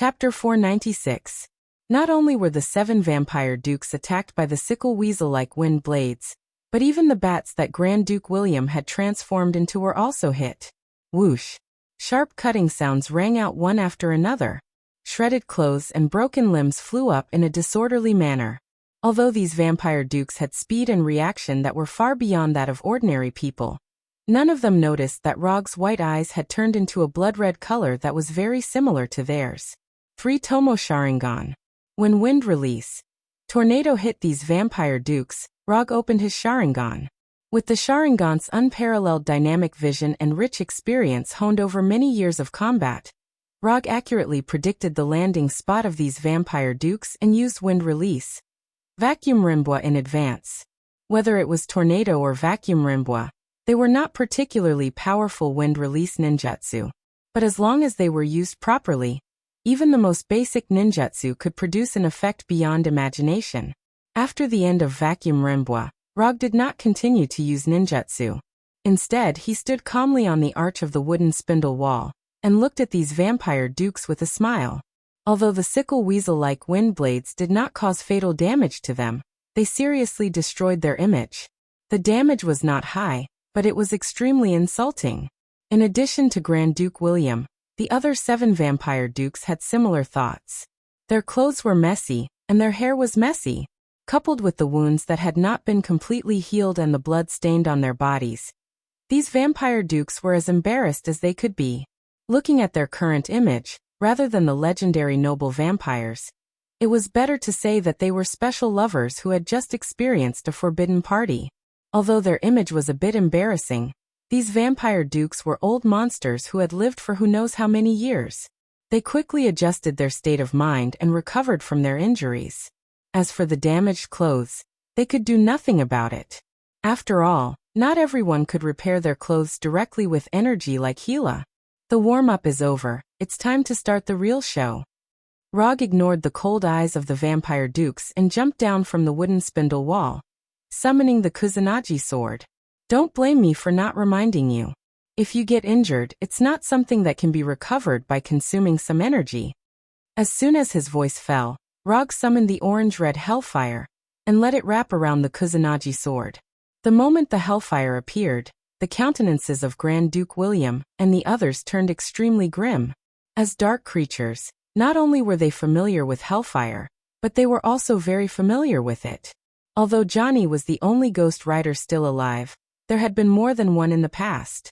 Chapter 496. Not only were the 7 vampire dukes attacked by the sickle weasel-like wind blades, but even the bats that Grand Duke William had transformed into were also hit. Whoosh! Sharp cutting sounds rang out one after another. Shredded clothes and broken limbs flew up in a disorderly manner. Although these vampire dukes had speed and reaction that were far beyond that of ordinary people, none of them noticed that Rog's white eyes had turned into a blood-red color that was very similar to theirs. 3 Tomo Sharingan. When wind release, tornado hit these vampire dukes, Rog opened his Sharingan. With the Sharingan's unparalleled dynamic vision and rich experience honed over many years of combat, Rog accurately predicted the landing spot of these vampire dukes and used wind release. Vacuum Rimbwa in advance. Whether it was tornado or vacuum Rimbwa, they were not particularly powerful wind release ninjutsu. But as long as they were used properly, even the most basic ninjutsu could produce an effect beyond imagination. After the end of vacuum Rimbwa, Rog did not continue to use ninjutsu. Instead, he stood calmly on the arch of the wooden spindle wall and looked at these vampire dukes with a smile. Although the sickle weasel-like wind blades did not cause fatal damage to them, they seriously destroyed their image. The damage was not high, but it was extremely insulting. In addition to Grand Duke William, the other 7 vampire dukes had similar thoughts. Their clothes were messy, and their hair was messy. Coupled with the wounds that had not been completely healed and the blood stained on their bodies, these vampire dukes were as embarrassed as they could be. Looking at their current image, rather than the legendary noble vampires, it was better to say that they were special lovers who had just experienced a forbidden party. Although their image was a bit embarrassing, these vampire dukes were old monsters who had lived for who knows how many years. They quickly adjusted their state of mind and recovered from their injuries. As for the damaged clothes, they could do nothing about it. After all, not everyone could repair their clothes directly with energy like Gila. The warm-up is over, it's time to start the real show. Rog ignored the cold eyes of the vampire dukes and jumped down from the wooden spindle wall, summoning the Kusanagi sword. Don't blame me for not reminding you. If you get injured, it's not something that can be recovered by consuming some energy. As soon as his voice fell, Rog summoned the orange-red hellfire and let it wrap around the Kusanagi sword. The moment the hellfire appeared, the countenances of Grand Duke William and the others turned extremely grim. As dark creatures, not only were they familiar with hellfire, but they were also very familiar with it. Although Johnny was the only ghost rider still alive, there had been more than one in the past.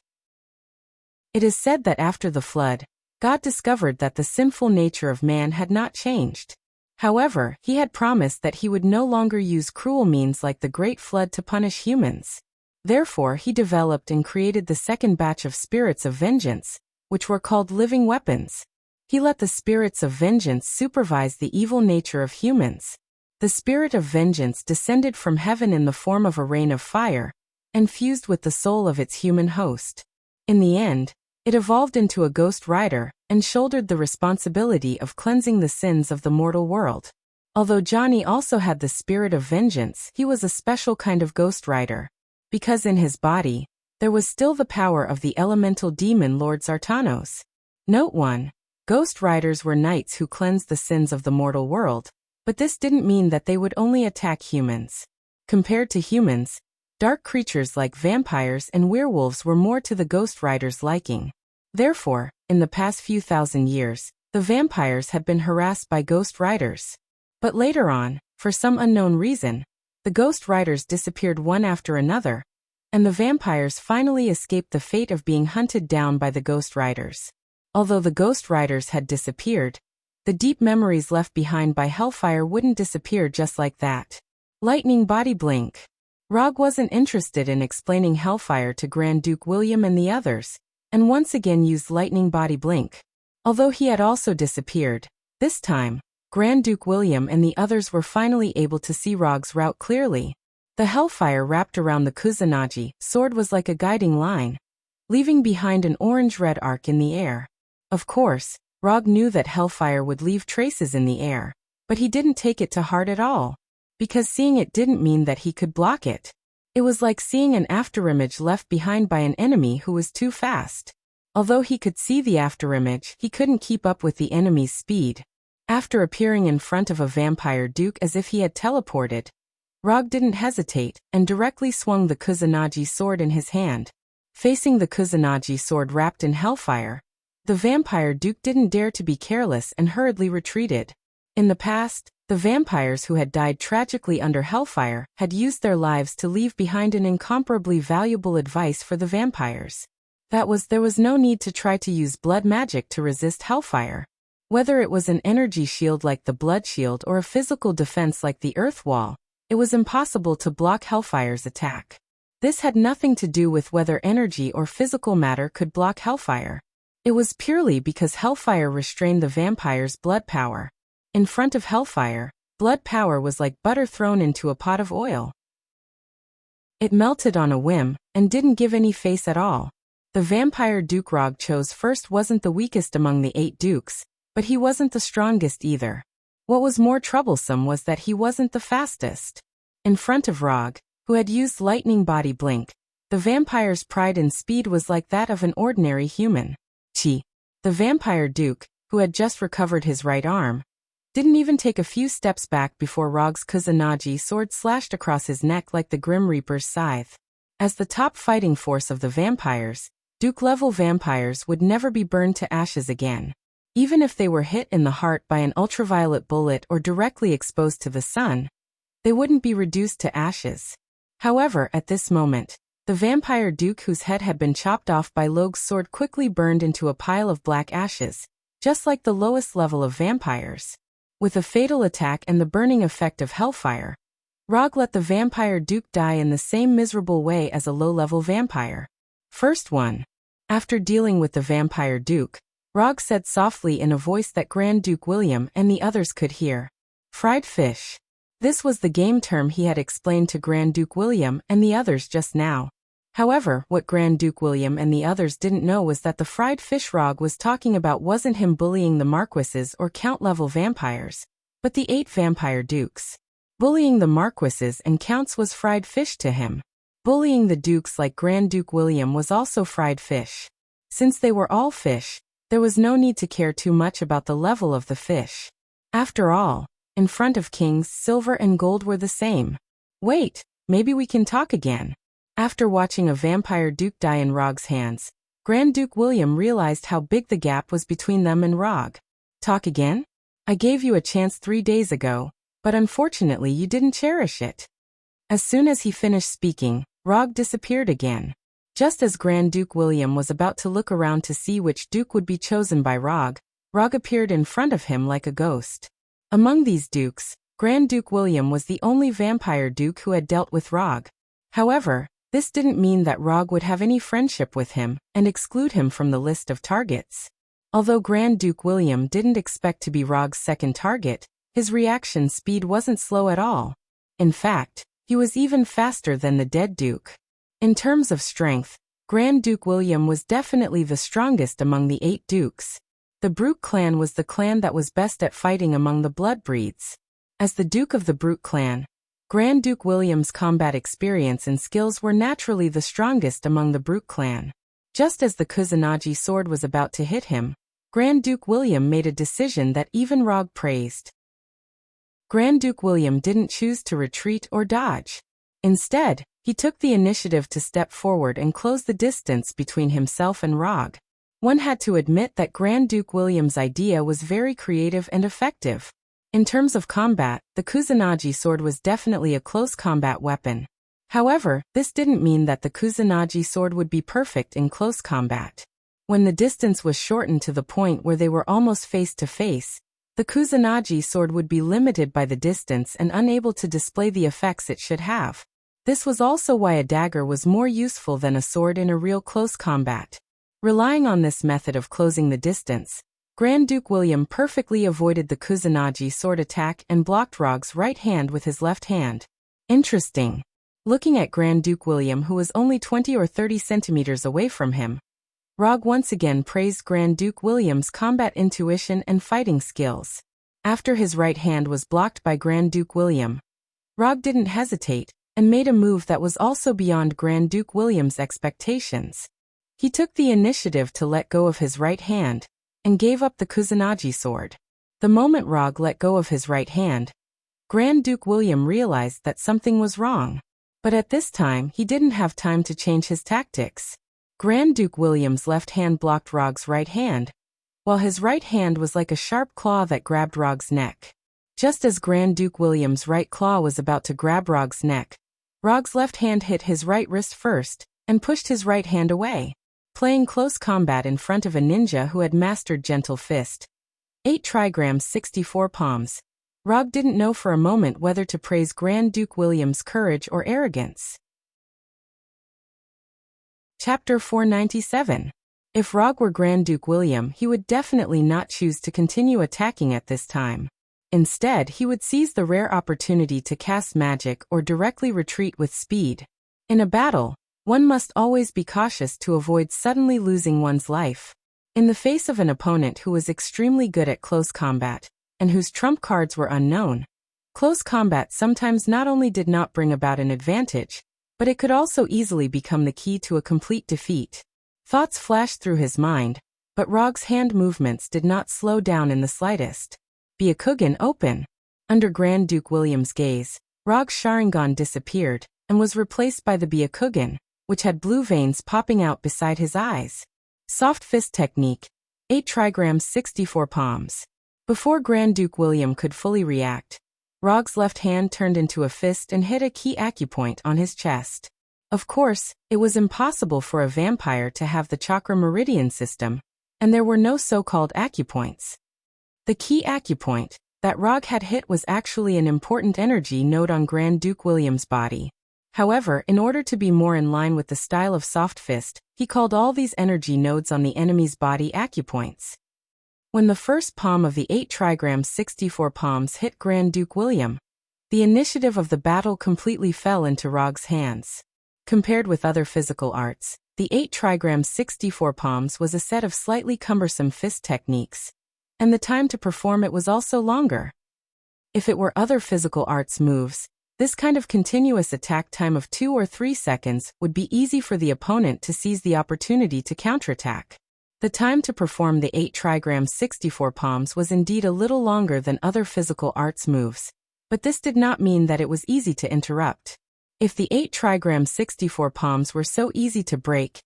It is said that after the flood, God discovered that the sinful nature of man had not changed. However, he had promised that he would no longer use cruel means like the Great Flood to punish humans. Therefore, he developed and created the second batch of spirits of vengeance, which were called living weapons. He let the spirits of vengeance supervise the evil nature of humans. The spirit of vengeance descended from heaven in the form of a rain of fire, and fused with the soul of its human host. In the end, it evolved into a ghost rider, and shouldered the responsibility of cleansing the sins of the mortal world. Although Johnny also had the spirit of vengeance, he was a special kind of ghost rider, because in his body, there was still the power of the elemental demon Lord Zartanos. Note 1. Ghost riders were knights who cleansed the sins of the mortal world, but this didn't mean that they would only attack humans. Compared to humans, dark creatures like vampires and werewolves were more to the ghost rider's liking. Therefore, in the past few thousand years, the vampires had been harassed by ghost riders. But later on, for some unknown reason, the ghost riders disappeared one after another, and the vampires finally escaped the fate of being hunted down by the ghost riders. Although the ghost riders had disappeared, the deep memories left behind by hellfire wouldn't disappear just like that. Lightning body blink. Rog wasn't interested in explaining hellfire to Grand Duke William and the others, and once again used lightning body blink. Although he had also disappeared, this time, Grand Duke William and the others were finally able to see Rog's route clearly. The hellfire wrapped around the Kusanagi sword was like a guiding line, leaving behind an orange-red arc in the air. Of course, Rog knew that hellfire would leave traces in the air, but he didn't take it to heart at all, because seeing it didn't mean that he could block it. It was like seeing an afterimage left behind by an enemy who was too fast. Although he could see the afterimage, he couldn't keep up with the enemy's speed. After appearing in front of a vampire duke as if he had teleported, Rog didn't hesitate and directly swung the Kusanagi sword in his hand. Facing the Kusanagi sword wrapped in hellfire, the vampire duke didn't dare to be careless and hurriedly retreated. In the past, the vampires who had died tragically under hellfire had used their lives to leave behind an incomparably valuable advice for the vampires. There was no need to try to use blood magic to resist hellfire. Whether it was an energy shield like the blood shield or a physical defense like the earth wall, it was impossible to block hellfire's attack. This had nothing to do with whether energy or physical matter could block hellfire. It was purely because hellfire restrained the vampire's blood power. In front of hellfire, blood power was like butter thrown into a pot of oil. It melted on a whim and didn't give any face at all. The vampire Duke Rog chose first wasn't the weakest among the 8 dukes, but he wasn't the strongest either. What was more troublesome was that he wasn't the fastest. In front of Rog, who had used lightning body blink, the vampire's pride and speed was like that of an ordinary human. The vampire duke, who had just recovered his right arm, didn't even take a few steps back before Rog's Kusanagi sword slashed across his neck like the Grim Reaper's scythe. As the top fighting force of the vampires, Duke-level vampires would never be burned to ashes again. Even if they were hit in the heart by an ultraviolet bullet or directly exposed to the sun, they wouldn't be reduced to ashes. However, at this moment, the vampire duke whose head had been chopped off by Loge's sword quickly burned into a pile of black ashes, just like the lowest level of vampires. With a fatal attack and the burning effect of hellfire, Rog let the vampire duke die in the same miserable way as a low-level vampire. First one. After dealing with the vampire duke, Rog said softly in a voice that Grand Duke William and the others could hear, "Fried fish." This was the game term he had explained to Grand Duke William and the others just now. However, what Grand Duke William and the others didn't know was that the fried fish Rog was talking about wasn't him bullying the marquises or count-level vampires, but the 8 vampire dukes. Bullying the marquises and counts was fried fish to him. Bullying the dukes like Grand Duke William was also fried fish. Since they were all fish, there was no need to care too much about the level of the fish. After all, in front of kings, silver and gold were the same. Wait, maybe we can talk again. After watching a vampire duke die in Rog's hands, Grand Duke William realized how big the gap was between them and Rog. Talk again? I gave you a chance 3 days ago, but unfortunately you didn't cherish it. As soon as he finished speaking, Rog disappeared again. Just as Grand Duke William was about to look around to see which duke would be chosen by Rog, Rog appeared in front of him like a ghost. Among these dukes, Grand Duke William was the only vampire duke who had dealt with Rog. However, this didn't mean that Rog would have any friendship with him and exclude him from the list of targets. Although Grand Duke William didn't expect to be Rog's second target, his reaction speed wasn't slow at all. In fact, he was even faster than the dead duke. In terms of strength, Grand Duke William was definitely the strongest among the 8 dukes. The Brute clan was the clan that was best at fighting among the blood breeds. As the Duke of the Brute clan, Grand Duke William's combat experience and skills were naturally the strongest among the Brute clan. Just as the Kusanagi sword was about to hit him, Grand Duke William made a decision that even Rog praised. Grand Duke William didn't choose to retreat or dodge. Instead, he took the initiative to step forward and close the distance between himself and Rog. One had to admit that Grand Duke William's idea was very creative and effective. In terms of combat, the Kusanagi sword was definitely a close combat weapon. However, this didn't mean that the Kusanagi sword would be perfect in close combat. When the distance was shortened to the point where they were almost face to face, the Kusanagi sword would be limited by the distance and unable to display the effects it should have. This was also why a dagger was more useful than a sword in a real close combat. Relying on this method of closing the distance, Grand Duke William perfectly avoided the Kusanagi sword attack and blocked Rog's right hand with his left hand. Interesting. Looking at Grand Duke William, who was only 20 or 30 centimeters away from him, Rog once again praised Grand Duke William's combat intuition and fighting skills. After his right hand was blocked by Grand Duke William, Rog didn't hesitate and made a move that was also beyond Grand Duke William's expectations. He took the initiative to let go of his right hand and gave up the Kusanagi sword. The moment Rog let go of his right hand, Grand Duke William realized that something was wrong. But at this time, he didn't have time to change his tactics. Grand Duke William's left hand blocked Rog's right hand, while his right hand was like a sharp claw that grabbed Rog's neck. Just as Grand Duke William's right claw was about to grab Rog's neck, Rog's left hand hit his right wrist first and pushed his right hand away. Playing close combat in front of a ninja who had mastered gentle fist, 8 trigrams 64 palms, Rog didn't know for a moment whether to praise Grand Duke William's courage or arrogance. Chapter 497. If Rog were Grand Duke William, he would definitely not choose to continue attacking at this time. Instead, he would seize the rare opportunity to cast magic or directly retreat with speed. In a battle, one must always be cautious to avoid suddenly losing one's life. In the face of an opponent who was extremely good at close combat, and whose trump cards were unknown, close combat sometimes not only did not bring about an advantage, but it could also easily become the key to a complete defeat. Thoughts flashed through his mind, but Rog's hand movements did not slow down in the slightest. Byakugan open. Under Grand Duke William's gaze, Rog's Sharingan disappeared and was replaced by the Byakugan, which had blue veins popping out beside his eyes. Soft fist technique, 8 trigrams 64 palms. Before Grand Duke William could fully react, Rog's left hand turned into a fist and hit a key acupoint on his chest. Of course, it was impossible for a vampire to have the chakra meridian system, and there were no so-called acupoints. The key acupoint that Rog had hit was actually an important energy node on Grand Duke William's body. However, in order to be more in line with the style of soft fist, he called all these energy nodes on the enemy's body acupoints. When the first palm of the 8 trigrams 64 palms hit Grand Duke William, the initiative of the battle completely fell into Rog's hands. Compared with other physical arts, the 8 trigrams 64 palms was a set of slightly cumbersome fist techniques, and the time to perform it was also longer. If it were other physical arts moves, this kind of continuous attack time of 2 or 3 seconds would be easy for the opponent to seize the opportunity to counterattack. The time to perform the 8 trigrams 64 palms was indeed a little longer than other physical arts moves, but this did not mean that it was easy to interrupt. If the 8 trigrams 64 palms were so easy to break,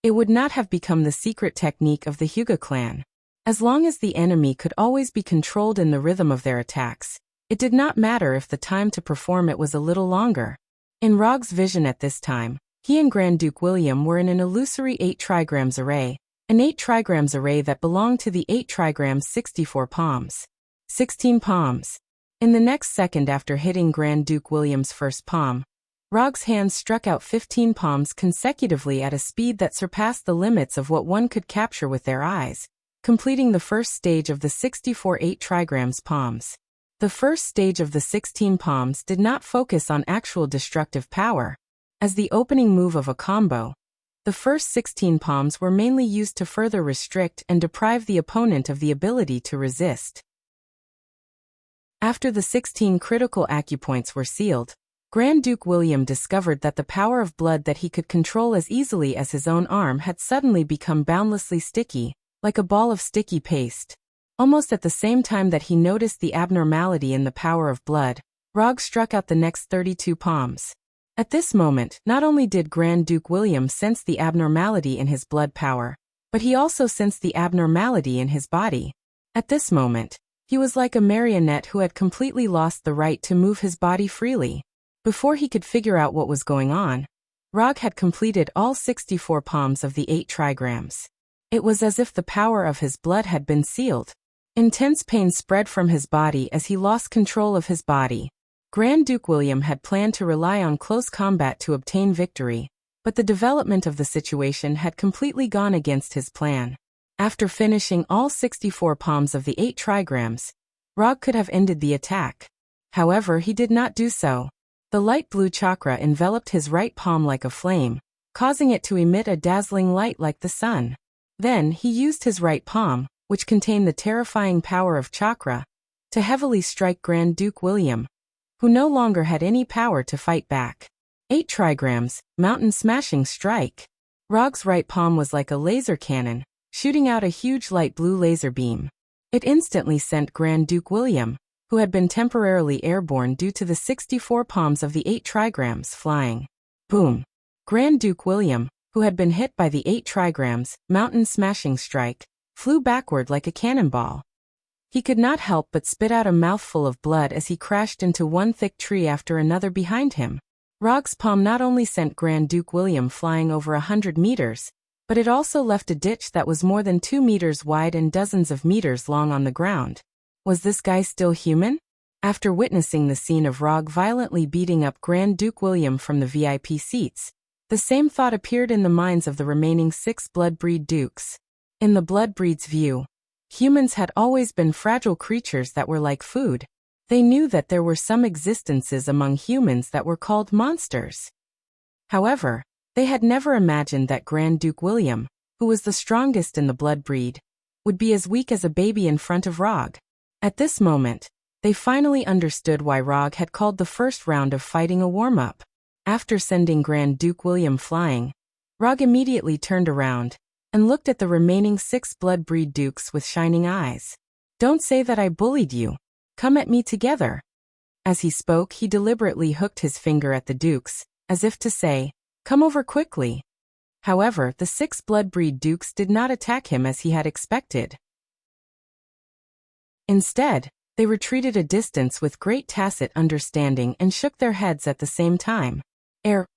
it would not have become the secret technique of the Hyuga clan. As long as the enemy could always be controlled in the rhythm of their attacks, it did not matter if the time to perform it was a little longer. In Rog's vision at this time, he and Grand Duke William were in an illusory 8 trigrams array, an 8 trigrams array that belonged to the 8 trigrams 64 palms. 16 palms. In the next second after hitting Grand Duke William's first palm, Rog's hands struck out 15 palms consecutively at a speed that surpassed the limits of what one could capture with their eyes, completing the first stage of the 64 8 trigrams palms. The first stage of the 16 palms did not focus on actual destructive power. As the opening move of a combo, the first 16 palms were mainly used to further restrict and deprive the opponent of the ability to resist. After the 16 critical acupoints were sealed, Grand Duke William discovered that the power of blood that he could control as easily as his own arm had suddenly become boundlessly sticky, like a ball of sticky paste. Almost at the same time that he noticed the abnormality in the power of blood, Rog struck out the next 32 palms. At this moment, not only did Grand Duke William sense the abnormality in his blood power, but he also sensed the abnormality in his body. At this moment, he was like a marionette who had completely lost the right to move his body freely. Before he could figure out what was going on, Rog had completed all 64 palms of the 8 trigrams. It was as if the power of his blood had been sealed. Intense pain spread from his body as he lost control of his body. Grand Duke William had planned to rely on close combat to obtain victory, but the development of the situation had completely gone against his plan. After finishing all 64 palms of the 8 trigrams, Rog could have ended the attack. However, he did not do so. The light blue chakra enveloped his right palm like a flame, causing it to emit a dazzling light like the sun. Then, he used his right palm, which contained the terrifying power of chakra, to heavily strike Grand Duke William, who no longer had any power to fight back. 8 trigrams, mountain smashing strike. Rog's right palm was like a laser cannon, shooting out a huge light blue laser beam. It instantly sent Grand Duke William, who had been temporarily airborne due to the 64 palms of the 8 trigrams, flying. Boom! Grand Duke William, who had been hit by the 8 trigrams, mountain smashing strike, flew backward like a cannonball. He could not help but spit out a mouthful of blood as he crashed into one thick tree after another behind him. Rog's palm not only sent Grand Duke William flying over 100 meters, but it also left a ditch that was more than 2 meters wide and dozens of meters long on the ground. Was this guy still human? After witnessing the scene of Rog violently beating up Grand Duke William from the VIP seats, the same thought appeared in the minds of the remaining 6 blood-breed dukes. In the blood-breed's view, humans had always been fragile creatures that were like food. They knew that there were some existences among humans that were called monsters. However, they had never imagined that Grand Duke William, who was the strongest in the blood-breed, would be as weak as a baby in front of Rog. At this moment, they finally understood why Rog had called the first round of fighting a warm-up. After sending Grand Duke William flying, Rog immediately turned around and looked at the remaining 6 blood-breed dukes with shining eyes. "Don't say that I bullied you. Come at me together." As he spoke, he deliberately hooked his finger at the dukes, as if to say, "Come over quickly." However, the 6 blood-breed dukes did not attack him as he had expected. Instead, they retreated a distance with great tacit understanding and shook their heads at the same time.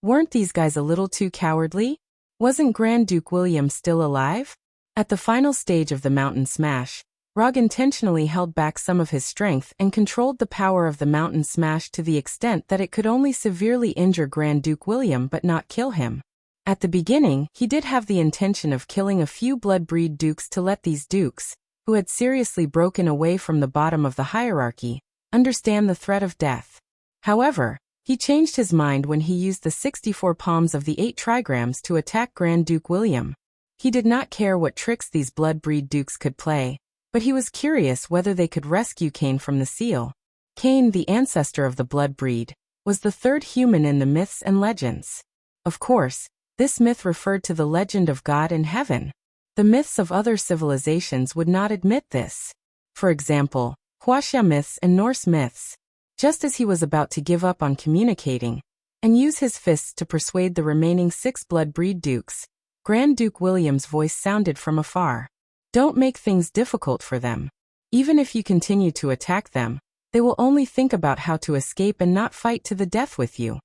Weren't these guys a little too cowardly? Wasn't Grand Duke William still alive? At the final stage of the mountain smash, Rog intentionally held back some of his strength and controlled the power of the mountain smash to the extent that it could only severely injure Grand Duke William but not kill him. At the beginning, he did have the intention of killing a few blood-breed dukes to let these dukes, who had seriously broken away from the bottom of the hierarchy, understand the threat of death. However, he changed his mind when he used the 64 palms of the 8 trigrams to attack Grand Duke William. He did not care what tricks these blood-breed dukes could play, but he was curious whether they could rescue Cain from the seal. Cain, the ancestor of the blood-breed, was the 3rd human in the myths and legends. Of course, this myth referred to the legend of God in heaven. The myths of other civilizations would not admit this. For example, Huaxia myths and Norse myths. Just as he was about to give up on communicating and use his fists to persuade the remaining 6 blood-breed dukes, Grand Duke William's voice sounded from afar. "Don't make things difficult for them. Even if you continue to attack them, they will only think about how to escape and not fight to the death with you."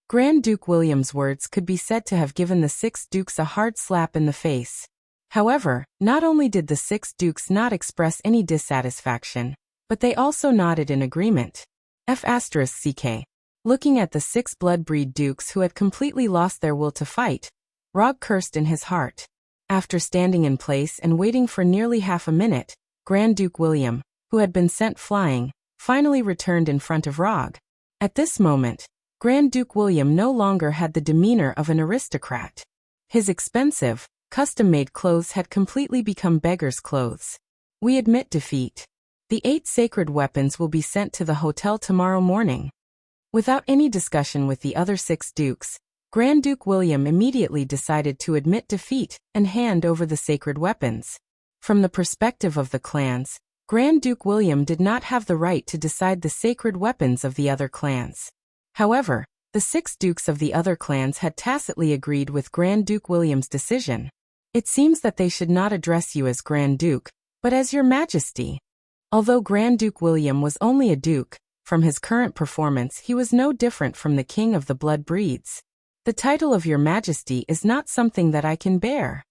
Grand Duke William's words could be said to have given the 6 dukes a hard slap in the face. However, not only did the 6 dukes not express any dissatisfaction, but they also nodded in agreement. F***ck. Looking at the 6 blood-breed dukes who had completely lost their will to fight, Rog cursed in his heart. After standing in place and waiting for nearly half a minute, Grand Duke William, who had been sent flying, finally returned in front of Rog. At this moment, Grand Duke William no longer had the demeanor of an aristocrat. His expensive, custom-made clothes had completely become beggar's clothes. "We admit defeat. The 8 sacred weapons will be sent to the hotel tomorrow morning." Without any discussion with the other 6 dukes, Grand Duke William immediately decided to admit defeat and hand over the sacred weapons. From the perspective of the clans, Grand Duke William did not have the right to decide the sacred weapons of the other clans. However, the 6 dukes of the other clans had tacitly agreed with Grand Duke William's decision. "It seems that they should not address you as Grand Duke, but as Your Majesty." Although Grand Duke William was only a duke, from his current performance he was no different from the king of the blood breeds. "The title of Your Majesty is not something that I can bear."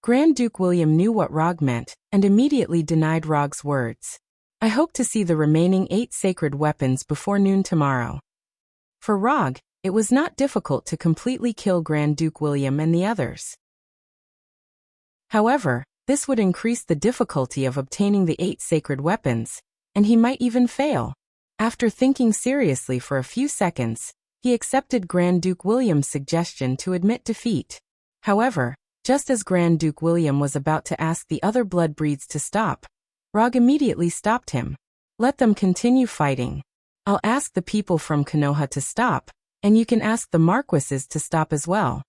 Grand Duke William knew what Rog meant, and immediately denied Rog's words. "I hope to see the remaining 8 sacred weapons before noon tomorrow." For Rog, it was not difficult to completely kill Grand Duke William and the others. However, this would increase the difficulty of obtaining the 8 sacred weapons, and he might even fail. After thinking seriously for a few seconds, he accepted Grand Duke William's suggestion to admit defeat. However, just as Grand Duke William was about to ask the other blood breeds to stop, Rog immediately stopped him. "Let them continue fighting. I'll ask the people from Konoha to stop, and you can ask the marquises to stop as well."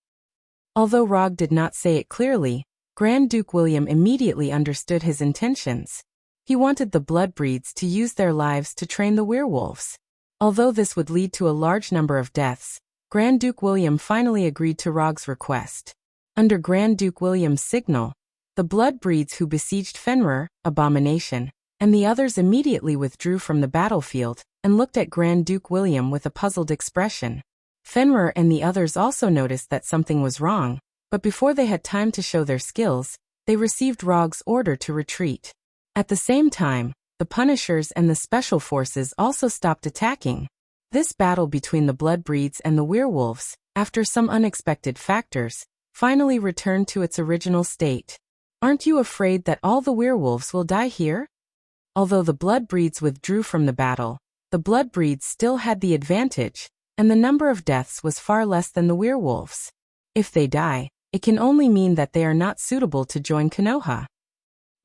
Although Rog did not say it clearly, Grand Duke William immediately understood his intentions. He wanted the blood-breeds to use their lives to train the werewolves. Although this would lead to a large number of deaths, Grand Duke William finally agreed to Rog's request. Under Grand Duke William's signal, the blood-breeds who besieged Fenrir, Abomination, and the others immediately withdrew from the battlefield and looked at Grand Duke William with a puzzled expression. Fenrir and the others also noticed that something was wrong, but before they had time to show their skills, they received Rog's order to retreat. At the same time, the Punishers and the Special Forces also stopped attacking. This battle between the blood-breeds and the werewolves, after some unexpected factors, finally returned to its original state. Aren't you afraid that all the werewolves will die here? Although the blood-breeds withdrew from the battle, the blood-breeds still had the advantage, and the number of deaths was far less than the werewolves. If they die, it can only mean that they are not suitable to join Konoha.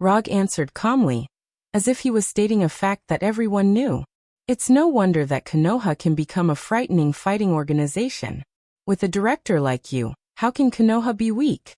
Rog answered calmly, as if he was stating a fact that everyone knew. It's no wonder that Konoha can become a frightening fighting organization. With a director like you, how can Konoha be weak?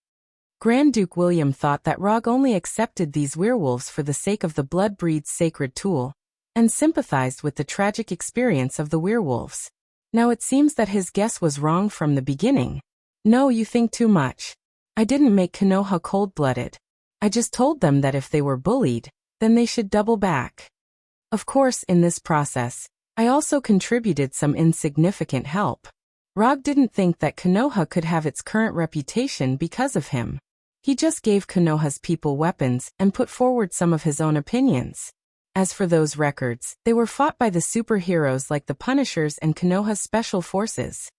Grand Duke William thought that Rog only accepted these werewolves for the sake of the blood-breed's sacred tool, and sympathized with the tragic experience of the werewolves. Now it seems that his guess was wrong from the beginning. No, you think too much. I didn't make Konoha cold-blooded. I just told them that if they were bullied, then they should double back. Of course, in this process, I also contributed some insignificant help. Rog didn't think that Konoha could have its current reputation because of him. He just gave Konoha's people weapons and put forward some of his own opinions. As for those records, they were fought by the superheroes like the Punishers and Konoha's Special Forces.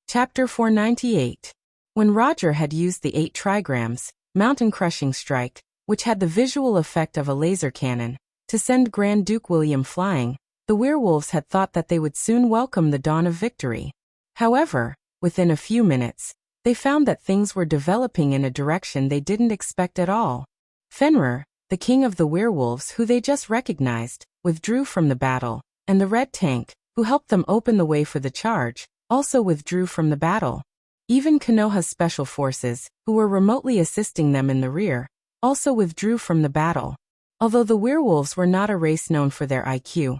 Chapter 498. When Roger had used the 8 trigrams, Mountain Crushing Strike, which had the visual effect of a laser cannon, to send Grand Duke William flying, the werewolves had thought that they would soon welcome the dawn of victory. However, within a few minutes, they found that things were developing in a direction they didn't expect at all. Fenrir, the king of the werewolves who they just recognized, withdrew from the battle, and the Red Tank, who helped them open the way for the charge, also withdrew from the battle. Even Konoha's Special Forces, who were remotely assisting them in the rear, also withdrew from the battle. Although the werewolves were not a race known for their IQ,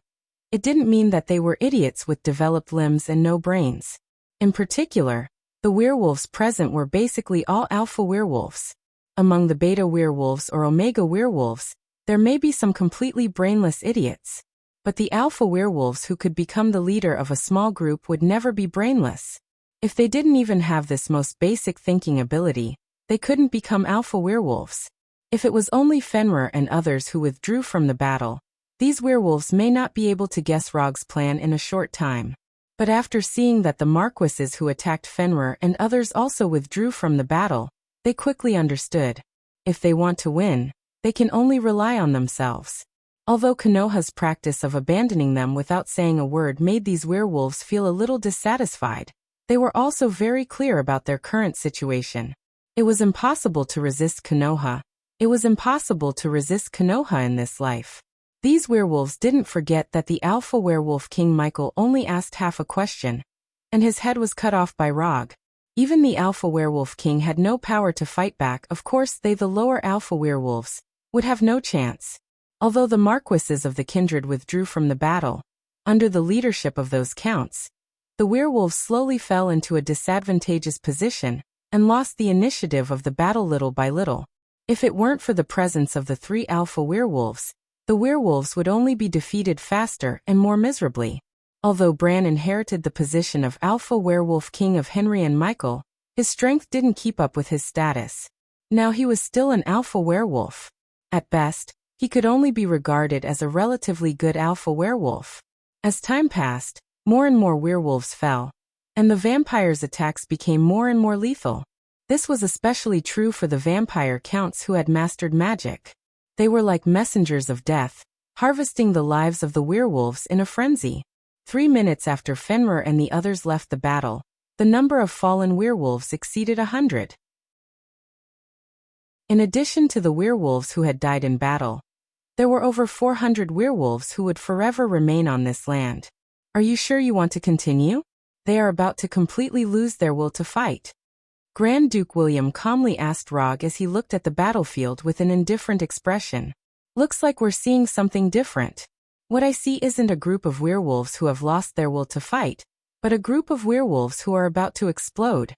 it didn't mean that they were idiots with developed limbs and no brains. In particular, the werewolves present were basically all alpha werewolves. Among the beta werewolves or omega werewolves, there may be some completely brainless idiots. But the alpha werewolves who could become the leader of a small group would never be brainless. If they didn't even have this most basic thinking ability, they couldn't become alpha werewolves. If it was only Fenrir and others who withdrew from the battle, these werewolves may not be able to guess Rog's plan in a short time. But after seeing that the Marquises who attacked Fenrir and others also withdrew from the battle, they quickly understood. If they want to win, they can only rely on themselves. Although Konoha's practice of abandoning them without saying a word made these werewolves feel a little dissatisfied, they were also very clear about their current situation. It was impossible to resist Konoha. It was impossible to resist Konoha in this life. These werewolves didn't forget that the alpha werewolf King Michael only asked half a question, and his head was cut off by Rog. Even the alpha werewolf king had no power to fight back. Of course, they, the lower alpha werewolves, would have no chance. Although the Marquises of the kindred withdrew from the battle, under the leadership of those counts, the werewolves slowly fell into a disadvantageous position and lost the initiative of the battle little by little. If it weren't for the presence of the 3 alpha werewolves, the werewolves would only be defeated faster and more miserably. Although Bran inherited the position of alpha werewolf king of Henry and Michael, his strength didn't keep up with his status. Now he was still an alpha werewolf. At best, he could only be regarded as a relatively good alpha werewolf. As time passed, more and more werewolves fell, and the vampires' attacks became more and more lethal. This was especially true for the vampire counts who had mastered magic. They were like messengers of death, harvesting the lives of the werewolves in a frenzy. 3 minutes after Fenrir and the others left the battle, the number of fallen werewolves exceeded 100. In addition to the werewolves who had died in battle, there were over 400 werewolves who would forever remain on this land. Are you sure you want to continue? They are about to completely lose their will to fight. Grand Duke William calmly asked Rog as he looked at the battlefield with an indifferent expression. Looks like we're seeing something different. What I see isn't a group of werewolves who have lost their will to fight, but a group of werewolves who are about to explode.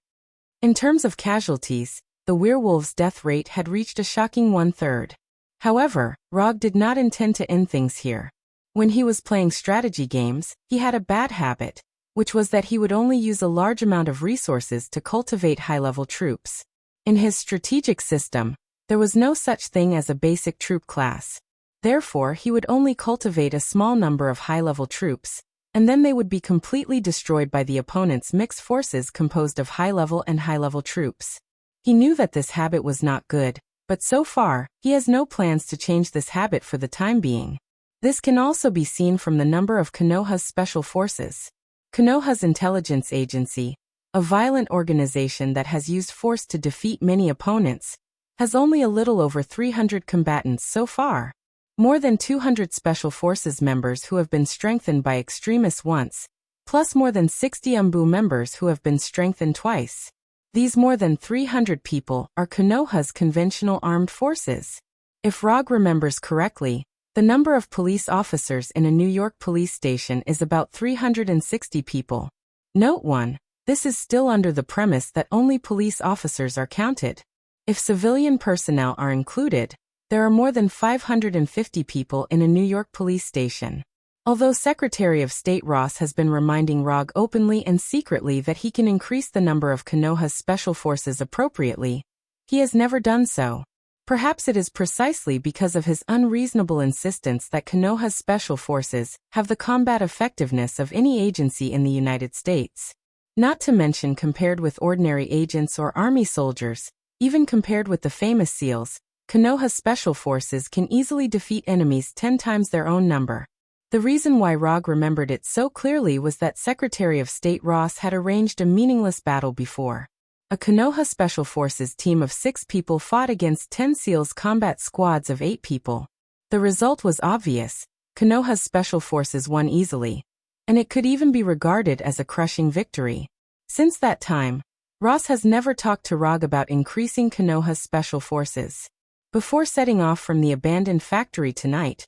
In terms of casualties, the werewolves' death rate had reached a shocking 1/3. However, Rog did not intend to end things here. When he was playing strategy games, he had a bad habit, which was that he would only use a large amount of resources to cultivate high-level troops. In his strategic system, there was no such thing as a basic troop class. Therefore, he would only cultivate a small number of high-level troops, and then they would be completely destroyed by the opponent's mixed forces composed of high-level and high-level troops. He knew that this habit was not good, but so far, he has no plans to change this habit for the time being. This can also be seen from the number of Konoha's special forces. Konoha's intelligence agency, a violent organization that has used force to defeat many opponents, has only a little over 300 combatants so far. More than 200 special forces members who have been strengthened by extremists once, plus more than 60 Umbu members who have been strengthened twice. These more than 300 people are Konoha's conventional armed forces. If Rog remembers correctly, the number of police officers in a New York police station is about 360 people. Note 1. This is still under the premise that only police officers are counted. If civilian personnel are included, there are more than 550 people in a New York police station. Although Secretary of State Ross has been reminding Rog openly and secretly that he can increase the number of Konoha's special forces appropriately, he has never done so. Perhaps it is precisely because of his unreasonable insistence that Konoha's special forces have the combat effectiveness of any agency in the United States. Not to mention compared with ordinary agents or army soldiers, even compared with the famous SEALs, Konoha's special forces can easily defeat enemies 10 times their own number. The reason why Rog remembered it so clearly was that Secretary of State Ross had arranged a meaningless battle before. A Konoha Special Forces team of 6 people fought against 10 SEALs combat squads of 8 people. The result was obvious. Konoha's Special Forces won easily, and it could even be regarded as a crushing victory. Since that time, Ross has never talked to Rog about increasing Konoha's Special Forces. Before setting off from the abandoned factory tonight,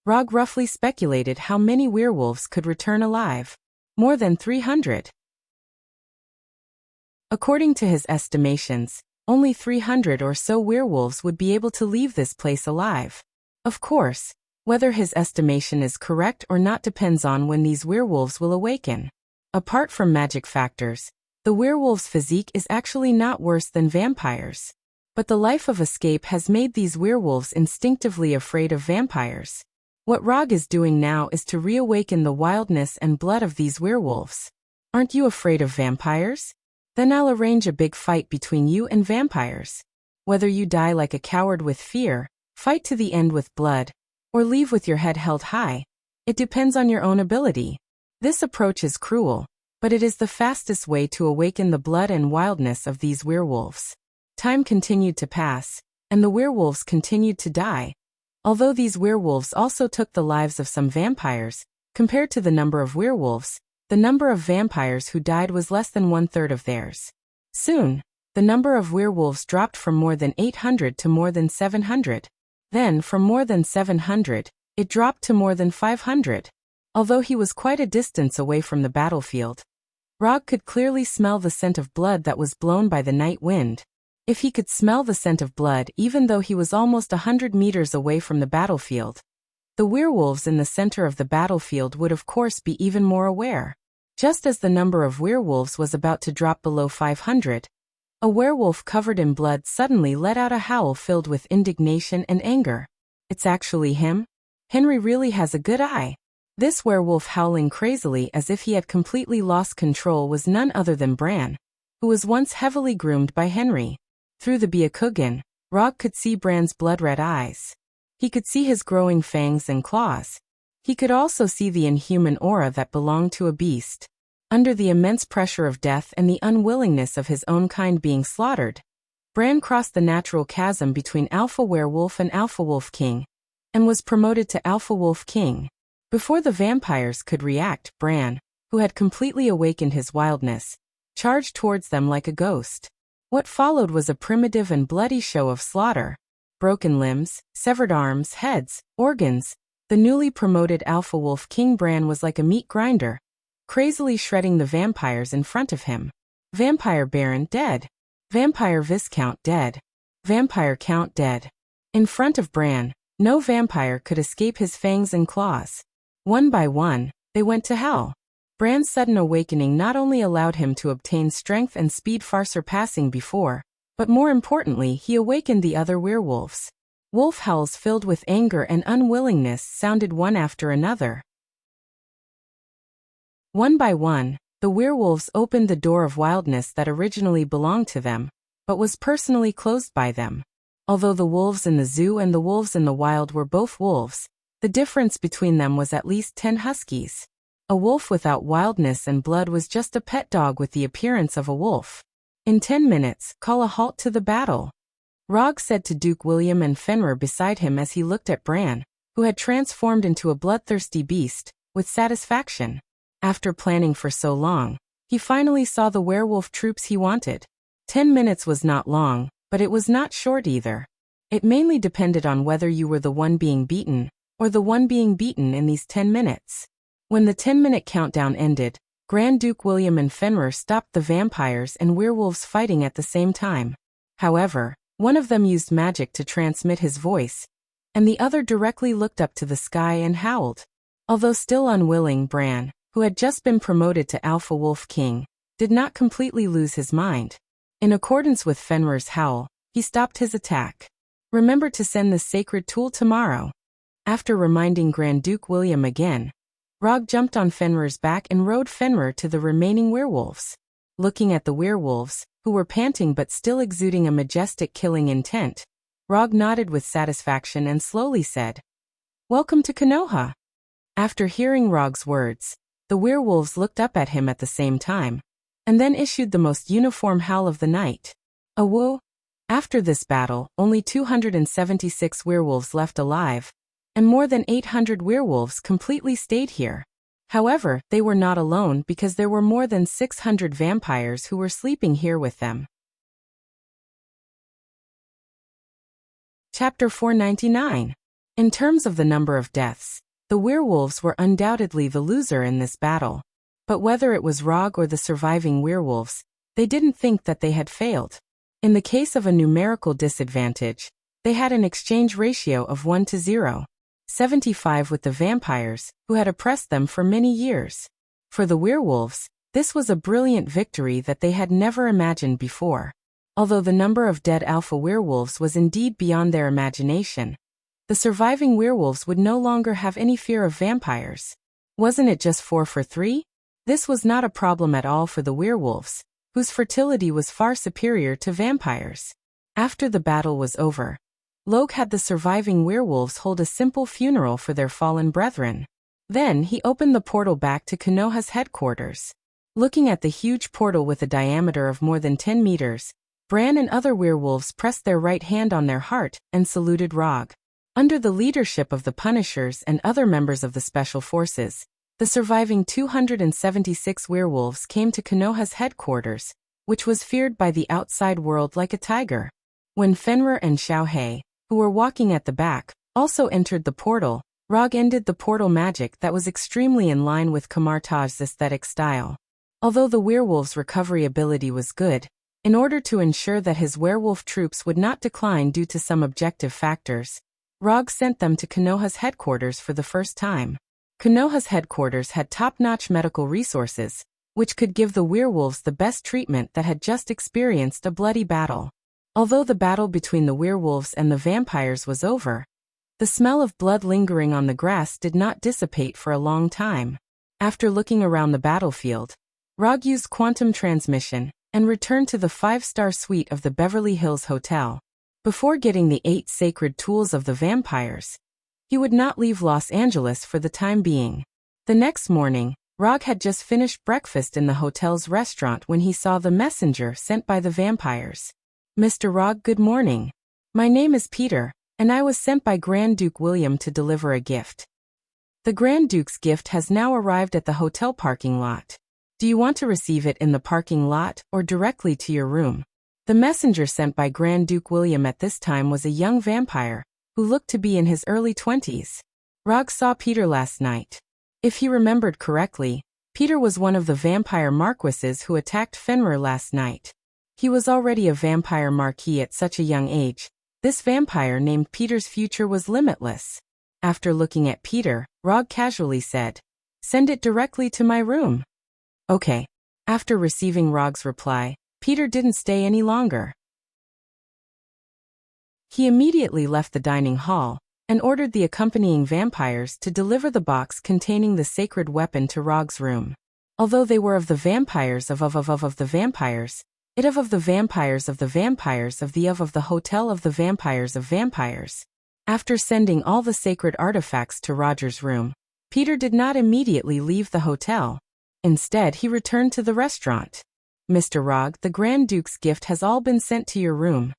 Rog roughly speculated how many werewolves could return alive. More than 300. According to his estimations, only 300 or so werewolves would be able to leave this place alive. Of course, whether his estimation is correct or not depends on when these werewolves will awaken. Apart from magic factors, the werewolf's physique is actually not worse than vampires. But the life of escape has made these werewolves instinctively afraid of vampires. What Rog is doing now is to reawaken the wildness and blood of these werewolves. Aren't you afraid of vampires? Then I'll arrange a big fight between you and vampires. Whether you die like a coward with fear, fight to the end with blood, or leave with your head held high, it depends on your own ability. This approach is cruel, but it is the fastest way to awaken the blood and wildness of these werewolves. Time continued to pass, and the werewolves continued to die. Although these werewolves also took the lives of some vampires, compared to the number of werewolves, the number of vampires who died was less than 1/3 of theirs. Soon, the number of werewolves dropped from more than 800 to more than 700. Then, from more than 700, it dropped to more than 500. Although he was quite a distance away from the battlefield, Rog could clearly smell the scent of blood that was blown by the night wind. If he could smell the scent of blood even though he was almost 100 meters away from the battlefield, the werewolves in the center of the battlefield would of course be even more aware. Just as the number of werewolves was about to drop below 500, a werewolf covered in blood suddenly let out a howl filled with indignation and anger. It's actually him? Henry really has a good eye. This werewolf howling crazily as if he had completely lost control was none other than Bran, who was once heavily groomed by Henry. Through the Byakugan, Rog could see Bran's blood-red eyes. He could see his growing fangs and claws. He could also see the inhuman aura that belonged to a beast. Under the immense pressure of death and the unwillingness of his own kind being slaughtered, Bran crossed the natural chasm between Alpha Werewolf and Alpha Wolf King, and was promoted to Alpha Wolf King. Before the vampires could react, Bran, who had completely awakened his wildness, charged towards them like a ghost. What followed was a primitive and bloody show of slaughter. Broken limbs, severed arms, heads, organs. The newly promoted Alpha Wolf King Bran was like a meat grinder, crazily shredding the vampires in front of him. Vampire Baron dead. Vampire Viscount dead. Vampire Count dead. In front of Bran, no vampire could escape his fangs and claws. One by one, they went to hell. Bran's sudden awakening not only allowed him to obtain strength and speed far surpassing before, but more importantly, he awakened the other werewolves. Wolf howls filled with anger and unwillingness sounded one after another. One by one, the werewolves opened the door of wildness that originally belonged to them, but was personally closed by them. Although the wolves in the zoo and the wolves in the wild were both wolves, the difference between them was at least 10 huskies. A wolf without wildness and blood was just a pet dog with the appearance of a wolf. In 10 minutes, call a halt to the battle. Rog said to Duke William and Fenrir beside him as he looked at Bran, who had transformed into a bloodthirsty beast, with satisfaction. After planning for so long, he finally saw the werewolf troops he wanted. 10 minutes was not long, but it was not short either. It mainly depended on whether you were the one being beaten, or the one being beaten in these 10 minutes. When the 10-minute countdown ended, Grand Duke William and Fenrir stopped the vampires and werewolves fighting at the same time. However, one of them used magic to transmit his voice, and the other directly looked up to the sky and howled. Although still unwilling, Bran, who had just been promoted to Alpha Wolf King, did not completely lose his mind. In accordance with Fenrir's howl, he stopped his attack. Remember to send the sacred tool tomorrow. After reminding Grand Duke William again, Rog jumped on Fenrir's back and rode Fenrir to the remaining werewolves. Looking at the werewolves, who were panting but still exuding a majestic killing intent, Rog nodded with satisfaction and slowly said, "Welcome to Konoha." After hearing Rog's words, the werewolves looked up at him at the same time, and then issued the most uniform howl of the night. A woo! After this battle, only 276 werewolves left alive, and more than 800 werewolves completely stayed here. However, they were not alone because there were more than 600 vampires who were sleeping here with them. Chapter 499. In terms of the number of deaths, the werewolves were undoubtedly the loser in this battle. But whether it was Rog or the surviving werewolves, they didn't think that they had failed. In the case of a numerical disadvantage, they had an exchange ratio of 1-0. 75 with the vampires, who had oppressed them for many years. For the werewolves, this was a brilliant victory that they had never imagined before. Although the number of dead alpha werewolves was indeed beyond their imagination, the surviving werewolves would no longer have any fear of vampires. Wasn't it just 4 for 3? This was not a problem at all for the werewolves, whose fertility was far superior to vampires. After the battle was over, Loke had the surviving werewolves hold a simple funeral for their fallen brethren. Then he opened the portal back to Konoha's headquarters. Looking at the huge portal with a diameter of more than 10 meters, Bran and other werewolves pressed their right hand on their heart and saluted Rog. Under the leadership of the Punishers and other members of the Special Forces, the surviving 276 werewolves came to Konoha's headquarters, which was feared by the outside world like a tiger. When Fenrir and Xiaohei, who were walking at the back, also entered the portal, Rog ended the portal magic that was extremely in line with Kamartaj's aesthetic style. Although the werewolf's recovery ability was good, in order to ensure that his werewolf troops would not decline due to some objective factors, Rog sent them to Konoha's headquarters for the first time. Konoha's headquarters had top-notch medical resources, which could give the werewolves the best treatment that had just experienced a bloody battle. Although the battle between the werewolves and the vampires was over, the smell of blood lingering on the grass did not dissipate for a long time. After looking around the battlefield, Rog used quantum transmission and returned to the 5-star suite of the Beverly Hills Hotel. Before getting the 8 sacred tools of the vampires, he would not leave Los Angeles for the time being. The next morning, Rog had just finished breakfast in the hotel's restaurant when he saw the messenger sent by the vampires. "Mr. Rog, good morning. My name is Peter, and I was sent by Grand Duke William to deliver a gift." The Grand Duke's gift has now arrived at the hotel parking lot. Do you want to receive it in the parking lot or directly to your room? The messenger sent by Grand Duke William at this time was a young vampire, who looked to be in his early 20s. Rog saw Peter last night. If he remembered correctly, Peter was one of the vampire marquises who attacked Fenrir last night. He was already a vampire marquis at such a young age. This vampire named Peter's future was limitless. After looking at Peter, Rog casually said, "Send it directly to my room." Okay. After receiving Rog's reply, Peter didn't stay any longer. He immediately left the dining hall and ordered the accompanying vampires to deliver the box containing the sacred weapon to Rog's room. Although they were of the vampires of the vampires, it of the vampires of the vampires of the hotel of the vampires of vampires. After sending all the sacred artifacts to Roger's room, Peter did not immediately leave the hotel. Instead, he returned to the restaurant. "Mr. Rog, the Grand Duke's gift has all been sent to your room.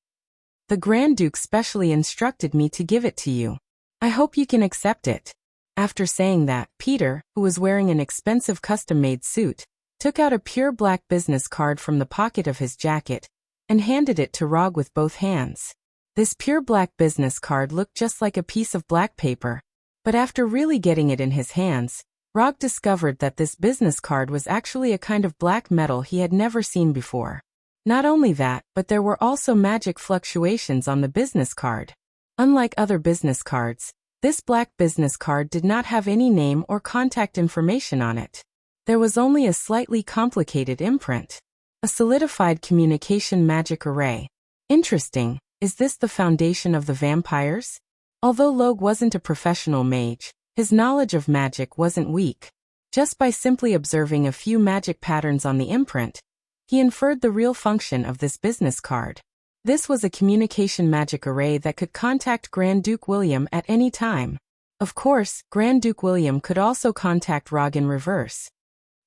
The Grand Duke specially instructed me to give it to you. I hope you can accept it." After saying that, Peter, who was wearing an expensive custom-made suit, took out a pure black business card from the pocket of his jacket and handed it to Rog with both hands. This pure black business card looked just like a piece of black paper, but after really getting it in his hands, Rog discovered that this business card was actually a kind of black metal he had never seen before. Not only that, but there were also magic fluctuations on the business card. Unlike other business cards, this black business card did not have any name or contact information on it. There was only a slightly complicated imprint. A solidified communication magic array. Interesting. Is this the foundation of the vampires? Although Logue wasn't a professional mage, his knowledge of magic wasn't weak. Just by simply observing a few magic patterns on the imprint, he inferred the real function of this business card. This was a communication magic array that could contact Grand Duke William at any time. Of course, Grand Duke William could also contact Rog in reverse.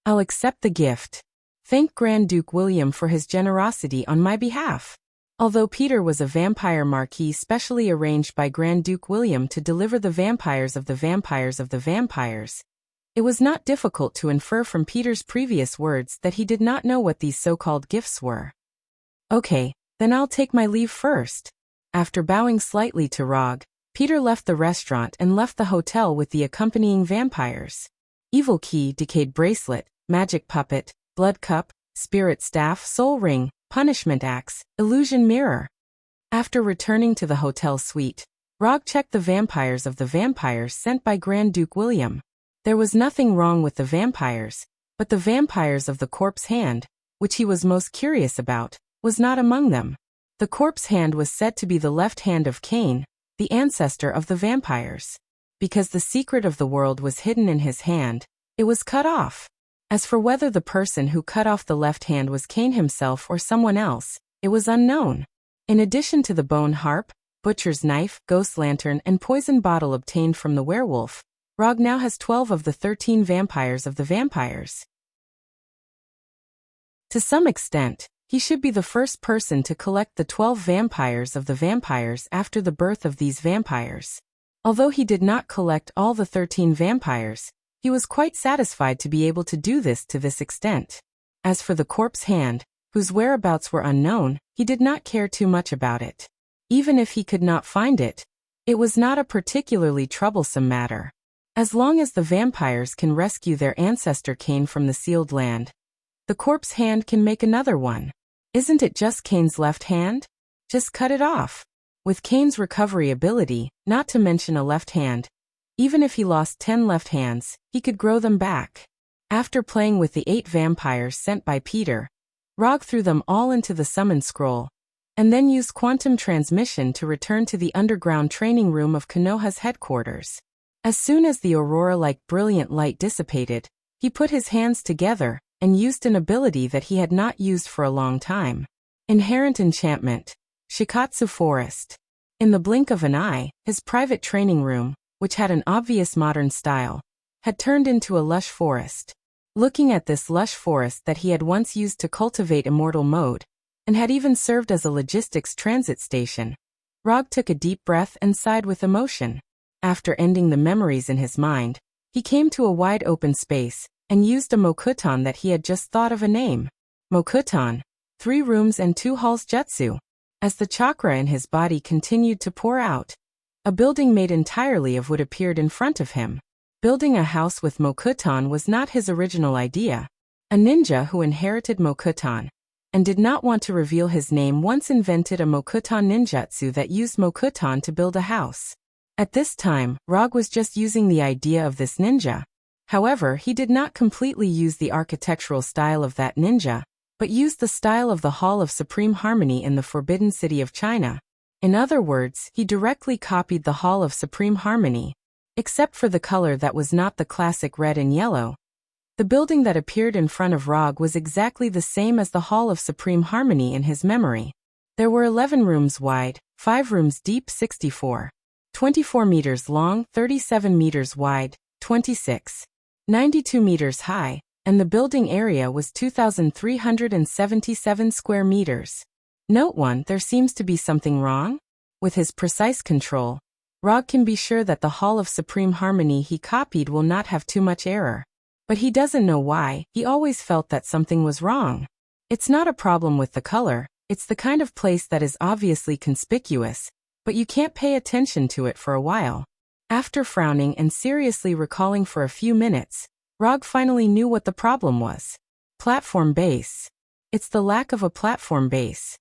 "I'll accept the gift. Thank Grand Duke William for his generosity on my behalf." Although Peter was a vampire marquis specially arranged by Grand Duke William to deliver the vampires of the vampires of the vampires, it was not difficult to infer from Peter's previous words that he did not know what these so-called gifts were. "Okay, then I'll take my leave first." After bowing slightly to Rog, Peter left the restaurant and left the hotel with the accompanying vampires. Evil Key, Decayed Bracelet, Magic Puppet, Blood Cup, Spirit Staff, Soul Ring, Punishment Axe, Illusion Mirror. After returning to the hotel suite, Rog checked the vampires of the vampires sent by Grand Duke William. There was nothing wrong with the vampires, but the vampires of the corpse hand, which he was most curious about, was not among them. The corpse hand was said to be the left hand of Cain, the ancestor of the vampires. Because the secret of the world was hidden in his hand, it was cut off. As for whether the person who cut off the left hand was Cain himself or someone else, it was unknown. In addition to the bone harp, butcher's knife, ghost lantern, and poison bottle obtained from the werewolf, Rog now has 12 of the 13 vampires of the vampires. To some extent, he should be the first person to collect the 12 vampires of the vampires after the birth of these vampires. Although he did not collect all the 13 vampires, he was quite satisfied to be able to do this to this extent. As for the corpse hand, whose whereabouts were unknown, he did not care too much about it. Even if he could not find it, it was not a particularly troublesome matter. As long as the vampires can rescue their ancestor Cain from the sealed land, the corpse hand can make another one. Isn't it just Cain's left hand? Just cut it off. With Cain's recovery ability, not to mention a left hand, even if he lost 10 left hands, he could grow them back. After playing with the 8 vampires sent by Peter, Rog threw them all into the summon scroll, and then used quantum transmission to return to the underground training room of Konoha's headquarters. As soon as the aurora-like brilliant light dissipated, he put his hands together and used an ability that he had not used for a long time. Inherent enchantment. Shikatsu Forest. In the blink of an eye, his private training room, which had an obvious modern style, had turned into a lush forest. Looking at this lush forest that he had once used to cultivate immortal mode, and had even served as a logistics transit station, Rog took a deep breath and sighed with emotion. After ending the memories in his mind, He came to a wide open space and used a mokuton that he had just thought of a name. Mokuton, 3 rooms and 2 halls jutsu. As the chakra in his body continued to pour out, a building made entirely of wood appeared in front of him. Building a house with mokuton was not his original idea. A ninja who inherited mokuton and did not want to reveal his name once invented a mokuton ninjutsu that used mokuton to build a house. At this time, Rog was just using the idea of this ninja. However, he did not completely use the architectural style of that ninja, but used the style of the Hall of Supreme Harmony in the Forbidden City of China. In other words, he directly copied the Hall of Supreme Harmony, except for the color that was not the classic red and yellow. The building that appeared in front of Rog was exactly the same as the Hall of Supreme Harmony in his memory. There were 11 rooms wide, 5 rooms deep, 64. 24 meters long, 37 meters wide, 26. 92 meters high, and the building area was 2,377 square meters. Note 1, there seems to be something wrong. With his precise control, Rog can be sure that the Hall of Supreme Harmony he copied will not have too much error. But he doesn't know why. He always felt that something was wrong. It's not a problem with the color, it's the kind of place that is obviously conspicuous, but you can't pay attention to it for a while. After frowning and seriously recalling for a few minutes, Rog finally knew what the problem was. Platform base. It's the lack of a platform base.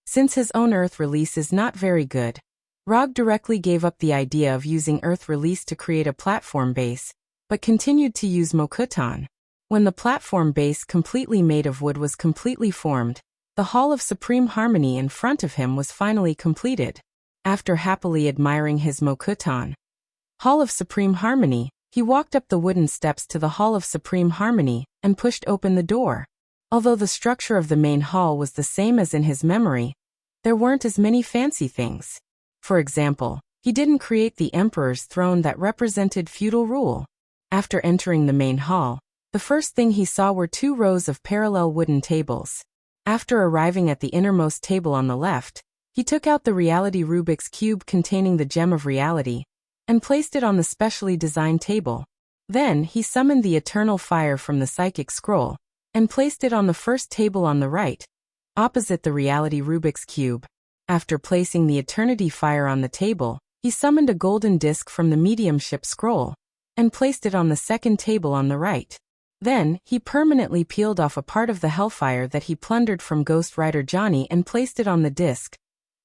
Since his own Earth release is not very good, Rog directly gave up the idea of using Earth release to create a platform base, but continued to use mokuton. When the platform base completely made of wood was completely formed, the Hall of Supreme Harmony in front of him was finally completed. After happily admiring his mokuton Hall of Supreme Harmony, he walked up the wooden steps to the Hall of Supreme Harmony and pushed open the door. Although the structure of the main hall was the same as in his memory, there weren't as many fancy things. For example, he didn't create the emperor's throne that represented feudal rule. After entering the main hall, the first thing he saw were 2 rows of parallel wooden tables. After arriving at the innermost table on the left, he took out the reality Rubik's Cube containing the gem of reality and placed it on the specially designed table. Then, he summoned the eternal fire from the psychic scroll and placed it on the first table on the right, opposite the reality Rubik's Cube. After placing the eternity fire on the table, he summoned a golden disc from the mediumship scroll and placed it on the second table on the right. Then, he permanently peeled off a part of the hellfire that he plundered from Ghost Rider Johnny and placed it on the disc,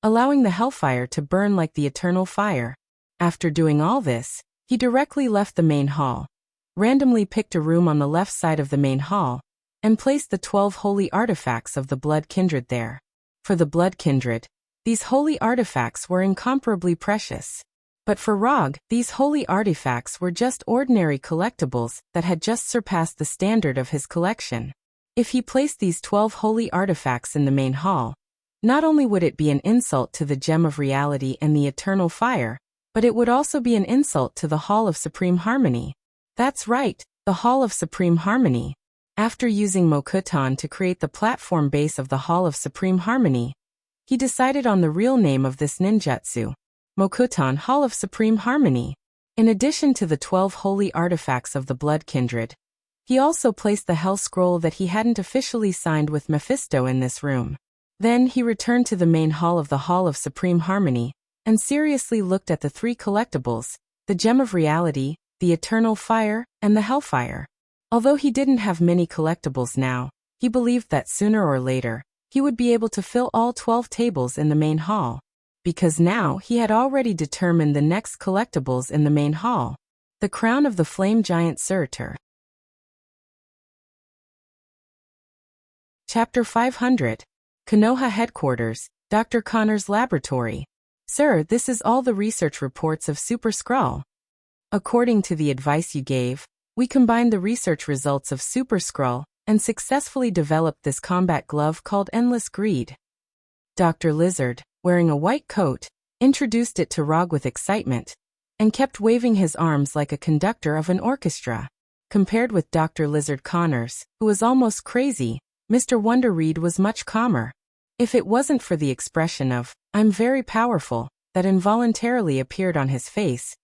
allowing the hellfire to burn like the eternal fire. After doing all this, he directly left the main hall, randomly picked a room on the left side of the main hall, and placed the 12 holy artifacts of the Blood Kindred there. For the Blood Kindred, these holy artifacts were incomparably precious. But for Rog, these holy artifacts were just ordinary collectibles that had just surpassed the standard of his collection. If he placed these 12 holy artifacts in the main hall, not only would it be an insult to the Gem of Reality and the Eternal Fire, but it would also be an insult to the Hall of Supreme Harmony. That's right, the Hall of Supreme Harmony. After using mokuton to create the platform base of the Hall of Supreme Harmony, he decided on the real name of this ninjutsu. Mokuton Hall of Supreme Harmony. In addition to the 12 holy artifacts of the Blood Kindred, he also placed the Hell Scroll that he hadn't officially signed with Mephisto in this room. Then he returned to the main hall of the Hall of Supreme Harmony and seriously looked at the 3 collectibles, the Gem of Reality, the Eternal Fire, and the Hellfire. Although he didn't have many collectibles now, he believed that sooner or later, he would be able to fill all 12 tables in the main hall. Because now he had already determined the next collectibles in the main hall. The Crown of the Flame Giant Surtur. Chapter 500. Konoha Headquarters, Dr. Connor's Laboratory. Sir, this is all the research reports of Super Skrull. According to the advice you gave, we combined the research results of Super Skrull and successfully developed this combat glove called Endless Greed. Dr. Lizard, wearing a white coat, introduced it to Rog with excitement, and kept waving his arms like a conductor of an orchestra. Compared with Dr. Lizard Connors, who was almost crazy, Mr. Wonder Reed was much calmer. If it wasn't for the expression of, "I'm very powerful," that involuntarily appeared on his face,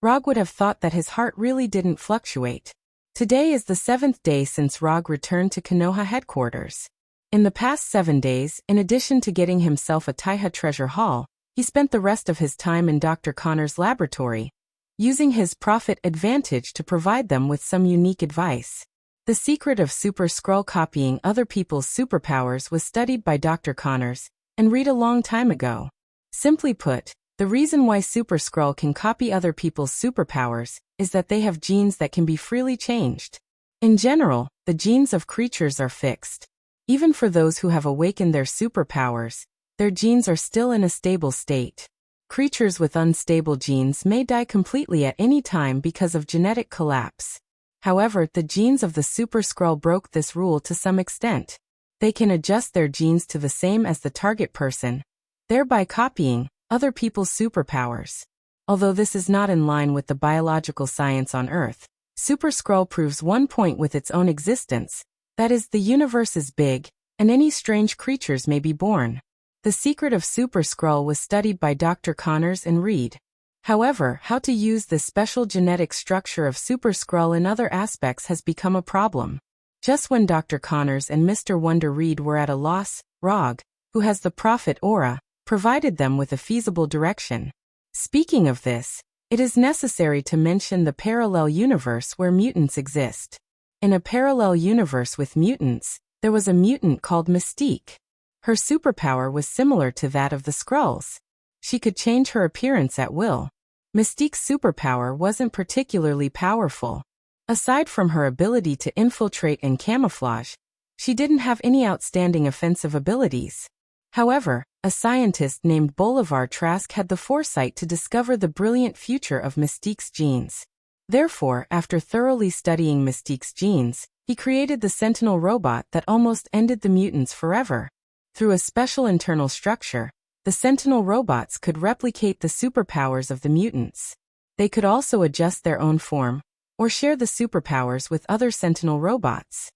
Rog would have thought that his heart really didn't fluctuate. Today is the 7th day since Rog returned to Konoha headquarters. In the past 7 days, in addition to getting himself a Taiha treasure haul, he spent the rest of his time in Dr. Connor's laboratory, using his profit advantage to provide them with some unique advice. The secret of Super Skrull copying other people's superpowers was studied by Dr. Connors and Reed a long time ago. Simply put, the reason why Super Skrull can copy other people's superpowers is that they have genes that can be freely changed. In general, the genes of creatures are fixed. Even for those who have awakened their superpowers, their genes are still in a stable state. Creatures with unstable genes may die completely at any time because of genetic collapse. However, the genes of the Super Skrull broke this rule to some extent. They can adjust their genes to the same as the target person, thereby copying other people's superpowers. Although this is not in line with the biological science on Earth, Super Skrull proves one point with its own existence, that is, the universe is big, and any strange creatures may be born. The secret of Super Skrull was studied by Dr. Connors and Reed. However, how to use this special genetic structure of Super Skrull in other aspects has become a problem. Just when Dr. Connors and Mr. Wonder Reed were at a loss, Rog, who has the prophet aura, provided them with a feasible direction. Speaking of this, it is necessary to mention the parallel universe where mutants exist. In a parallel universe with mutants, there was a mutant called Mystique. Her superpower was similar to that of the Skrulls. She could change her appearance at will. Mystique's superpower wasn't particularly powerful. Aside from her ability to infiltrate and camouflage, she didn't have any outstanding offensive abilities. However, a scientist named Bolivar Trask had the foresight to discover the brilliant future of Mystique's genes. Therefore, after thoroughly studying Mystique's genes, he created the Sentinel robot that almost ended the mutants forever. Through a special internal structure, the Sentinel robots could replicate the superpowers of the mutants. They could also adjust their own form, or share the superpowers with other Sentinel robots.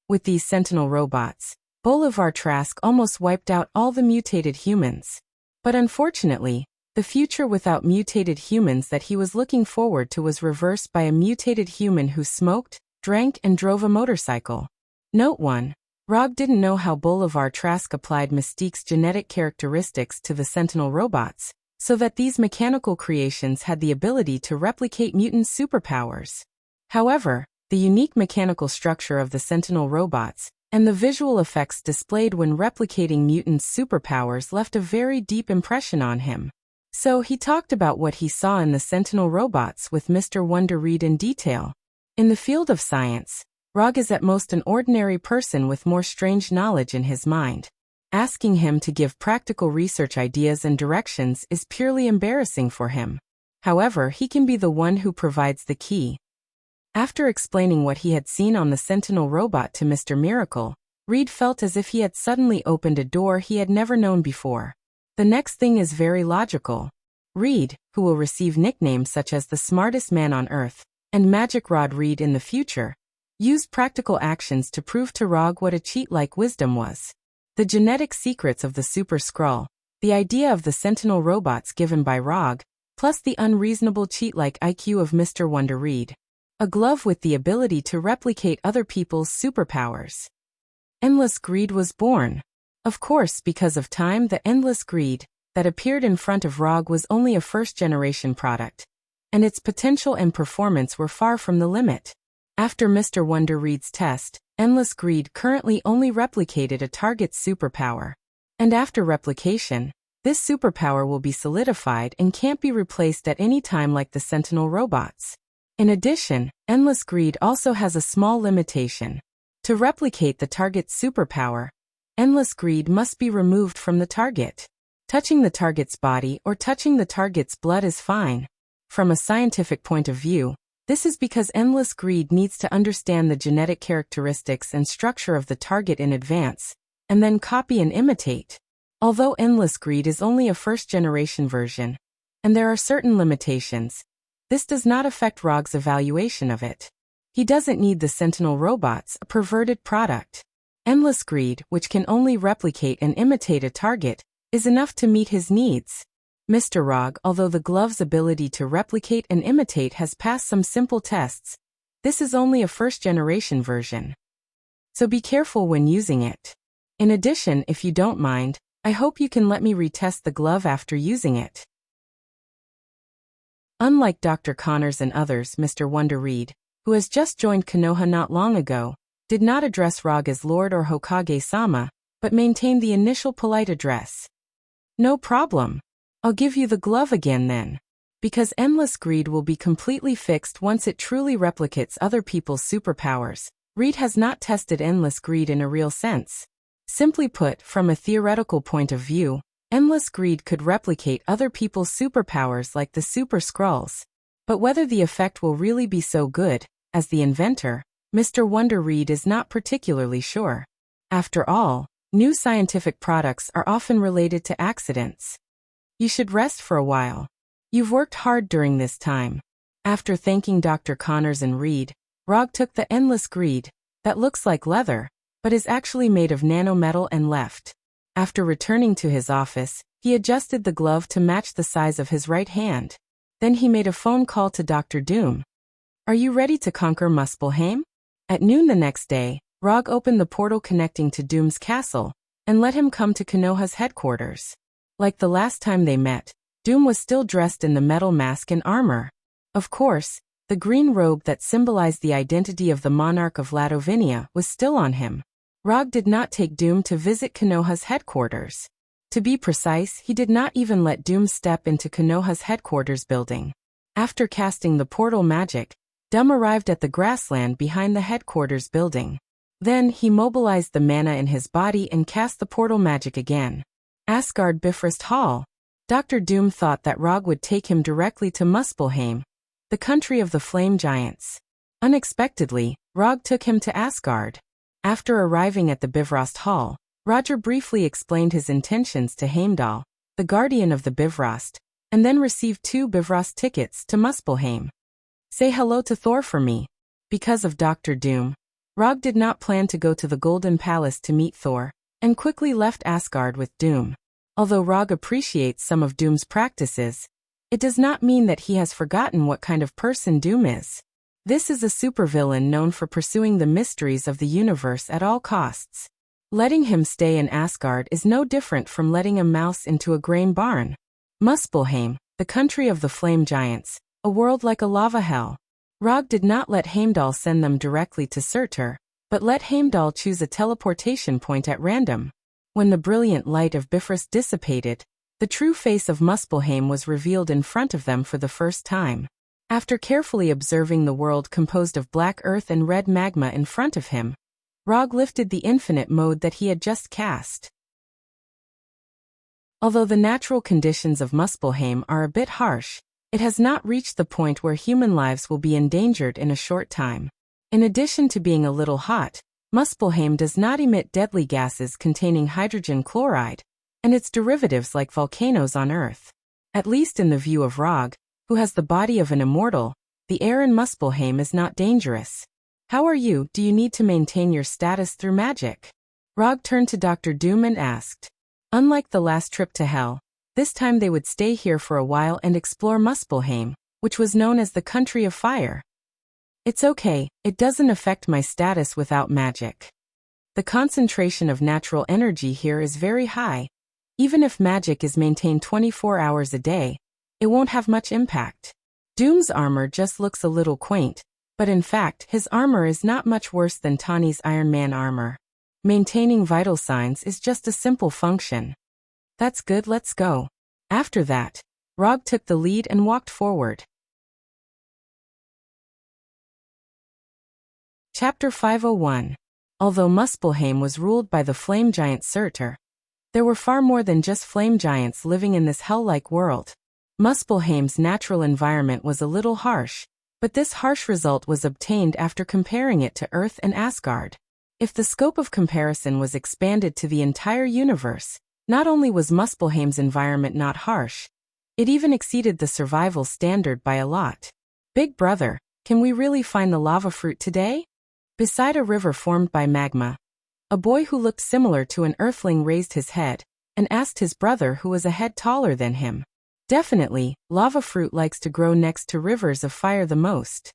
With these Sentinel robots, Bolivar Trask almost wiped out all the mutated humans. But unfortunately, the future without mutated humans that he was looking forward to was reversed by a mutated human who smoked, drank, and drove a motorcycle. Note 1. Rog didn't know how Bolivar Trask applied Mystique's genetic characteristics to the Sentinel robots, so that these mechanical creations had the ability to replicate mutant superpowers. However, the unique mechanical structure of the Sentinel robots and the visual effects displayed when replicating mutants' superpowers left a very deep impression on him. So he talked about what he saw in the Sentinel robots with Mr. Wonder Reed in detail. In the field of science, Rog is at most an ordinary person with more strange knowledge in his mind. Asking him to give practical research ideas and directions is purely embarrassing for him. However, he can be the one who provides the key. After explaining what he had seen on the Sentinel robot to Mr. Miracle, Reed felt as if he had suddenly opened a door he had never known before. The next thing is very logical. Reed, who will receive nicknames such as the smartest man on Earth and Magic Rod Reed in the future, used practical actions to prove to Rog what a cheat-like wisdom was. The genetic secrets of the Super Skrull, the idea of the Sentinel robots given by Rog, plus the unreasonable cheat-like IQ of Mr. Wonder Reed. A glove with the ability to replicate other people's superpowers. Endless Greed was born. Of course, because of time, the Endless Greed that appeared in front of Rog was only a first-generation product, and its potential and performance were far from the limit. After Mr. Wonder Reed's test, Endless Greed currently only replicated a target's superpower. And after replication, this superpower will be solidified and can't be replaced at any time like the Sentinel robots. In addition, Endless Greed also has a small limitation. To replicate the target's superpower, Endless Greed must be removed from the target. Touching the target's body or touching the target's blood is fine. From a scientific point of view, this is because Endless Greed needs to understand the genetic characteristics and structure of the target in advance, and then copy and imitate. Although Endless Greed is only a first-generation version, and there are certain limitations, this does not affect Rog's evaluation of it. He doesn't need the Sentinel robots, a perverted product. Endless Greed, which can only replicate and imitate a target, is enough to meet his needs. Mr. Rog, although the glove's ability to replicate and imitate has passed some simple tests, this is only a first-generation version. So be careful when using it. In addition, if you don't mind, I hope you can let me retest the glove after using it. Unlike Dr. Connors and others, Mr. Wonder Reed, who has just joined Konoha not long ago, did not address Rog as Lord or Hokage-sama, but maintained the initial polite address. No problem. I'll give you the glove again then. Because endless greed will be completely fixed once it truly replicates other people's superpowers. Reed has not tested endless greed in a real sense. Simply put, from a theoretical point of view, endless greed could replicate other people's superpowers like the Super Skrulls. But whether the effect will really be so good, as the inventor, Mr. Wonder Reed is not particularly sure. After all, new scientific products are often related to accidents. You should rest for a while. You've worked hard during this time. After thanking Dr. Connors and Reed, Rog took the endless greed, that looks like leather, but is actually made of nanometal, and left. After returning to his office, he adjusted the glove to match the size of his right hand. Then he made a phone call to Dr. Doom. Are you ready to conquer Muspelheim? At noon the next day, Rog opened the portal connecting to Doom's castle, and let him come to Konoha's headquarters. Like the last time they met, Doom was still dressed in the metal mask and armor. Of course, the green robe that symbolized the identity of the monarch of Ladovinia was still on him. Rog did not take Doom to visit Konoha's headquarters. To be precise, he did not even let Doom step into Konoha's headquarters building. After casting the portal magic, Doom arrived at the grassland behind the headquarters building. Then he mobilized the mana in his body and cast the portal magic again. Asgard Bifrost Hall. Dr. Doom thought that Rog would take him directly to Muspelheim, the country of the flame giants. Unexpectedly, Rog took him to Asgard. After arriving at the Bifrost Hall, Roger briefly explained his intentions to Heimdall, the guardian of the Bifrost, and then received 2 Bifrost tickets to Muspelheim. Say hello to Thor for me. Because of Dr. Doom, Rog did not plan to go to the Golden Palace to meet Thor, and quickly left Asgard with Doom. Although Rog appreciates some of Doom's practices, it does not mean that he has forgotten what kind of person Doom is. This is a supervillain known for pursuing the mysteries of the universe at all costs. Letting him stay in Asgard is no different from letting a mouse into a grain barn. Muspelheim, the country of the flame giants, a world like a lava hell. Rog did not let Heimdall send them directly to Surtur, but let Heimdall choose a teleportation point at random. When the brilliant light of Bifrost dissipated, the true face of Muspelheim was revealed in front of them for the first time. After carefully observing the world composed of black earth and red magma in front of him, Rog lifted the infinite mode that he had just cast. Although the natural conditions of Muspelheim are a bit harsh, it has not reached the point where human lives will be endangered in a short time. In addition to being a little hot, Muspelheim does not emit deadly gases containing hydrogen chloride, and its derivatives like volcanoes on Earth. At least in the view of Rog, who has the body of an immortal, the air in Muspelheim is not dangerous. How are you? Do you need to maintain your status through magic? Rog turned to Dr. Doom and asked. Unlike the last trip to Hell, this time they would stay here for a while and explore Muspelheim, which was known as the Country of Fire. It's okay, it doesn't affect my status without magic. The concentration of natural energy here is very high. Even if magic is maintained 24 hours a day, it won't have much impact. Doom's armor just looks a little quaint, but in fact his armor is not much worse than Tawny's Iron Man armor. Maintaining vital signs is just a simple function. That's good, let's go. After that, Rog took the lead and walked forward. Chapter 501. Although Muspelheim was ruled by the flame giant Surtur, there were far more than just flame giants living in this hell-like world. Muspelheim's natural environment was a little harsh, but this harsh result was obtained after comparing it to Earth and Asgard. If the scope of comparison was expanded to the entire universe, not only was Muspelheim's environment not harsh, it even exceeded the survival standard by a lot. Big brother, can we really find the lava fruit today? Beside a river formed by magma, a boy who looked similar to an earthling raised his head and asked his brother, who was a head taller than him. Definitely, lava fruit likes to grow next to rivers of fire the most.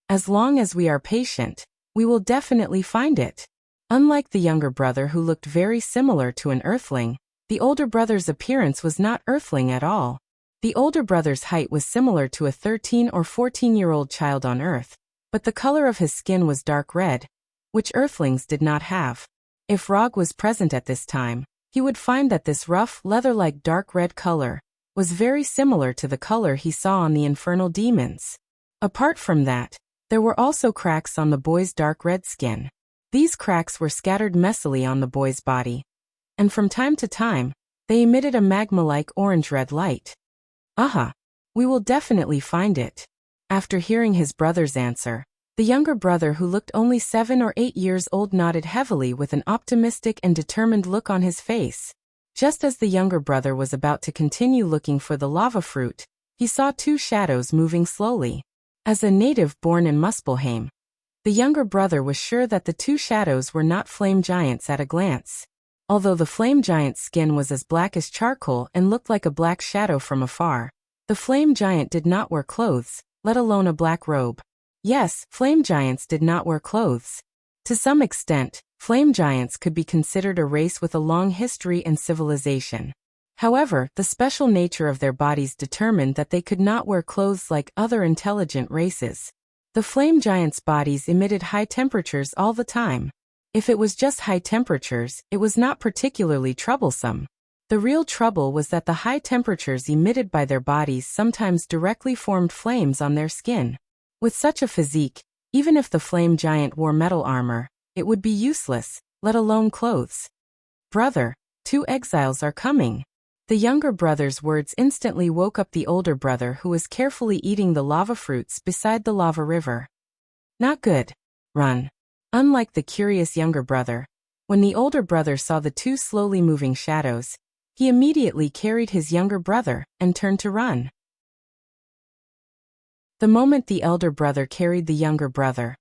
As long as we are patient, we will definitely find it. Unlike the younger brother who looked very similar to an earthling, the older brother's appearance was not earthling at all. The older brother's height was similar to a 13 or 14-year-old child on Earth, but the color of his skin was dark red, which earthlings did not have. If Rog was present at this time, he would find that this rough, leather-like dark red color was very similar to the color he saw on the infernal demons. Apart from that, there were also cracks on the boy's dark red skin. These cracks were scattered messily on the boy's body, and from time to time, they emitted a magma-like orange-red light. Aha! We will definitely find it. After hearing his brother's answer, the younger brother who looked only 7 or 8 years old nodded heavily with an optimistic and determined look on his face. Just as the younger brother was about to continue looking for the lava fruit, he saw 2 shadows moving slowly. As a native born in Muspelheim, the younger brother was sure that the 2 shadows were not flame giants at a glance. Although the flame giant's skin was as black as charcoal and looked like a black shadow from afar, the flame giant did not wear clothes, let alone a black robe. Yes, flame giants did not wear clothes. To some extent, flame giants could be considered a race with a long history and civilization. However, the special nature of their bodies determined that they could not wear clothes like other intelligent races. The flame giants' bodies emitted high temperatures all the time. If it was just high temperatures, it was not particularly troublesome. The real trouble was that the high temperatures emitted by their bodies sometimes directly formed flames on their skin. With such a physique, even if the flame giant wore metal armor, it would be useless, let alone clothes. Brother, 2 exiles are coming. The younger brother's words instantly woke up the older brother who was carefully eating the lava fruits beside the lava river. Not good. Run. Unlike the curious younger brother, when the older brother saw the 2 slowly moving shadows, he immediately carried his younger brother and turned to run. The moment the elder brother carried the younger brother,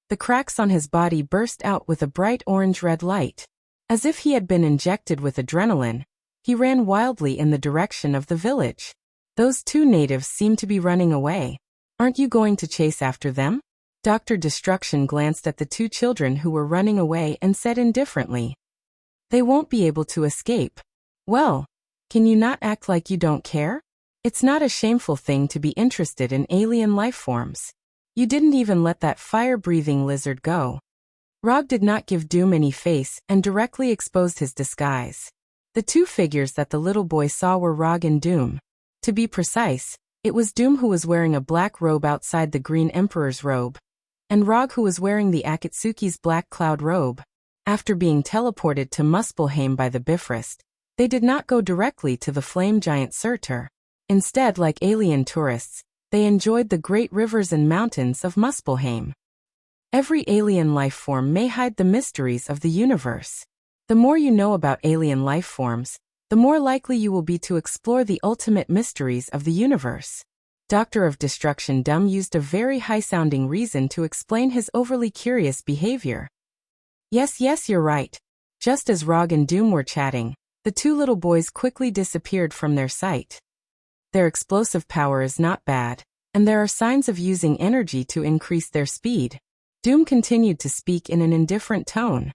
the cracks on his body burst out with a bright orange-red light. As if he had been injected with adrenaline, he ran wildly in the direction of the village. Those 2 natives seemed to be running away. Aren't you going to chase after them? Dr. Destruction glanced at the 2 children who were running away and said indifferently. They won't be able to escape. Well, can you not act like you don't care? It's not a shameful thing to be interested in alien life forms. You didn't even let that fire-breathing lizard go. Rog did not give Doom any face and directly exposed his disguise. The 2 figures that the little boy saw were Rog and Doom. To be precise, it was Doom who was wearing a black robe outside the Green Emperor's robe, and Rog who was wearing the Akatsuki's black cloud robe. After being teleported to Muspelheim by the Bifrost, they did not go directly to the flame giant Surtur. Instead, like alien tourists, they enjoyed the great rivers and mountains of Muspelheim. Every alien life form may hide the mysteries of the universe. The more you know about alien life forms, the more likely you will be to explore the ultimate mysteries of the universe. Doctor of Destruction Dumb used a very high-sounding reason to explain his overly curious behavior. Yes, you're right. Just as Rog and Doom were chatting, the 2 little boys quickly disappeared from their sight. Their explosive power is not bad, and there are signs of using energy to increase their speed. Doom continued to speak in an indifferent tone.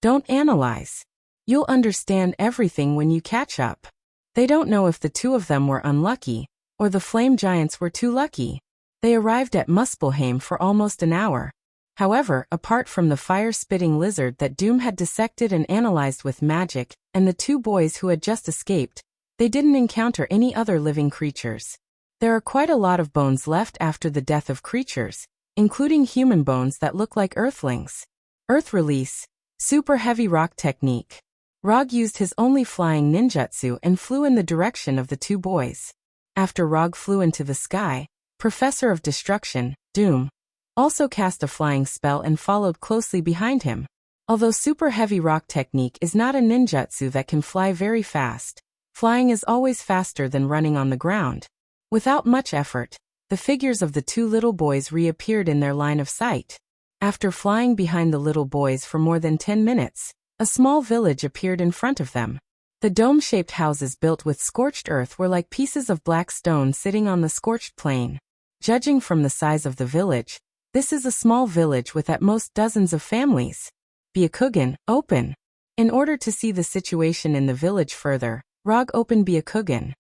Don't analyze. You'll understand everything when you catch up. They don't know if the 2 of them were unlucky, or the flame giants were too lucky. They arrived at Muspelheim for almost an hour. However, apart from the fire-spitting lizard that Doom had dissected and analyzed with magic, and the 2 boys who had just escaped, they didn't encounter any other living creatures. There are quite a lot of bones left after the death of creatures, including human bones that look like earthlings. Earth release. Super heavy rock technique. Rog used his only flying ninjutsu and flew in the direction of the 2 boys. After Rog flew into the sky, Professor of Destruction, Doom, also cast a flying spell and followed closely behind him. Although super heavy rock technique is not a ninjutsu that can fly very fast, flying is always faster than running on the ground. Without much effort, the figures of the 2 little boys reappeared in their line of sight. After flying behind the little boys for more than 10 minutes, a small village appeared in front of them. The dome-shaped houses built with scorched earth were like pieces of black stone sitting on the scorched plain. Judging from the size of the village, this is a small village with at most dozens of families. Byakugan, open. In order to see the situation in the village further, Rog opened Byakugan.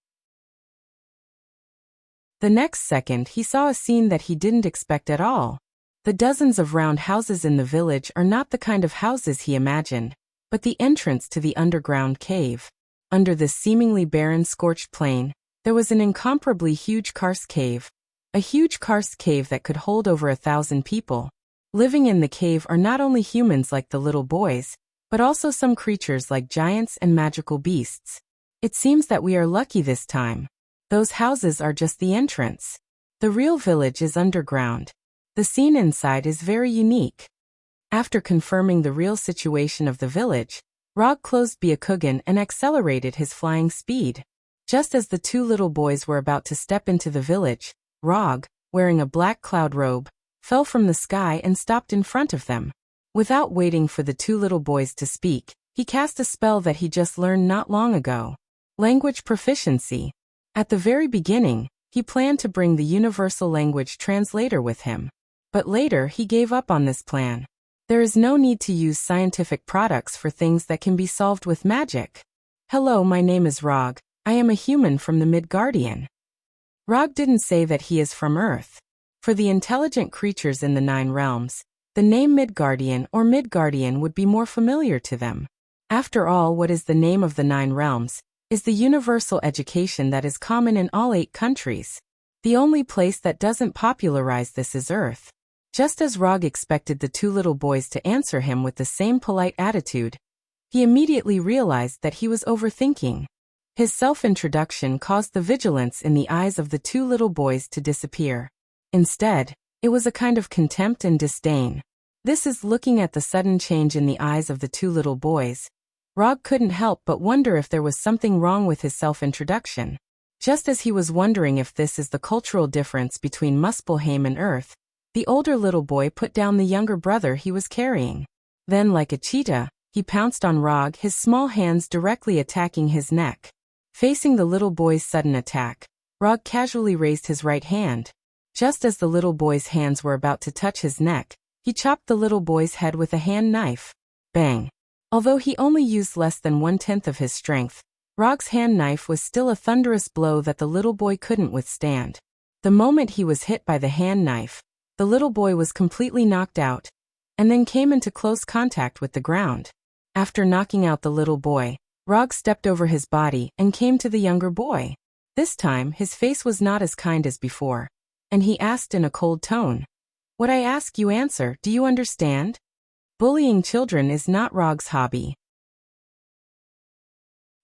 The next second he saw a scene that he didn't expect at all. The dozens of round houses in the village are not the kind of houses he imagined, but the entrance to the underground cave. Under this seemingly barren scorched plain, there was an incomparably huge karst cave. A huge karst cave that could hold over 1,000 people. Living in the cave are not only humans like the little boys, but also some creatures like giants and magical beasts. It seems that we are lucky this time. Those houses are just the entrance. The real village is underground. The scene inside is very unique. After confirming the real situation of the village, Rog closed Byakugan and accelerated his flying speed. Just as the two little boys were about to step into the village, Rog, wearing a black cloud robe, fell from the sky and stopped in front of them. Without waiting for the two little boys to speak, he cast a spell that he just learned not long ago. Language proficiency. At the very beginning, he planned to bring the universal language translator with him. But later he gave up on this plan. There is no need to use scientific products for things that can be solved with magic. Hello, my name is Rog. I am a human from the Midgardian. Rog didn't say that he is from Earth. For the intelligent creatures in the 9 realms, the name Midgardian or Midgardian would be more familiar to them. After all, what is the name of the 9 realms is the universal education that is common in all 8 countries. The only place that doesn't popularize this is Earth. Just as Rog expected the two little boys to answer him with the same polite attitude, he immediately realized that he was overthinking. His self-introduction caused the vigilance in the eyes of the two little boys to disappear. Instead, it was a kind of contempt and disdain. This is looking at the sudden change in the eyes of the two little boys. Rog couldn't help but wonder if there was something wrong with his self-introduction. Just as he was wondering if this is the cultural difference between Muspelheim and Earth, the older little boy put down the younger brother he was carrying. Then, like a cheetah, he pounced on Rog, his small hands directly attacking his neck. Facing the little boy's sudden attack, Rog casually raised his right hand. Just as the little boy's hands were about to touch his neck, he chopped the little boy's head with a hand knife. Bang! Although he only used less than 1/10 of his strength, Rog's hand knife was still a thunderous blow that the little boy couldn't withstand. The moment he was hit by the hand knife, the little boy was completely knocked out, and then came into close contact with the ground. After knocking out the little boy, Rog stepped over his body and came to the younger boy. This time, his face was not as kind as before, and he asked in a cold tone, "What I ask you answer, do you understand?" Bullying children is not Rog's hobby.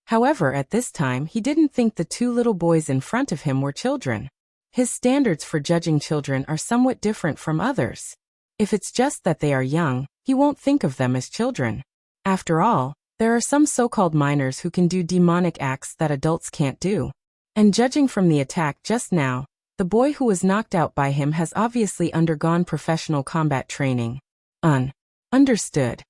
However, at this time he didn't think the two little boys in front of him were children. His standards for judging children are somewhat different from others. If it's just that they are young, he won't think of them as children. After all, there are some so-called minors who can do demonic acts that adults can't do. And judging from the attack just now, the boy who was knocked out by him has obviously undergone professional combat training. Understood.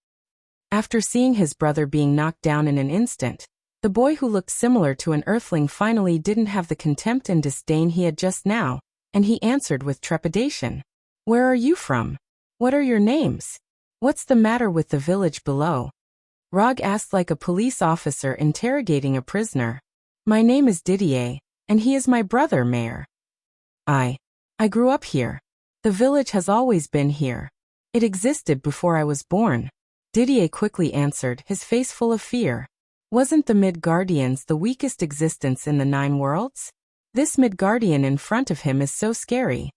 After seeing his brother being knocked down in an instant, the boy who looked similar to an earthling finally didn't have the contempt and disdain he had just now, and he answered with trepidation. "Where are you from? What are your names? What's the matter with the village below?" Rog asked like a police officer interrogating a prisoner. "My name is Didier, and he is my brother, Mayor. I grew up here. The village has always been here. It existed before I was born." Didier quickly answered, his face full of fear. Wasn't the Midgardians the weakest existence in the 9 worlds? This Midgardian in front of him is so scary.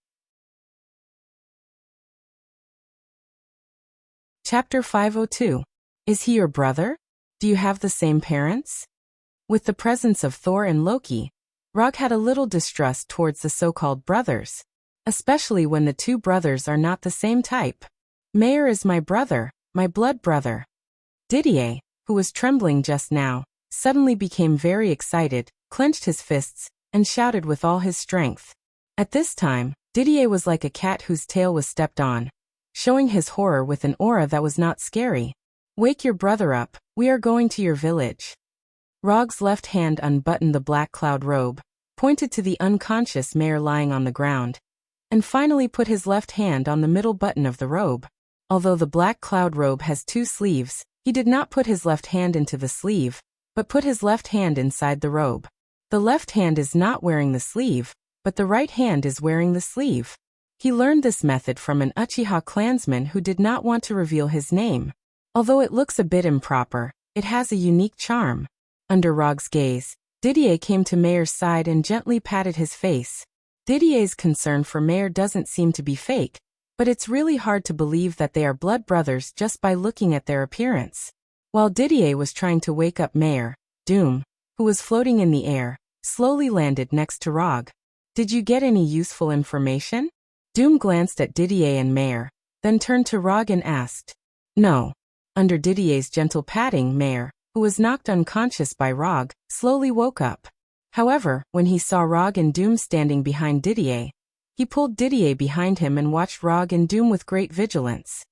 Chapter 502. Is he your brother? Do you have the same parents? With the presence of Thor and Loki, Rog had a little distrust towards the so-called brothers, especially when the two brothers are not the same type. Mayor is my brother, my blood brother. Didier, who was trembling just now, suddenly became very excited, clenched his fists, and shouted with all his strength. At this time, Didier was like a cat whose tail was stepped on, showing his horror with an aura that was not scary. "Wake your brother up, we are going to your village." Rog's left hand unbuttoned the black cloud robe, pointed to the unconscious mare lying on the ground, and finally put his left hand on the middle button of the robe. Although the black cloud robe has 2 sleeves, he did not put his left hand into the sleeve, but put his left hand inside the robe. The left hand is not wearing the sleeve, but the right hand is wearing the sleeve. He learned this method from an Uchiha clansman who did not want to reveal his name. Although it looks a bit improper, it has a unique charm. Under Rog's gaze, Didier came to Mayer's side and gently patted his face. Didier's concern for Mayer doesn't seem to be fake, but it's really hard to believe that they are blood brothers just by looking at their appearance. While Didier was trying to wake up Mayer, Doom, who was floating in the air, slowly landed next to Rog. "Did you get any useful information?" Doom glanced at Didier and Mayer, then turned to Rog and asked. "No." Under Didier's gentle patting, Mayer, who was knocked unconscious by Rog, slowly woke up. However, when he saw Rog and Doom standing behind Didier, he pulled Didier behind him and watched Rog and Doom with great vigilance.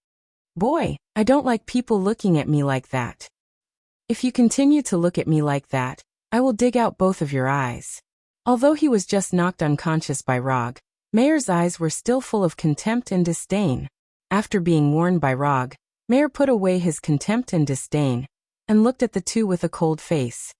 "Boy, I don't like people looking at me like that. If you continue to look at me like that, I will dig out both of your eyes." Although he was just knocked unconscious by Rog, Mayer's eyes were still full of contempt and disdain. After being warned by Rog, Mayer put away his contempt and disdain, and looked at the two with a cold face.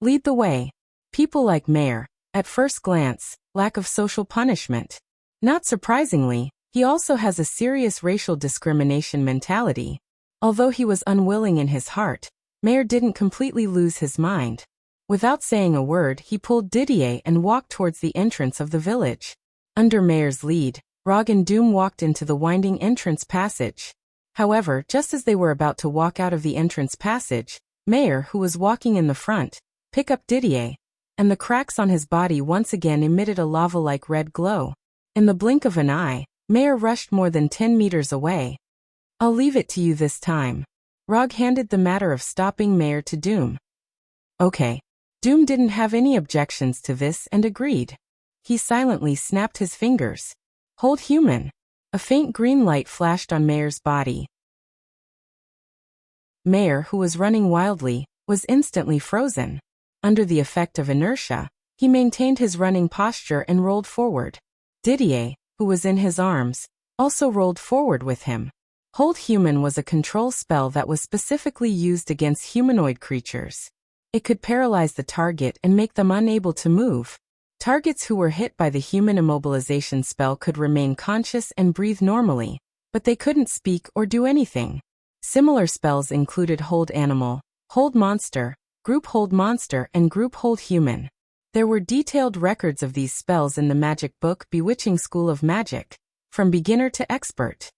"Lead the way." People like Mayer, at first glance, lack of social punishment. Not surprisingly, he also has a serious racial discrimination mentality. Although he was unwilling in his heart, Mayer didn't completely lose his mind. Without saying a word, he pulled Didier and walked towards the entrance of the village. Under Mayer's lead, Rog and Doom walked into the winding entrance passage. However, just as they were about to walk out of the entrance passage, Mayer, who was walking in the front, picked up Didier, and the cracks on his body once again emitted a lava-like red glow. In the blink of an eye, Mayer rushed more than 10 meters away. "I'll leave it to you this time." Rog handed the matter of stopping Mayer to Doom. "Okay." Doom didn't have any objections to this and agreed. He silently snapped his fingers. "Hold human." A faint green light flashed on Mayer's body. Mayer, who was running wildly, was instantly frozen. Under the effect of inertia, he maintained his running posture and rolled forward. Didier, who was in his arms, also rolled forward with him. Hold Human was a control spell that was specifically used against humanoid creatures. It could paralyze the target and make them unable to move. Targets who were hit by the human immobilization spell could remain conscious and breathe normally, but they couldn't speak or do anything. Similar spells included Hold Animal, Hold Monster, Group Hold Monster, and Group Hold Human. There were detailed records of these spells in the magic book Bewitching School of Magic, from beginner to expert.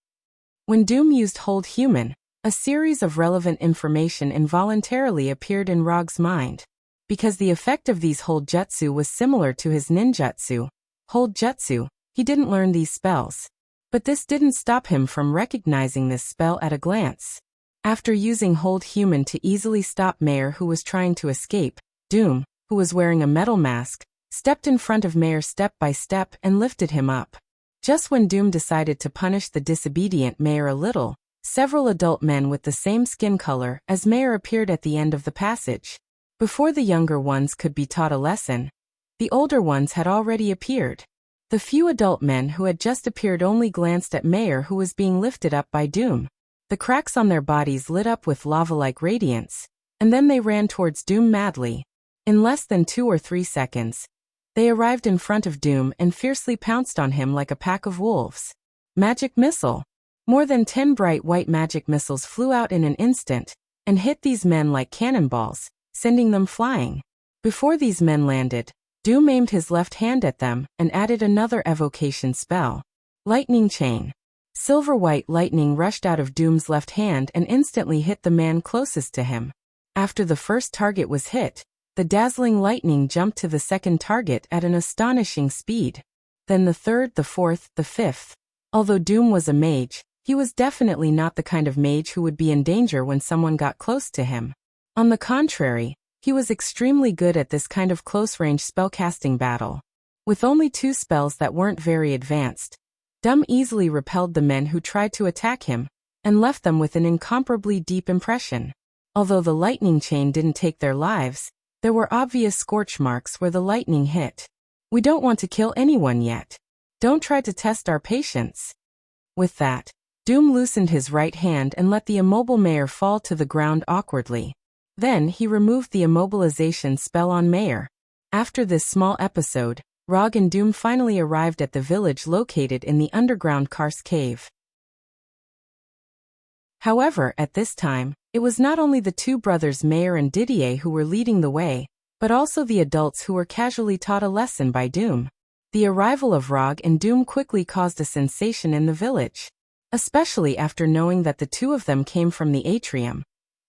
When Doom used Hold Human, a series of relevant information involuntarily appeared in Rog's mind. Because the effect of these Hold Jutsu was similar to his ninjutsu, Hold Jutsu, he didn't learn these spells. But this didn't stop him from recognizing this spell at a glance. After using Hold Human to easily stop Mayer, who was trying to escape, Doom, who was wearing a metal mask, stepped in front of Mayer step by step and lifted him up. Just when Doom decided to punish the disobedient Mayer a little, several adult men with the same skin color as Mayer appeared at the end of the passage. Before the younger ones could be taught a lesson, the older ones had already appeared. The few adult men who had just appeared only glanced at Mayer, who was being lifted up by Doom. The cracks on their bodies lit up with lava-like radiance, and then they ran towards Doom madly. In less than 2 or 3 seconds, they arrived in front of Doom and fiercely pounced on him like a pack of wolves. Magic Missile. More than 10 bright white magic missiles flew out in an instant and hit these men like cannonballs, sending them flying. Before these men landed, Doom aimed his left hand at them and added another evocation spell. Lightning Chain. Silver-white lightning rushed out of Doom's left hand and instantly hit the man closest to him. After the first target was hit, the dazzling lightning jumped to the second target at an astonishing speed. Then the third, the fourth, the fifth. Although Doom was a mage, he was definitely not the kind of mage who would be in danger when someone got close to him. On the contrary, he was extremely good at this kind of close-range spellcasting battle. With only 2 spells that weren't very advanced, Doom easily repelled the men who tried to attack him, and left them with an incomparably deep impression. Although the lightning chain didn't take their lives, There were obvious scorch marks where the lightning hit. We don't want to kill anyone yet. Don't try to test our patience. With that, Doom loosened his right hand and let the immobile mayor fall to the ground awkwardly. Then he removed the immobilization spell on Mayor. After this small episode, Rog and Doom finally arrived at the village located in the underground Karst cave. However, at this time, it was not only the two brothers Mayor and Didier who were leading the way, but also the adults who were casually taught a lesson by Doom. The arrival of Rog and Doom quickly caused a sensation in the village, especially after knowing that the two of them came from the atrium.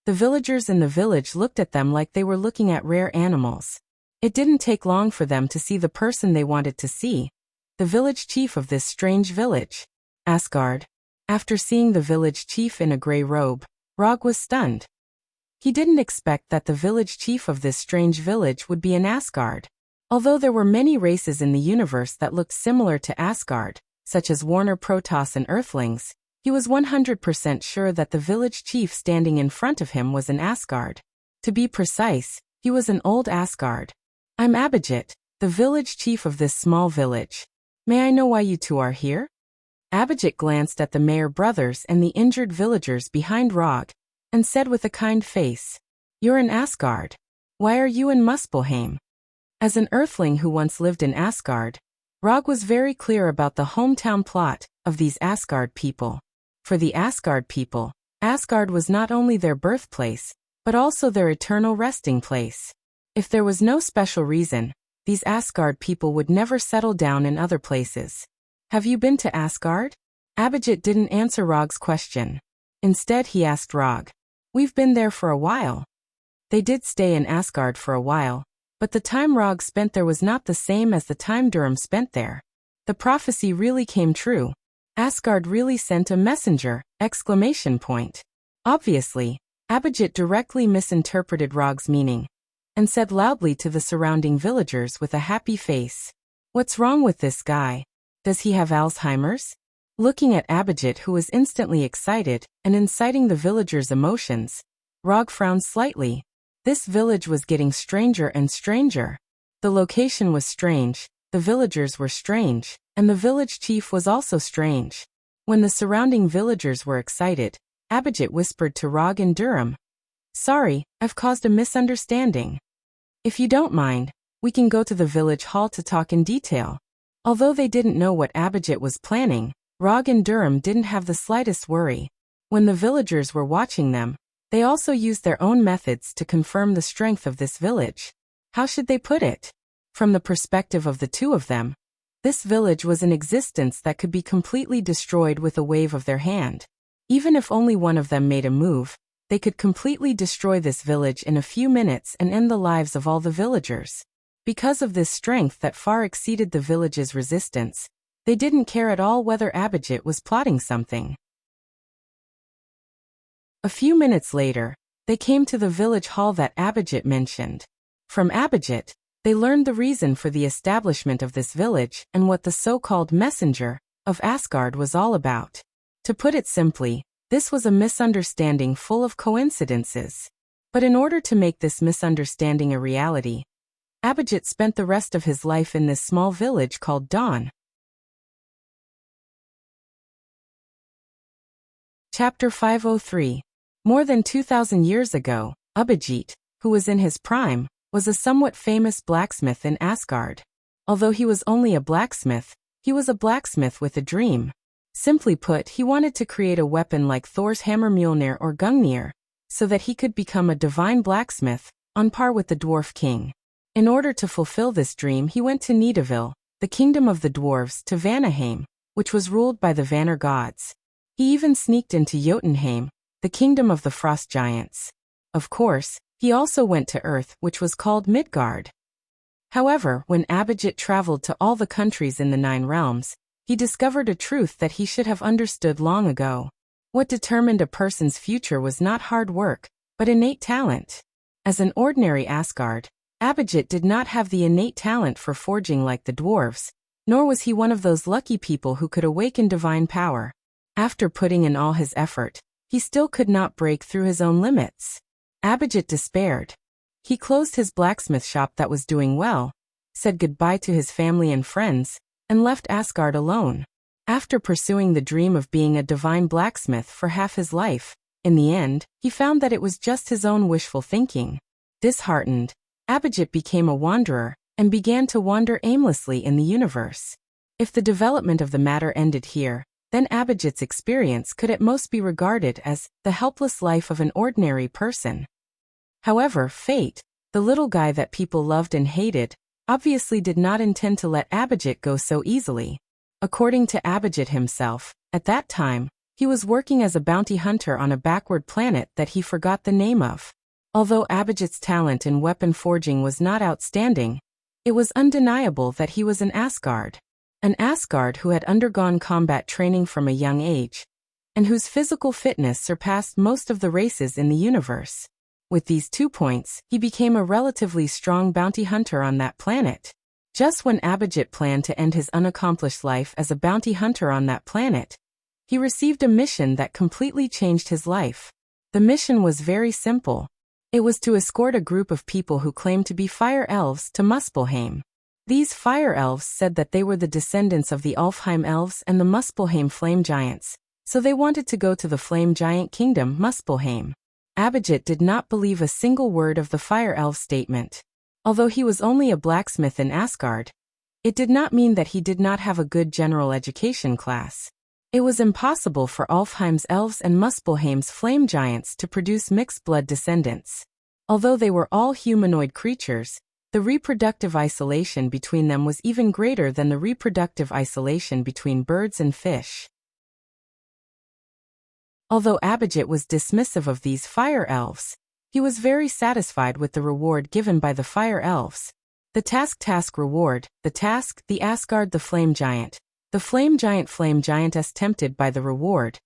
The villagers in the village looked at them like they were looking at rare animals. It didn't take long for them to see the person they wanted to see, the village chief of this strange village, Asgard. After seeing the village chief in a gray robe, Rog was stunned. He didn't expect that the village chief of this strange village would be an Asgard. Although there were many races in the universe that looked similar to Asgard, such as Warner Protoss and Earthlings, he was 100% sure that the village chief standing in front of him was an Asgard. To be precise, he was an old Asgard. I'm Abhijit, the village chief of this small village. May I know why you two are here? Abhijit glanced at the Mayor brothers and the injured villagers behind Rog, and said with a kind face, "You're an Asgard. Why are you in Muspelheim?" As an Earthling who once lived in Asgard, Rog was very clear about the hometown plot of these Asgard people. For the Asgard people, Asgard was not only their birthplace, but also their eternal resting place. If there was no special reason, these Asgard people would never settle down in other places. Have you been to Asgard? Abhijit didn't answer Rog's question. Instead he asked Rog. We've been there for a while. They did stay in Asgard for a while, but the time Rog spent there was not the same as the time Durham spent there. The prophecy really came true. Asgard really sent a messenger! ! Obviously, Abhijit directly misinterpreted Rog's meaning, and said loudly to the surrounding villagers with a happy face, "What's wrong with this guy? Does he have Alzheimer's?" Looking at Abhijit, who was instantly excited and inciting the villagers' emotions, Rog frowned slightly. This village was getting stranger and stranger. The location was strange, the villagers were strange, and the village chief was also strange. When the surrounding villagers were excited, Abhijit whispered to Rog and Durham, "Sorry, I've caused a misunderstanding. If you don't mind, we can go to the village hall to talk in detail." Although they didn't know what Abhijit was planning, Rog and Durham didn't have the slightest worry. When the villagers were watching them, they also used their own methods to confirm the strength of this village. How should they put it? From the perspective of the two of them, this village was an existence that could be completely destroyed with a wave of their hand. Even if only one of them made a move, they could completely destroy this village in a few minutes and end the lives of all the villagers. Because of this strength that far exceeded the village's resistance, they didn't care at all whether Abhijit was plotting something. A few minutes later, they came to the village hall that Abhijit mentioned. From Abhijit, they learned the reason for the establishment of this village and what the so-called messenger of Asgard was all about. To put it simply, this was a misunderstanding full of coincidences. But in order to make this misunderstanding a reality, Abhijit spent the rest of his life in this small village called Dawn. Chapter 503. More than 2,000 years ago, Abhijit, who was in his prime, was a somewhat famous blacksmith in Asgard. Although he was only a blacksmith, he was a blacksmith with a dream. Simply put, he wanted to create a weapon like Thor's hammer Mjolnir or Gungnir, so that he could become a divine blacksmith, on par with the Dwarf King. In order to fulfill this dream, he went to Nidavellir, the kingdom of the dwarves, to Vanaheim, which was ruled by the Vanir gods. He even sneaked into Jotunheim, the kingdom of the frost giants. Of course, he also went to Earth, which was called Midgard. However, when Abhijit traveled to all the countries in the 9 realms, he discovered a truth that he should have understood long ago. What determined a person's future was not hard work, but innate talent. As an ordinary Asgard, Abhijit did not have the innate talent for forging like the dwarves, nor was he one of those lucky people who could awaken divine power. After putting in all his effort, he still could not break through his own limits. Abhijit despaired. He closed his blacksmith shop that was doing well, said goodbye to his family and friends, and left Asgard alone. After pursuing the dream of being a divine blacksmith for half his life, in the end, he found that it was just his own wishful thinking. Disheartened, Abhijit became a wanderer and began to wander aimlessly in the universe. If the development of the matter ended here, then Abhijit's experience could at most be regarded as the helpless life of an ordinary person. However, fate, the little guy that people loved and hated, obviously did not intend to let Abhijit go so easily. According to Abhijit himself, at that time, he was working as a bounty hunter on a backward planet that he forgot the name of. Although Abhijit's talent in weapon forging was not outstanding, it was undeniable that he was an Asgard. An Asgard who had undergone combat training from a young age, and whose physical fitness surpassed most of the races in the universe. With these 2 points, he became a relatively strong bounty hunter on that planet. Just when Abhijit planned to end his unaccomplished life as a bounty hunter on that planet, he received a mission that completely changed his life. The mission was very simple. It was to escort a group of people who claimed to be fire elves to Muspelheim. These fire elves said that they were the descendants of the Alfheim elves and the Muspelheim flame giants, so they wanted to go to the flame giant kingdom Muspelheim. Abhijit did not believe a single word of the fire elf statement. Although he was only a blacksmith in Asgard, it did not mean that he did not have a good general education class. It was impossible for Alfheim's elves and Muspelheim's flame giants to produce mixed-blood descendants. Although they were all humanoid creatures, the reproductive isolation between them was even greater than the reproductive isolation between birds and fish. Although Abhijit was dismissive of these fire elves, he was very satisfied with the reward given by the fire elves. The task reward, the Asgard the flame giantess tempted by the reward.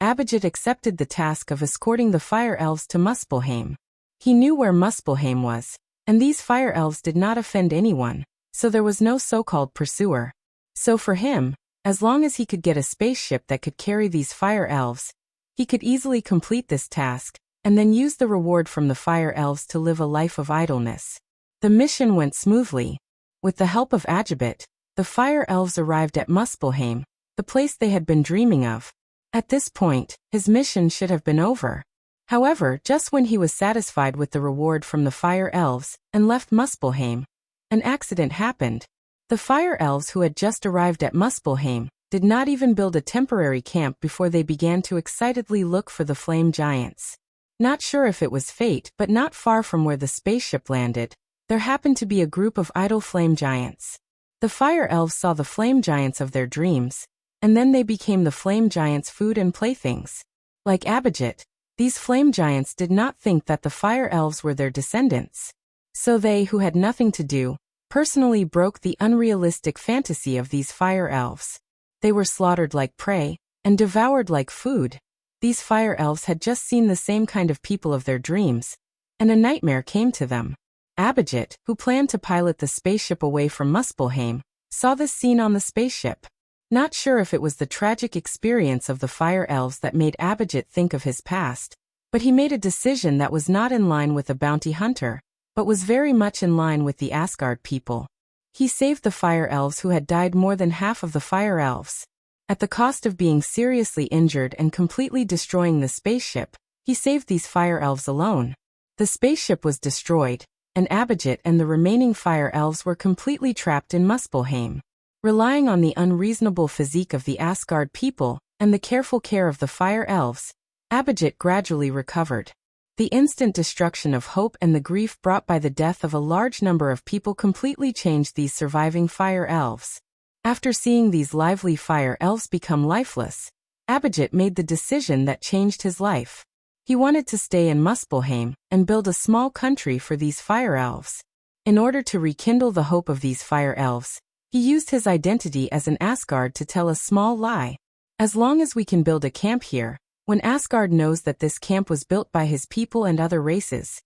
Abhijit accepted the task of escorting the fire elves to Muspelheim. He knew where Muspelheim was, and these fire elves did not offend anyone, so there was no so-called pursuer. So for him, as long as he could get a spaceship that could carry these fire elves, he could easily complete this task, and then use the reward from the fire elves to live a life of idleness. The mission went smoothly. With the help of Abhijit, the fire elves arrived at Muspelheim, the place they had been dreaming of. At this point, his mission should have been over. However, just when he was satisfied with the reward from the fire elves and left Muspelheim, an accident happened. The fire elves who had just arrived at Muspelheim did not even build a temporary camp before they began to excitedly look for the flame giants. Not sure if it was fate, but not far from where the spaceship landed, there happened to be a group of idle flame giants. The fire elves saw the flame giants of their dreams, and then they became the flame giants' food and playthings. Like Abhijit, these flame giants did not think that the fire elves were their descendants. So they, who had nothing to do, personally broke the unrealistic fantasy of these fire elves. They were slaughtered like prey, and devoured like food. These fire elves had just seen the same kind of people of their dreams, and a nightmare came to them. Abhijit, who planned to pilot the spaceship away from Muspelheim, saw this scene on the spaceship. Not sure if it was the tragic experience of the fire elves that made Abhijit think of his past, but he made a decision that was not in line with a bounty hunter, but was very much in line with the Asgard people. He saved the fire elves who had died more than half of the fire elves. At the cost of being seriously injured and completely destroying the spaceship, he saved these fire elves alone. The spaceship was destroyed, and Abhijit and the remaining fire elves were completely trapped in Muspelheim. Relying on the unreasonable physique of the Asgard people and the careful care of the fire elves, Abhijit gradually recovered. The instant destruction of hope and the grief brought by the death of a large number of people completely changed these surviving fire elves. After seeing these lively fire elves become lifeless, Abhijit made the decision that changed his life. He wanted to stay in Muspelheim and build a small country for these fire elves. In order to rekindle the hope of these fire elves, he used his identity as an Asgard to tell a small lie. As long as we can build a camp here, when Asgard knows that this camp was built by his people and other races,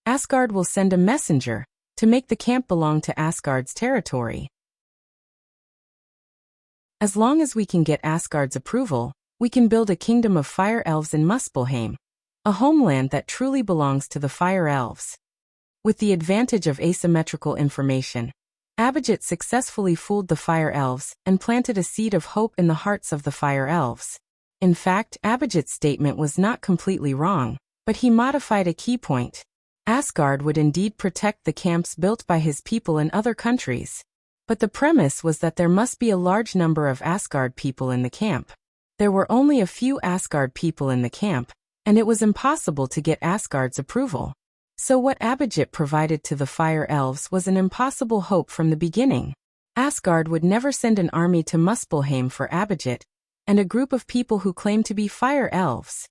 Asgard will send a messenger to make the camp belong to Asgard's territory. As long as we can get Asgard's approval, we can build a kingdom of fire elves in Muspelheim, a homeland that truly belongs to the fire elves. With the advantage of asymmetrical information, Abhijit successfully fooled the Fire Elves and planted a seed of hope in the hearts of the Fire Elves. In fact, Abhijit's statement was not completely wrong, but he modified a key point. Asgard would indeed protect the camps built by his people in other countries. But the premise was that there must be a large number of Asgard people in the camp. There were only a few Asgard people in the camp, and it was impossible to get Asgard's approval. So what Abhijit provided to the Fire Elves was an impossible hope from the beginning. Asgard would never send an army to Muspelheim for Abhijit and a group of people who claimed to be Fire Elves.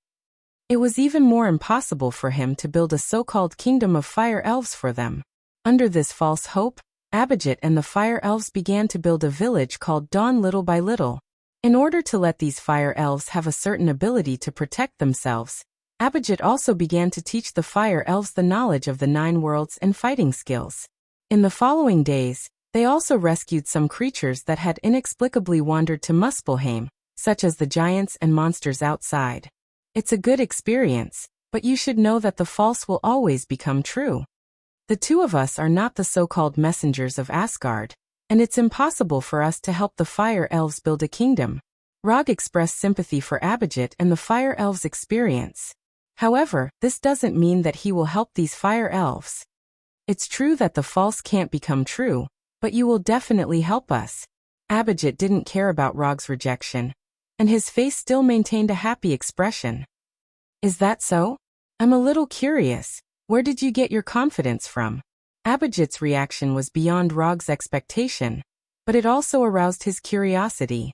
It was even more impossible for him to build a so-called kingdom of Fire Elves for them. Under this false hope, Abhijit and the Fire Elves began to build a village called Dawn little by little. In order to let these Fire Elves have a certain ability to protect themselves, Abhijit also began to teach the Fire Elves the knowledge of the 9 worlds and fighting skills. In the following days, they also rescued some creatures that had inexplicably wandered to Muspelheim, such as the giants and monsters outside. It's a good experience, but you should know that the false will always become true. The two of us are not the so-called messengers of Asgard, and it's impossible for us to help the Fire Elves build a kingdom. Rog expressed sympathy for Abhijit and the Fire Elves' experience. However, this doesn't mean that he will help these Fire Elves. It's true that the false can't become true, but you will definitely help us. Abhijit didn't care about Rog's rejection, and his face still maintained a happy expression. Is that so? I'm a little curious. Where did you get your confidence from? Abhijit's reaction was beyond Rog's expectation, but it also aroused his curiosity.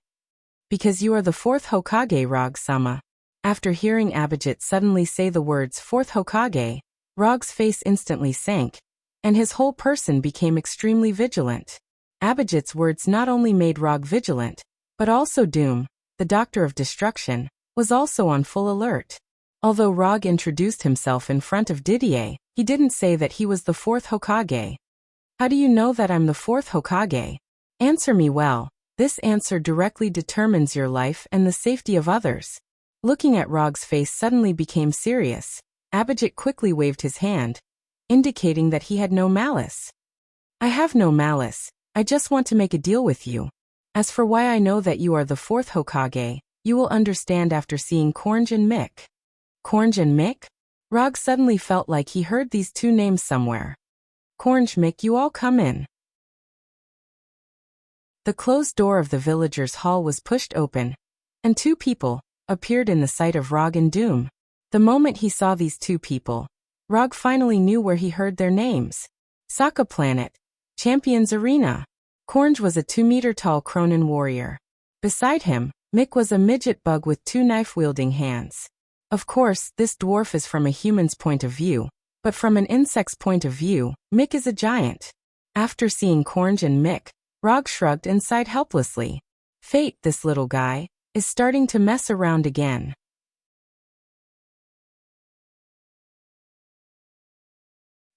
Because you are the 4th Hokage, Rog-sama. After hearing Abhijit suddenly say the words 4th Hokage, Rog's face instantly sank, and his whole person became extremely vigilant. Abhijit's words not only made Rog vigilant, but also Doom, the Doctor of Destruction, was also on full alert. Although Rog introduced himself in front of Didier, he didn't say that he was the 4th Hokage. How do you know that I'm the 4th Hokage? Answer me well. This answer directly determines your life and the safety of others. Looking at Rog's face suddenly became serious. Abhijit quickly waved his hand, indicating that he had no malice. I have no malice. I just want to make a deal with you. As for why I know that you are the 4th Hokage, you will understand after seeing Kornj and Mick. Kornj and Mick? Rog suddenly felt like he heard these two names somewhere. Kornj, Mick, you all come in. The closed door of the villagers' hall was pushed open, and 2 people appeared in the sight of Rog and Doom. The moment he saw these 2 people, Rog finally knew where he heard their names. Sokka Planet, Champions Arena. Kornj was a 2-meter-tall Cronin warrior. Beside him, Mick was a midget bug with 2 knife-wielding hands. Of course, this dwarf is from a human's point of view, but from an insect's point of view, Mick is a giant. After seeing Kornj and Mick, Rog shrugged and sighed helplessly. Fate, this little guy, is starting to mess around again.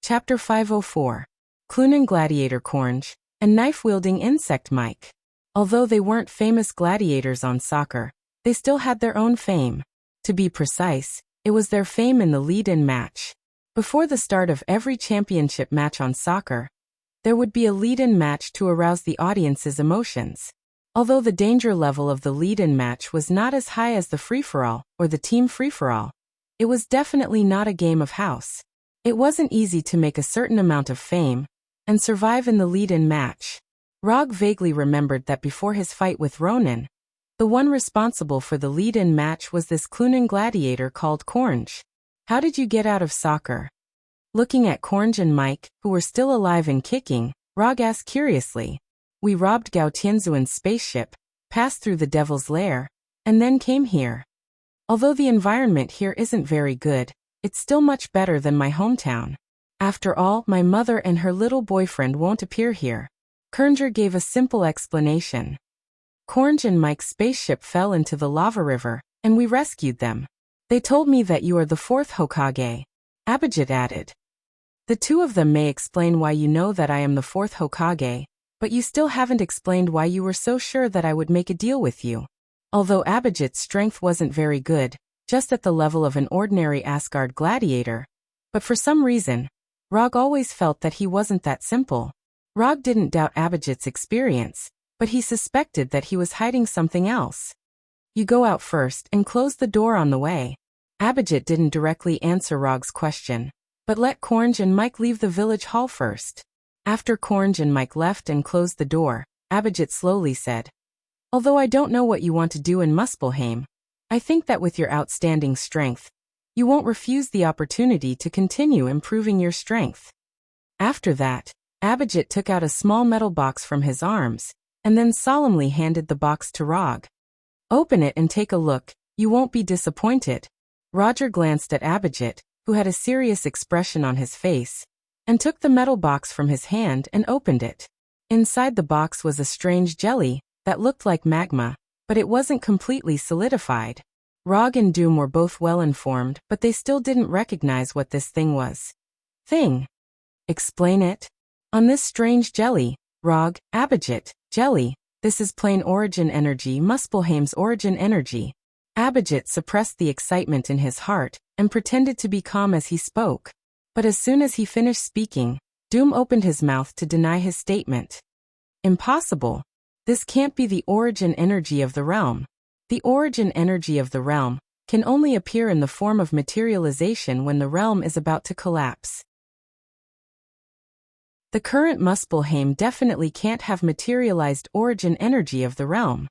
Chapter 504. Clunin Gladiator Kornj and Knife-Wielding Insect Mike. Although they weren't famous gladiators on soccer, they still had their own fame. To be precise, it was their fame in the lead-in match. Before the start of every championship match on soccer, there would be a lead-in match to arouse the audience's emotions. Although the danger level of the lead-in match was not as high as the free-for-all or the team free-for-all, it was definitely not a game of house. It wasn't easy to make a certain amount of fame and survive in the lead-in match. Rog vaguely remembered that before his fight with Ronin, the one responsible for the lead-in match was this Clunin gladiator called Kornj. How did you get out of soccer? Looking at Kornj and Mike, who were still alive and kicking, Rog asked curiously. We robbed Gao Tianzuan's spaceship, passed through the Devil's Lair, and then came here. Although the environment here isn't very good, it's still much better than my hometown. After all, my mother and her little boyfriend won't appear here. Kornj gave a simple explanation. Kornj and Mike's spaceship fell into the lava river, and we rescued them. They told me that you are the 4th Hokage. Abhijit added. The 2 of them may explain why you know that I am the 4th Hokage, but you still haven't explained why you were so sure that I would make a deal with you. Although Abhijit's strength wasn't very good, just at the level of an ordinary Asgard gladiator, but for some reason, Rog always felt that he wasn't that simple. Rog didn't doubt Abhijit's experience, but he suspected that he was hiding something else. You go out first and close the door on the way. Abhijit didn't directly answer Rog's question, but let Cornge and Mike leave the village hall first. After Cornge and Mike left and closed the door, Abhijit slowly said, "Although I don't know what you want to do in Muspelheim, I think that with your outstanding strength, you won't refuse the opportunity to continue improving your strength." After that, Abhijit took out a small metal box from his arms, and then solemnly handed the box to Rog. "Open it and take a look, you won't be disappointed." Roger glanced at Abhijit, who had a serious expression on his face, and took the metal box from his hand and opened it. Inside the box was a strange jelly that looked like magma, but it wasn't completely solidified. Rog and Doom were both well informed, but they still didn't recognize what this thing was. "Thing? Explain it." "On this strange jelly, Rog, Abhijit, jelly, this is plain origin energy, Muspelheim's origin energy." Abhijit suppressed the excitement in his heart and pretended to be calm as he spoke. But as soon as he finished speaking, Doom opened his mouth to deny his statement. "Impossible. This can't be the origin energy of the realm. The origin energy of the realm can only appear in the form of materialization when the realm is about to collapse. The current Muspelheim definitely can't have materialized origin energy of the realm."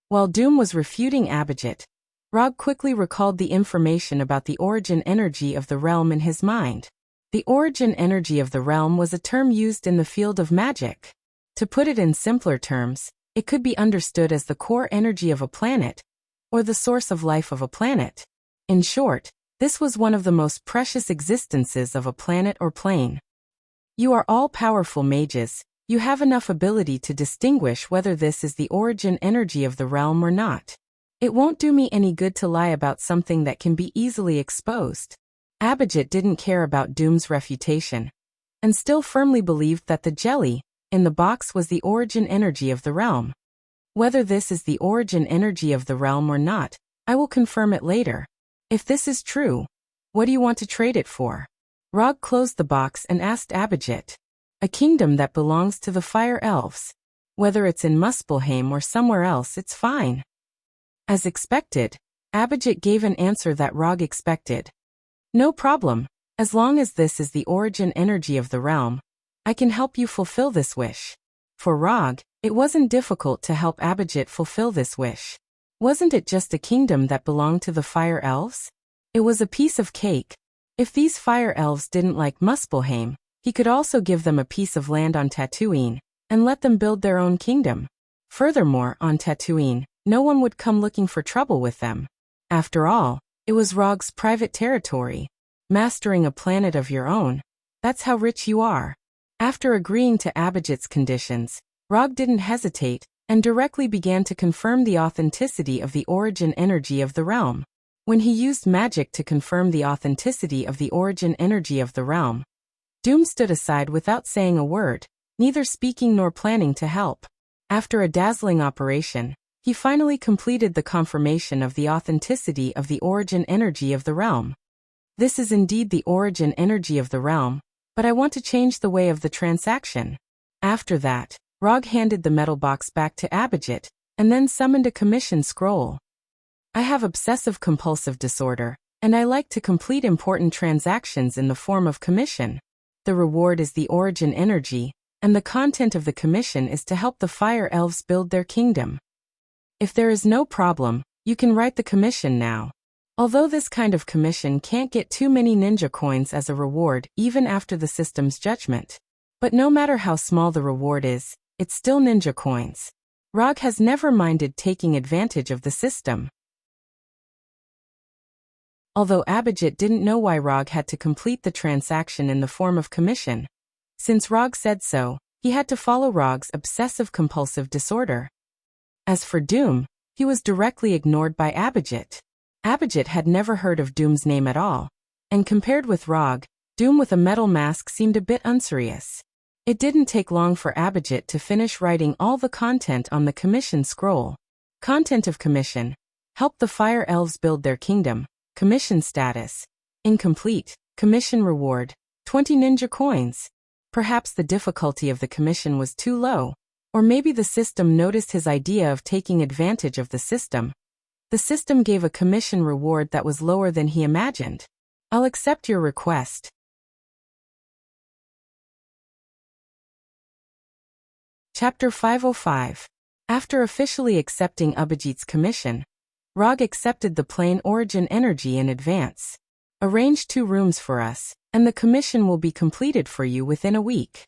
While Doom was refuting Abhijit, Rog quickly recalled the information about the origin energy of the realm in his mind. The origin energy of the realm was a term used in the field of magic. To put it in simpler terms, it could be understood as the core energy of a planet, or the source of life of a planet. In short, this was one of the most precious existences of a planet or plane. You are all powerful mages. You have enough ability to distinguish whether this is the origin energy of the realm or not. It won't do me any good to lie about something that can be easily exposed. Abhijit didn't care about Doom's refutation, and still firmly believed that the jelly in the box was the origin energy of the realm. "Whether this is the origin energy of the realm or not, I will confirm it later. If this is true, what do you want to trade it for?" Rog closed the box and asked Abhijit. "A kingdom that belongs to the Fire Elves. Whether it's in Muspelheim or somewhere else, it's fine." As expected, Abhijit gave an answer that Rog expected. "No problem. As long as this is the origin energy of the realm, I can help you fulfill this wish." For Rog, it wasn't difficult to help Abhijit fulfill this wish. Wasn't it just a kingdom that belonged to the Fire Elves? It was a piece of cake. If these Fire Elves didn't like Muspelheim, he could also give them a piece of land on Tatooine, and let them build their own kingdom. Furthermore, on Tatooine, no one would come looking for trouble with them. After all, it was Rog's private territory. Mastering a planet of your own, that's how rich you are. After agreeing to Abhijit's conditions, Rog didn't hesitate, and directly began to confirm the authenticity of the origin energy of the realm. When he used magic to confirm the authenticity of the origin energy of the realm, Doom stood aside without saying a word, neither speaking nor planning to help. After a dazzling operation, he finally completed the confirmation of the authenticity of the origin energy of the realm. "This is indeed the origin energy of the realm, but I want to change the way of the transaction." After that, Rog handed the metal box back to Abhijit, and then summoned a commission scroll. "I have obsessive-compulsive disorder, and I like to complete important transactions in the form of commission. The reward is the origin energy, and the content of the commission is to help the Fire Elves build their kingdom. If there is no problem, you can write the commission now. Although this kind of commission can't get too many ninja coins as a reward even after the system's judgment. But no matter how small the reward is, it's still ninja coins. Rog has never minded taking advantage of the system." Although Abhijit didn't know why Rog had to complete the transaction in the form of commission. Since Rog said so, he had to follow Rog's obsessive-compulsive disorder. As for Doom, he was directly ignored by Abhijit. Abhijit had never heard of Doom's name at all, and compared with Rog, Doom with a metal mask seemed a bit unserious. It didn't take long for Abhijit to finish writing all the content on the commission scroll. Content of commission: help the Fire Elves build their kingdom. Commission status: incomplete. Commission reward: 20 ninja coins. Perhaps the difficulty of the commission was too low, or maybe the system noticed his idea of taking advantage of the system. The system gave a commission reward that was lower than he imagined. I'll accept your request. Chapter 505. After officially accepting Abhijit's commission, Rag accepted the plane origin energy in advance. Arrange 2 rooms for us, and the commission will be completed for you within a week.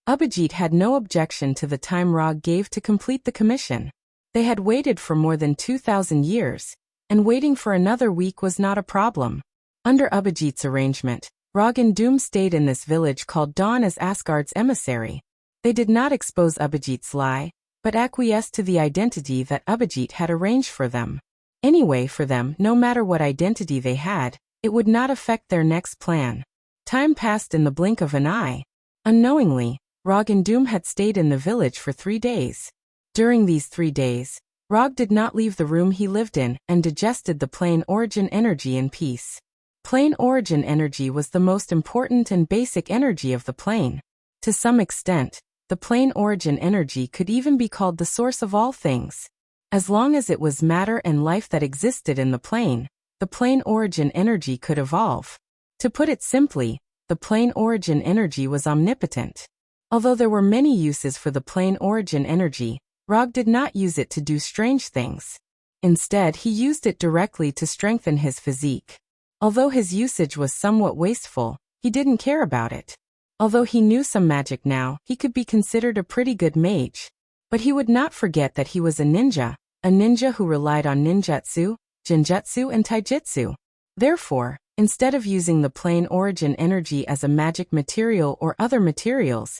Abhijit had no objection to the time Rag gave to complete the commission. They had waited for more than 2,000 years, and waiting for another week was not a problem. Under Abhijit's arrangement, Rag and Doom stayed in this village called Dawn as Asgard's emissary. They did not expose Abhijit's lie, but acquiesced to the identity that Abhijit had arranged for them. Anyway, for them, no matter what identity they had, it would not affect their next plan. Time passed in the blink of an eye. Unknowingly, Rag and Doom had stayed in the village for 3 days. During these 3 days, Rag did not leave the room he lived in and digested the plane origin energy in peace. Plane origin energy was the most important and basic energy of the plane. To some extent, the plane origin energy could even be called the source of all things. As long as it was matter and life that existed in the plane origin energy could evolve. To put it simply, the plane origin energy was omnipotent. Although there were many uses for the plane origin energy, Rag did not use it to do strange things. Instead, he used it directly to strengthen his physique. Although his usage was somewhat wasteful, he didn't care about it. Although he knew some magic now, he could be considered a pretty good mage. But he would not forget that he was a ninja who relied on ninjutsu, genjutsu and taijutsu. Therefore, instead of using the plane origin energy as a magic material or other materials,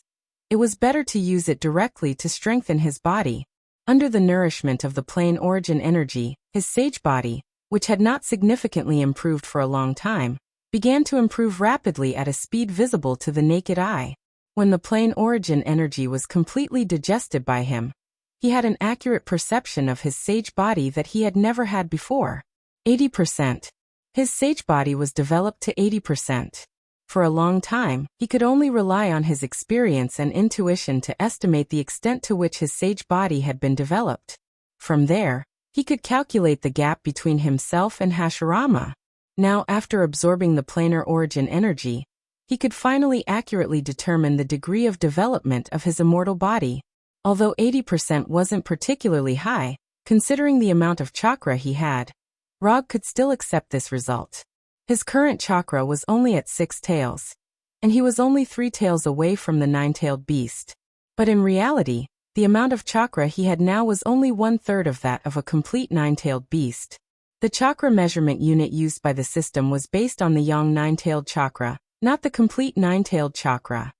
it was better to use it directly to strengthen his body. Under the nourishment of the plane origin energy, his sage body, which had not significantly improved for a long time, began to improve rapidly at a speed visible to the naked eye. When the plane origin energy was completely digested by him, he had an accurate perception of his sage body that he had never had before. 80%. His sage body was developed to 80%. For a long time, he could only rely on his experience and intuition to estimate the extent to which his sage body had been developed. From there, he could calculate the gap between himself and Hashirama. Now, after absorbing the planar origin energy, he could finally accurately determine the degree of development of his immortal body. Although 80% wasn't particularly high, considering the amount of chakra he had, Rag could still accept this result. His current chakra was only at 6 tails, and he was only 3 tails away from the 9-tailed beast. But in reality, the amount of chakra he had now was only 1/3 of that of a complete 9-tailed beast. The chakra measurement unit used by the system was based on the yang 9-tailed chakra, not the complete 9-tailed chakra.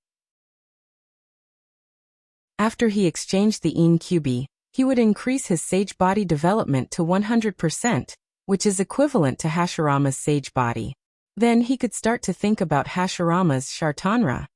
After he exchanged the Een Kyubi, he would increase his sage body development to 100%, which is equivalent to Hashirama's sage body. Then he could start to think about Hashirama's Shartanra.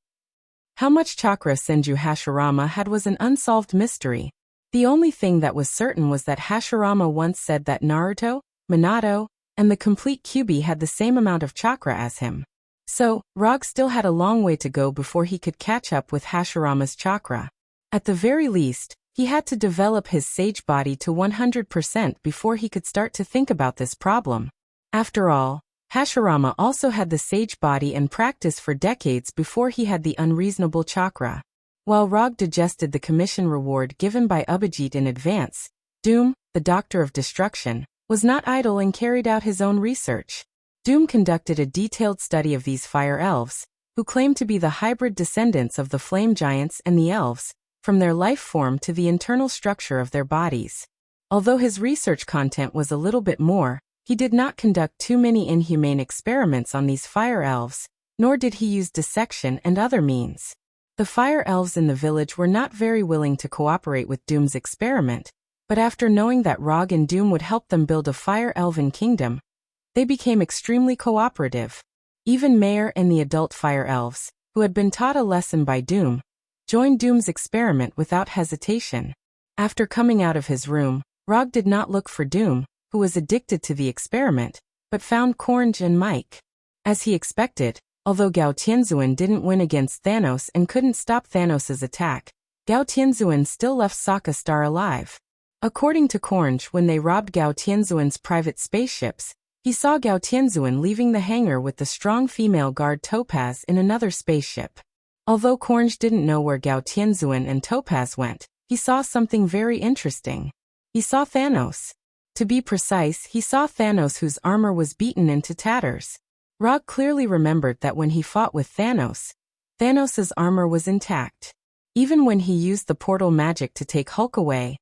How much chakra Senju Hashirama had was an unsolved mystery. The only thing that was certain was that Hashirama once said that Naruto, Minato, and the complete Kyubi had the same amount of chakra as him. So, Rag still had a long way to go before he could catch up with Hashirama's chakra. At the very least, he had to develop his sage body to 100% before he could start to think about this problem. After all, Hashirama also had the sage body and practice for decades before he had the unreasonable chakra. While Rag digested the commission reward given by Abhijit in advance, Doom, the Doctor of Destruction, was not idle and carried out his own research. Doom conducted a detailed study of these fire elves, who claimed to be the hybrid descendants of the flame giants and the elves, from their life form to the internal structure of their bodies. Although his research content was a little bit more, he did not conduct too many inhumane experiments on these fire elves, nor did he use dissection and other means. The fire elves in the village were not very willing to cooperate with Doom's experiment, but after knowing that Rag and Doom would help them build a fire elven kingdom, they became extremely cooperative. Even Mayer and the adult fire elves, who had been taught a lesson by Doom, joined Doom's experiment without hesitation. After coming out of his room, Rag did not look for Doom, who was addicted to the experiment, but found Cornge and Mike. As he expected, Although Gao Tianzuan didn't win against Thanos and couldn't stop Thanos' attack, Gao Tianzuan still left Sokka Star alive. According to Cornge, when they robbed Gao Tianzuan's private spaceships, he saw Gao Tianzuan leaving the hangar with the strong female guard Topaz in another spaceship. Although Cornge didn't know where Gao Tianzuan and Topaz went, he saw something very interesting. He saw Thanos. To be precise, he saw Thanos, whose armor was beaten into tatters. Rog clearly remembered that when he fought with Thanos, Thanos' armor was intact. Even when he used the portal magic to take Hulk away,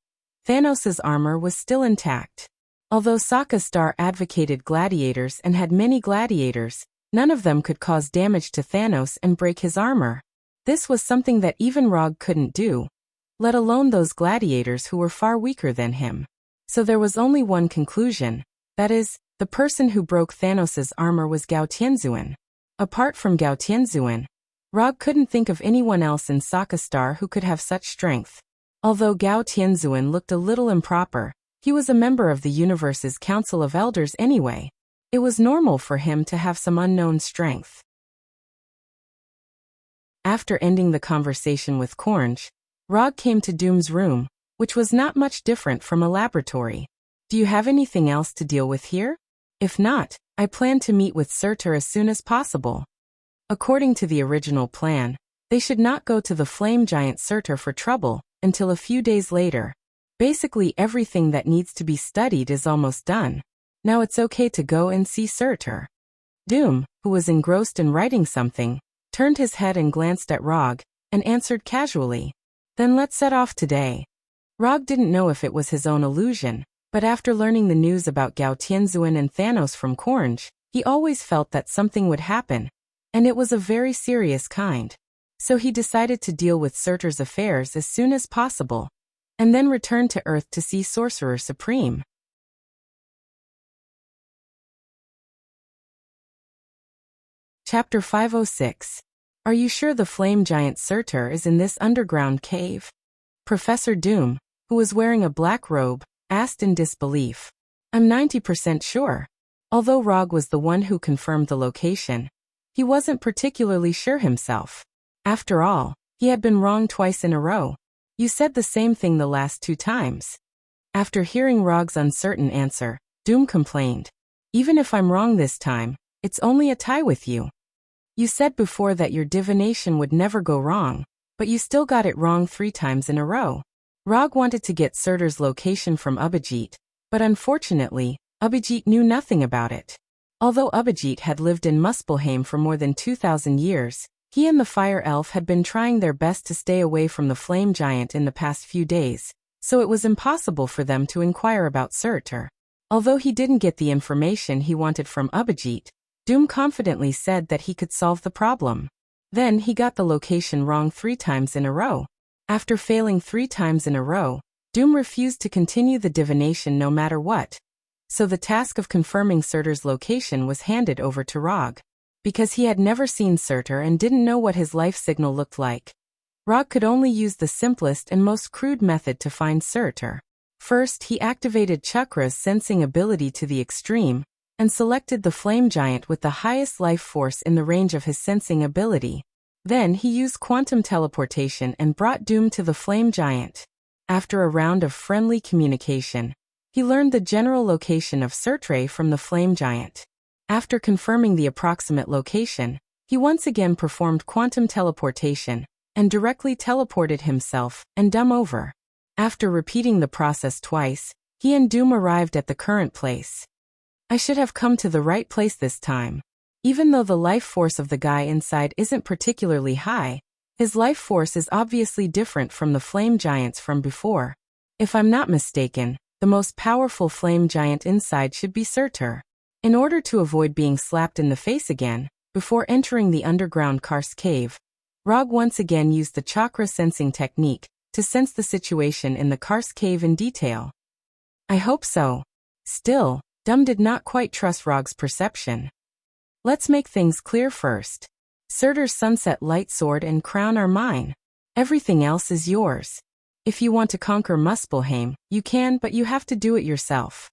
Thanos' armor was still intact. Although Sokka Star advocated gladiators and had many gladiators, none of them could cause damage to Thanos and break his armor. This was something that even Rog couldn't do, let alone those gladiators who were far weaker than him. So there was only one conclusion, that is, the person who broke Thanos' armor was Gao Tianzuan. Apart from Gao Tianzuan, Rog couldn't think of anyone else in Sokka Star who could have such strength. Although Gao Tianzuan looked a little improper, he was a member of the universe's Council of Elders anyway. It was normal for him to have some unknown strength. After ending the conversation with Cornge, Rog came to Doom's room, which was not much different from a laboratory. Do you have anything else to deal with here? If not, I plan to meet with Surtur as soon as possible. According to the original plan, they should not go to the flame giant Surtur for trouble until a few days later. Basically everything that needs to be studied is almost done. Now it's okay to go and see Surtur. Doom, who was engrossed in writing something, turned his head and glanced at Rog, and answered casually, "Then let's set off today." Rog didn't know if it was his own illusion, but after learning the news about Gao Tianzuan and Thanos from Cornge, he always felt that something would happen, and it was a very serious kind. So he decided to deal with Surtur's affairs as soon as possible, and then return to Earth to see Sorcerer Supreme. Chapter 506. Are you sure the flame giant Surtur is in this underground cave? Professor Doom, who was wearing a black robe, asked in disbelief. I'm 90% sure. Although Rog was the one who confirmed the location, he wasn't particularly sure himself. After all, he had been wrong twice in a row. You said the same thing the last 2 times. After hearing Rog's uncertain answer, Doom complained. Even if I'm wrong this time, it's only a tie with you. You said before that your divination would never go wrong, but you still got it wrong 3 times in a row. Rog wanted to get Surtur's location from Abhijit, but unfortunately, Abhijit knew nothing about it. Although Abhijit had lived in Muspelheim for more than 2,000 years, he and the Fire Elf had been trying their best to stay away from the Flame Giant in the past few days, so it was impossible for them to inquire about Surtur. Although he didn't get the information he wanted from Abhijit, Doom confidently said that he could solve the problem. Then he got the location wrong 3 times in a row. After failing 3 times in a row, Doom refused to continue the divination no matter what. So the task of confirming Surtur's location was handed over to Rog. Because he had never seen Surtur and didn't know what his life signal looked like, Rog could only use the simplest and most crude method to find Surtur. First, he activated Chakra's sensing ability to the extreme, and selected the flame giant with the highest life force in the range of his sensing ability. Then he used quantum teleportation and brought Doom to the flame giant. After a round of friendly communication, he learned the general location of Surtur from the flame giant. After confirming the approximate location, he once again performed quantum teleportation, and directly teleported himself and Doom over. After repeating the process twice, he and Doom arrived at the current place. I should have come to the right place this time. Even though the life force of the guy inside isn't particularly high, his life force is obviously different from the flame giants from before. If I'm not mistaken, the most powerful flame giant inside should be Surtur. In order to avoid being slapped in the face again, before entering the underground Karst cave, Rog once again used the chakra sensing technique to sense the situation in the Karst cave in detail. I hope so. Still, Doom did not quite trust Rog's perception. Let's make things clear first. Surtur's sunset light sword and crown are mine. Everything else is yours. If you want to conquer Muspelheim, you can, but you have to do it yourself.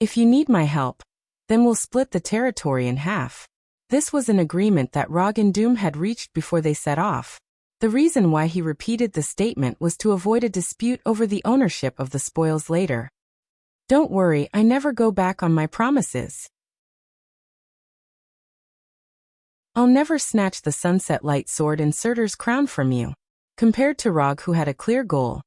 If you need my help, then we'll split the territory in half. This was an agreement that Rog and Doom had reached before they set off. The reason why he repeated the statement was to avoid a dispute over the ownership of the spoils later. Don't worry, I never go back on my promises. I'll never snatch the sunset light sword and Surtur's crown from you. Compared to Rog, who had a clear goal,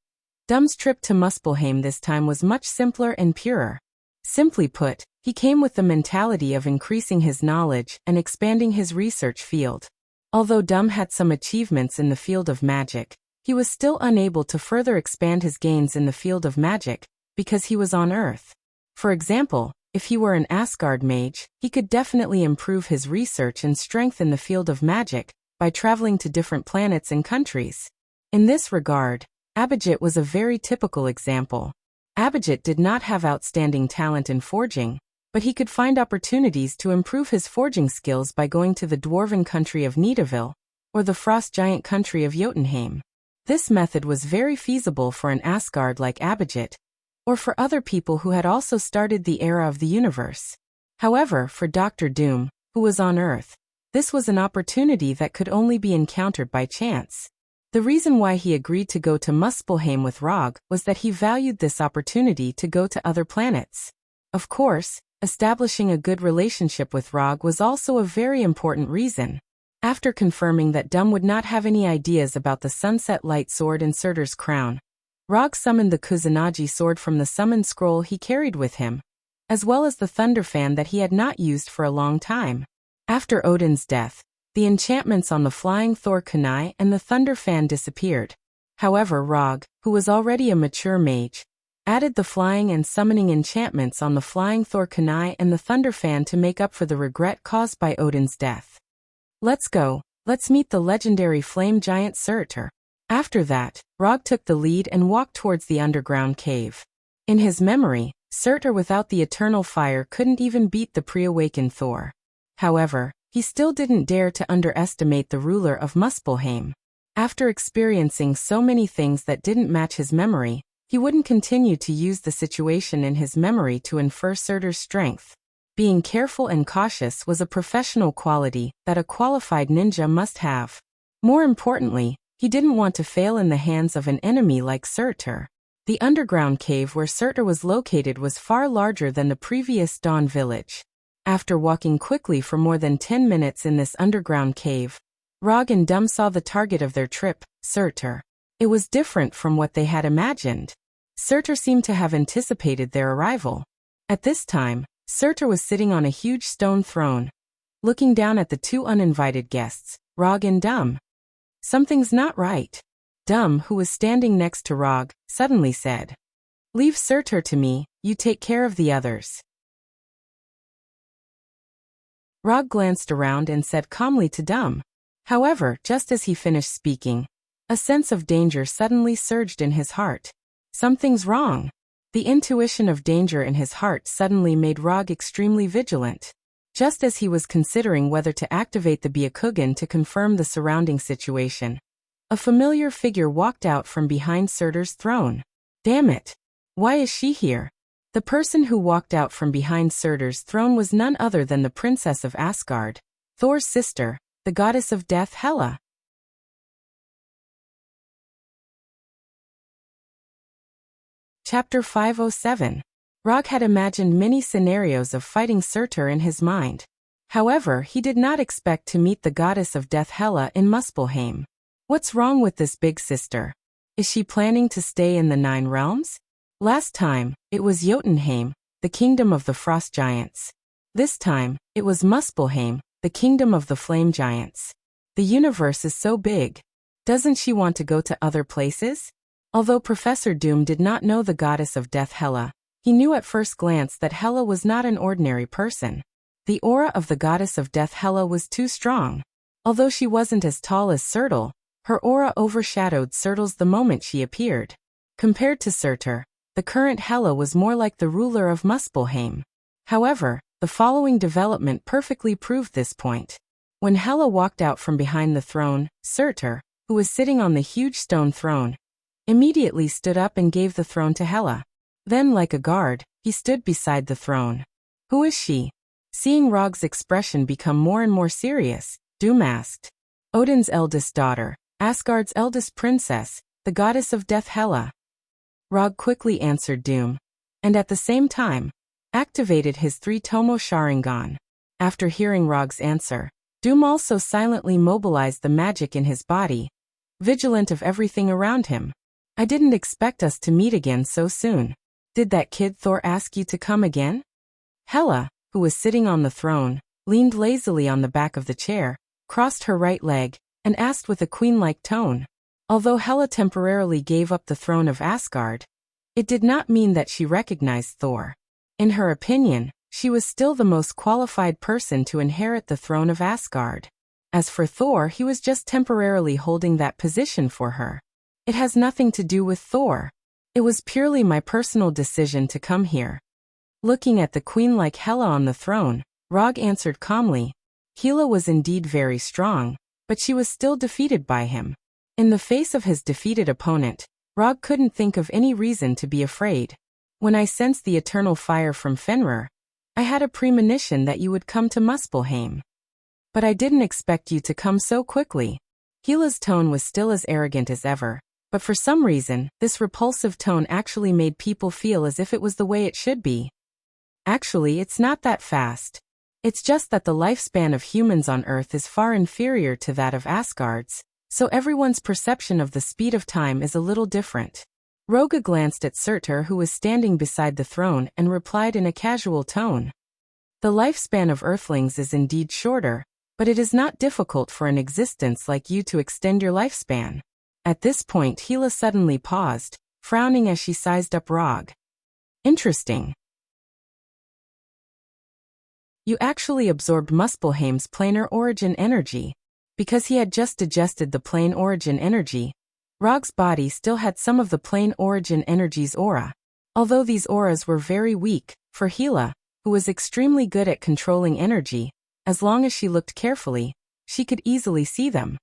Dum's trip to Muspelheim this time was much simpler and purer. Simply put, he came with the mentality of increasing his knowledge and expanding his research field. Although Dum had some achievements in the field of magic, he was still unable to further expand his gains in the field of magic because he was on Earth. For example, if he were an Asgard mage, he could definitely improve his research and strength in the field of magic by traveling to different planets and countries. In this regard, Abhijit was a very typical example. Abhijit did not have outstanding talent in forging, but he could find opportunities to improve his forging skills by going to the dwarven country of Nidavel, or the frost giant country of Jotunheim. This method was very feasible for an Asgard like Abhijit, or for other people who had also started the era of the universe. However, for Dr. Doom, who was on Earth, this was an opportunity that could only be encountered by chance. The reason why he agreed to go to Muspelheim with Rog was that he valued this opportunity to go to other planets. Of course, establishing a good relationship with Rog was also a very important reason. After confirming that Dum would not have any ideas about the Sunset Light Sword and Surtur's crown, Rog summoned the Kusanagi sword from the summon scroll he carried with him, as well as the Thunder Fan that he had not used for a long time. After Odin's death, the enchantments on the flying Thor kunai and the Thunder Fan disappeared. However, Rog, who was already a mature mage, added the flying and summoning enchantments on the flying Thor kunai and the Thunder Fan to make up for the regret caused by Odin's death. Let's go. Let's meet the legendary flame giant Surtur. After that, Rog took the lead and walked towards the underground cave. In his memory, Surtur without the eternal fire couldn't even beat the pre-awakened Thor. However, he still didn't dare to underestimate the ruler of Muspelheim. After experiencing so many things that didn't match his memory, he wouldn't continue to use the situation in his memory to infer Surtur's strength. Being careful and cautious was a professional quality that a qualified ninja must have. More importantly, he didn't want to fail in the hands of an enemy like Surtur. The underground cave where Surtur was located was far larger than the previous Dawn village. After walking quickly for more than 10 minutes in this underground cave, Rog and Dum saw the target of their trip, Surtur. It was different from what they had imagined. Surtur seemed to have anticipated their arrival. At this time, Surtur was sitting on a huge stone throne, looking down at the two uninvited guests, Rog and Dum. Something's not right. Dum, who was standing next to Rog, suddenly said, "Leave Surtur to me, you take care of the others." Rog glanced around and said calmly to Dum. However, just as he finished speaking, a sense of danger suddenly surged in his heart. Something's wrong. The intuition of danger in his heart suddenly made Rog extremely vigilant. Just as he was considering whether to activate the Byakugan to confirm the surrounding situation, a familiar figure walked out from behind Surtur's throne. Damn it! Why is she here? The person who walked out from behind Surtur's throne was none other than the Princess of Asgard, Thor's sister, the goddess of death Hela. Chapter 507. Rog had imagined many scenarios of fighting Surtur in his mind. However, he did not expect to meet the goddess of death Hela in Muspelheim. What's wrong with this big sister? Is she planning to stay in the Nine Realms? Last time, it was Jotunheim, the kingdom of the frost giants. This time, it was Muspelheim, the kingdom of the flame giants. The universe is so big. Doesn't she want to go to other places? Although Professor Doom did not know the goddess of death Hela, he knew at first glance that Hela was not an ordinary person. The aura of the goddess of death Hela was too strong. Although she wasn't as tall as Surtur, her aura overshadowed Surtur's the moment she appeared. Compared to Surtur, the current Hela was more like the ruler of Muspelheim. However, the following development perfectly proved this point. When Hela walked out from behind the throne, Surtur, who was sitting on the huge stone throne, immediately stood up and gave the throne to Hela. Then, like a guard, he stood beside the throne. Who is she? Seeing Rog's expression become more and more serious, Doom asked, Odin's eldest daughter, Asgard's eldest princess, the goddess of death Hela. Rog quickly answered Doom, and at the same time, activated his 3-Tomo Sharingan. After hearing Rog's answer, Doom also silently mobilized the magic in his body, vigilant of everything around him. I didn't expect us to meet again so soon. Did that kid Thor ask you to come again? Hela, who was sitting on the throne, leaned lazily on the back of the chair, crossed her right leg, and asked with a queen-like tone. Although Hela temporarily gave up the throne of Asgard, it did not mean that she recognized Thor. In her opinion, she was still the most qualified person to inherit the throne of Asgard. As for Thor, he was just temporarily holding that position for her. It has nothing to do with Thor. It was purely my personal decision to come here. Looking at the queen-like Hela on the throne, Rog answered calmly. Hela was indeed very strong, but she was still defeated by him. In the face of his defeated opponent, Rog couldn't think of any reason to be afraid. When I sensed the eternal fire from Fenrir, I had a premonition that you would come to Muspelheim. But I didn't expect you to come so quickly. Hela's tone was still as arrogant as ever, but for some reason, this repulsive tone actually made people feel as if it was the way it should be. Actually, it's not that fast. It's just that the lifespan of humans on Earth is far inferior to that of Asgard's, so everyone's perception of the speed of time is a little different. Roga glanced at Surtur, who was standing beside the throne, and replied in a casual tone. The lifespan of Earthlings is indeed shorter, but it is not difficult for an existence like you to extend your lifespan. At this point, Hela suddenly paused, frowning as she sized up Rog. Interesting. You actually absorbed Muspelheim's planar origin energy. Because he had just digested the plane origin energy, Rog's body still had some of the plane origin energy's aura. Although these auras were very weak, for Hela, who was extremely good at controlling energy, as long as she looked carefully, she could easily see them.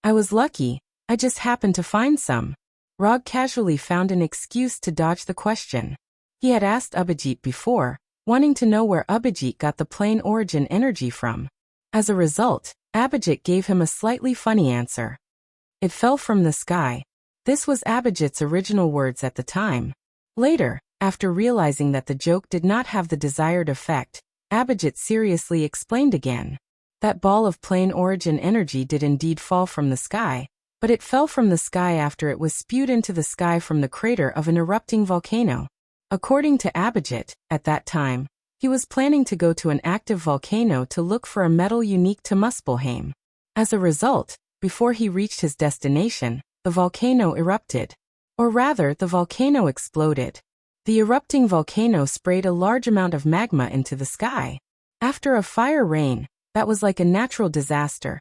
I was lucky, I just happened to find some. Rog casually found an excuse to dodge the question. He had asked Abhijit before, wanting to know where Abhijit got the plane origin energy from. As a result, Abhijit gave him a slightly funny answer. It fell from the sky. This was Abhijit's original words at the time. Later, after realizing that the joke did not have the desired effect, Abhijit seriously explained again. That ball of plane origin energy did indeed fall from the sky, but it fell from the sky after it was spewed into the sky from the crater of an erupting volcano. According to Abhijit, at that time, he was planning to go to an active volcano to look for a metal unique to Muspelheim. As a result, before he reached his destination, the volcano erupted. Or rather, the volcano exploded. The erupting volcano sprayed a large amount of magma into the sky. After a fire rain, that was like a natural disaster.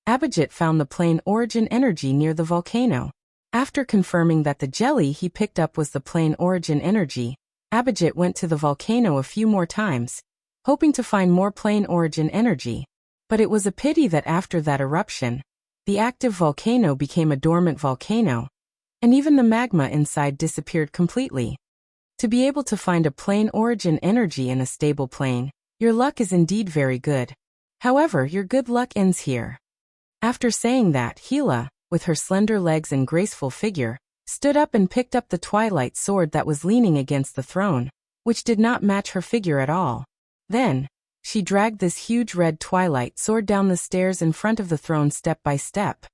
Abhijit found the plane origin energy near the volcano. After confirming that the jelly he picked up was the plane origin energy, Abhijit went to the volcano a few more times, hoping to find more plane origin energy. But it was a pity that after that eruption, the active volcano became a dormant volcano, and even the magma inside disappeared completely. To be able to find a plane origin energy in a stable plane, your luck is indeed very good. However, your good luck ends here. After saying that, Hela, with her slender legs and graceful figure, stood up and picked up the twilight sword that was leaning against the throne, which did not match her figure at all. Then, she dragged this huge red twilight sword down the stairs in front of the throne step by step.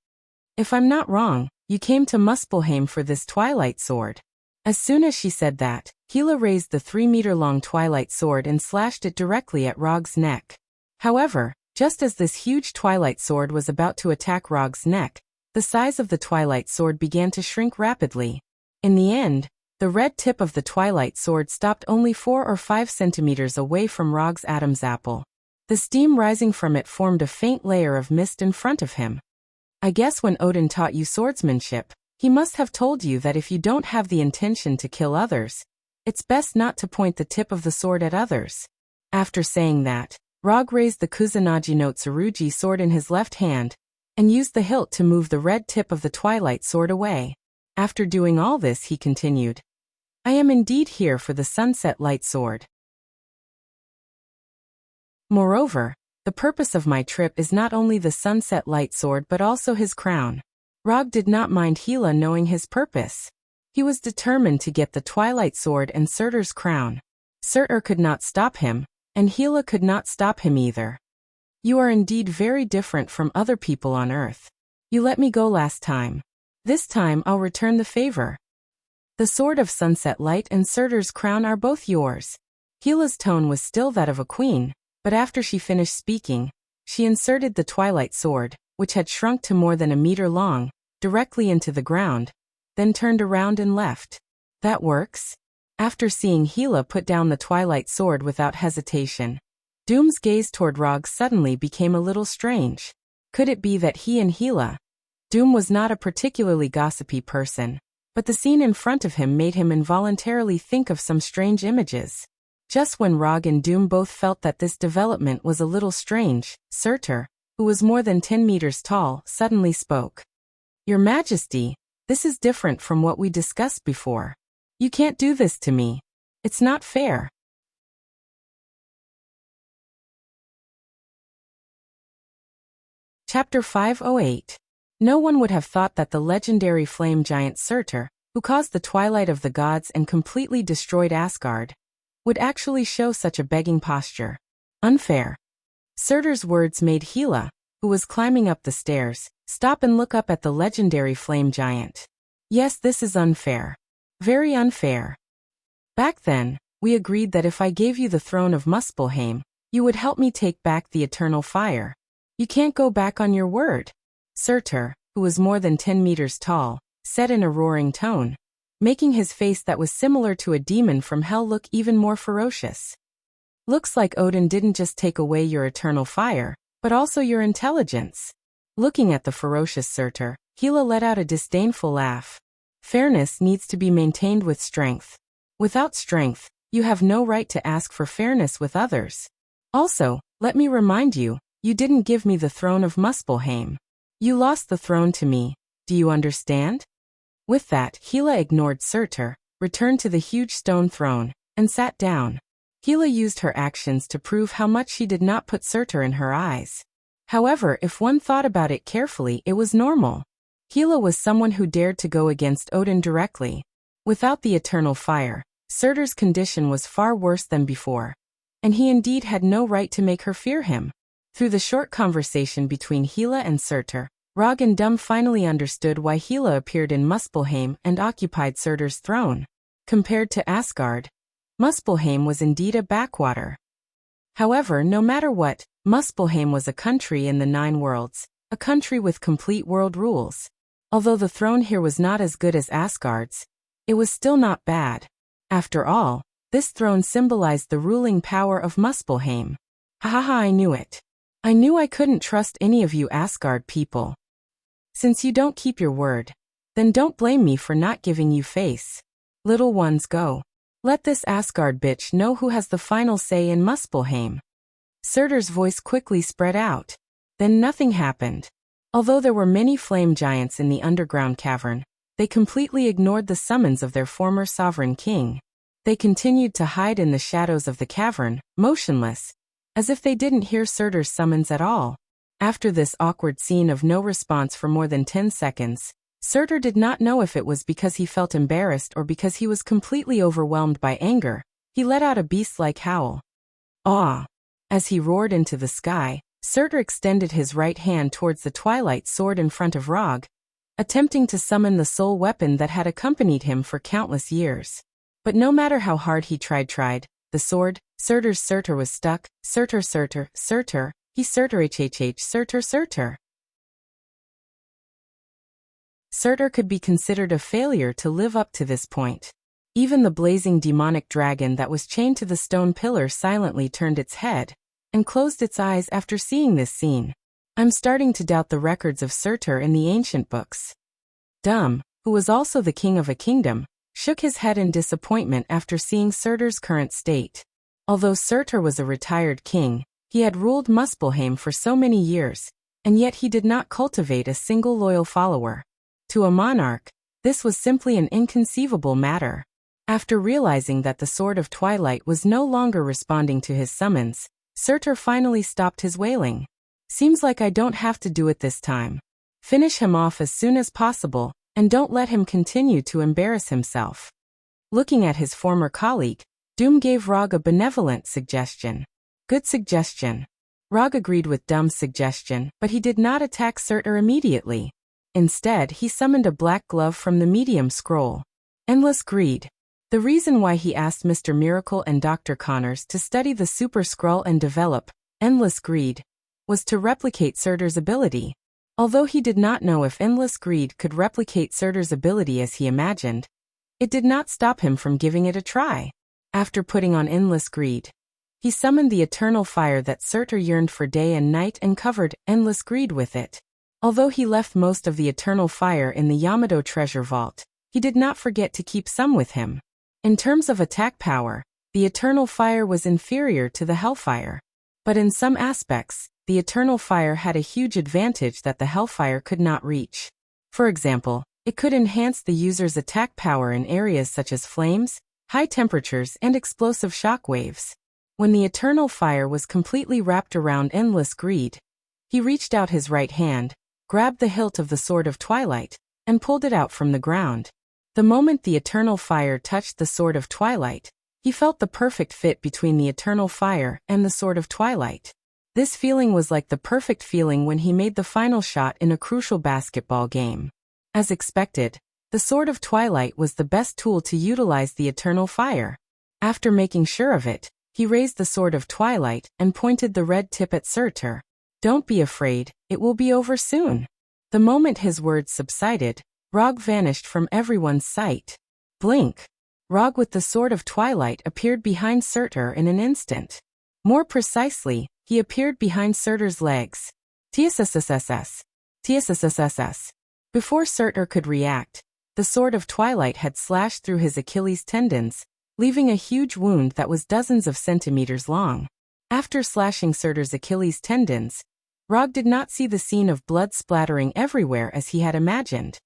If I'm not wrong, you came to Muspelheim for this twilight sword. As soon as she said that, Hela raised the 3-meter-long twilight sword and slashed it directly at Rog's neck. However, just as this huge twilight sword was about to attack Rog's neck, the size of the twilight sword began to shrink rapidly. In the end, the red tip of the twilight sword stopped only 4 or 5 centimeters away from Rog's Adam's apple. The steam rising from it formed a faint layer of mist in front of him. I guess when Odin taught you swordsmanship, he must have told you that if you don't have the intention to kill others, it's best not to point the tip of the sword at others. After saying that, Rog raised the Kusanagi no Tsurugi sword in his left hand, and used the hilt to move the red tip of the twilight sword away. After doing all this, he continued, I am indeed here for the sunset light sword. Moreover, the purpose of my trip is not only the sunset light sword but also his crown. Rog did not mind Gila knowing his purpose. He was determined to get the twilight sword and Surtur's crown. Surtur could not stop him, and Gila could not stop him either. You are indeed very different from other people on Earth. You let me go last time. This time I'll return the favor. The sword of sunset light and Surtur's crown are both yours. Gila's tone was still that of a queen, but after she finished speaking, she inserted the twilight sword, which had shrunk to more than a meter long, directly into the ground, then turned around and left. That works? After seeing Gila put down the twilight sword without hesitation, Doom's gaze toward Rog suddenly became a little strange. Could it be that he and Gila? Doom was not a particularly gossipy person, but the scene in front of him made him involuntarily think of some strange images. Just when Rog and Doom both felt that this development was a little strange, Surtur, who was more than 10 meters tall, suddenly spoke. Your Majesty, this is different from what we discussed before. You can't do this to me. It's not fair. Chapter 508. No one would have thought that the legendary flame giant Surtur, who caused the twilight of the gods and completely destroyed Asgard, would actually show such a begging posture. Unfair. Surtur's words made Gila, who was climbing up the stairs, stop and look up at the legendary flame giant. Yes, this is unfair. Very unfair. Back then, we agreed that if I gave you the throne of Muspelheim, you would help me take back the eternal fire. You can't go back on your word. Surtur, who was more than 10 meters tall, said in a roaring tone, making his face that was similar to a demon from hell look even more ferocious. Looks like Odin didn't just take away your eternal fire, but also your intelligence. Looking at the ferocious Surtur, Gila let out a disdainful laugh. Fairness needs to be maintained with strength. Without strength, you have no right to ask for fairness with others. Also, let me remind you, you didn't give me the throne of Muspelheim. You lost the throne to me, do you understand? With that, Gila ignored Surtur, returned to the huge stone throne, and sat down. Gila used her actions to prove how much she did not put Surtur in her eyes. However, if one thought about it carefully, it was normal. Gila was someone who dared to go against Odin directly. Without the eternal fire, Surtur's condition was far worse than before, and he indeed had no right to make her fear him. Through the short conversation between Gila and Surtur, Rog and Dum finally understood why Gila appeared in Muspelheim and occupied Surtur's throne. Compared to Asgard, Muspelheim was indeed a backwater. However, no matter what, Muspelheim was a country in the 9 worlds, a country with complete world rules. Although the throne here was not as good as Asgard's, it was still not bad. After all, this throne symbolized the ruling power of Muspelheim. Haha, I knew it. I knew I couldn't trust any of you Asgard people. Since you don't keep your word, then don't blame me for not giving you face. Little ones, go. Let this Asgard bitch know who has the final say in Muspelheim. Surtur's voice quickly spread out. Then nothing happened. Although there were many flame giants in the underground cavern, they completely ignored the summons of their former sovereign king. They continued to hide in the shadows of the cavern, motionless, as if they didn't hear Surtur's summons at all. After this awkward scene of no response for more than 10 seconds, Surtur did not know if it was because he felt embarrassed or because he was completely overwhelmed by anger. He let out a beast-like howl. Aw! As he roared into the sky, Surtur extended his right hand towards the twilight sword in front of Rog, attempting to summon the soul weapon that had accompanied him for countless years. But no matter how hard he tried, the sword, Surtur was stuck. Surtur, he Surtur. Surtur could be considered a failure to live up to this point. Even the blazing demonic dragon that was chained to the stone pillar silently turned its head and closed its eyes after seeing this scene. I'm starting to doubt the records of Surtur in the ancient books. Dum, who was also the king of a kingdom, shook his head in disappointment after seeing Surtur's current state. Although Surtur was a retired king, he had ruled Muspelheim for so many years, and yet he did not cultivate a single loyal follower. To a monarch, this was simply an inconceivable matter. After realizing that the Sword of Twilight was no longer responding to his summons, Surtur finally stopped his wailing. Seems like I don't have to do it this time. Finish him off as soon as possible, and don't let him continue to embarrass himself. Looking at his former colleague, Doom gave Rog a benevolent suggestion. Good suggestion. Rog agreed with Doom's suggestion, but he did not attack Surtur immediately. Instead, he summoned a black glove from the medium scroll. Endless Greed. The reason why he asked Mr. Miracle and Dr. Connors to study the Super Skrull and develop Endless Greed was to replicate Surtur's ability. Although he did not know if Endless Greed could replicate Surtur's ability as he imagined, it did not stop him from giving it a try. After putting on Endless Greed, he summoned the eternal fire that Surtur yearned for day and night and covered Endless Greed with it. Although he left most of the eternal fire in the Yamato treasure vault, he did not forget to keep some with him. In terms of attack power, the eternal fire was inferior to the hellfire. But in some aspects, the eternal fire had a huge advantage that the hellfire could not reach. For example, it could enhance the user's attack power in areas such as flames, high temperatures, and explosive shock waves. When the eternal fire was completely wrapped around Endless Greed, he reached out his right hand, grabbed the hilt of the Sword of Twilight, and pulled it out from the ground. The moment the eternal fire touched the Sword of Twilight, he felt the perfect fit between the eternal fire and the Sword of Twilight. This feeling was like the perfect feeling when he made the final shot in a crucial basketball game. As expected, the Sword of Twilight was the best tool to utilize the eternal fire. After making sure of it, he raised the Sword of Twilight and pointed the red tip at Surtur. Don't be afraid, it will be over soon. The moment his words subsided, Rog vanished from everyone's sight. Blink. Rog with the Sword of Twilight appeared behind Surtur in an instant. More precisely, he appeared behind Surtur's legs. TSSSSS. TSSSSS. Before Surtur could react, the Sword of Twilight had slashed through his Achilles tendons, leaving a huge wound that was dozens of centimeters long. After slashing Surtur's Achilles tendons, Rog did not see the scene of blood splattering everywhere as he had imagined.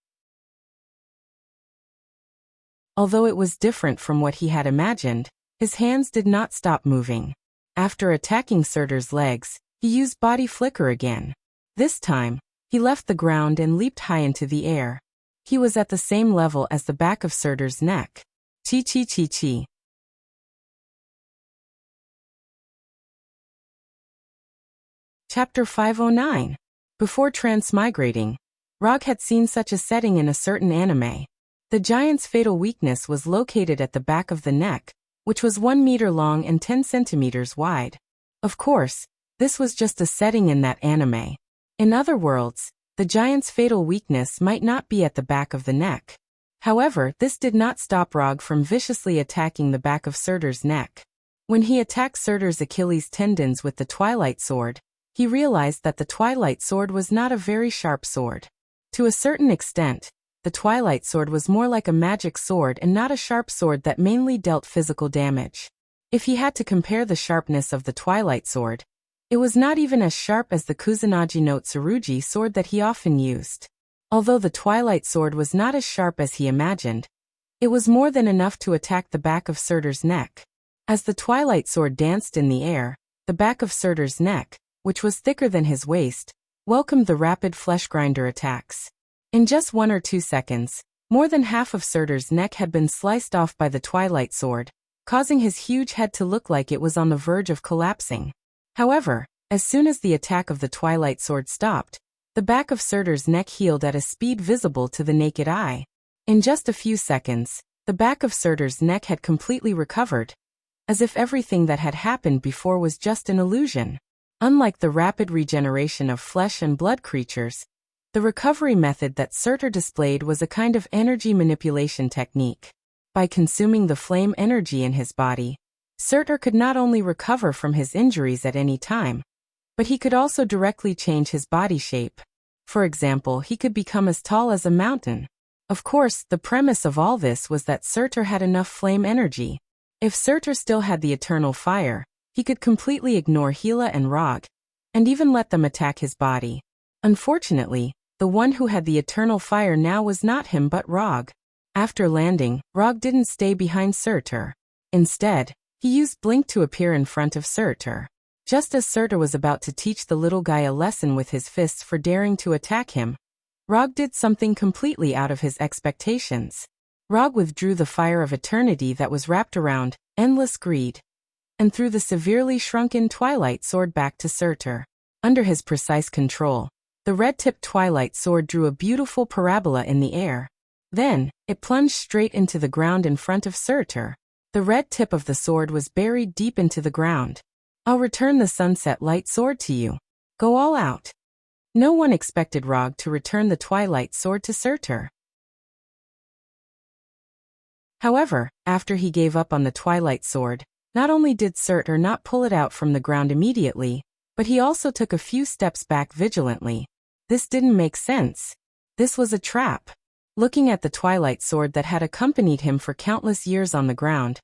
Although it was different from what he had imagined, his hands did not stop moving. After attacking Surtur's legs, he used Body Flicker again. This time, he left the ground and leaped high into the air. He was at the same level as the back of Surtur's neck. Chi chi chi chi. Chapter 509. Before transmigrating, Rog had seen such a setting in a certain anime. The giant's fatal weakness was located at the back of the neck, which was 1 meter long and 10 centimeters wide. Of course, this was just a setting in that anime. In other worlds, the giant's fatal weakness might not be at the back of the neck. However, this did not stop Rog from viciously attacking the back of Surtur's neck. When he attacked Surtur's Achilles tendons with the Twilight Sword, he realized that the Twilight Sword was not a very sharp sword. To a certain extent, the Twilight Sword was more like a magic sword and not a sharp sword that mainly dealt physical damage. If he had to compare the sharpness of the Twilight Sword, it was not even as sharp as the Kusanagi no Tsurugi sword that he often used. Although the Twilight Sword was not as sharp as he imagined, it was more than enough to attack the back of Surtur's neck. As the Twilight Sword danced in the air, the back of Surtur's neck, which was thicker than his waist, welcomed the rapid flesh grinder attacks. In just 1 or 2 seconds, more than half of Surtur's neck had been sliced off by the Twilight Sword, causing his huge head to look like it was on the verge of collapsing. However, as soon as the attack of the Twilight Sword stopped, the back of Surtur's neck healed at a speed visible to the naked eye. In just a few seconds, the back of Surtur's neck had completely recovered, as if everything that had happened before was just an illusion. Unlike the rapid regeneration of flesh and blood creatures, the recovery method that Surtur displayed was a kind of energy manipulation technique. By consuming the flame energy in his body, Surtur could not only recover from his injuries at any time, but he could also directly change his body shape. For example, he could become as tall as a mountain. Of course, the premise of all this was that Surtur had enough flame energy. If Surtur still had the eternal fire, he could completely ignore Gila and Rog, and even let them attack his body. Unfortunately, the one who had the eternal fire now was not him but Rog. After landing, Rog didn't stay behind Surtur. Instead, he used Blink to appear in front of Surtur. Just as Surtur was about to teach the little guy a lesson with his fists for daring to attack him, Rog did something completely out of his expectations. Rog withdrew the fire of eternity that was wrapped around endless greed, and threw the severely shrunken twilight sword back to Surtur. Under his precise control, the red-tipped twilight sword drew a beautiful parabola in the air. Then, it plunged straight into the ground in front of Surtur. The red tip of the sword was buried deep into the ground. "I'll return the sunset light sword to you. Go all out." No one expected Rog to return the twilight sword to Surtur. However, after he gave up on the twilight sword, not only did Surtur not pull it out from the ground immediately, but he also took a few steps back vigilantly. This didn't make sense. This was a trap. Looking at the twilight sword that had accompanied him for countless years on the ground,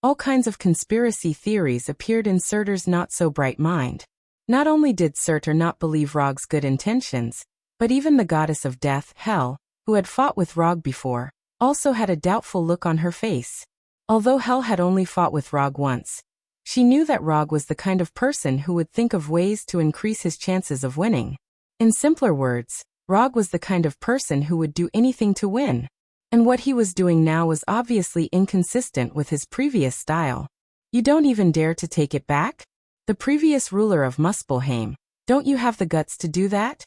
all kinds of conspiracy theories appeared in Surtur's not-so-bright mind. Not only did Surtur not believe Rog's good intentions, but even the goddess of death, Hel, who had fought with Rog before, also had a doubtful look on her face. Although Hel had only fought with Rog once, she knew that Rog was the kind of person who would think of ways to increase his chances of winning. In simpler words, Rog was the kind of person who would do anything to win. And what he was doing now was obviously inconsistent with his previous style. "You don't even dare to take it back? The previous ruler of Muspelheim, don't you have the guts to do that?"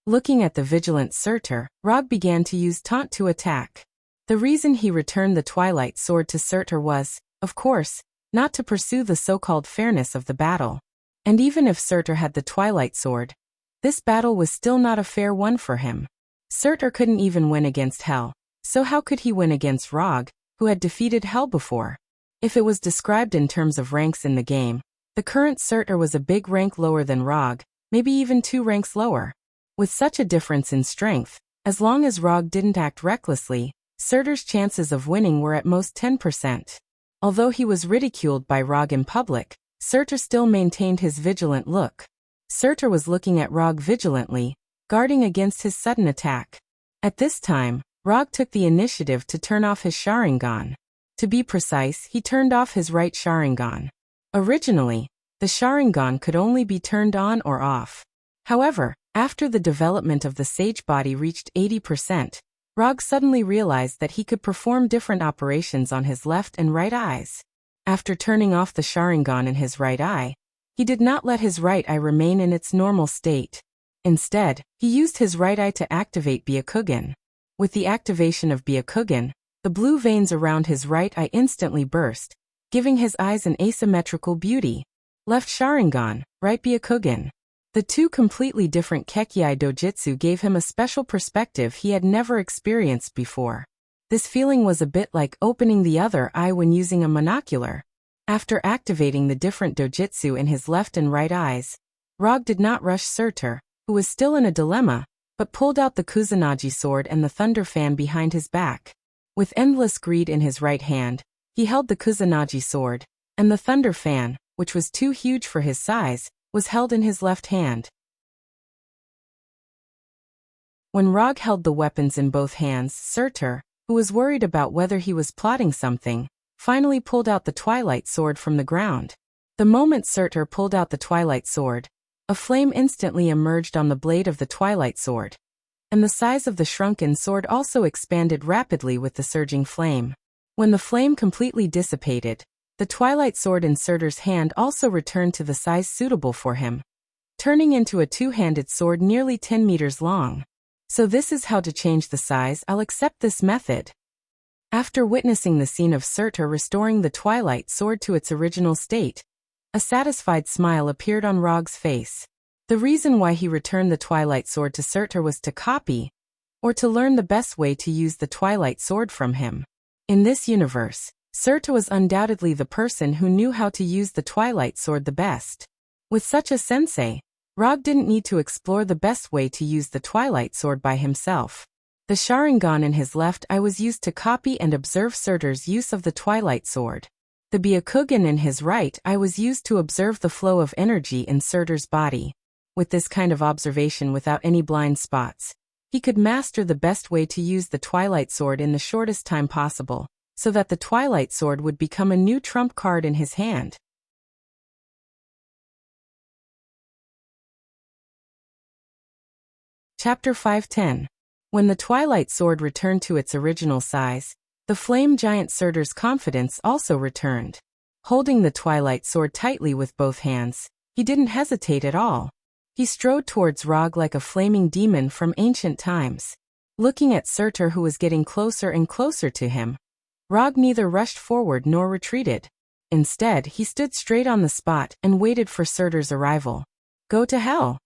Looking at the vigilant Surtur, Rog began to use taunt to attack. The reason he returned the twilight sword to Surtur was, of course, not to pursue the so-called fairness of the battle. And even if Surtur had the twilight sword, this battle was still not a fair one for him. Surtur couldn't even win against Hel, so how could he win against Rog, who had defeated Hel before? If it was described in terms of ranks in the game, the current Surtur was a big rank lower than Rog, maybe even 2 ranks lower. With such a difference in strength, as long as Rog didn't act recklessly, Surtur's chances of winning were at most 10%. Although he was ridiculed by Rog in public, Surtur still maintained his vigilant look. Surtur was looking at Rog vigilantly, guarding against his sudden attack. At this time, Rog took the initiative to turn off his Sharingan. To be precise, he turned off his right Sharingan. Originally, the Sharingan could only be turned on or off. However, after the development of the Sage Body reached 80%, Rog suddenly realized that he could perform different operations on his left and right eyes. After turning off the Sharingan in his right eye, he did not let his right eye remain in its normal state. Instead, he used his right eye to activate Byakugan. With the activation of Byakugan, the blue veins around his right eye instantly burst, giving his eyes an asymmetrical beauty. Left Sharingan, right Byakugan. The two completely different Kekkei Dojutsu gave him a special perspective he had never experienced before. This feeling was a bit like opening the other eye when using a monocular. After activating the different dojutsu in his left and right eyes, Rog did not rush Surtur, who was still in a dilemma, but pulled out the Kusanagi sword and the thunder fan behind his back. With endless greed in his right hand, he held the Kusanagi sword, and the thunder fan, which was too huge for his size, was held in his left hand. When Rog held the weapons in both hands, Surtur, who was worried about whether he was plotting something, finally pulled out the twilight sword from the ground. The moment Surtur pulled out the twilight sword, a flame instantly emerged on the blade of the twilight sword, and the size of the shrunken sword also expanded rapidly with the surging flame. When the flame completely dissipated, the twilight sword in Surtur's hand also returned to the size suitable for him, turning into a two-handed sword nearly 10 meters long. So this is how to change the size. I'll accept this method. After witnessing the scene of Surtur restoring the twilight sword to its original state, a satisfied smile appeared on Rog's face. The reason why he returned the twilight sword to Surtur was to copy, or to learn the best way to use the twilight sword from him. In this universe, Surtur was undoubtedly the person who knew how to use the twilight sword the best. With such a sensei, Rog didn't need to explore the best way to use the twilight sword by himself. The Sharingan in his left eye was used to copy and observe Surtur's use of the twilight sword. The Byakugan in his right eye was used to observe the flow of energy in Surtur's body. With this kind of observation without any blind spots, he could master the best way to use the twilight sword in the shortest time possible, so that the twilight sword would become a new trump card in his hand. Chapter 510. When the Twilight Sword returned to its original size, the flame giant Surtur's confidence also returned. Holding the Twilight Sword tightly with both hands, he didn't hesitate at all. He strode towards Rog like a flaming demon from ancient times. Looking at Surtur, who was getting closer and closer to him, Rog neither rushed forward nor retreated. Instead, he stood straight on the spot and waited for Surtur's arrival. Go to hell.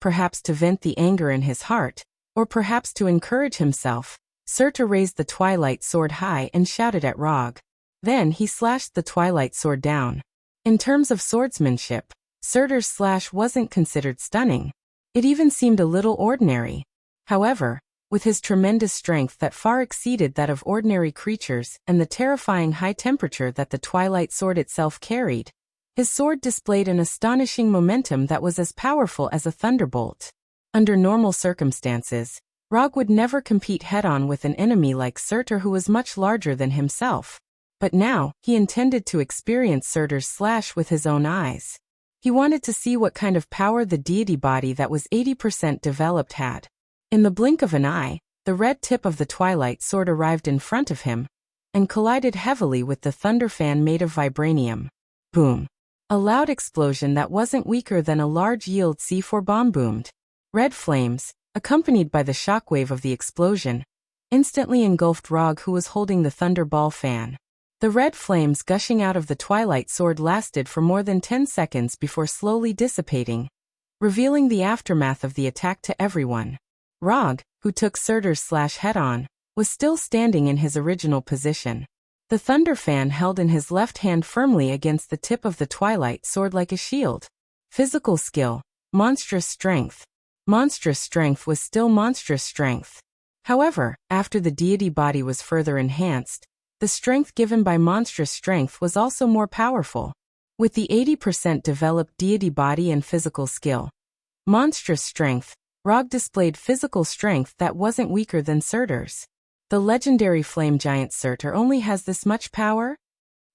Perhaps to vent the anger in his heart, or perhaps to encourage himself, Surtur raised the Twilight Sword high and shouted at Rog. Then he slashed the Twilight Sword down. In terms of swordsmanship, Surtur's slash wasn't considered stunning. It even seemed a little ordinary. However, with his tremendous strength that far exceeded that of ordinary creatures and the terrifying high temperature that the Twilight Sword itself carried, his sword displayed an astonishing momentum that was as powerful as a thunderbolt. Under normal circumstances, Rog would never compete head-on with an enemy like Surtur, who was much larger than himself. But now, he intended to experience Surtur's slash with his own eyes. He wanted to see what kind of power the deity body that was 80% developed had. In the blink of an eye, the red tip of the Twilight Sword arrived in front of him and collided heavily with the thunder fan made of vibranium. Boom! A loud explosion that wasn't weaker than a large yield C4 bomb boomed. Red flames, accompanied by the shockwave of the explosion, instantly engulfed Rog, who was holding the thunderball fan. The red flames gushing out of the Twilight Sword lasted for more than 10 seconds before slowly dissipating, revealing the aftermath of the attack to everyone. Rog, who took Surtur's slash head-on, was still standing in his original position. The thunder fan held in his left hand firmly against the tip of the Twilight Sword like a shield. Physical skill, monstrous strength. Monstrous strength was still monstrous strength. However, after the deity body was further enhanced, the strength given by monstrous strength was also more powerful. With the 80% developed deity body and physical skill, monstrous strength, Rog displayed physical strength that wasn't weaker than Surtur's. The legendary flame giant Surtur only has this much power?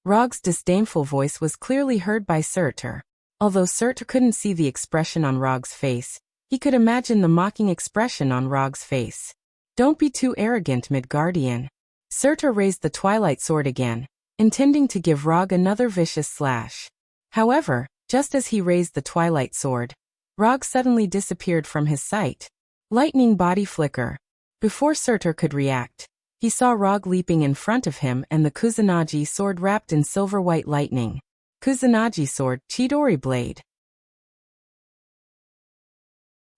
Rog's disdainful voice was clearly heard by Surtur. Although Surtur couldn't see the expression on Rog's face, he could imagine the mocking expression on Rog's face. Don't be too arrogant, Midgardian. Surtur raised the Twilight Sword again, intending to give Rog another vicious slash. However, just as he raised the Twilight Sword, Rog suddenly disappeared from his sight. Lightning body flicker. Before Surtur could react, he saw Rog leaping in front of him and the Kusanagi sword wrapped in silver-white lightning. Kusanagi sword, Chidori blade.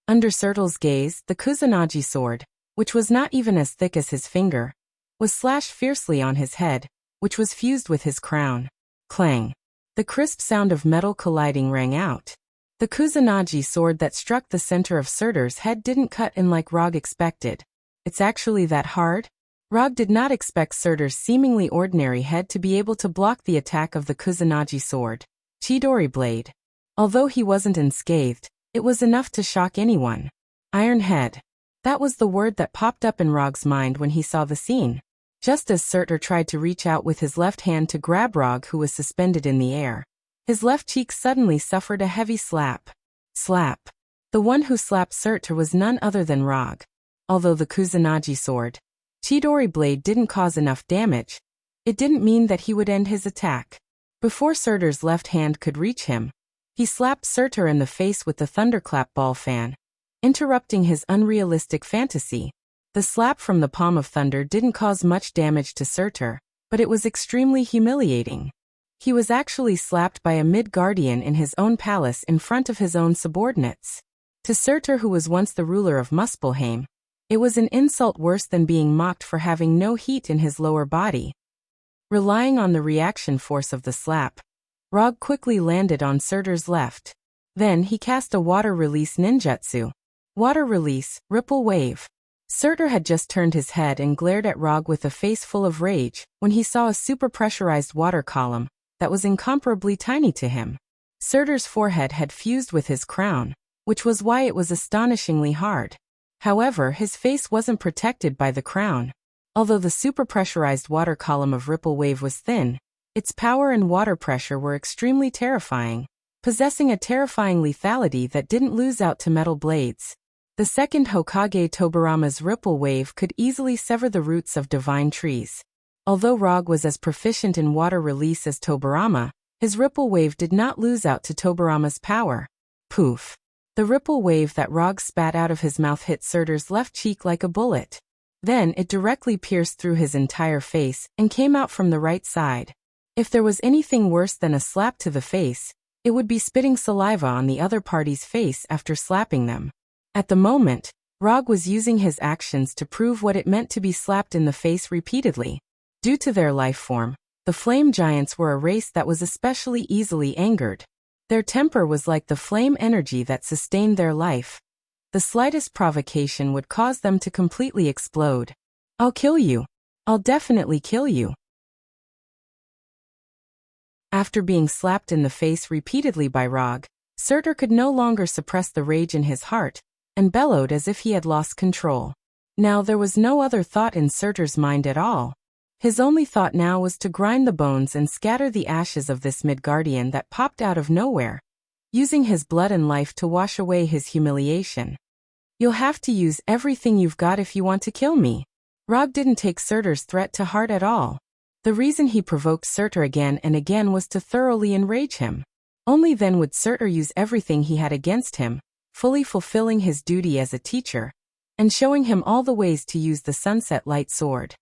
Under Surtur's gaze, the Kusanagi sword, which was not even as thick as his finger, was slashed fiercely on his head, which was fused with his crown. Clang! The crisp sound of metal colliding rang out. The Kusanagi sword that struck the center of Surtur's head didn't cut in like Rog expected. It's actually that hard? Rog did not expect Surtur's seemingly ordinary head to be able to block the attack of the Kusanagi sword, Chidori blade. Although he wasn't unscathed, it was enough to shock anyone. Iron head. That was the word that popped up in Rog's mind when he saw the scene. Just as Surtur tried to reach out with his left hand to grab Rog, who was suspended in the air, his left cheek suddenly suffered a heavy slap. Slap. The one who slapped Surtur was none other than Rog. Although the Kusanagi sword, Chidori blade didn't cause enough damage, it didn't mean that he would end his attack. Before Surtur's left hand could reach him, he slapped Surtur in the face with the thunderclap ball fan, interrupting his unrealistic fantasy. The slap from the palm of thunder didn't cause much damage to Surtur, but it was extremely humiliating. He was actually slapped by a Midgardian in his own palace in front of his own subordinates. To Surtur, who was once the ruler of Muspelheim, it was an insult worse than being mocked for having no heat in his lower body. Relying on the reaction force of the slap, Rog quickly landed on Surtur's left. Then he cast a water release ninjutsu. Water release, ripple wave. Surtur had just turned his head and glared at Rog with a face full of rage when he saw a super-pressurized water column that was incomparably tiny to him. Surtur's forehead had fused with his crown, which was why it was astonishingly hard. However, his face wasn't protected by the crown. Although the super-pressurized water column of Ripple Wave was thin, its power and water pressure were extremely terrifying, possessing a terrifying lethality that didn't lose out to metal blades. The second Hokage Tobarama's ripple wave could easily sever the roots of divine trees. Although Rog was as proficient in water release as Tobarama, his ripple wave did not lose out to Tobarama's power. Poof! The ripple wave that Rog spat out of his mouth hit Surtur's left cheek like a bullet. Then it directly pierced through his entire face and came out from the right side. If there was anything worse than a slap to the face, it would be spitting saliva on the other party's face after slapping them. At the moment, Rog was using his actions to prove what it meant to be slapped in the face repeatedly. Due to their life form, the flame giants were a race that was especially easily angered. Their temper was like the flame energy that sustained their life. The slightest provocation would cause them to completely explode. "I'll kill you. I'll definitely kill you." After being slapped in the face repeatedly by Rog, Surtur could no longer suppress the rage in his heart, and bellowed as if he had lost control. Now there was no other thought in Surtur's mind at all. His only thought now was to grind the bones and scatter the ashes of this Midgardian that popped out of nowhere, using his blood and life to wash away his humiliation. "You'll have to use everything you've got if you want to kill me." Rog didn't take Surtur's threat to heart at all. The reason he provoked Surtur again and again was to thoroughly enrage him. Only then would Surtur use everything he had against him, fully fulfilling his duty as a teacher, and showing him all the ways to use the Sunset Light Sword.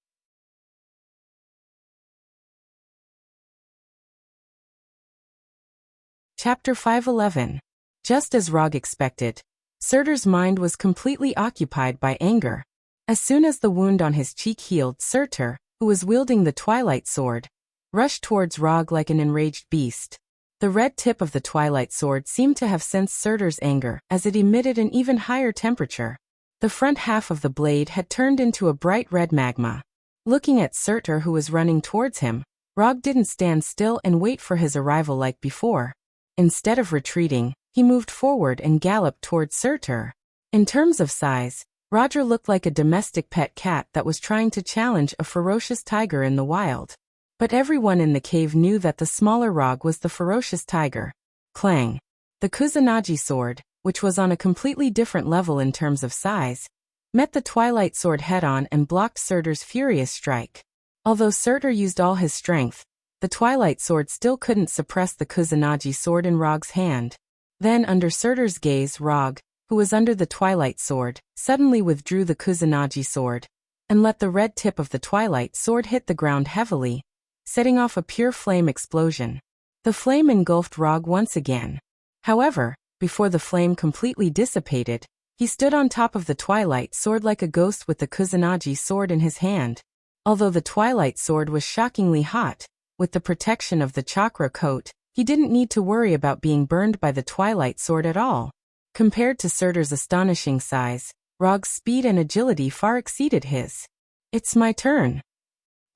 Chapter 511. Just as Rog expected, Surtur's mind was completely occupied by anger. As soon as the wound on his cheek healed, Surtur, who was wielding the Twilight Sword, rushed towards Rog like an enraged beast. The red tip of the Twilight Sword seemed to have sensed Surtur's anger as it emitted an even higher temperature. The front half of the blade had turned into a bright red magma. Looking at Surtur, who was running towards him, Rog didn't stand still and wait for his arrival like before. Instead of retreating, he moved forward and galloped towards Surtur. In terms of size, Roger looked like a domestic pet cat that was trying to challenge a ferocious tiger in the wild. But everyone in the cave knew that the smaller Rog was the ferocious tiger. Clang! The Kusanagi sword, which was on a completely different level in terms of size, met the Twilight Sword head-on and blocked Surtur's furious strike. Although Surtur used all his strength, the Twilight Sword still couldn't suppress the Kusanagi sword in Rog's hand. Then, under Surtur's gaze, Rog, who was under the Twilight Sword, suddenly withdrew the Kusanagi sword, and let the red tip of the Twilight Sword hit the ground heavily, setting off a pure flame explosion. The flame engulfed Rog once again. However, before the flame completely dissipated, he stood on top of the Twilight Sword like a ghost with the Kusanagi sword in his hand. Although the Twilight Sword was shockingly hot, with the protection of the chakra coat, he didn't need to worry about being burned by the Twilight Sword at all. Compared to Surtur's astonishing size, Rog's speed and agility far exceeded his. "It's my turn."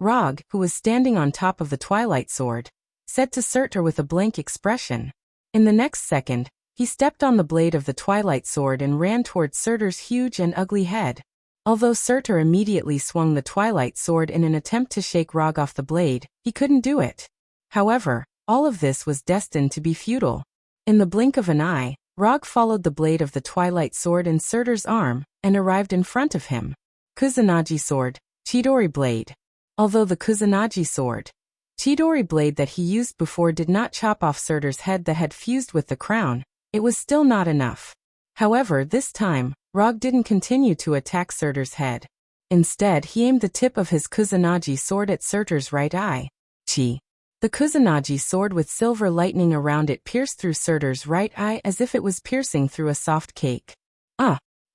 Rog, who was standing on top of the Twilight Sword, said to Surtur with a blank expression. In the next second, he stepped on the blade of the Twilight Sword and ran towards Surtur's huge and ugly head. Although Surtur immediately swung the Twilight Sword in an attempt to shake Rog off the blade, he couldn't do it. However, all of this was destined to be futile. In the blink of an eye, Rog followed the blade of the Twilight Sword in Surtur's arm and arrived in front of him. Kusanagi sword, Chidori blade. Although the Kusanagi sword, Chidori blade that he used before did not chop off Surtur's head that had fused with the crown, it was still not enough. However, this time, Rog didn't continue to attack Surtur's head. Instead, he aimed the tip of his Kusanagi sword at Surtur's right eye. Chi. The Kusanagi sword with silver lightning around it pierced through Surtur's right eye as if it was piercing through a soft cake.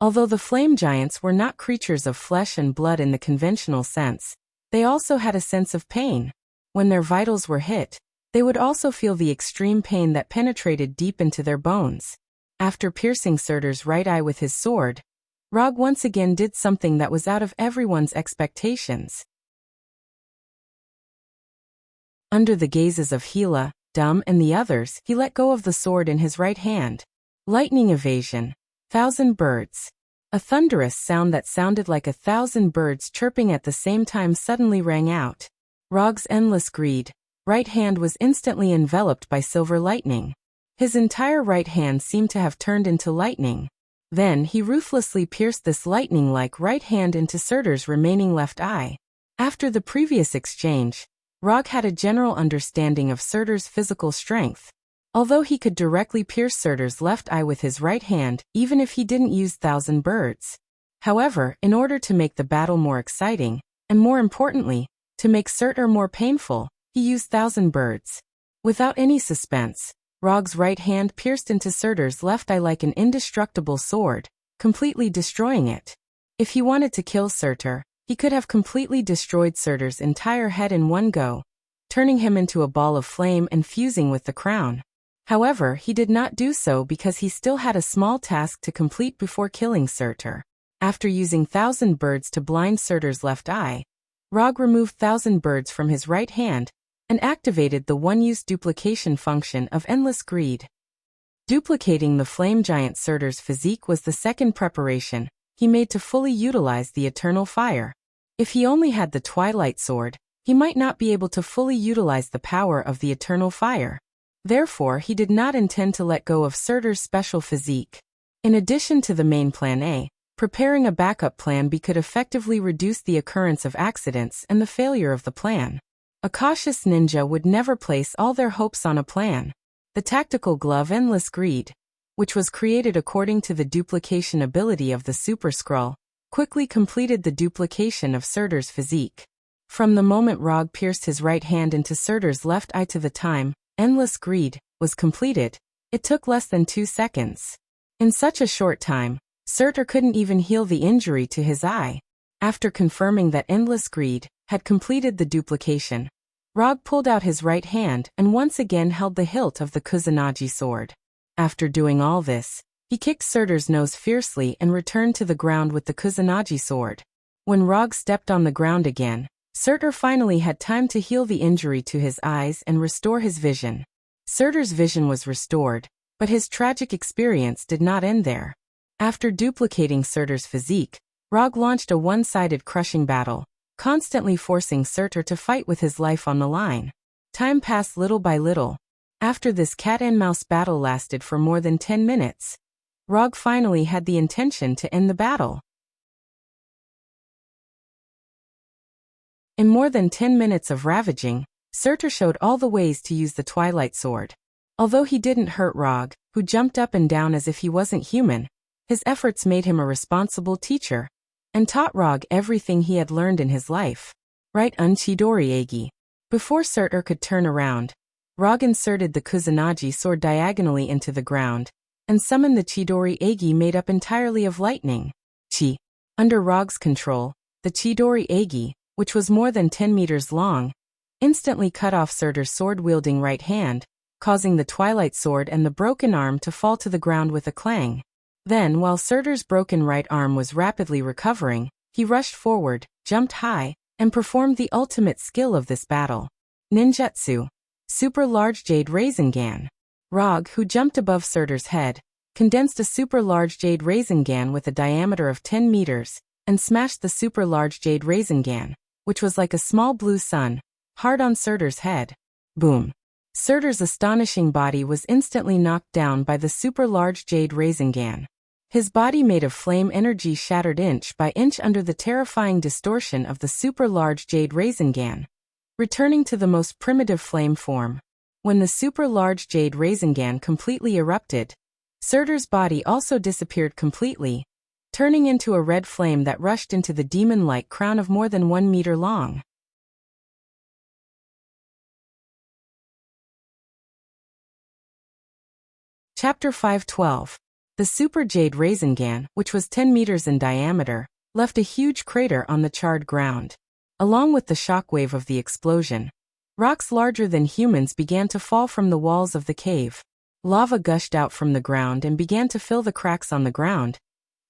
Although the flame giants were not creatures of flesh and blood in the conventional sense, they also had a sense of pain. When their vitals were hit, they would also feel the extreme pain that penetrated deep into their bones. After piercing Surtur's right eye with his sword, Rog once again did something that was out of everyone's expectations. Under the gazes of Hila, Dum, and the others, he let go of the sword in his right hand. Lightning evasion. 1,000 birds. A thunderous sound that sounded like 1,000 birds chirping at the same time suddenly rang out. Rog's endless greed. Right hand was instantly enveloped by silver lightning. His entire right hand seemed to have turned into lightning. Then he ruthlessly pierced this lightning-like right hand into Surtur's remaining left eye. After the previous exchange, Rog had a general understanding of Surtur's physical strength. Although he could directly pierce Surtur's left eye with his right hand, even if he didn't use Thousand Birds. However, in order to make the battle more exciting, and more importantly, to make Surtur more painful, he used Thousand Birds. Without any suspense, Rog's right hand pierced into Surtur's left eye like an indestructible sword, completely destroying it. If he wanted to kill Surtur, he could have completely destroyed Surtur's entire head in one go, turning him into a ball of flame and fusing with the crown. However, he did not do so because he still had a small task to complete before killing Surtur. After using Thousand Birds to blind Surtur's left eye, Rog removed Thousand Birds from his right hand and activated the one-use duplication function of Endless Greed. Duplicating the flame giant Surtur's physique was the second preparation he made to fully utilize the Eternal Fire. If he only had the Twilight Sword, he might not be able to fully utilize the power of the Eternal Fire. Therefore, he did not intend to let go of Surtur's special physique. In addition to the main plan A, preparing a backup plan B could effectively reduce the occurrence of accidents and the failure of the plan. A cautious ninja would never place all their hopes on a plan. The tactical glove Endless Greed, which was created according to the duplication ability of the Super Skrull, quickly completed the duplication of Surtur's physique. From the moment Rog pierced his right hand into Surtur's left eye to the time Endless Greed was completed, it took less than 2 seconds. In such a short time, Surtur couldn't even heal the injury to his eye. After confirming that Endless Greed had completed the duplication, Rog pulled out his right hand and once again held the hilt of the Kusanagi sword. After doing all this, he kicked Surtur's nose fiercely and returned to the ground with the Kusanagi sword. When Rog stepped on the ground again, Surtur finally had time to heal the injury to his eyes and restore his vision. Surtur's vision was restored, but his tragic experience did not end there. After duplicating Surtur's physique, Rog launched a one-sided crushing battle, constantly forcing Surtur to fight with his life on the line. Time passed little by little. After this cat-and-mouse battle lasted for more than 10 minutes, Rog finally had the intention to end the battle. In more than 10 minutes of ravaging, Surtur showed all the ways to use the Twilight Sword. Although he didn't hurt Rog, who jumped up and down as if he wasn't human, his efforts made him a responsible teacher, and taught Rog everything he had learned in his life. Right Chidori Egi. Before Surtur could turn around, Rog inserted the Kusanagi sword diagonally into the ground, and summoned the Chidori Egi made up entirely of lightning. Chi. Under Rog's control, the Chidori Egi, which was more than 10 meters long, instantly cut off Surtur's sword-wielding right hand, causing the Twilight Sword and the broken arm to fall to the ground with a clang. Then, while Surtur's broken right arm was rapidly recovering, he rushed forward, jumped high, and performed the ultimate skill of this battle. Ninjutsu. Super Large Jade Rasengan. Rog, who jumped above Surtur's head, condensed a super large Jade Rasengan with a diameter of 10 meters, and smashed the super large Jade Rasengan, which was like a small blue sun, hard on Surtur's head. Boom. Surtur's astonishing body was instantly knocked down by the super large Jade Rasengan. His body made of flame energy shattered inch by inch under the terrifying distortion of the super large Jade Rasengan, returning to the most primitive flame form. When the super large Jade Rasengan completely erupted, Surtur's body also disappeared completely, turning into a red flame that rushed into the demon-like crown of more than 1 meter long. Chapter 512. The Super Jade Rasengan, which was 10 meters in diameter, left a huge crater on the charred ground. Along with the shockwave of the explosion, rocks larger than humans began to fall from the walls of the cave. Lava gushed out from the ground and began to fill the cracks on the ground,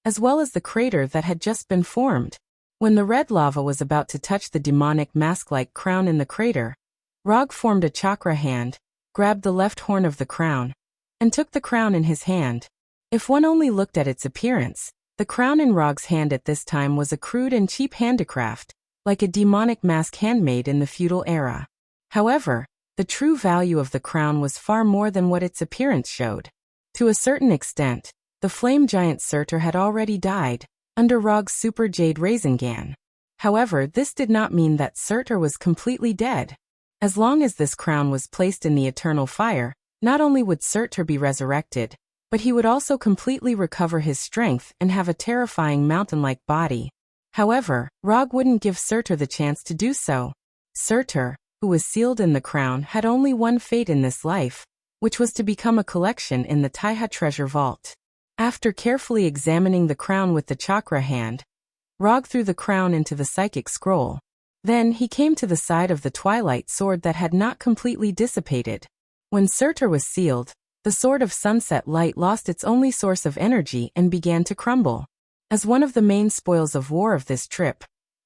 as well as the crater that had just been formed. When the red lava was about to touch the demonic mask-like crown in the crater, Rog formed a chakra hand, grabbed the left horn of the crown, and took the crown in his hand. If one only looked at its appearance, the crown in Rog's hand at this time was a crude and cheap handicraft, like a demonic mask handmade in the feudal era. However, the true value of the crown was far more than what its appearance showed. To a certain extent, The flame giant Surtur had already died, under Rog's super jade Rasengan. However, this did not mean that Surtur was completely dead. As long as this crown was placed in the eternal fire, not only would Surtur be resurrected, but he would also completely recover his strength and have a terrifying mountain-like body. However, Rog wouldn't give Surtur the chance to do so. Surtur, who was sealed in the crown, had only one fate in this life, which was to become a collection in the Taiha treasure vault. After carefully examining the crown with the chakra hand, Rog threw the crown into the psychic scroll. Then he came to the side of the twilight sword that had not completely dissipated. When Surtur was sealed, the sword of sunset light lost its only source of energy and began to crumble. As one of the main spoils of war of this trip,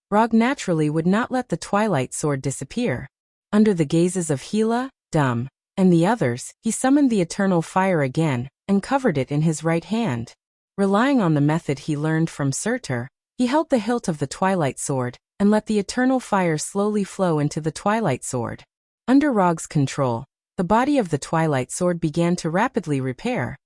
Rog naturally would not let the twilight sword disappear. Under the gazes of Hela, Dum, and the others, he summoned the eternal fire again and covered it in his right hand. Relying on the method he learned from Surtur, he held the hilt of the twilight sword and let the eternal fire slowly flow into the twilight sword. Under Rog's control, the body of the twilight sword began to rapidly repair,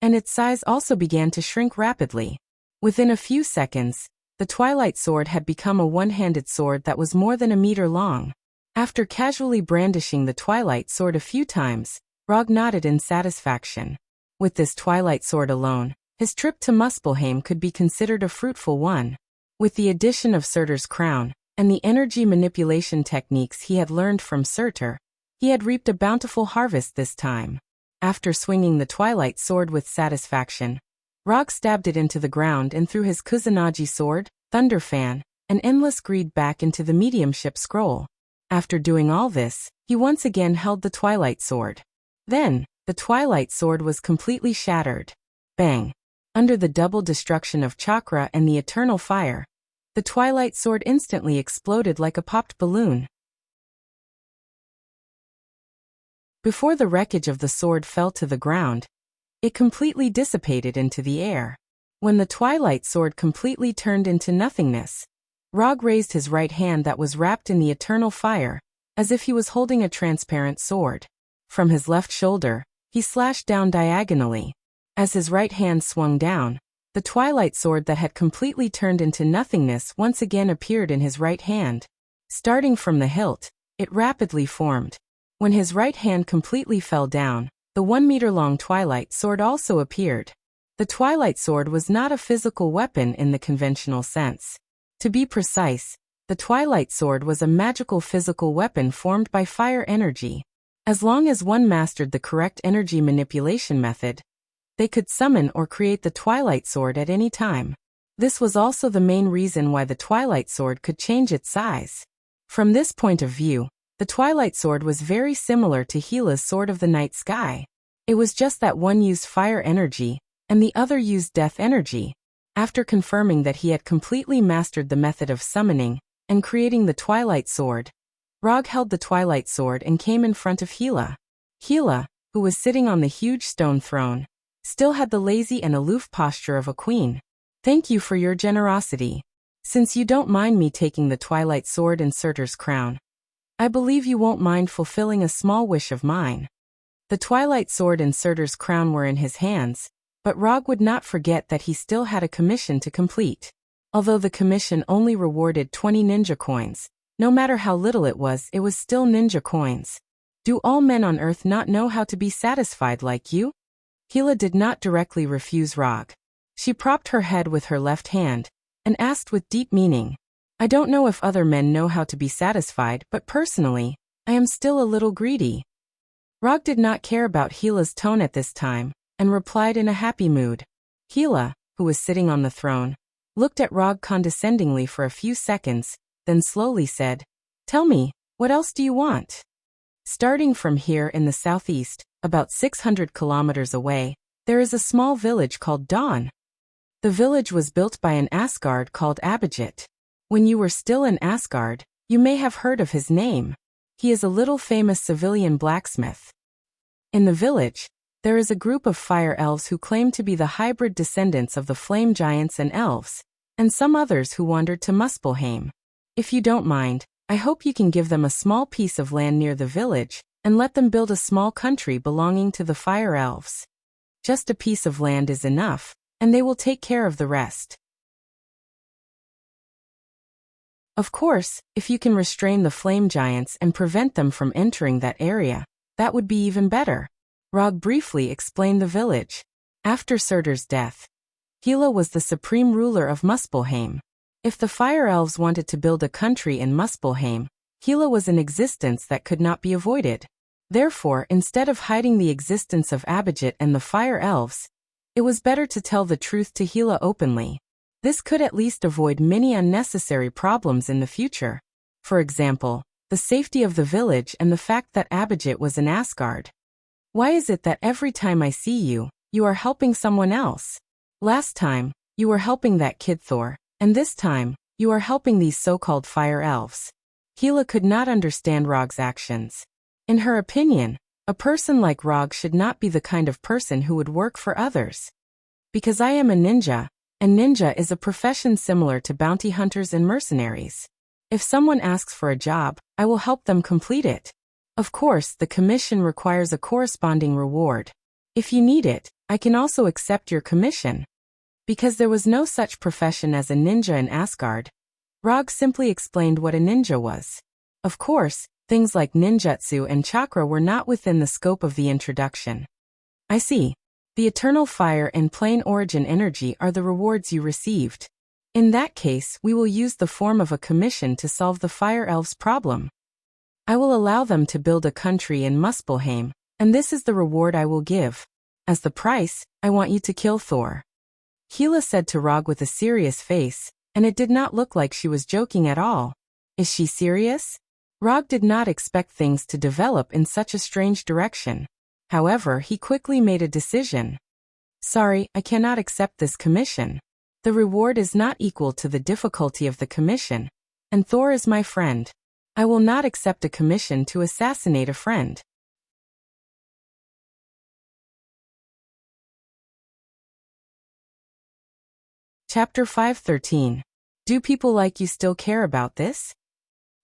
and its size also began to shrink rapidly. Within a few seconds, the twilight sword had become a one-handed sword that was more than a meter long. After casually brandishing the twilight sword a few times, Rog nodded in satisfaction. With this twilight sword alone, his trip to Muspelheim could be considered a fruitful one. With the addition of Surtur's crown, and the energy manipulation techniques he had learned from Surtur, he had reaped a bountiful harvest this time. After swinging the twilight sword with satisfaction, Rog stabbed it into the ground and threw his Kusanagi sword, Thunder Fan, and Endless Greed back into the mediumship scroll. After doing all this, he once again held the twilight sword. Then, the twilight sword was completely shattered. Bang! Under the double destruction of chakra and the eternal fire, the twilight sword instantly exploded like a popped balloon. Before the wreckage of the sword fell to the ground, it completely dissipated into the air. When the twilight sword completely turned into nothingness, Rog raised his right hand that was wrapped in the eternal fire, as if he was holding a transparent sword. From his left shoulder, he slashed down diagonally. As his right hand swung down, the twilight sword that had completely turned into nothingness once again appeared in his right hand. Starting from the hilt, it rapidly formed. When his right hand completely fell down, the 1-meter-long twilight sword also appeared. The twilight sword was not a physical weapon in the conventional sense. To be precise, the twilight sword was a magical physical weapon formed by fire energy. As long as one mastered the correct energy manipulation method, they could summon or create the twilight sword at any time. This was also the main reason why the twilight sword could change its size. From this point of view, the twilight sword was very similar to Hela's sword of the night sky. It was just that one used fire energy, and the other used death energy. After confirming that he had completely mastered the method of summoning and creating the twilight sword, Rog held the twilight sword and came in front of Hela. Hela, who was sitting on the huge stone throne, still had the lazy and aloof posture of a queen. "Thank you for your generosity. Since you don't mind me taking the twilight sword and Surtur's crown, I believe you won't mind fulfilling a small wish of mine." The twilight sword and Surtur's crown were in his hands, but Rog would not forget that he still had a commission to complete. Although the commission only rewarded 20 ninja coins, no matter how little it was still ninja coins. Do all men on Earth not know how to be satisfied like you? Hela did not directly refuse Rog. She propped her head with her left hand and asked with deep meaning, "I don't know if other men know how to be satisfied, but personally, I am still a little greedy." Rog did not care about Hela's tone at this time, and replied in a happy mood. Hela, who was sitting on the throne, looked at Rog condescendingly for a few seconds, then slowly said, "Tell me, what else do you want?" Starting from here in the southeast, about 600 kilometers away, there is a small village called Dawn. The village was built by an Asgard called Abhijit. When you were still in Asgard, you may have heard of his name. He is a little famous civilian blacksmith. In the village, there is a group of fire elves who claim to be the hybrid descendants of the flame giants and elves, and some others who wandered to Muspelheim. If you don't mind, I hope you can give them a small piece of land near the village, and let them build a small country belonging to the fire elves. Just a piece of land is enough, and they will take care of the rest. Of course, if you can restrain the flame giants and prevent them from entering that area, that would be even better. Rog briefly explained the village. After Surtur's death, Hela was the supreme ruler of Muspelheim. If the fire elves wanted to build a country in Muspelheim, Hela was an existence that could not be avoided. Therefore, instead of hiding the existence of Abijit and the fire elves, it was better to tell the truth to Hela openly. This could at least avoid many unnecessary problems in the future. For example, the safety of the village and the fact that Abijit was in Asgard. Why is it that every time I see you, you are helping someone else? Last time, you were helping that kid Thor, and this time, you are helping these so-called fire elves. Hela could not understand Rog's actions. In her opinion, a person like Rog should not be the kind of person who would work for others. Because I am a ninja, and ninja is a profession similar to bounty hunters and mercenaries. If someone asks for a job, I will help them complete it. Of course, the commission requires a corresponding reward. If you need it, I can also accept your commission. Because there was no such profession as a ninja in Asgard, Rog simply explained what a ninja was. Of course, things like ninjutsu and chakra were not within the scope of the introduction. I see. The eternal fire and plain origin energy are the rewards you received. In that case, we will use the form of a commission to solve the fire elves' problem. I will allow them to build a country in Muspelheim, and this is the reward I will give. As the price, I want you to kill Thor. Hela said to Rog with a serious face, and it did not look like she was joking at all. Is she serious? Rog did not expect things to develop in such a strange direction. However, he quickly made a decision. Sorry, I cannot accept this commission. The reward is not equal to the difficulty of the commission, and Thor is my friend. I will not accept a commission to assassinate a friend. Chapter 5:13. Do people like you still care about this?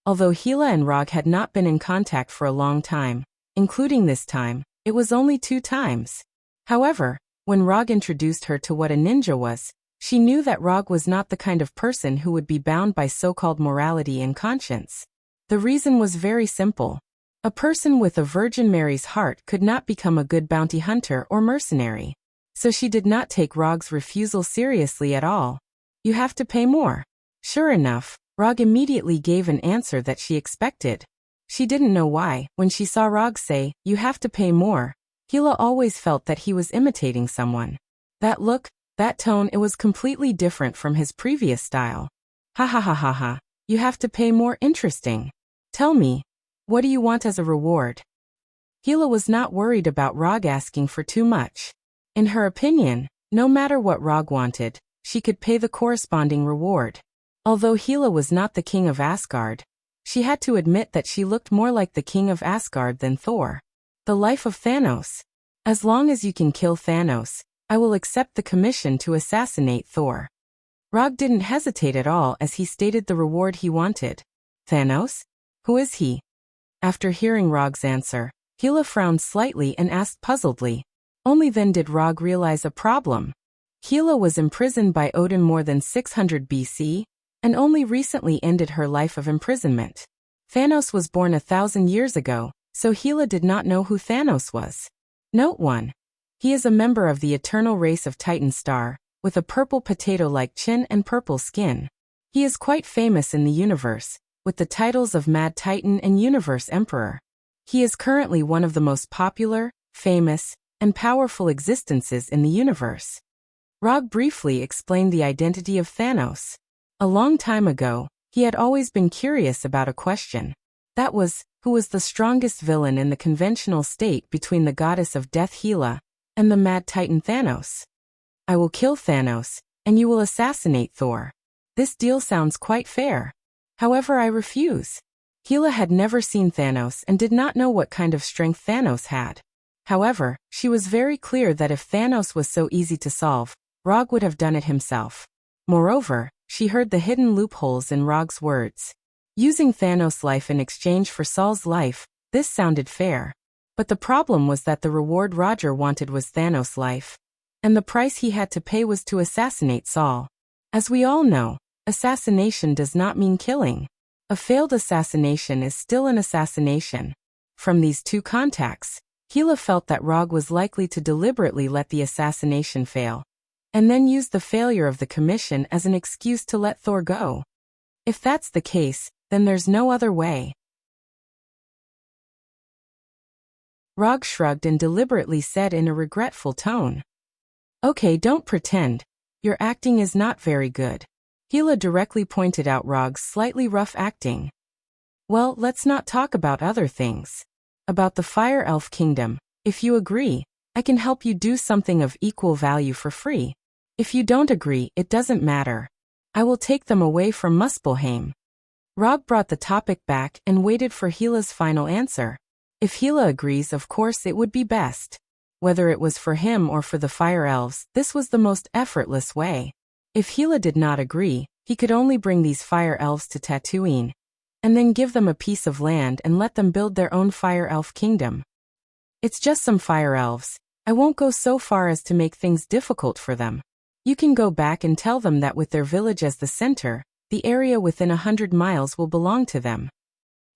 Although Hela and Rog had not been in contact for a long time, including this time, it was only 2 times. However, when Rog introduced her to what a ninja was, she knew that Rog was not the kind of person who would be bound by so-called morality and conscience. The reason was very simple. A person with a Virgin Mary's heart could not become a good bounty hunter or mercenary. So she did not take Rog's refusal seriously at all. You have to pay more. Sure enough, Rog immediately gave an answer that she expected. She didn't know why. When she saw Rog say, "You have to pay more," Hela always felt that he was imitating someone. That look, that tone, it was completely different from his previous style. Ha ha ha ha ha, you have to pay more. Interesting. Tell me, what do you want as a reward? Hela was not worried about Rog asking for too much. In her opinion, no matter what Rog wanted, she could pay the corresponding reward. Although Hela was not the king of Asgard, she had to admit that she looked more like the king of Asgard than Thor. The life of Thanos. As long as you can kill Thanos, I will accept the commission to assassinate Thor. Rog didn't hesitate at all as he stated the reward he wanted. Thanos? Who is he? After hearing Rog's answer, Hela frowned slightly and asked puzzledly. Only then did Rog realize a problem. Hela was imprisoned by Odin more than 600 BC, and only recently ended her life of imprisonment. Thanos was born 1,000 years ago, so Hela did not know who Thanos was. Note 1. He is a member of the eternal race of Titan Star, with a purple potato-like chin and purple skin. He is quite famous in the universe, with the titles of Mad Titan and Universe Emperor. He is currently one of the most popular, famous, and powerful existences in the universe. Rog briefly explained the identity of Thanos. A long time ago, he had always been curious about a question. That was, who was the strongest villain in the conventional state between the goddess of death Hela and the mad titan Thanos? I will kill Thanos, and you will assassinate Thor. This deal sounds quite fair. However, I refuse. Hela had never seen Thanos and did not know what kind of strength Thanos had. However, she was very clear that if Thanos was so easy to solve, Rog would have done it himself. Moreover, she heard the hidden loopholes in Rog's words. Using Thanos' life in exchange for Saul's life, this sounded fair. But the problem was that the reward Roger wanted was Thanos' life. And the price he had to pay was to assassinate Saul. As we all know, assassination does not mean killing. A failed assassination is still an assassination. From these two contacts, Hela felt that Rog was likely to deliberately let the assassination fail, and then use the failure of the commission as an excuse to let Thor go. If that's the case, then there's no other way. Rog shrugged and deliberately said in a regretful tone, "Okay, don't pretend. Your acting is not very good." Hela directly pointed out Rog's slightly rough acting. "Well, let's not talk about other things. About the Fire Elf Kingdom, if you agree, I can help you do something of equal value for free. If you don't agree, it doesn't matter. I will take them away from Muspelheim." Rog brought the topic back and waited for Hela's final answer. If Hela agrees, of course it would be best. Whether it was for him or for the Fire Elves, this was the most effortless way. If Hela did not agree, he could only bring these Fire Elves to Tatooine, and then give them a piece of land and let them build their own Fire Elf kingdom. It's just some Fire Elves. I won't go so far as to make things difficult for them. You can go back and tell them that with their village as the center, the area within 100 miles will belong to them.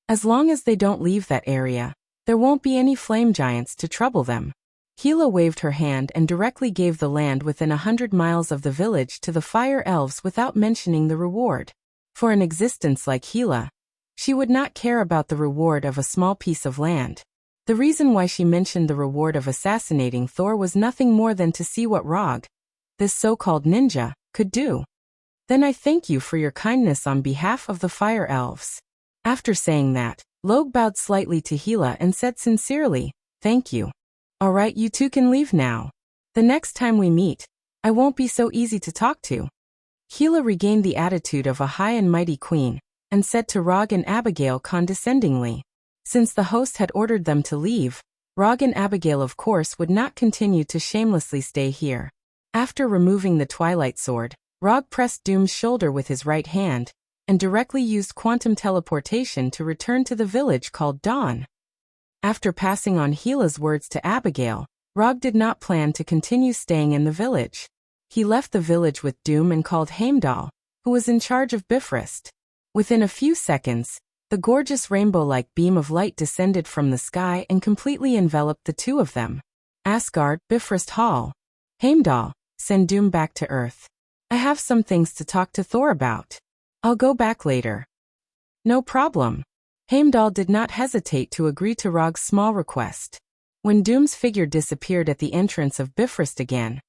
As long as they don't leave that area, there won't be any flame giants to trouble them. Hela waved her hand and directly gave the land within 100 miles of the village to the Fire Elves without mentioning the reward. For an existence like Hela, she would not care about the reward of a small piece of land. The reason why she mentioned the reward of assassinating Thor was nothing more than to see what Rog, this so-called ninja, could do. "Then I thank you for your kindness on behalf of the Fire Elves." After saying that, Log bowed slightly to Hela and said sincerely, "Thank you. All right, you two can leave now. The next time we meet, I won't be so easy to talk to." Hela regained the attitude of a high and mighty queen, and said to Rog and Abigail condescendingly. Since the host had ordered them to leave, Rog and Abigail of course would not continue to shamelessly stay here. After removing the Twilight Sword, Rog pressed Doom's shoulder with his right hand, and directly used quantum teleportation to return to the village called Dawn. After passing on Hela's words to Abigail, Rog did not plan to continue staying in the village. He left the village with Doom and called Heimdall, who was in charge of Bifrost. Within a few seconds, the gorgeous rainbow-like beam of light descended from the sky and completely enveloped the two of them. Asgard, Bifrost Hall. "Heimdall, send Doom back to Earth. I have some things to talk to Thor about. I'll go back later." "No problem." Heimdall did not hesitate to agree to Rog's small request. When Doom's figure disappeared at the entrance of Bifrost again,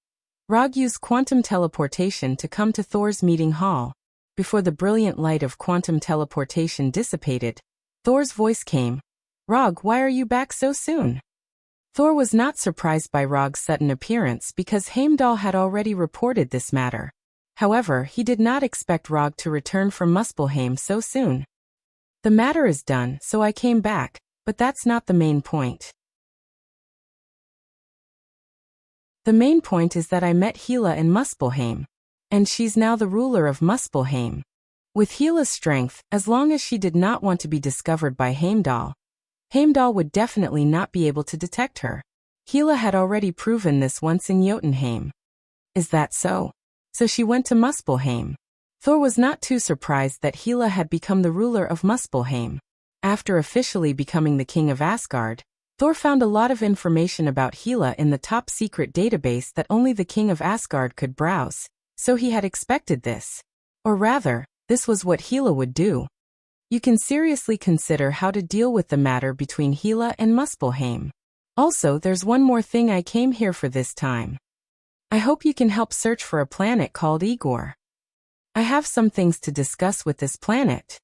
Rog used quantum teleportation to come to Thor's meeting hall. Before the brilliant light of quantum teleportation dissipated, Thor's voice came, "Rog, why are you back so soon?" Thor was not surprised by Rog's sudden appearance because Heimdall had already reported this matter. However, he did not expect Rog to return from Muspelheim so soon. "The matter is done, so I came back, but that's not the main point. The main point is that I met Hela in Muspelheim, and she's now the ruler of Muspelheim. With Hela's strength, as long as she did not want to be discovered by Heimdall, Heimdall would definitely not be able to detect her. Hela had already proven this once in Jotunheim." "Is that so? So she went to Muspelheim." Thor was not too surprised that Hela had become the ruler of Muspelheim. After officially becoming the king of Asgard, Thor found a lot of information about Hela in the top-secret database that only the king of Asgard could browse, so he had expected this. Or rather, this was what Hela would do. You can seriously consider how to deal with the matter between Hela and Muspelheim. Also, there's one more thing I came here for this time. I hope you can help search for a planet called Igor. I have some things to discuss with this planet.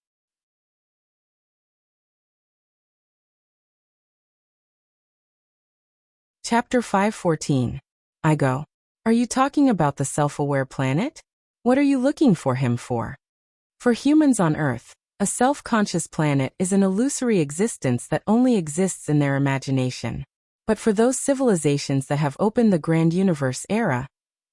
Chapter 5:14. Igo. Are you talking about the self-aware planet? What are you looking for him for? For humans on Earth, a self-conscious planet is an illusory existence that only exists in their imagination. But for those civilizations that have opened the grand universe era,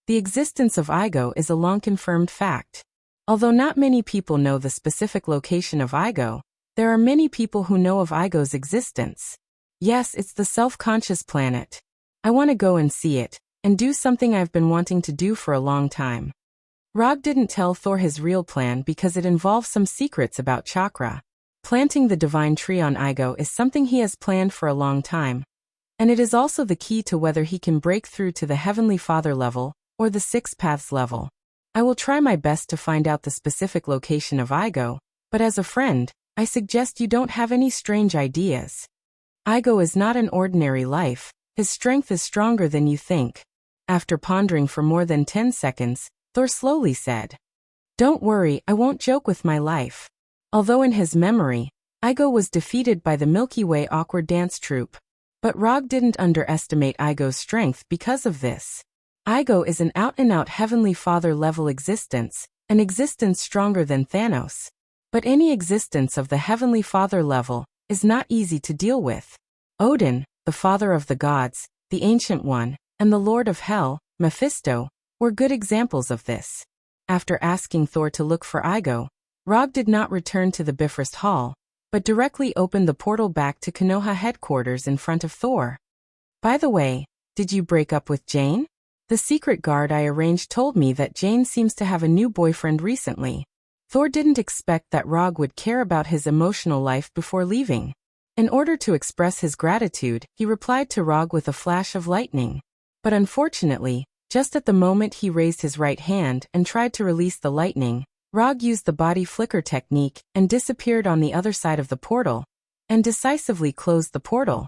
the existence of Igo is a long-confirmed fact. Although not many people know the specific location of Igo, there are many people who know of Igo's existence. Yes, it's the self-conscious planet. I want to go and see it, and do something I've been wanting to do for a long time. Rog didn't tell Thor his real plan because it involves some secrets about chakra. Planting the divine tree on Igo is something he has planned for a long time, and it is also the key to whether he can break through to the Heavenly Father level or the Six Paths level. I will try my best to find out the specific location of Igo, but as a friend, I suggest you don't have any strange ideas. Igo is not an ordinary life. His strength is stronger than you think. After pondering for more than 10 seconds, Thor slowly said, "Don't worry, I won't joke with my life." Although in his memory, Igo was defeated by the Milky Way awkward dance troupe. But Rog didn't underestimate Igo's strength because of this. Igo is an out-and-out Heavenly Father level existence, an existence stronger than Thanos. But any existence of the Heavenly Father level is not easy to deal with. Odin, the father of the gods, the Ancient One, and the Lord of Hell, Mephisto, were good examples of this. After asking Thor to look for Igo, Rog did not return to the Bifrost Hall, but directly opened the portal back to Konoha headquarters in front of Thor. "By the way, did you break up with Jane? The secret guard I arranged told me that Jane seems to have a new boyfriend recently." Thor didn't expect that Rog would care about his emotional life before leaving. In order to express his gratitude, he replied to Rog with a flash of lightning. But unfortunately, just at the moment he raised his right hand and tried to release the lightning, Rog used the body flicker technique and disappeared on the other side of the portal, and decisively closed the portal.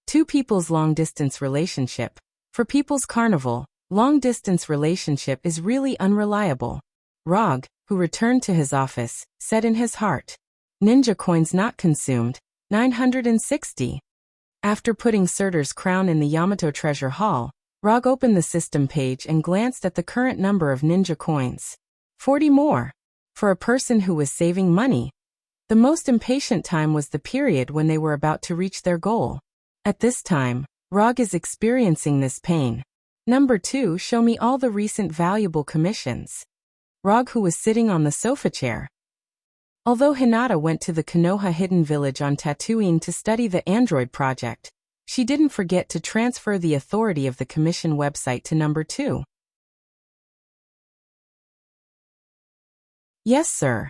Two people's long-distance relationship. For People's Carnival, long-distance relationship is really unreliable. Rog, who returned to his office, said in his heart, "Ninja coins not consumed, 960. After putting Surtur's crown in the Yamato Treasure Hall, Rog opened the system page and glanced at the current number of ninja coins. 40 more. For a person who was saving money. The most impatient time was the period when they were about to reach their goal. At this time, Rog is experiencing this pain. Number 2, show me all the recent valuable commissions. Rog, who was sitting on the sofa chair. Although Hinata went to the Konoha Hidden Village on Tatooine to study the Android project, she didn't forget to transfer the authority of the commission website to number 2. Yes, sir.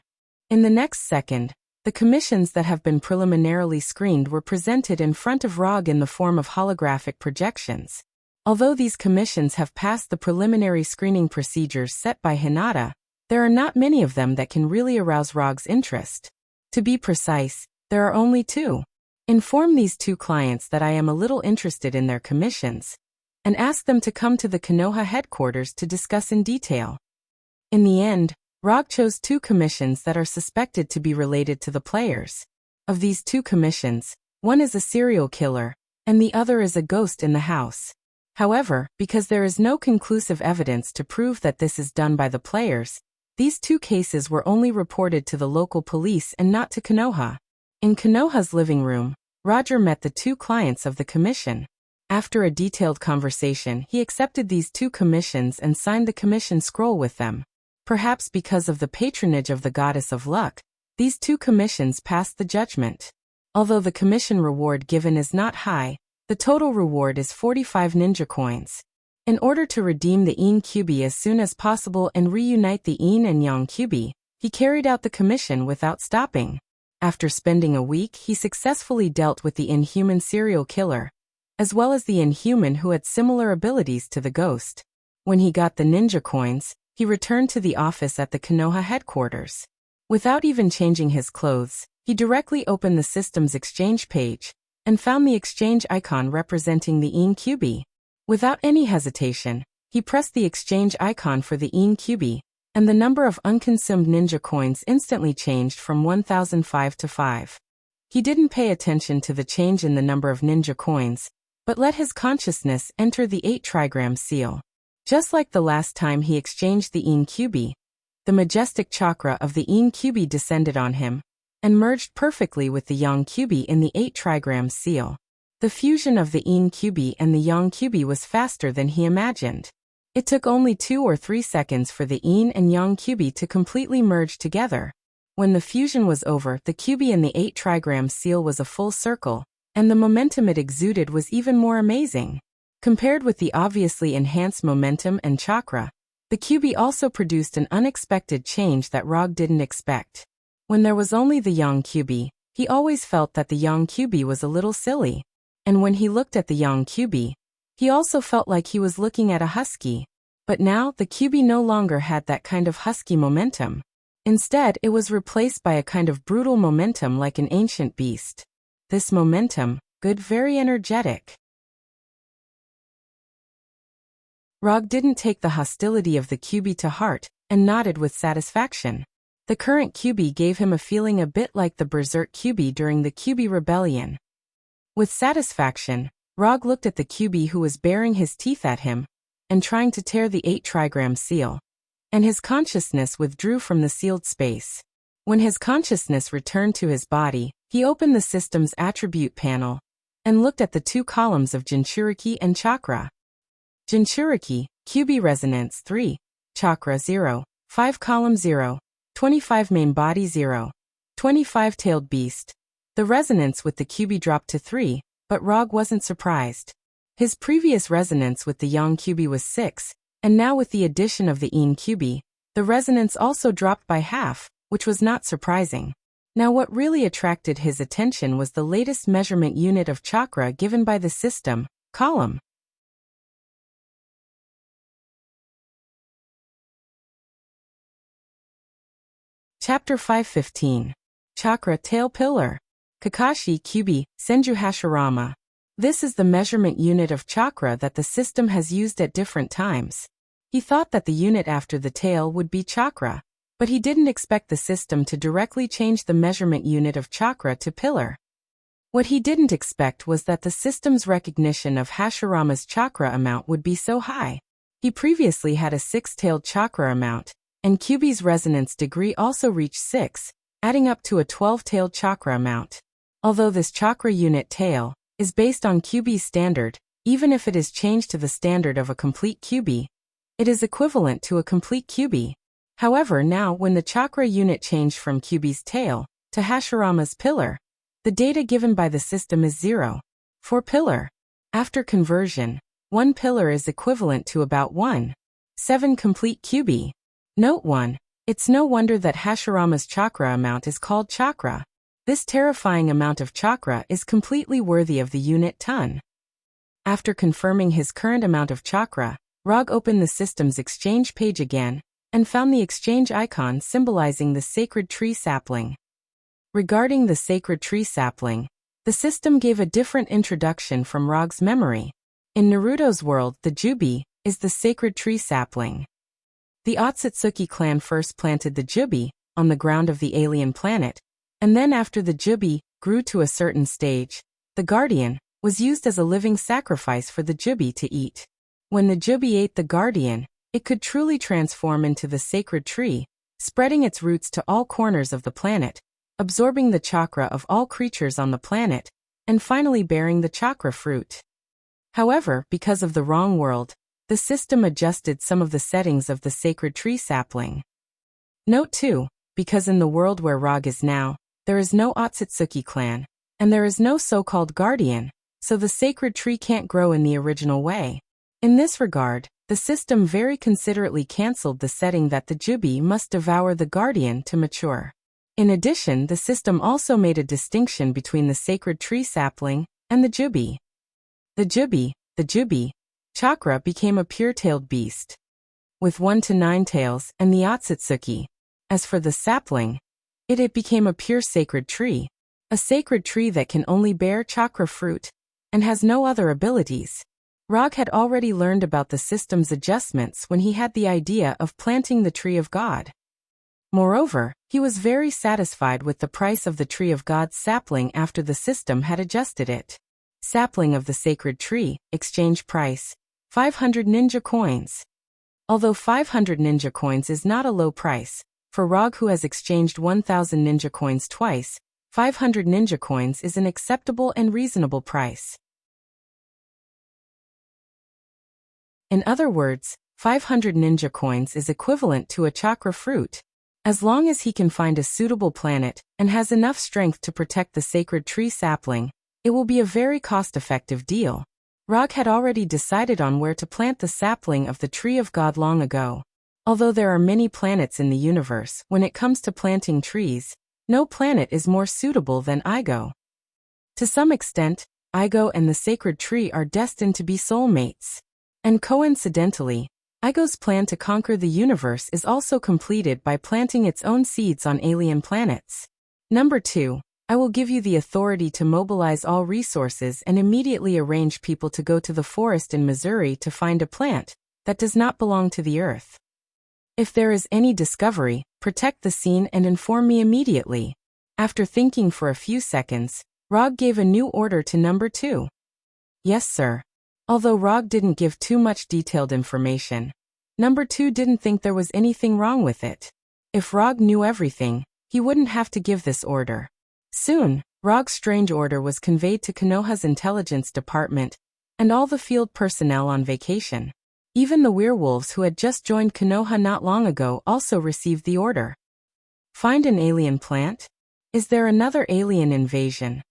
In the next second, the commissions that have been preliminarily screened were presented in front of Rog in the form of holographic projections. Although these commissions have passed the preliminary screening procedures set by Hinata, there are not many of them that can really arouse Rog's interest. To be precise, there are only 2. Inform these 2 clients that I am a little interested in their commissions, and ask them to come to the Konoha headquarters to discuss in detail. In the end, Rog chose 2 commissions that are suspected to be related to the players. Of these 2 commissions, one is a serial killer, and the other is a ghost in the house. However, because there is no conclusive evidence to prove that this is done by the players, these 2 cases were only reported to the local police and not to Konoha. In Konoha's living room, Roger met the 2 clients of the commission. After a detailed conversation, he accepted these 2 commissions and signed the commission scroll with them. Perhaps because of the patronage of the goddess of luck, these 2 commissions passed the judgment. Although the commission reward given is not high, the total reward is 45 ninja coins. In order to redeem the Yin Kyubi as soon as possible and reunite the Yin and Yang Kyubi, he carried out the commission without stopping. After spending a week, he successfully dealt with the inhuman serial killer, as well as the inhuman who had similar abilities to the ghost. When he got the ninja coins, he returned to the office at the Konoha headquarters. Without even changing his clothes, he directly opened the system's exchange page and found the exchange icon representing the Yin Kyubi. Without any hesitation, he pressed the exchange icon for the Yin Kyubi, and the number of unconsumed ninja coins instantly changed from 1005 to 5. He didn't pay attention to the change in the number of ninja coins, but let his consciousness enter the 8 trigram seal. Just like the last time he exchanged the Yin Kyubi, the majestic chakra of the Yin Kyubi descended on him and merged perfectly with the Yang Kyubi in the 8 trigram seal. The fusion of the Yin Kyubi and the Yang Kyubi was faster than he imagined. It took only 2 or 3 seconds for the Yin and Yang Kyubi to completely merge together. When the fusion was over, the Kyubi in the 8 trigram seal was a full circle, and the momentum it exuded was even more amazing. Compared with the obviously enhanced momentum and chakra, the QB also produced an unexpected change that Rog didn't expect. When there was only the Yang QB, he always felt that the Yang QB was a little silly. And when he looked at the Yang QB, he also felt like he was looking at a husky. But now, the QB no longer had that kind of husky momentum. Instead, it was replaced by a kind of brutal momentum like an ancient beast. This momentum, good, very energetic. Rog didn't take the hostility of the QB to heart, and nodded with satisfaction. The current QB gave him a feeling a bit like the Berserk QB during the QB rebellion. With satisfaction, Rog looked at the QB who was baring his teeth at him, and trying to tear the 8-trigram seal. And his consciousness withdrew from the sealed space. When his consciousness returned to his body, he opened the system's attribute panel, and looked at the 2 columns of Jinchuriki and Chakra. Jinchuriki, QB resonance 3, Chakra 0, 5 column 0, 25 main body 0, 25 tailed beast. The resonance with the QB dropped to 3, but Rog wasn't surprised. His previous resonance with the Yang QB was 6, and now with the addition of the Yin QB, the resonance also dropped by half, which was not surprising. Now what really attracted his attention was the latest measurement unit of chakra given by the system, column. Chapter 515. Chakra Tail Pillar. Kakashi QB, Senju Hashirama. This is the measurement unit of chakra that the system has used at different times. He thought that the unit after the tail would be chakra, but he didn't expect the system to directly change the measurement unit of chakra to pillar. What he didn't expect was that the system's recognition of Hashirama's chakra amount would be so high. He previously had a 6-tailed chakra amount, and QB's resonance degree also reached 6, adding up to a 12-tailed chakra amount. Although this chakra unit tail is based on QB's standard, even if it is changed to the standard of a complete QB, it is equivalent to a complete QB. However, now when the chakra unit changed from QB's tail to Hashirama's pillar, the data given by the system is 0. For pillar, after conversion, 1 pillar is equivalent to about 1.7 complete QB. Note 1. It's no wonder that Hashirama's chakra amount is called chakra. This terrifying amount of chakra is completely worthy of the unit ton. After confirming his current amount of chakra, Rog opened the system's exchange page again, and found the exchange icon symbolizing the sacred tree sapling. Regarding the sacred tree sapling, the system gave a different introduction from Rog's memory. In Naruto's world, the Jubi is the sacred tree sapling. The Otsutsuki clan first planted the Jubi on the ground of the alien planet, and then after the Jubi grew to a certain stage, the guardian was used as a living sacrifice for the Jubi to eat. When the Jubi ate the guardian, it could truly transform into the sacred tree, spreading its roots to all corners of the planet, absorbing the chakra of all creatures on the planet, and finally bearing the chakra fruit. However, because of the wrong world, the system adjusted some of the settings of the sacred tree sapling. Note 2, because in the world where Rog is now, there is no Otsutsuki clan, and there is no so-called guardian, so the sacred tree can't grow in the original way. In this regard, the system very considerately cancelled the setting that the Jubi must devour the guardian to mature. In addition, the system also made a distinction between the sacred tree sapling and the Jubi. The Jubi, chakra became a pure-tailed beast, with 1 to 9 tails, and the Otsutsuki. As for the sapling, it became a pure sacred tree, a sacred tree that can only bear chakra fruit, and has no other abilities. Rog had already learned about the system's adjustments when he had the idea of planting the Tree of God. Moreover, he was very satisfied with the price of the Tree of God's sapling after the system had adjusted it. Sapling of the sacred tree, exchange price, 500 ninja coins. Although 500 ninja coins is not a low price, for Rog who has exchanged 1,000 ninja coins twice, 500 ninja coins is an acceptable and reasonable price. In other words, 500 ninja coins is equivalent to a chakra fruit. As long as he can find a suitable planet and has enough strength to protect the sacred tree sapling, it will be a very cost-effective deal. Rog had already decided on where to plant the sapling of the tree of God long ago. Although there are many planets in the universe, when it comes to planting trees, no planet is more suitable than Igo. To some extent, Igo and the sacred tree are destined to be soulmates. And coincidentally, Igo's plan to conquer the universe is also completed by planting its own seeds on alien planets. Number 2. I will give you the authority to mobilize all resources and immediately arrange people to go to the forest in Missouri to find a plant that does not belong to the earth. If there is any discovery, protect the scene and inform me immediately. After thinking for a few seconds, Rog gave a new order to number 2. Yes, sir. Although Rog didn't give too much detailed information, number 2 didn't think there was anything wrong with it. If Rog knew everything, he wouldn't have to give this order. Soon, Rog's strange order was conveyed to Konoha's intelligence department and all the field personnel on vacation. Even the werewolves who had just joined Konoha not long ago also received the order. Find an alien plant? Is there another alien invasion?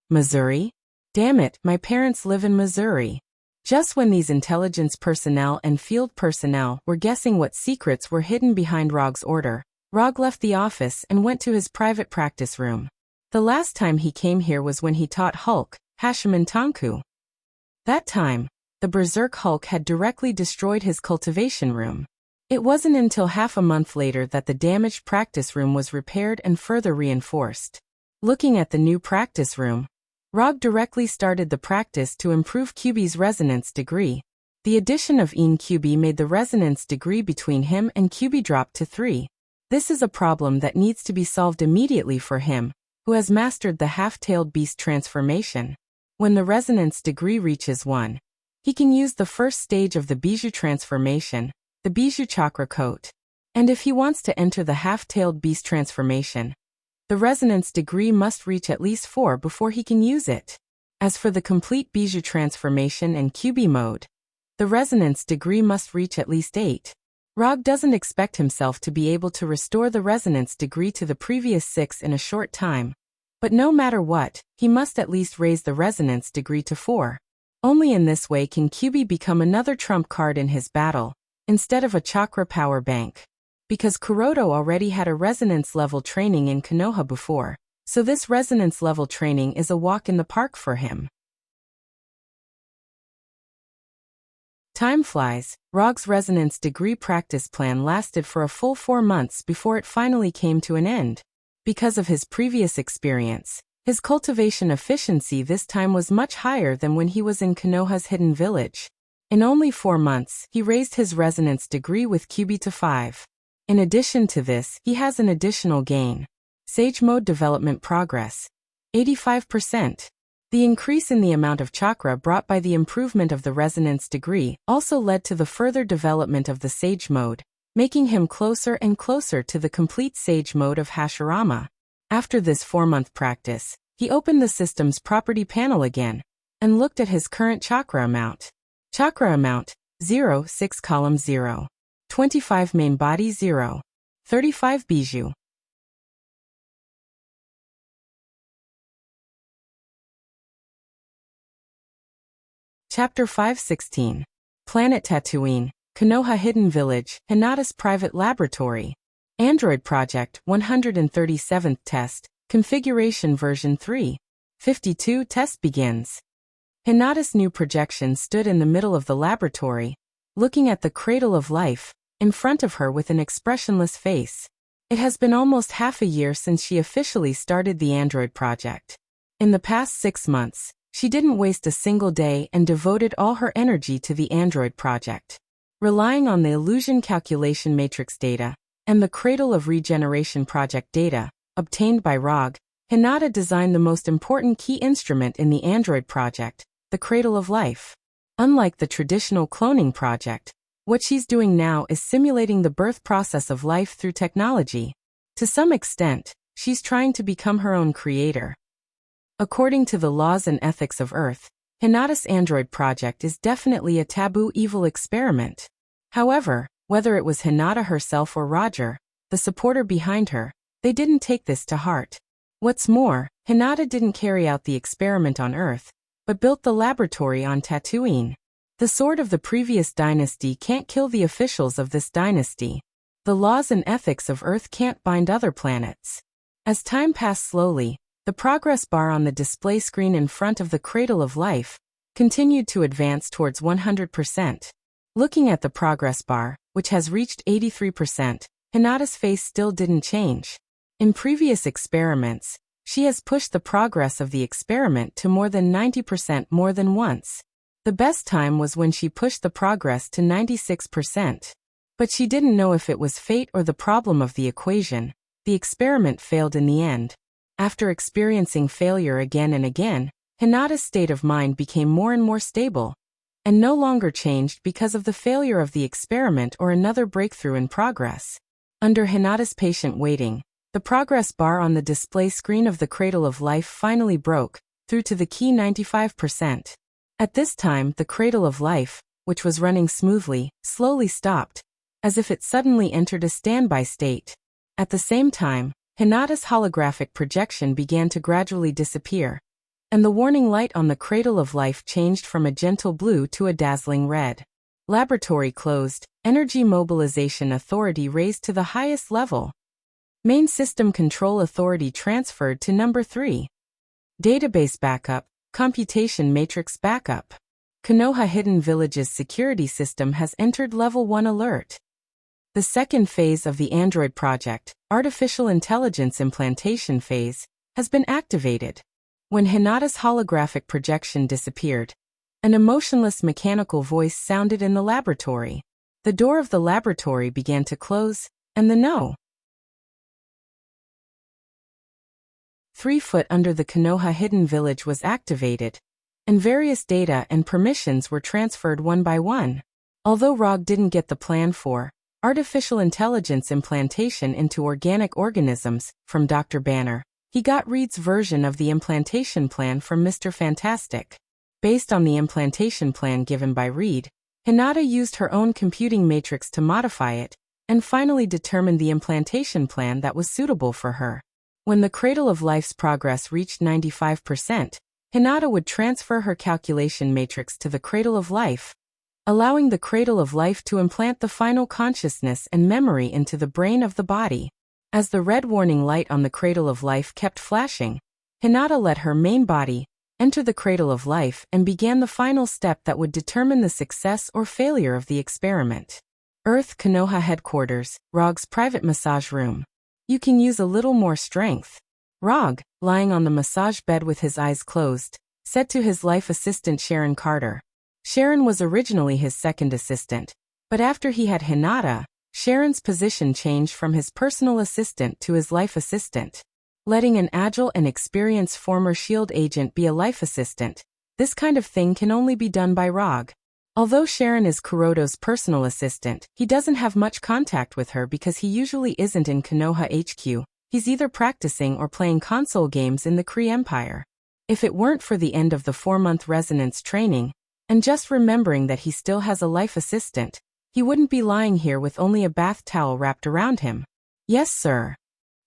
Missouri? Damn it, my parents live in Missouri. Just when these intelligence personnel and field personnel were guessing what secrets were hidden behind Rog's order, Rog left the office and went to his private practice room. The last time he came here was when he taught Hulk, Hashiman Tanku. That time, the Berserk Hulk had directly destroyed his cultivation room. It wasn't until half a month later that the damaged practice room was repaired and further reinforced. Looking at the new practice room, Rog directly started the practice to improve Kyubi's resonance degree. The addition of Een Kyubi made the resonance degree between him and Kyubi drop to 3. This is a problem that needs to be solved immediately for him, who has mastered the half-tailed beast transformation. When the resonance degree reaches 1, he can use the first stage of the Bijou transformation, the Bijou chakra coat. And if he wants to enter the half-tailed beast transformation, the resonance degree must reach at least 4 before he can use it. As for the complete Bijou transformation and Kyubi mode, the resonance degree must reach at least 8. Rog doesn't expect himself to be able to restore the resonance degree to the previous 6 in a short time. But no matter what, he must at least raise the resonance degree to 4. Only in this way can Kyubi become another trump card in his battle, instead of a chakra power bank. Because Kuroto already had a resonance level training in Konoha before, so this resonance level training is a walk in the park for him. Time flies. Rog's resonance degree practice plan lasted for a full 4 months before it finally came to an end. Because of his previous experience, his cultivation efficiency this time was much higher than when he was in Konoha's hidden village. In only 4 months, he raised his resonance degree with Kyubi to 5. In addition to this, he has an additional gain. Sage Mode Development Progress. 85%. The increase in the amount of chakra brought by the improvement of the resonance degree also led to the further development of the Sage Mode, making him closer and closer to the complete Sage Mode of Hashirama. After this 4-month practice, he opened the system's property panel again and looked at his current chakra amount. Chakra amount, 0, 6 column 0. 25 main body 0. 35 bijou. Chapter 516. Planet Tatooine, Konoha Hidden Village, Hinata's Private Laboratory. Android Project 137th Test, Configuration Version 3. 52 Test begins. Hinata's new projection stood in the middle of the laboratory, looking at the cradle of life, in front of her with an expressionless face. It has been almost half a year since she officially started the Android Project. In the past 6 months, she didn't waste a single day and devoted all her energy to the Android Project. Relying on the Illusion Calculation Matrix data and the Cradle of Regeneration Project data, obtained by Rog, Hinata designed the most important key instrument in the Android Project, the Cradle of Life. Unlike the traditional cloning project, what she's doing now is simulating the birth process of life through technology. To some extent, she's trying to become her own creator. According to the laws and ethics of Earth, Hinata's Android Project is definitely a taboo evil experiment. However, whether it was Hinata herself or Roger, the supporter behind her, they didn't take this to heart. What's more, Hinata didn't carry out the experiment on Earth, but built the laboratory on Tatooine. The sword of the previous dynasty can't kill the officials of this dynasty. The laws and ethics of Earth can't bind other planets. As time passed slowly, the progress bar on the display screen in front of the Cradle of Life continued to advance towards 100%. Looking at the progress bar, which has reached 83%, Hinata's face still didn't change. In previous experiments, she has pushed the progress of the experiment to more than 90% more than once. The best time was when she pushed the progress to 96%. But she didn't know if it was fate or the problem of the equation. The experiment failed in the end. After experiencing failure again and again, Hinata's state of mind became more and more stable, and no longer changed because of the failure of the experiment or another breakthrough in progress. Under Hinata's patient waiting, the progress bar on the display screen of the Cradle of Life finally broke through to the key 95%. At this time, the Cradle of Life, which was running smoothly, slowly stopped, as if it suddenly entered a standby state. At the same time, Hinata's holographic projection began to gradually disappear, and the warning light on the Cradle of Life changed from a gentle blue to a dazzling red. Laboratory closed, energy mobilization authority raised to the highest level. Main system control authority transferred to number 3. Database backup, computation matrix backup. Konoha Hidden Village's security system has entered level 1 alert. The second phase of the Android project, Artificial Intelligence Implantation Phase, has been activated. When Hinata's holographic projection disappeared, an emotionless mechanical voice sounded in the laboratory. The door of the laboratory began to close, and the No. 3 foot under the Konoha Hidden Village was activated, and various data and permissions were transferred one by one. Although Rog didn't get the plan for artificial intelligence implantation into organic organisms from Dr. Banner, he got Reed's version of the implantation plan from Mr. Fantastic. Based on the implantation plan given by Reed, Hinata used her own computing matrix to modify it, and finally determined the implantation plan that was suitable for her. When the Cradle of Life's progress reached 95%, Hinata would transfer her calculation matrix to the Cradle of Life, allowing the Cradle of Life to implant the final consciousness and memory into the brain of the body. As the red warning light on the Cradle of Life kept flashing, Hinata let her main body enter the Cradle of Life and began the final step that would determine the success or failure of the experiment. Earth Konoha Headquarters, Rog's private massage room. You can use a little more strength. Rog, lying on the massage bed with his eyes closed, said to his life assistant Sharon Carter. Sharon was originally his second assistant, but after he had Hinata, Sharon's position changed from his personal assistant to his life assistant. Letting an agile and experienced former SHIELD agent be a life assistant, this kind of thing can only be done by Rog. Although Sharon is Kuroto's personal assistant, he doesn't have much contact with her because he usually isn't in Konoha HQ. He's either practicing or playing console games in the Kree Empire. If it weren't for the end of the 4-month resonance training, and just remembering that he still has a life assistant, he wouldn't be lying here with only a bath towel wrapped around him. Yes, sir.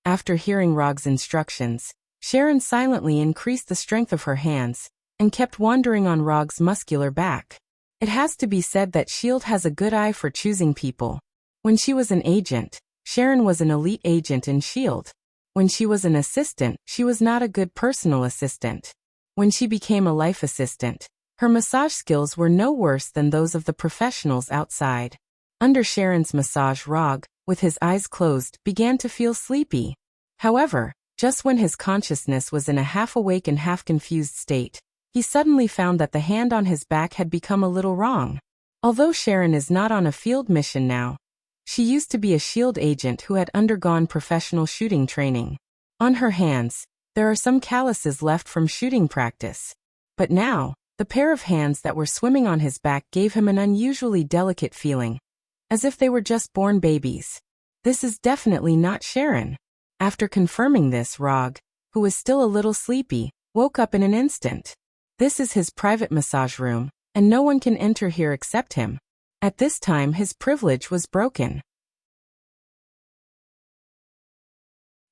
After hearing Rog's instructions, Sharon silently increased the strength of her hands and kept wandering on Rog's muscular back. It has to be said that SHIELD has a good eye for choosing people. When she was an agent, Sharon was an elite agent in SHIELD. When she was an assistant, she was not a good personal assistant. When she became a life assistant, her massage skills were no worse than those of the professionals outside. Under Sharon's massage, Rog, with his eyes closed, began to feel sleepy. However, just when his consciousness was in a half-awake and half-confused state, he suddenly found that the hand on his back had become a little wrong. Although Sharon is not on a field mission now, she used to be a SHIELD agent who had undergone professional shooting training. On her hands, there are some calluses left from shooting practice. But now, the pair of hands that were swimming on his back gave him an unusually delicate feeling, as if they were just born babies. This is definitely not Sharon. After confirming this, Rog, who was still a little sleepy, woke up in an instant. This is his private massage room, and no one can enter here except him. At this time, his privilege was broken.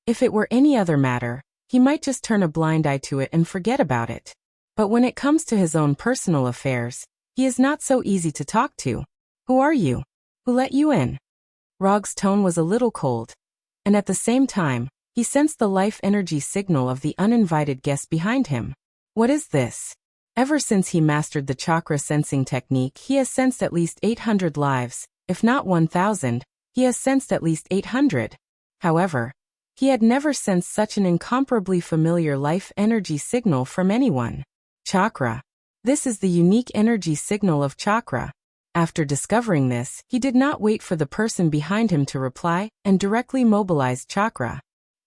If it were any other matter, he might just turn a blind eye to it and forget about it. But when it comes to his own personal affairs, he is not so easy to talk to. Who are you? Who let you in? Rog's tone was a little cold, and at the same time, he sensed the life energy signal of the uninvited guest behind him. What is this? Ever since he mastered the chakra sensing technique, he has sensed at least 800 lives, if not 1,000, he has sensed at least 800. However, he had never sensed such an incomparably familiar life energy signal from anyone. Chakra. This is the unique energy signal of chakra. After discovering this, he did not wait for the person behind him to reply and directly mobilized chakra.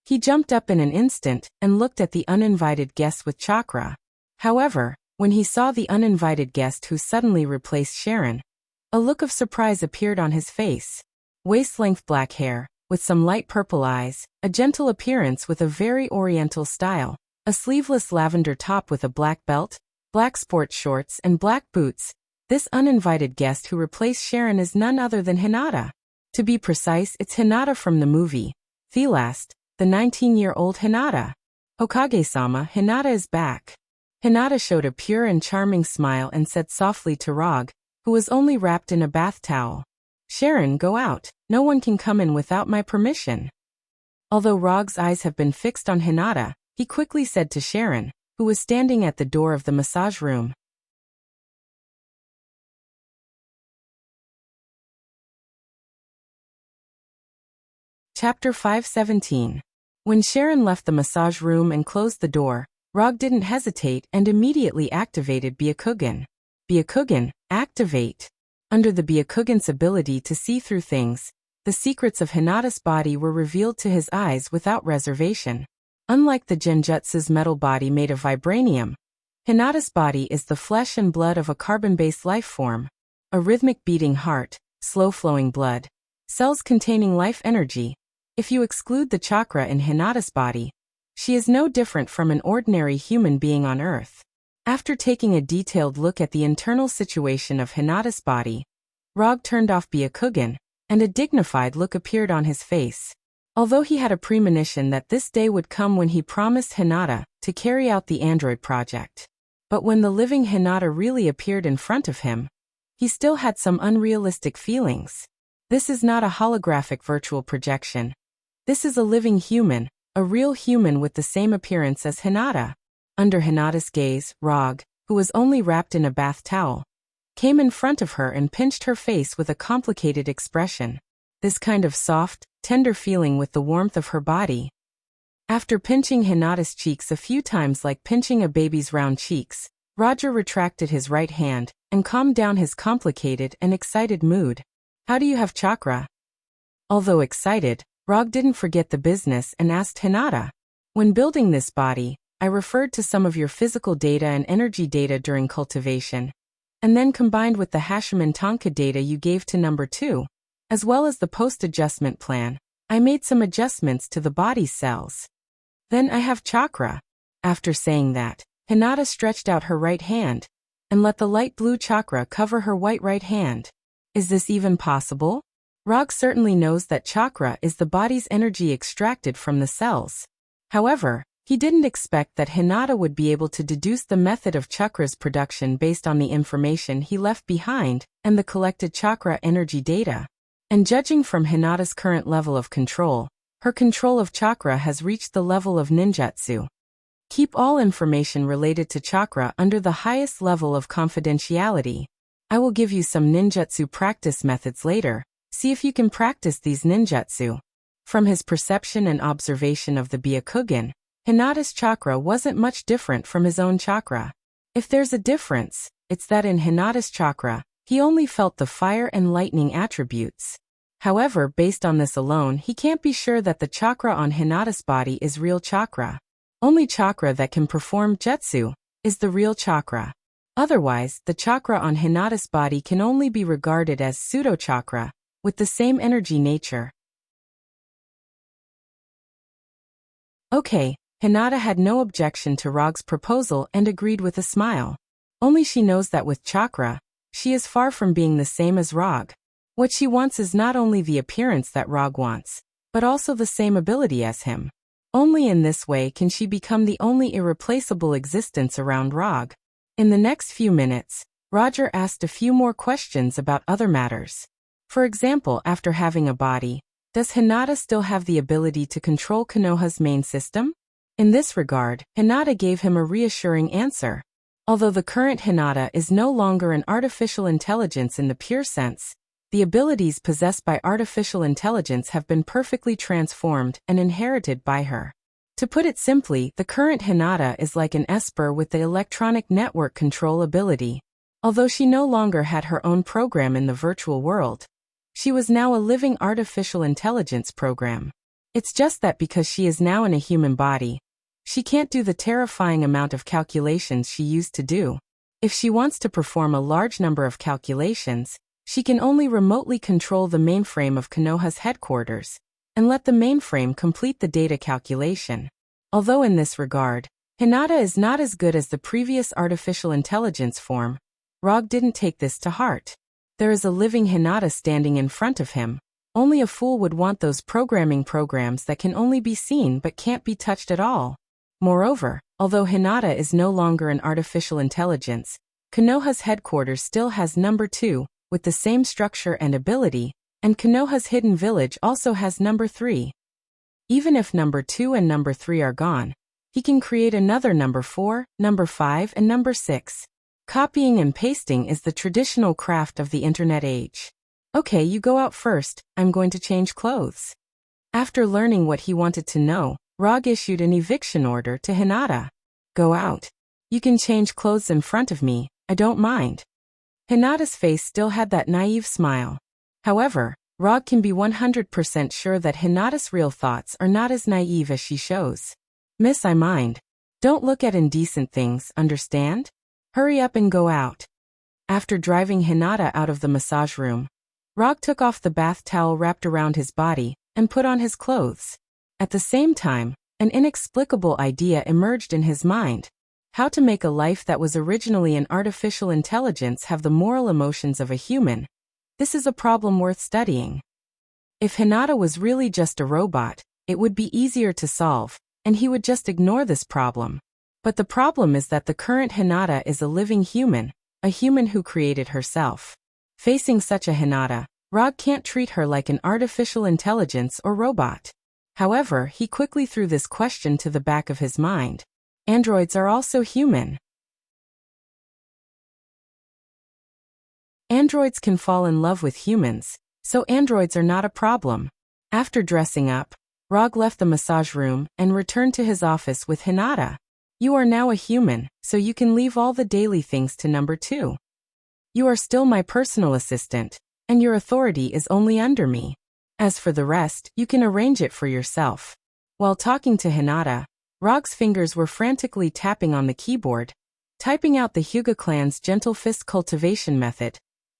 He jumped up in an instant and looked at the uninvited guest with chakra. However, when he saw the uninvited guest who suddenly replaced Sharon, a look of surprise appeared on his face. Waist-length black hair, with some light purple eyes, a gentle appearance with a very oriental style, a sleeveless lavender top with a black belt, black sports shorts and black boots. This uninvited guest who replaced Sharon is none other than Hinata. To be precise, it's Hinata from the movie Thelast, the 19-year-old Hinata. Hokage-sama, Hinata is back. Hinata showed a pure and charming smile and said softly to Rog, who was only wrapped in a bath towel. Sharon, go out. No one can come in without my permission. Although Rog's eyes have been fixed on Hinata, he quickly said to Sharon, who was standing at the door of the massage room. Chapter 517. When Sharon left the massage room and closed the door, Rog didn't hesitate and immediately activated Byakugan. Byakugan, activate. Under the Byakugan's ability to see through things, the secrets of Hinata's body were revealed to his eyes without reservation. Unlike the Genjutsu's metal body made of vibranium, Hinata's body is the flesh and blood of a carbon-based life form. A rhythmic beating heart, slow-flowing blood, cells containing life energy. If you exclude the chakra in Hinata's body, she is no different from an ordinary human being on Earth. After taking a detailed look at the internal situation of Hinata's body, Rog turned off Byakugan, and a dignified look appeared on his face. Although he had a premonition that this day would come when he promised Hinata to carry out the android project. But when the living Hinata really appeared in front of him, he still had some unrealistic feelings. This is not a holographic virtual projection. This is a living human, a real human with the same appearance as Hinata. Under Hinata's gaze, Rog, who was only wrapped in a bath towel, came in front of her and pinched her face with a complicated expression. This kind of soft, tender feeling with the warmth of her body. After pinching Hinata's cheeks a few times like pinching a baby's round cheeks, Roger retracted his right hand and calmed down his complicated and excited mood. How do you have chakra? Although excited, Rog didn't forget the business and asked Hinata. When building this body, I referred to some of your physical data and energy data during cultivation, and then combined with the Hashiman Tonka data you gave to number 2, as well as the post-adjustment plan, I made some adjustments to the body's cells. Then I have chakra. After saying that, Hinata stretched out her right hand, and let the light blue chakra cover her white right hand. Is this even possible? Rog certainly knows that chakra is the body's energy extracted from the cells. However, he didn't expect that Hinata would be able to deduce the method of chakra's production based on the information he left behind and the collected chakra energy data. And judging from Hinata's current level of control, her control of chakra has reached the level of ninjutsu. Keep all information related to chakra under the highest level of confidentiality. I will give you some ninjutsu practice methods later. See if you can practice these ninjutsu. From his perception and observation of the Byakugan, Hinata's chakra wasn't much different from his own chakra. If there's a difference, it's that in Hinata's chakra, he only felt the fire and lightning attributes. However, based on this alone, he can't be sure that the chakra on Hinata's body is real chakra. Only chakra that can perform jutsu is the real chakra. Otherwise, the chakra on Hinata's body can only be regarded as pseudo-chakra, with the same energy nature. Okay, Hinata had no objection to Rog's proposal and agreed with a smile. Only she knows that with chakra, she is far from being the same as Rog. What she wants is not only the appearance that Rog wants, but also the same ability as him. Only in this way can she become the only irreplaceable existence around Rog. In the next few minutes, Roger asked a few more questions about other matters. For example, after having a body, does Hinata still have the ability to control Konoha's main system? In this regard, Hinata gave him a reassuring answer. Although the current Hinata is no longer an artificial intelligence in the pure sense, the abilities possessed by artificial intelligence have been perfectly transformed and inherited by her. To put it simply, the current Hinata is like an Esper with the electronic network control ability. Although she no longer had her own program in the virtual world, she was now a living artificial intelligence program. It's just that because she is now in a human body, she can't do the terrifying amount of calculations she used to do. If she wants to perform a large number of calculations, she can only remotely control the mainframe of Konoha's headquarters, and let the mainframe complete the data calculation. Although in this regard, Hinata is not as good as the previous artificial intelligence form, Rog didn't take this to heart. There is a living Hinata standing in front of him. Only a fool would want those programming programs that can only be seen but can't be touched at all. Moreover, although Hinata is no longer an artificial intelligence, Konoha's headquarters still has number 2, with the same structure and ability, and Konoha's hidden village also has number 3. Even if number 2 and number 3 are gone, he can create another number 4, number 5 and number 6. Copying and pasting is the traditional craft of the internet age. Okay, you go out first, I'm going to change clothes. After learning what he wanted to know, Rog issued an eviction order to Hinata. Go out. You can change clothes in front of me, I don't mind. Hinata's face still had that naive smile. However, Rog can be 100% sure that Hinata's real thoughts are not as naive as she shows. Miss, I mind. Don't look at indecent things, understand? Hurry up and go out. After driving Hinata out of the massage room, Rog took off the bath towel wrapped around his body and put on his clothes. At the same time, an inexplicable idea emerged in his mind. How to make a life that was originally an artificial intelligence have the moral emotions of a human. This is a problem worth studying. If Hinata was really just a robot, it would be easier to solve, and he would just ignore this problem. But the problem is that the current Hinata is a living human, a human who created herself. Facing such a Hinata, Rog can't treat her like an artificial intelligence or robot. However, he quickly threw this question to the back of his mind. Androids are also human. Androids can fall in love with humans, so androids are not a problem. After dressing up, Rog left the massage room and returned to his office with Hinata. You are now a human, so you can leave all the daily things to number 2. You are still my personal assistant, and your authority is only under me. As for the rest, you can arrange it for yourself. While talking to Hinata, Rog's fingers were frantically tapping on the keyboard, typing out the Hyuga clan's gentle fist cultivation method,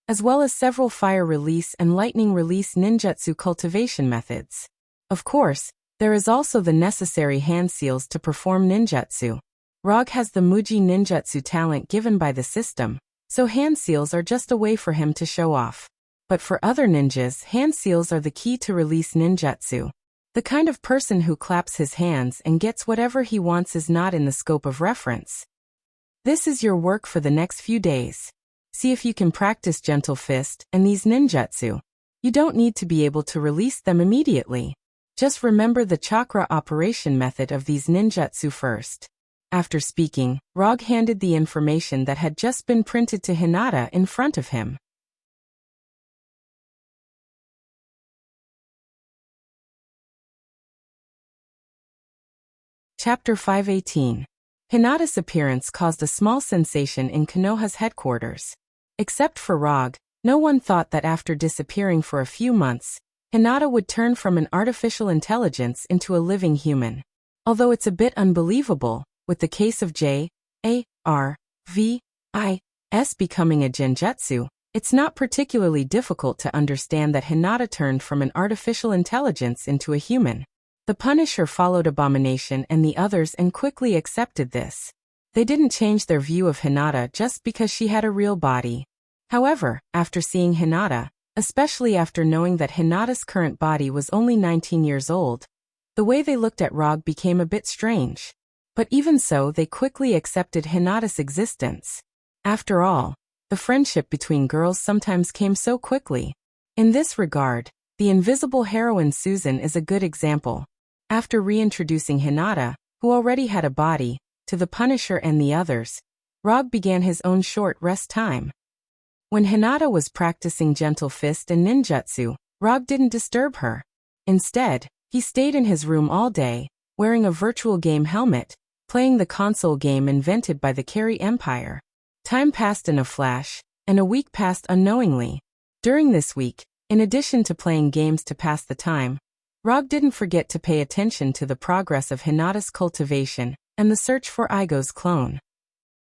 as well as several fire release and lightning release ninjutsu cultivation methods. Of course, there is also the necessary hand seals to perform ninjutsu. Rog has the Muji ninjutsu talent given by the system, so hand seals are just a way for him to show off. But for other ninjas, hand seals are the key to release ninjutsu. The kind of person who claps his hands and gets whatever he wants is not in the scope of reference. This is your work for the next few days. See if you can practice gentle fist and these ninjutsu. You don't need to be able to release them immediately. Just remember the chakra operation method of these ninjutsu first. After speaking, Rog handed the information that had just been printed to Hinata in front of him. Chapter 518. Hinata's appearance caused a small sensation in Konoha's headquarters. Except for Rog, no one thought that after disappearing for a few months, Hinata would turn from an artificial intelligence into a living human. Although it's a bit unbelievable, with the case of J.A.R.V.I.S. becoming a genjutsu, it's not particularly difficult to understand that Hinata turned from an artificial intelligence into a human. The Punisher followed Abomination and the others and quickly accepted this. They didn't change their view of Hinata just because she had a real body. However, after seeing Hinata, especially after knowing that Hinata's current body was only 19 years old, The way they looked at Rog became a bit strange. But even so, they quickly accepted Hinata's existence. After all, the friendship between girls sometimes came so quickly. In this regard, the invisible heroine Susan is a good example. After reintroducing Hinata, who already had a body, to the Punisher and the others, Rog began his own short rest time. When Hinata was practicing Gentle Fist and ninjutsu, Rog didn't disturb her. Instead, he stayed in his room all day, wearing a virtual game helmet, playing the console game invented by the Carey Empire. Time passed in a flash, and a week passed unknowingly. During this week, in addition to playing games to pass the time, Rog didn't forget to pay attention to the progress of Hinata's cultivation and the search for Igo's clone.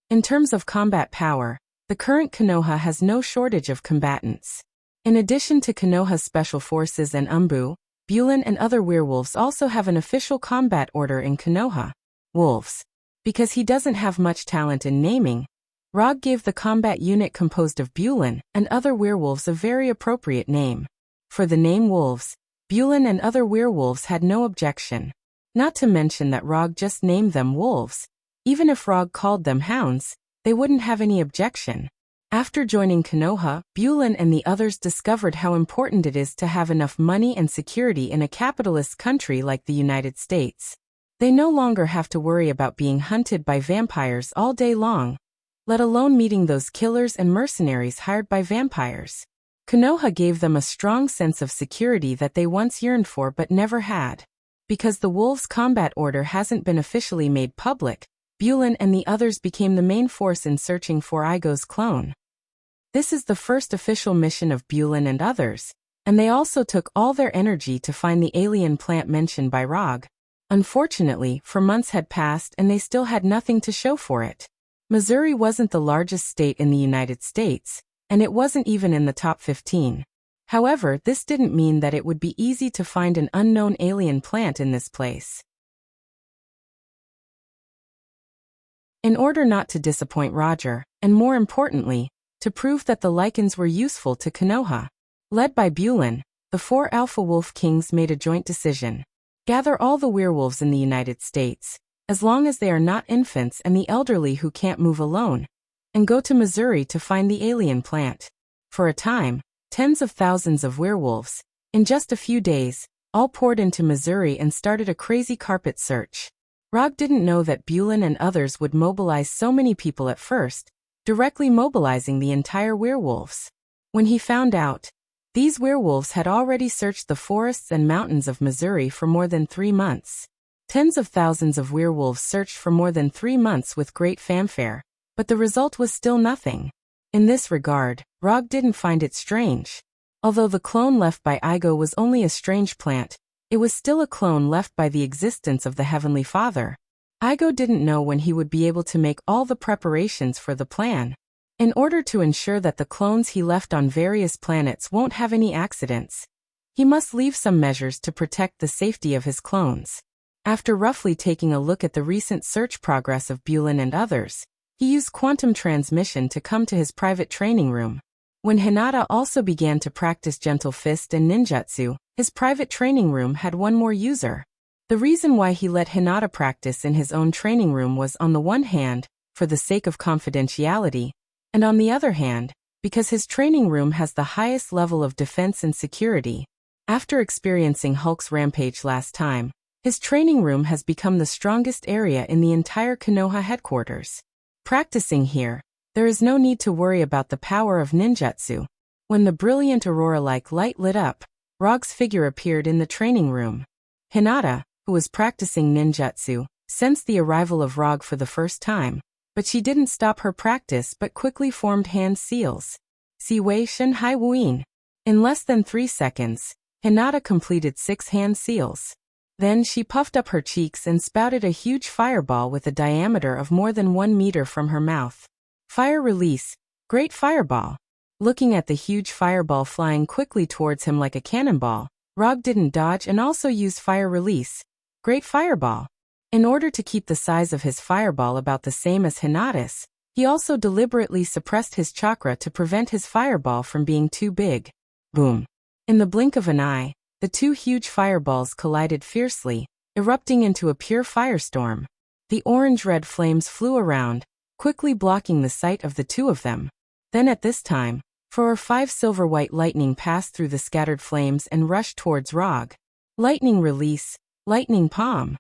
In terms of combat power, the current Konoha has no shortage of combatants. In addition to Konoha's special forces and Umbu, Bulin and other werewolves also have an official combat order in Konoha. Wolves. Because he doesn't have much talent in naming, Rog gave the combat unit composed of Bulin and other werewolves a very appropriate name. For the name Wolves, Bulin and other werewolves had no objection. Not to mention that Rog just named them wolves. Even if Rog called them hounds, they wouldn't have any objection. After joining Konoha, Bulin and the others discovered how important it is to have enough money and security in a capitalist country like the United States. They no longer have to worry about being hunted by vampires all day long, let alone meeting those killers and mercenaries hired by vampires. Konoha gave them a strong sense of security that they once yearned for but never had. Because the Wolves' combat order hasn't been officially made public, Bulin and the others became the main force in searching for Igo's clone. This is the first official mission of Bulin and others, and they also took all their energy to find the alien plant mentioned by Rog. Unfortunately, 4 months had passed and they still had nothing to show for it. Missouri wasn't the largest state in the United States, and it wasn't even in the top 15. However, this didn't mean that it would be easy to find an unknown alien plant in this place. In order not to disappoint Roger, and more importantly, to prove that the lichens were useful to Konoha, led by Bulin, the 4 Alpha Wolf Kings made a joint decision. Gather all the werewolves in the United States, as long as they are not infants and the elderly who can't move alone, and go to Missouri to find the alien plant. For a time, tens of thousands of werewolves, in just a few days, all poured into Missouri and started a crazy carpet search. Rog didn't know that Bulin and others would mobilize so many people at first, directly mobilizing the entire werewolves. When he found out, these werewolves had already searched the forests and mountains of Missouri for more than 3 months. Tens of thousands of werewolves searched for more than 3 months with great fanfare, but the result was still nothing. In this regard, Rog didn't find it strange. Although the clone left by Igo was only a strange plant, it was still a clone left by the existence of the Heavenly Father. Igo didn't know when he would be able to make all the preparations for the plan. In order to ensure that the clones he left on various planets won't have any accidents, he must leave some measures to protect the safety of his clones. After roughly taking a look at the recent search progress of Bulin and others, he used quantum transmission to come to his private training room. When Hinata also began to practice Gentle Fist and ninjutsu, his private training room had one more user. The reason why he let Hinata practice in his own training room was, on the one hand, for the sake of confidentiality, and on the other hand, because his training room has the highest level of defense and security. After experiencing Hulk's rampage last time, his training room has become the strongest area in the entire Konoha headquarters. Practicing here, there is no need to worry about the power of ninjutsu. When the brilliant aurora-like light lit up, Rog's figure appeared in the training room. Hinata, who was practicing ninjutsu, sensed the arrival of Rog for the first time, but she didn't stop her practice but quickly formed hand seals. Si Wei Shen Hai Wuin. In less than 3 seconds, Hinata completed 6 hand seals. Then she puffed up her cheeks and spouted a huge fireball with a diameter of more than 1 meter from her mouth. Fire release, great fireball. Looking at the huge fireball flying quickly towards him like a cannonball, Rog didn't dodge and also used fire release, great fireball. In order to keep the size of his fireball about the same as Hinata's, he also deliberately suppressed his chakra to prevent his fireball from being too big. Boom. In the blink of an eye, the 2 huge fireballs collided fiercely, erupting into a pure firestorm. The orange-red flames flew around, quickly blocking the sight of the two of them. Then at this time, 4 or 5 silver-white lightning passed through the scattered flames and rushed towards Rog. Lightning release, lightning palm.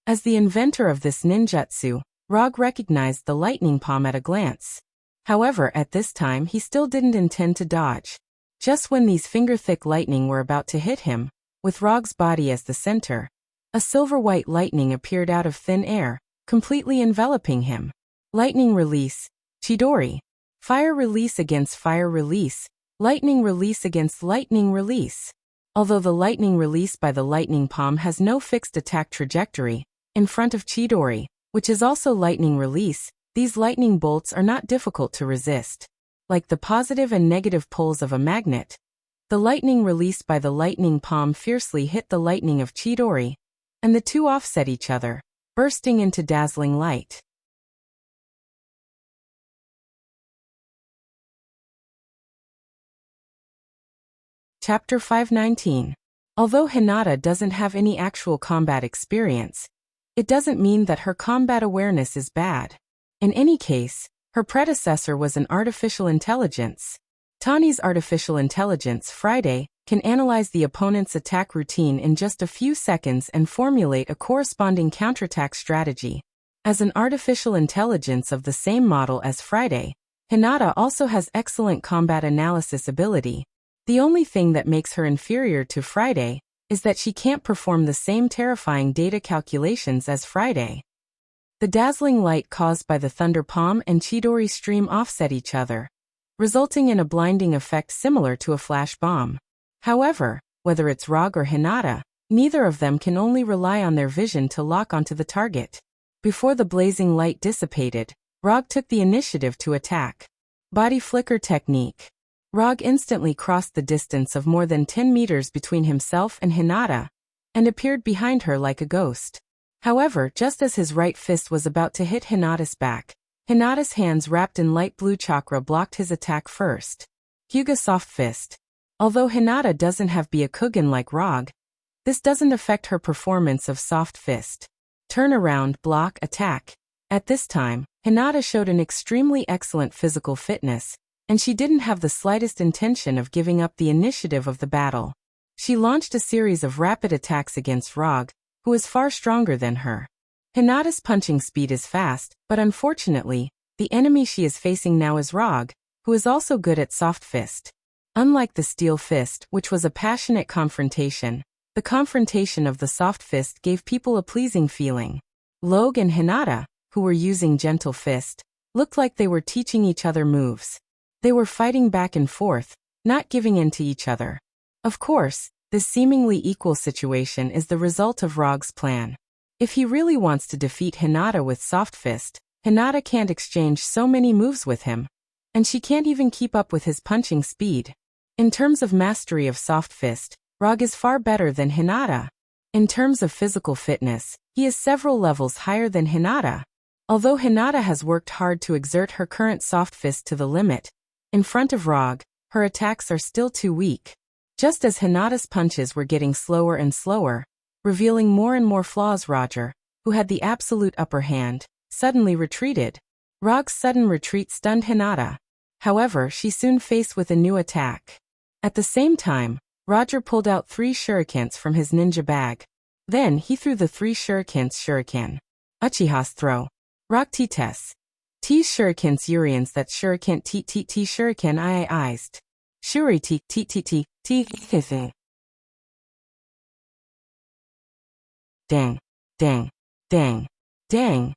As the inventor of this ninjutsu, Rog recognized the lightning palm at a glance. However, at this time he still didn't intend to dodge. Just when these finger-thick lightning were about to hit him, with Rog's body as the center, a silver-white lightning appeared out of thin air, completely enveloping him. Lightning release, Chidori. Fire release against fire release, lightning release against lightning release. Although the lightning release by the lightning palm has no fixed attack trajectory, in front of Chidori, which is also lightning release, these lightning bolts are not difficult to resist. Like the positive and negative poles of a magnet, the lightning released by the lightning palm fiercely hit the lightning of Chidori, and the two offset each other, bursting into dazzling light. Chapter 519. Although Hinata doesn't have any actual combat experience, it doesn't mean that her combat awareness is bad. In any case, her predecessor was an artificial intelligence. Tani's artificial intelligence, Friday, can analyze the opponent's attack routine in just a few seconds and formulate a corresponding counterattack strategy. As an artificial intelligence of the same model as Friday, Hinata also has excellent combat analysis ability. The only thing that makes her inferior to Friday is that she can't perform the same terrifying data calculations as Friday. The dazzling light caused by the Thunder Palm and Chidori stream offset each other, resulting in a blinding effect similar to a flash bomb. However, whether it's Rog or Hinata, neither of them can only rely on their vision to lock onto the target. Before the blazing light dissipated, Rog took the initiative to attack. Body flicker technique. Rog instantly crossed the distance of more than 10 meters between himself and Hinata, and appeared behind her like a ghost. However, just as his right fist was about to hit Hinata's back, Hinata's hands wrapped in light blue chakra blocked his attack first. Hyuga Soft Fist. Although Hinata doesn't have Byakugan like Rog, this doesn't affect her performance of Soft Fist. Turn around, block, attack. At this time, Hinata showed an extremely excellent physical fitness, and she didn't have the slightest intention of giving up the initiative of the battle. She launched a series of rapid attacks against Rog, who is far stronger than her. Hinata's punching speed is fast, but unfortunately, the enemy she is facing now is Rog, who is also good at Soft Fist. Unlike the Steel Fist, which was a passionate confrontation, the confrontation of the Soft Fist gave people a pleasing feeling. Log and Hinata, who were using Gentle Fist, looked like they were teaching each other moves. They were fighting back and forth, not giving in to each other. Of course, this seemingly equal situation is the result of Rog's plan. If he really wants to defeat Hinata with Soft Fist, Hinata can't exchange so many moves with him, and she can't even keep up with his punching speed. In terms of mastery of Soft Fist, Rog is far better than Hinata. In terms of physical fitness, he is several levels higher than Hinata. Although Hinata has worked hard to exert her current Soft Fist to the limit, in front of Rog, her attacks are still too weak. Just as Hinata's punches were getting slower and slower, revealing more and more flaws, Roger, who had the absolute upper hand, suddenly retreated. Rog's sudden retreat stunned Hinata. However, she soon faced with a new attack. At the same time, Roger pulled out 3 shurikens from his ninja bag. Then he threw the 3 shurikens shuriken. Uchiha's throw. Rock T-Tess. T shurikens Urians that shuriken T shuriken I-ized. Shuri T T. Dang, dang, dang, dang.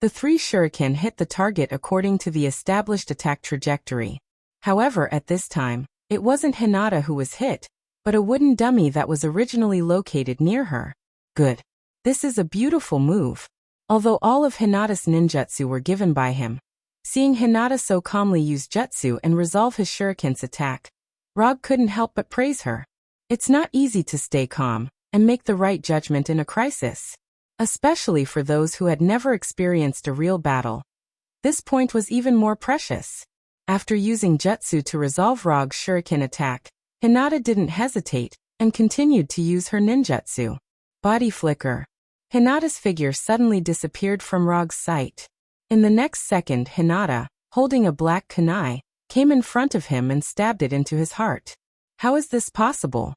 The 3 shuriken hit the target according to the established attack trajectory. However, at this time, it wasn't Hinata who was hit, but a wooden dummy that was originally located near her. Good. This is a beautiful move. Although all of Hinata's ninjutsu were given by him, seeing Hinata so calmly use jutsu and resolve his shuriken's attack, Rog couldn't help but praise her. It's not easy to stay calm and make the right judgment in a crisis, especially for those who had never experienced a real battle. This point was even more precious. After using jutsu to resolve Rog's shuriken attack, Hinata didn't hesitate and continued to use her ninjutsu. Body flicker. Hinata's figure suddenly disappeared from Rog's sight. In the next second, Hinata, holding a black kunai, came in front of him and stabbed it into his heart. How is this possible?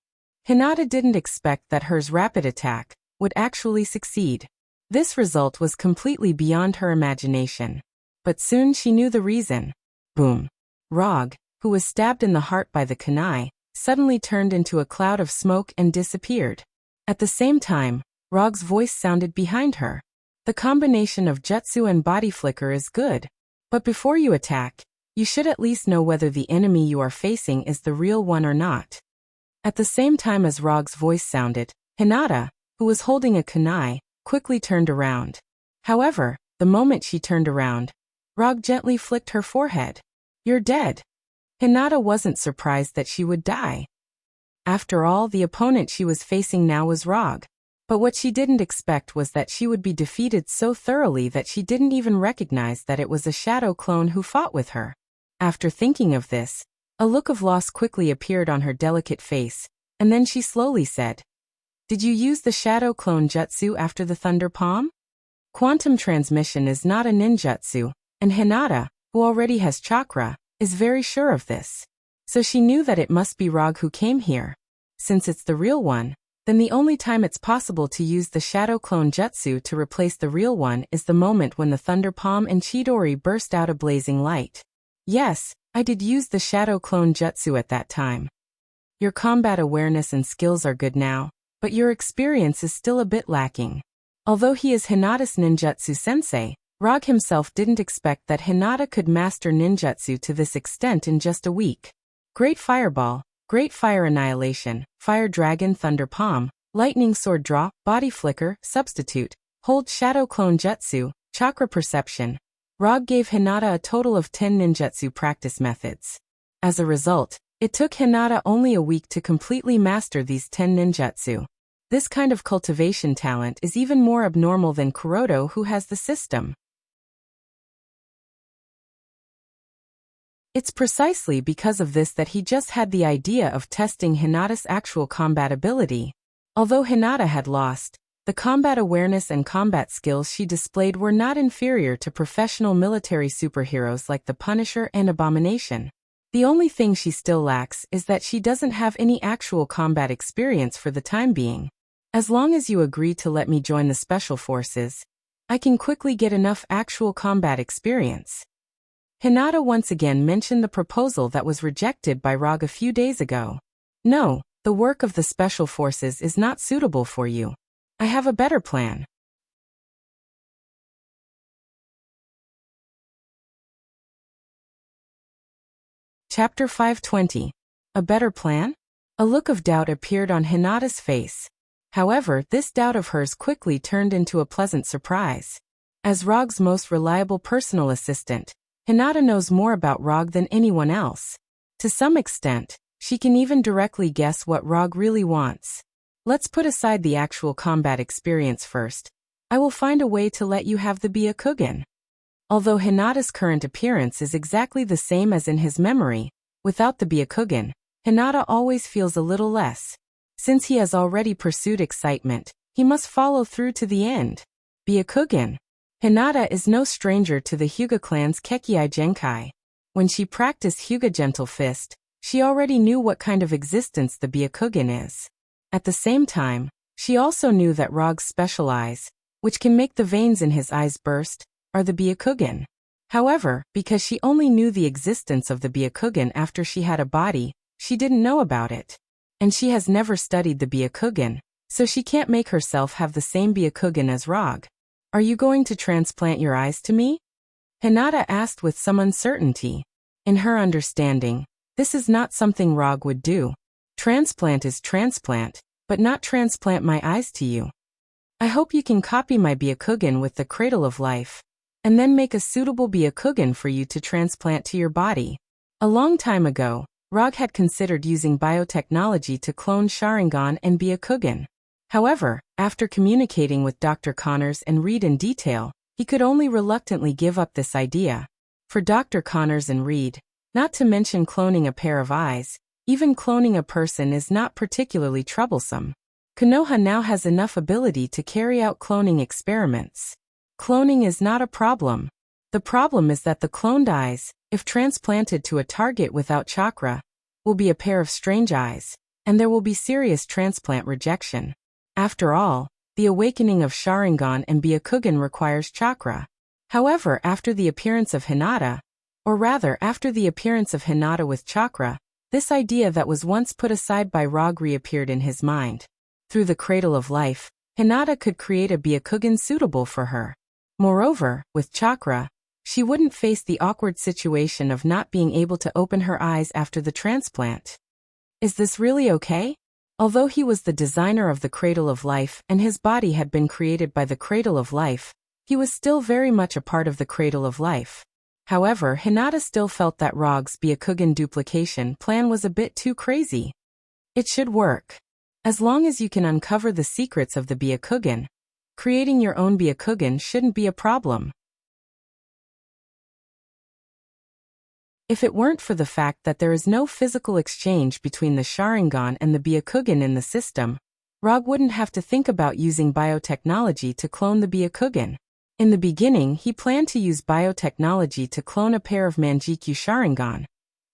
Hinata didn't expect that her rapid attack would actually succeed. This result was completely beyond her imagination. But soon she knew the reason. Boom. Rog, who was stabbed in the heart by the kunai, suddenly turned into a cloud of smoke and disappeared. At the same time, Rog's voice sounded behind her. The combination of jutsu and body flicker is good. But before you attack, you should at least know whether the enemy you are facing is the real one or not. At the same time as Rog's voice sounded, Hinata, who was holding a kunai, quickly turned around. However, the moment she turned around, Rog gently flicked her forehead. You're dead. Hinata wasn't surprised that she would die. After all, the opponent she was facing now was Rog. But what she didn't expect was that she would be defeated so thoroughly that she didn't even recognize that it was a shadow clone who fought with her. After thinking of this, a look of loss quickly appeared on her delicate face, and then she slowly said, "Did you use the shadow clone jutsu after the thunder palm?" Quantum transmission is not a ninjutsu, and Hinata, who already has chakra, is very sure of this. So she knew that it must be Rog who came here. Since it's the real one, then the only time it's possible to use the shadow clone jutsu to replace the real one is the moment when the thunder palm and Chidori burst out a blazing light. Yes, I did use the shadow clone jutsu at that time. Your combat awareness and skills are good now, but your experience is still a bit lacking. Although he is Hinata's ninjutsu sensei, Rog himself didn't expect that Hinata could master ninjutsu to this extent in just a week. Great Fireball, Great Fire Annihilation, Fire Dragon Thunder Palm, Lightning Sword Draw, Body Flicker, Substitute, Hold Shadow Clone Jutsu, Chakra Perception. Rog gave Hinata a total of 10 ninjutsu practice methods. As a result, it took Hinata only a week to completely master these 10 ninjutsu. This kind of cultivation talent is even more abnormal than Kuroto, who has the system. It's precisely because of this that he just had the idea of testing Hinata's actual combat ability. Although Hinata had lost, the combat awareness and combat skills she displayed were not inferior to professional military superheroes like the Punisher and Abomination. The only thing she still lacks is that she doesn't have any actual combat experience for the time being. As long as you agree to let me join the Special Forces, I can quickly get enough actual combat experience. Hinata once again mentioned the proposal that was rejected by Rog a few days ago. No, the work of the Special Forces is not suitable for you. I have a better plan. Chapter 520. A better plan? A look of doubt appeared on Hinata's face. However, this doubt of hers quickly turned into a pleasant surprise. As Rog's most reliable personal assistant, Hinata knows more about Rog than anyone else. To some extent, she can even directly guess what Rog really wants. Let's put aside the actual combat experience first. I will find a way to let you have the Byakugan. Although Hinata's current appearance is exactly the same as in his memory, without the Byakugan, Hinata always feels a little less. Since he has already pursued excitement, he must follow through to the end. Byakugan. Hinata is no stranger to the Hyuga clan's Kekkei Genkai. When she practiced Hyuga Gentle Fist, she already knew what kind of existence the Byakugan is. At the same time, she also knew that Rog's special eyes, which can make the veins in his eyes burst, are the Byakugan. However, because she only knew the existence of the Byakugan after she had a body, she didn't know about it. And she has never studied the Byakugan, so she can't make herself have the same Byakugan as Rog. Are you going to transplant your eyes to me? Hinata asked with some uncertainty. In her understanding, this is not something Rog would do. Transplant is transplant, but not transplant my eyes to you. I hope you can copy my Byakugan with the Cradle of Life, and then make a suitable Byakugan for you to transplant to your body. A long time ago, Rog had considered using biotechnology to clone Sharingan and Byakugan. However, after communicating with Dr. Connors and Reed in detail, he could only reluctantly give up this idea. For Dr. Connors and Reed, not to mention cloning a pair of eyes, Even cloning a person is not particularly troublesome. Konoha now has enough ability to carry out cloning experiments. Cloning is not a problem. The problem is that the cloned eyes, if transplanted to a target without chakra, will be a pair of strange eyes, and there will be serious transplant rejection. After all, the awakening of Sharingan and Byakugan requires chakra. However, after the appearance of Hinata, or rather after the appearance of Hinata with chakra, this idea that was once put aside by Rog reappeared in his mind. Through the cradle of life, Hinata could create a Byakugan suitable for her. Moreover, with chakra, she wouldn't face the awkward situation of not being able to open her eyes after the transplant. Is this really okay? Although he was the designer of the cradle of life and his body had been created by the cradle of life, he was still very much a part of the cradle of life. However, Hinata still felt that Rog's Byakugan duplication plan was a bit too crazy. It should work. As long as you can uncover the secrets of the Byakugan, creating your own Byakugan shouldn't be a problem. If it weren't for the fact that there is no physical exchange between the Sharingan and the Byakugan in the system, Rog wouldn't have to think about using biotechnology to clone the Byakugan. In the beginning, he planned to use biotechnology to clone a pair of Manjikyu Sharingan,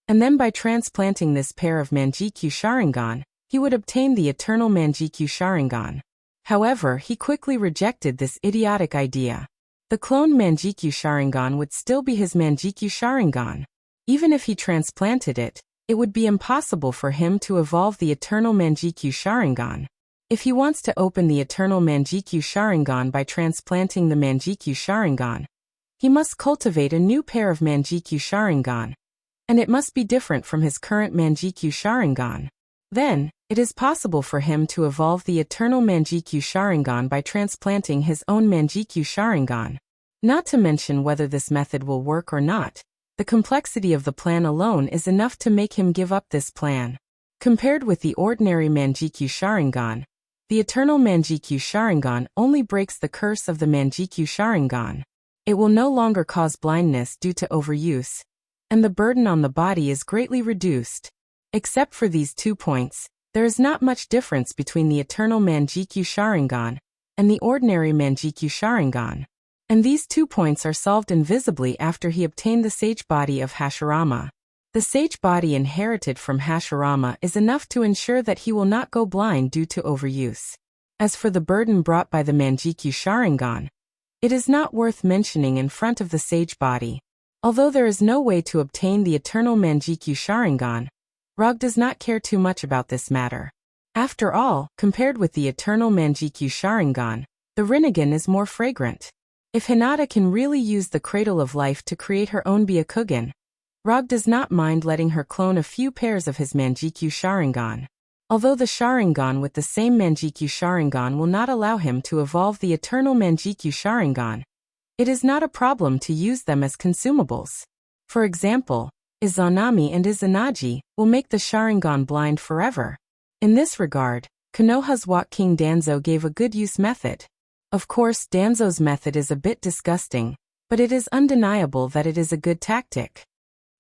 and then by transplanting this pair of Manjikyu Sharingan, he would obtain the eternal Manjikyu Sharingan. However, he quickly rejected this idiotic idea. The cloned Manjikyu Sharingan would still be his Manjikyu Sharingan. Even if he transplanted it, it would be impossible for him to evolve the eternal Manjikyu Sharingan. If he wants to open the eternal Manjikyu Sharingan by transplanting the Manjikyu Sharingan, he must cultivate a new pair of Manjikyu Sharingan, and it must be different from his current Manjikyu Sharingan. Then, it is possible for him to evolve the eternal Manjikyu Sharingan by transplanting his own Manjikyu Sharingan. Not to mention whether this method will work or not. The complexity of the plan alone is enough to make him give up this plan. Compared with the ordinary Manjikyu Sharingan, the eternal Manjikyu Sharingan only breaks the curse of the Manjikyu Sharingan. It will no longer cause blindness due to overuse, and the burden on the body is greatly reduced. Except for these 2 points, there is not much difference between the eternal Manjikyu Sharingan and the ordinary Manjikyu Sharingan. And these 2 points are solved invisibly after he obtained the sage body of Hashirama. The sage body inherited from Hashirama is enough to ensure that he will not go blind due to overuse. As for the burden brought by the Manjikyu Sharingan, it is not worth mentioning in front of the sage body. Although there is no way to obtain the eternal Manjikyu Sharingan, Rog does not care too much about this matter. After all, compared with the eternal Manjikyu Sharingan, the Rinnegan is more fragrant. If Hinata can really use the cradle of life to create her own Byakugan, Rog does not mind letting her clone a few pairs of his Manjikyu Sharingan. Although the Sharingan with the same Manjikyu Sharingan will not allow him to evolve the eternal Manjikyu Sharingan, it is not a problem to use them as consumables. For example, Izanami and Izanagi will make the Sharingan blind forever. In this regard, Konoha's Wok King Danzo gave a good use method. Of course, Danzo's method is a bit disgusting, but it is undeniable that it is a good tactic.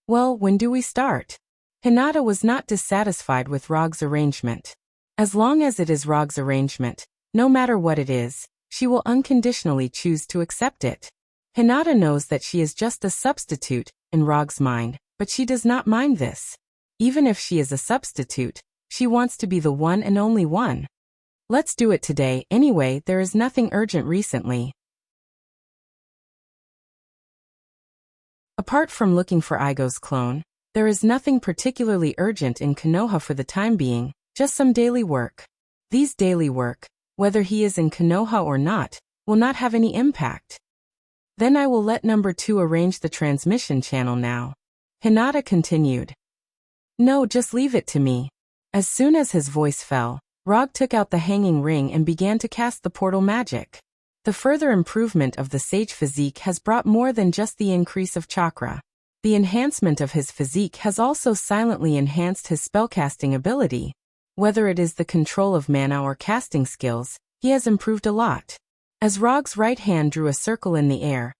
Well, when do we start? Hinata was not dissatisfied with Rog's arrangement. As long as it is Rog's arrangement, no matter what it is, she will unconditionally choose to accept it. Hinata knows that she is just a substitute, in Rog's mind, but she does not mind this. Even if she is a substitute, she wants to be the one and only one. Let's do it today. Anyway, there is nothing urgent recently. Apart from looking for Igo's clone, there is nothing particularly urgent in Konoha for the time being, just some daily work. These daily work, whether he is in Konoha or not, will not have any impact. Then I will let number 2 arrange the transmission channel now. Hinata continued. No, just leave it to me. As soon as his voice fell, Rog took out the hanging ring and began to cast the portal magic. The further improvement of the sage physique has brought more than just the increase of chakra. The enhancement of his physique has also silently enhanced his spellcasting ability. Whether it is the control of mana or casting skills, he has improved a lot. As Rog's right hand drew a circle in the air,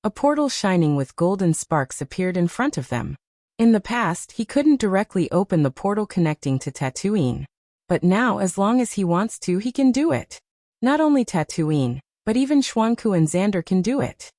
a portal shining with golden sparks appeared in front of them. In the past, he couldn't directly open the portal connecting to Tatooine. But now, as long as he wants to, he can do it. Not only Tatooine, but even Schwanku and Xander can do it.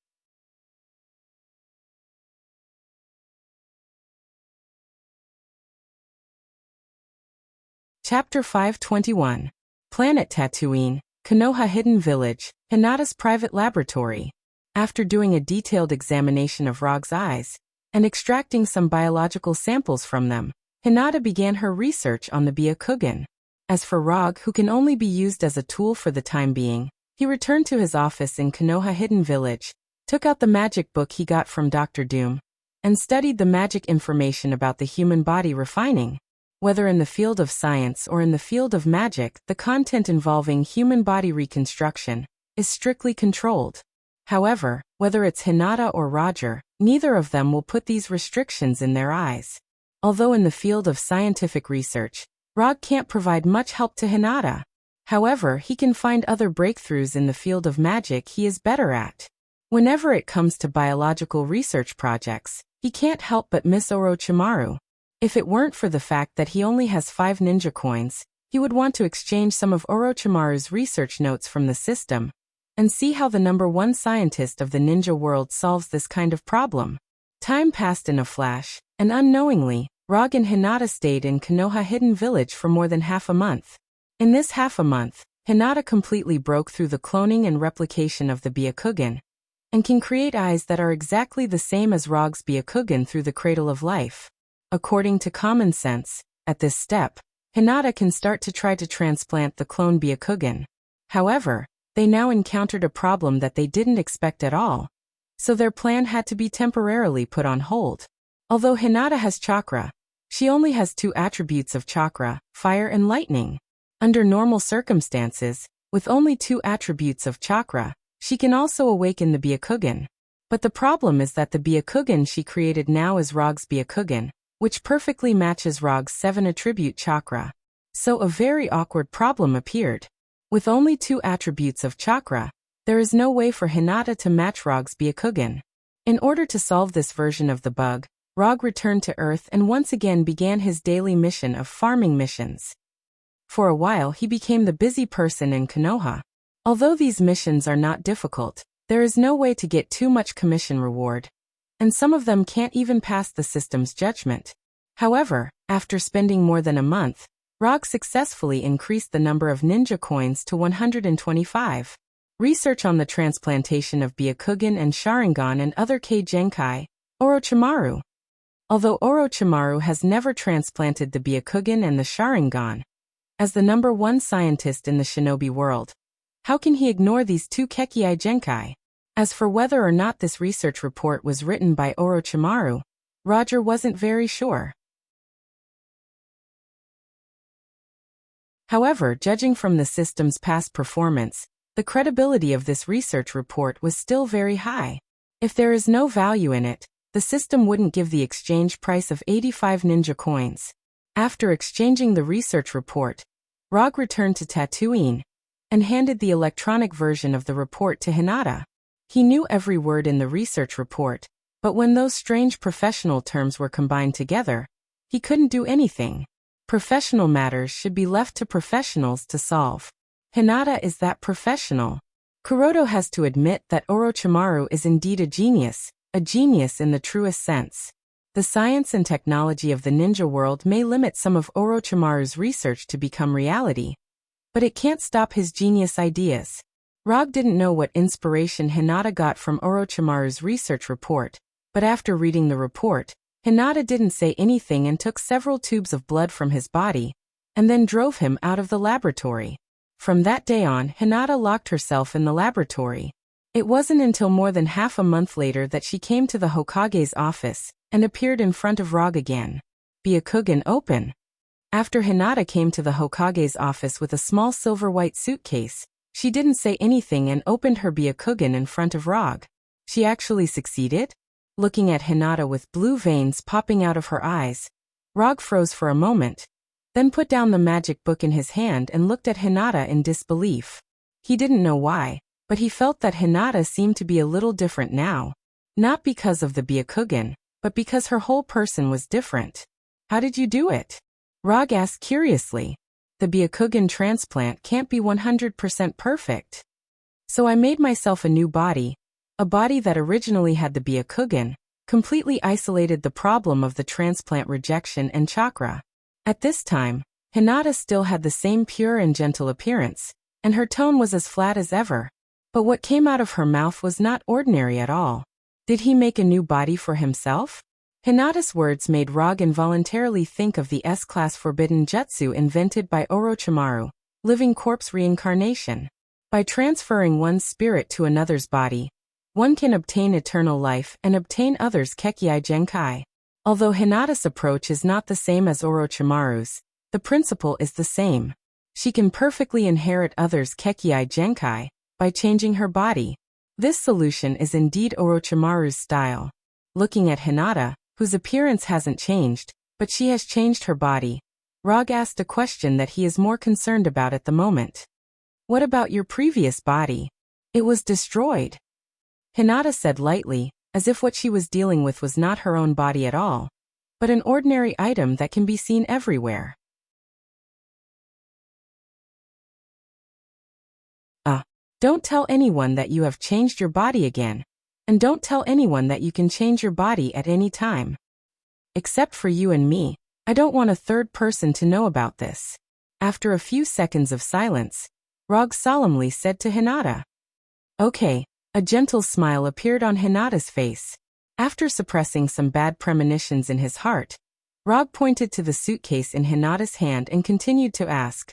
Chapter 521. Planet Tatooine, Konoha Hidden Village, Hinata's private laboratory. After doing a detailed examination of Rog's eyes, and extracting some biological samples from them, Hinata began her research on the Byakugan. As for Rog, who can only be used as a tool for the time being, he returned to his office in Konoha Hidden Village, took out the magic book he got from Dr. Doom, and studied the magic information about the human body refining. Whether in the field of science or in the field of magic, the content involving human body reconstruction is strictly controlled. However, whether it's Hinata or Roger, neither of them will put these restrictions in their eyes. Although in the field of scientific research, Rog can't provide much help to Hinata. However, he can find other breakthroughs in the field of magic he is better at. Whenever it comes to biological research projects, he can't help but miss Orochimaru. If it weren't for the fact that he only has 5 ninja coins, he would want to exchange some of Orochimaru's research notes from the system, and see how the #1 scientist of the ninja world solves this kind of problem. Time passed in a flash, and unknowingly, Rog and Hinata stayed in Konoha Hidden Village for more than half a month. In this half a month, Hinata completely broke through the cloning and replication of the Byakugan, and can create eyes that are exactly the same as Rog's Byakugan through the cradle of life. According to common sense, at this step, Hinata can start to try to transplant the clone Byakugan. However, they now encountered a problem that they didn't expect at all, so their plan had to be temporarily put on hold. Although Hinata has chakra, she only has 2 attributes of chakra, fire and lightning. Under normal circumstances, with only 2 attributes of chakra, she can also awaken the Byakugan. But the problem is that the Byakugan she created now is Rog's Byakugan, which perfectly matches Rog's 7 attribute chakra. So a very awkward problem appeared. With only 2 attributes of chakra, there is no way for Hinata to match Rog's Byakugan. In order to solve this version of the bug, Rog returned to Earth and once again began his daily mission of farming missions. For a while he became the busy person in Konoha. Although these missions are not difficult, there is no way to get too much commission reward, and some of them can't even pass the system's judgment. However, after spending more than a month, Rog successfully increased the number of ninja coins to 125. Research on the transplantation of Byakugan and Sharingan and other Kei-Genkai, Orochimaru. Although Orochimaru has never transplanted the Byakugan and the Sharingan, as the #1 scientist in the shinobi world, how can he ignore these 2 Kei-Genkai? As for whether or not this research report was written by Orochimaru, Roger wasn't very sure. However, judging from the system's past performance, the credibility of this research report was still very high. If there is no value in it, the system wouldn't give the exchange price of 85 ninja coins. After exchanging the research report, Rog returned to Tatooine and handed the electronic version of the report to Hinata. He knew every word in the research report, but when those strange professional terms were combined together, he couldn't do anything. Professional matters should be left to professionals to solve. Hinata is that professional. Kuroto has to admit that Orochimaru is indeed a genius in the truest sense. The science and technology of the ninja world may limit some of Orochimaru's research to become reality, but it can't stop his genius ideas. Rog didn't know what inspiration Hinata got from Orochimaru's research report, but after reading the report, Hinata didn't say anything and took several tubes of blood from his body, and then drove him out of the laboratory. From that day on, Hinata locked herself in the laboratory. It wasn't until more than half a month later that she came to the Hokage's office and appeared in front of Rog again. Byakugan open. After Hinata came to the Hokage's office with a small silver-white suitcase, she didn't say anything and opened her Byakugan in front of Rog. She actually succeeded? Looking at Hinata with blue veins popping out of her eyes, Rog froze for a moment, then put down the magic book in his hand and looked at Hinata in disbelief. He didn't know why, but he felt that Hinata seemed to be a little different now. Not because of the Byakugan, but because her whole person was different. How did you do it? Rog asked curiously. The Byakugan transplant can't be 100% perfect. So I made myself a new body, a body that originally had the Byakugan, completely isolated the problem of the transplant rejection and chakra. At this time, Hinata still had the same pure and gentle appearance, and her tone was as flat as ever. But what came out of her mouth was not ordinary at all. Did he make a new body for himself? Hinata's words made Rog involuntarily think of the S-class forbidden jutsu invented by Orochimaru, living corpse reincarnation. By transferring one's spirit to another's body, one can obtain eternal life and obtain others' Kekkei Genkai. Although Hinata's approach is not the same as Orochimaru's, the principle is the same. She can perfectly inherit others' Kekkei Genkai by changing her body. This solution is indeed Orochimaru's style. Looking at Hinata, whose appearance hasn't changed, but she has changed her body, Rog asked a question that he is more concerned about at the moment. What about your previous body? It was destroyed. Hinata said lightly, as if what she was dealing with was not her own body at all, but an ordinary item that can be seen everywhere. Don't tell anyone that you have changed your body again, and don't tell anyone that you can change your body at any time. Except for you and me, I don't want a third person to know about this. After a few seconds of silence, Rog solemnly said to Hinata. Okay. A gentle smile appeared on Hinata's face. After suppressing some bad premonitions in his heart, Rog pointed to the suitcase in Hinata's hand and continued to ask,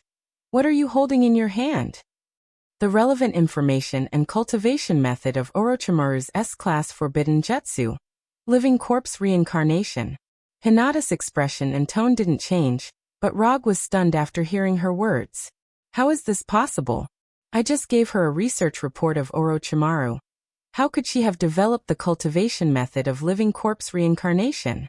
What are you holding in your hand? The relevant information and cultivation method of Orochimaru's S-class forbidden jutsu, living corpse reincarnation. Hinata's expression and tone didn't change, but Rog was stunned after hearing her words. How is this possible? I just gave her a research report of Orochimaru. How could she have developed the cultivation method of living corpse reincarnation?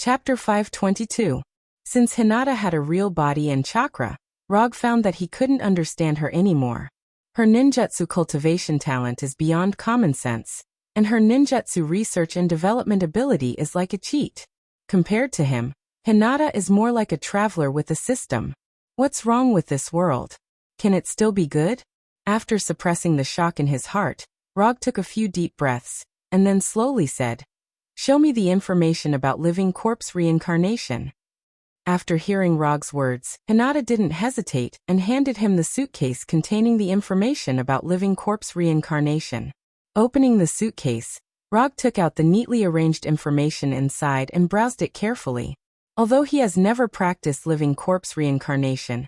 Chapter 522. Since Hinata had a real body and chakra, Rog found that he couldn't understand her anymore. Her ninjutsu cultivation talent is beyond common sense, and her ninjutsu research and development ability is like a cheat. Compared to him, Hinata is more like a traveler with a system. What's wrong with this world? Can it still be good? After suppressing the shock in his heart, Rog took a few deep breaths, and then slowly said, Show me the information about living corpse reincarnation. After hearing Rog's words, Hinata didn't hesitate and handed him the suitcase containing the information about living corpse reincarnation. Opening the suitcase, Rog took out the neatly arranged information inside and browsed it carefully. Although he has never practiced living corpse reincarnation,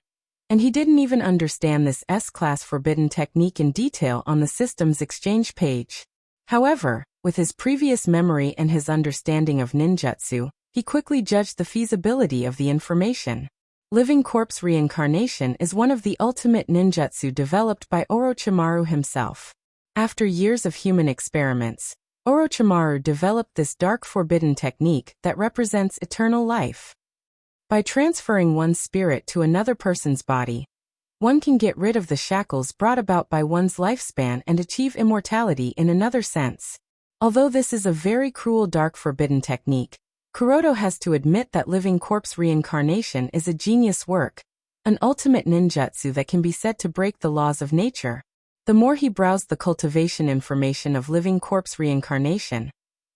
and he didn't even understand this S-class forbidden technique in detail on the system's exchange page. However, with his previous memory and his understanding of ninjutsu, he quickly judged the feasibility of the information. Living corpse reincarnation is one of the ultimate ninjutsu developed by Orochimaru himself. After years of human experiments, Orochimaru developed this dark forbidden technique that represents eternal life. By transferring one's spirit to another person's body, one can get rid of the shackles brought about by one's lifespan and achieve immortality in another sense. Although this is a very cruel dark forbidden technique, Kuroto has to admit that living corpse reincarnation is a genius work, an ultimate ninjutsu that can be said to break the laws of nature. The more he browsed the cultivation information of living corpse reincarnation,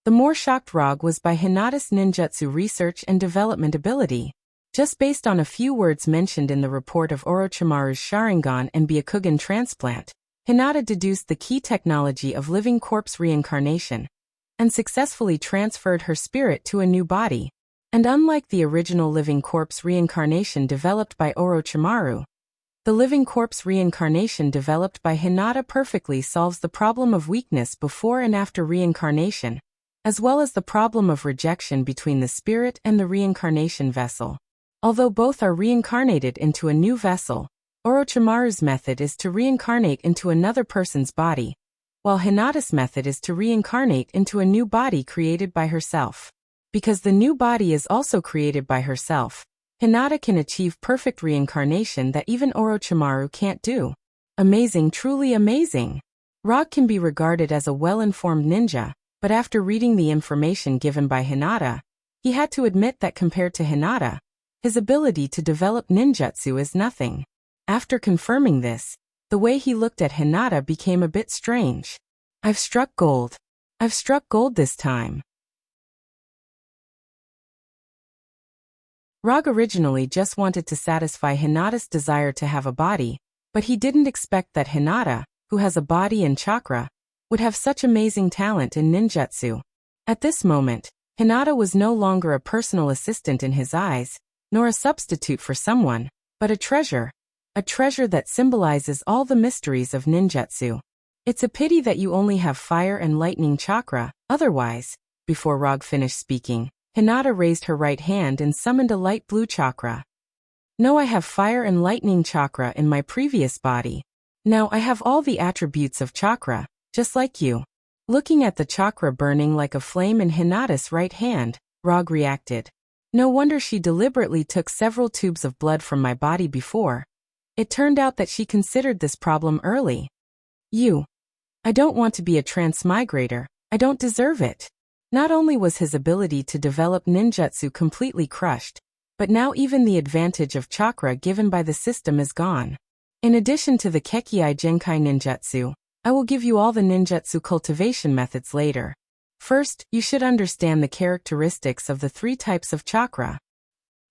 the more shocked Rog was by Hinata's ninjutsu research and development ability. Just based on a few words mentioned in the report of Orochimaru's Sharingan and Byakugan transplant, Hinata deduced the key technology of living corpse reincarnation, and successfully transferred her spirit to a new body. And unlike the original living corpse reincarnation developed by Orochimaru, the living corpse reincarnation developed by Hinata perfectly solves the problem of weakness before and after reincarnation, as well as the problem of rejection between the spirit and the reincarnation vessel. Although both are reincarnated into a new vessel, Orochimaru's method is to reincarnate into another person's body, while Hinata's method is to reincarnate into a new body created by herself. Because the new body is also created by herself, Hinata can achieve perfect reincarnation that even Orochimaru can't do. Amazing, truly amazing. Rog can be regarded as a well-informed ninja, but after reading the information given by Hinata, he had to admit that compared to Hinata, his ability to develop ninjutsu is nothing. After confirming this, the way he looked at Hinata became a bit strange. I've struck gold. I've struck gold this time. Rog originally just wanted to satisfy Hinata's desire to have a body, but he didn't expect that Hinata, who has a body and chakra, would have such amazing talent in ninjutsu. At this moment, Hinata was no longer a personal assistant in his eyes, nor a substitute for someone, but a treasure that symbolizes all the mysteries of ninjutsu. It's a pity that you only have fire and lightning chakra, otherwise, before Rog finished speaking, Hinata raised her right hand and summoned a light blue chakra. No, I have fire and lightning chakra in my previous body. Now I have all the attributes of chakra, just like you. Looking at the chakra burning like a flame in Hinata's right hand, Rog reacted. No wonder she deliberately took several tubes of blood from my body before. It turned out that she considered this problem early. I don't want to be a transmigrator. I don't deserve it. Not only was his ability to develop ninjutsu completely crushed, but now even the advantage of chakra given by the system is gone. In addition to the Kekkei Genkai ninjutsu, I will give you all the ninjutsu cultivation methods later. First, you should understand the characteristics of the 3 types of chakra.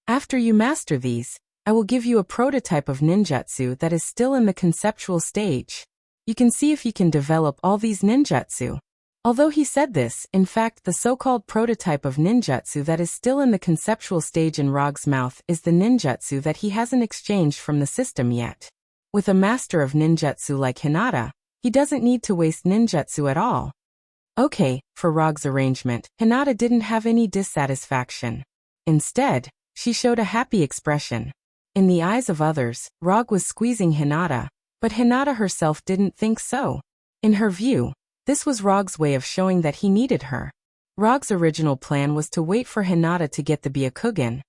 After you master these, I will give you a prototype of ninjutsu that is still in the conceptual stage. You can see if you can develop all these ninjutsu. Although he said this, in fact the so-called prototype of ninjutsu that is still in the conceptual stage in Rog's mouth is the ninjutsu that he hasn't exchanged from the system yet. With a master of ninjutsu like Hinata, he doesn't need to waste ninjutsu at all. Okay, for Rog's arrangement, Hinata didn't have any dissatisfaction. Instead, she showed a happy expression. In the eyes of others, Rog was squeezing Hinata, but Hinata herself didn't think so. In her view, this was Rog's way of showing that he needed her. Rog's original plan was to wait for Hinata to get the Byakugan,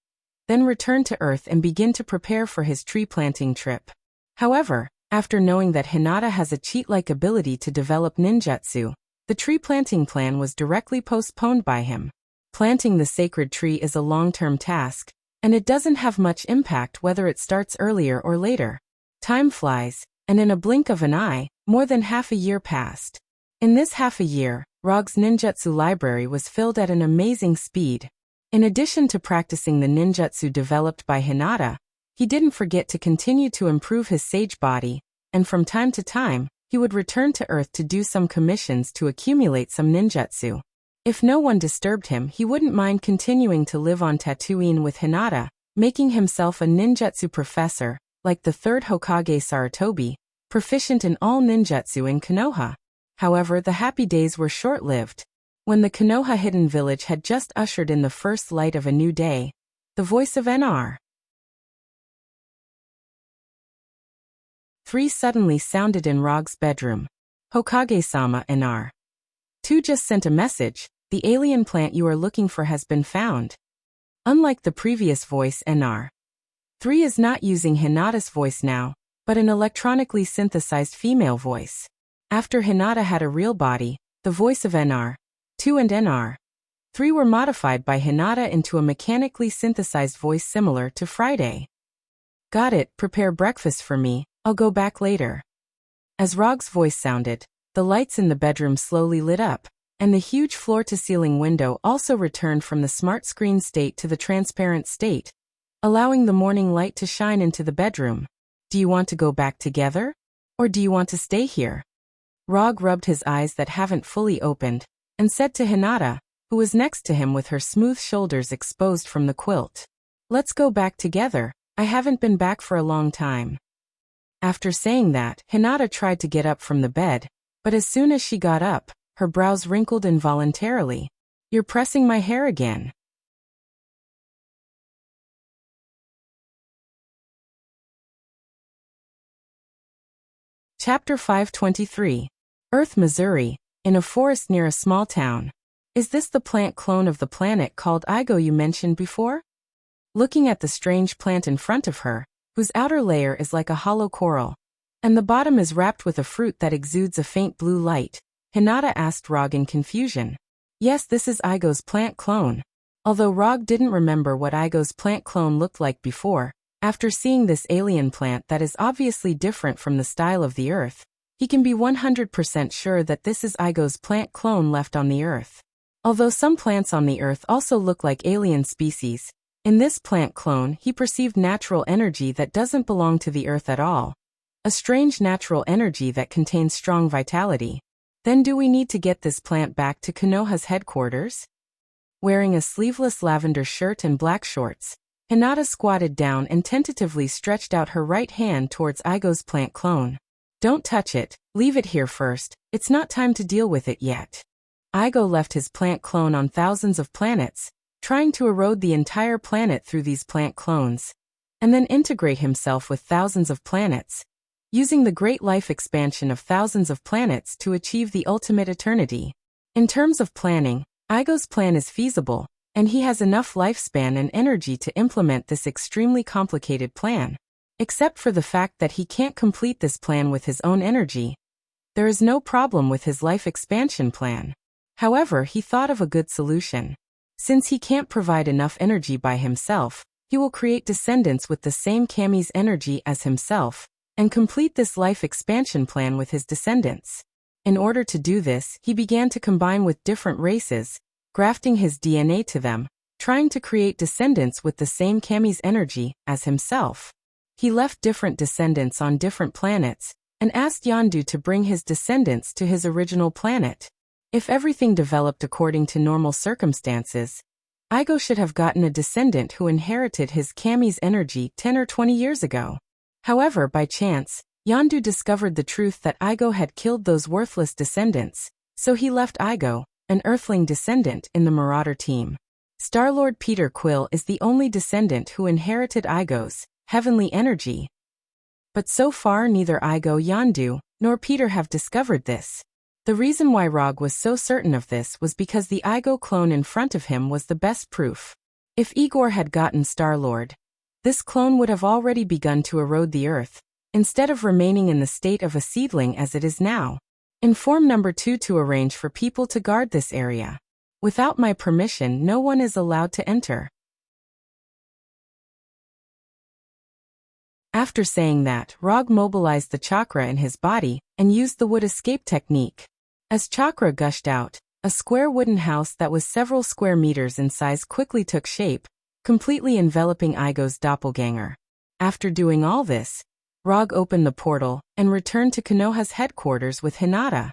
then return to Earth and begin to prepare for his tree planting trip. However, after knowing that Hinata has a cheat-like ability to develop ninjutsu, the tree planting plan was directly postponed by him. Planting the sacred tree is a long-term task, and it doesn't have much impact whether it starts earlier or later. Time flies, and in a blink of an eye, more than half a year passed. In this half a year, Rog's ninjutsu library was filled at an amazing speed. In addition to practicing the ninjutsu developed by Hinata, he didn't forget to continue to improve his sage body, and from time to time, he would return to Earth to do some commissions to accumulate some ninjutsu. If no one disturbed him, he wouldn't mind continuing to live on Tatooine with Hinata, making himself a ninjutsu professor, like the 3rd Hokage Sarutobi, proficient in all ninjutsu in Konoha. However, the happy days were short-lived. When the Konoha hidden village had just ushered in the first light of a new day, the voice of NR 3 suddenly sounded in Rog's bedroom. Hokage-sama, NR 2 just sent a message. The alien plant you are looking for has been found. Unlike the previous voice, NR 3 is not using Hinata's voice now, but an electronically synthesized female voice. After Hinata had a real body, the voice of NR 2 and NR 3 were modified by Hinata into a mechanically synthesized voice similar to Friday. Got it, prepare breakfast for me, I'll go back later. As Rog's voice sounded, the lights in the bedroom slowly lit up, and the huge floor-to-ceiling window also returned from the smart screen state to the transparent state, allowing the morning light to shine into the bedroom. Do you want to go back together? Or do you want to stay here? Rog rubbed his eyes that haven't fully opened, and said to Hinata, who was next to him with her smooth shoulders exposed from the quilt. Let's go back together, I haven't been back for a long time. After saying that, Hinata tried to get up from the bed, but as soon as she got up, her brows wrinkled involuntarily. You're pressing my hair again. Chapter 523. Earth, Missouri, in a forest near a small town. Is this the plant clone of the planet called Igo you mentioned before? Looking at the strange plant in front of her, whose outer layer is like a hollow coral, And the bottom is wrapped with a fruit that exudes a faint blue light. Hinata asked Rog in confusion. Yes, this is Igo's plant clone. Although Rog didn't remember what Igo's plant clone looked like before, after seeing this alien plant that is obviously different from the style of the Earth, he can be 100% sure that this is Igo's plant clone left on the Earth. Although some plants on the Earth also look like alien species, in this plant clone he perceived natural energy that doesn't belong to the Earth at all. A strange natural energy that contains strong vitality. Then do we need to get this plant back to Konoha's headquarters? Wearing a sleeveless lavender shirt and black shorts, Hinata squatted down and tentatively stretched out her right hand towards Igo's plant clone. Don't touch it, leave it here first, it's not time to deal with it yet. Igo left his plant clone on thousands of planets, trying to erode the entire planet through these plant clones, and then integrate himself with thousands of planets, using the great life expansion of thousands of planets to achieve the ultimate eternity. In terms of planning, Igo's plan is feasible, and he has enough lifespan and energy to implement this extremely complicated plan. Except for the fact that he can't complete this plan with his own energy. There is no problem with his life expansion plan. However, he thought of a good solution. Since he can't provide enough energy by himself, he will create descendants with the same Kami's energy as himself, and complete this life expansion plan with his descendants. In order to do this, he began to combine with different races, grafting his DNA to them, trying to create descendants with the same Kami's energy as himself. He left different descendants on different planets, and asked Yondu to bring his descendants to his original planet. If everything developed according to normal circumstances, Igo should have gotten a descendant who inherited his Kami's energy 10 or 20 years ago. However, by chance, Yondu discovered the truth that Igo had killed those worthless descendants, so he left Igo, an Earthling descendant, in the Marauder team. Star-Lord Peter Quill is the only descendant who inherited Igo's heavenly energy. But so far neither Igo, Yondu, nor Peter have discovered this. The reason why Rog was so certain of this was because the Igo clone in front of him was the best proof. If Igor had gotten Star-Lord, this clone would have already begun to erode the Earth, instead of remaining in the state of a seedling as it is now. Inform number 2 to arrange for people to guard this area. Without my permission, no one is allowed to enter. After saying that, Rog mobilized the chakra in his body and used the wood escape technique. As chakra gushed out, a square wooden house that was several square meters in size quickly took shape, completely enveloping Igo's doppelganger. After doing all this, Rog opened the portal and returned to Konoha's headquarters with Hinata.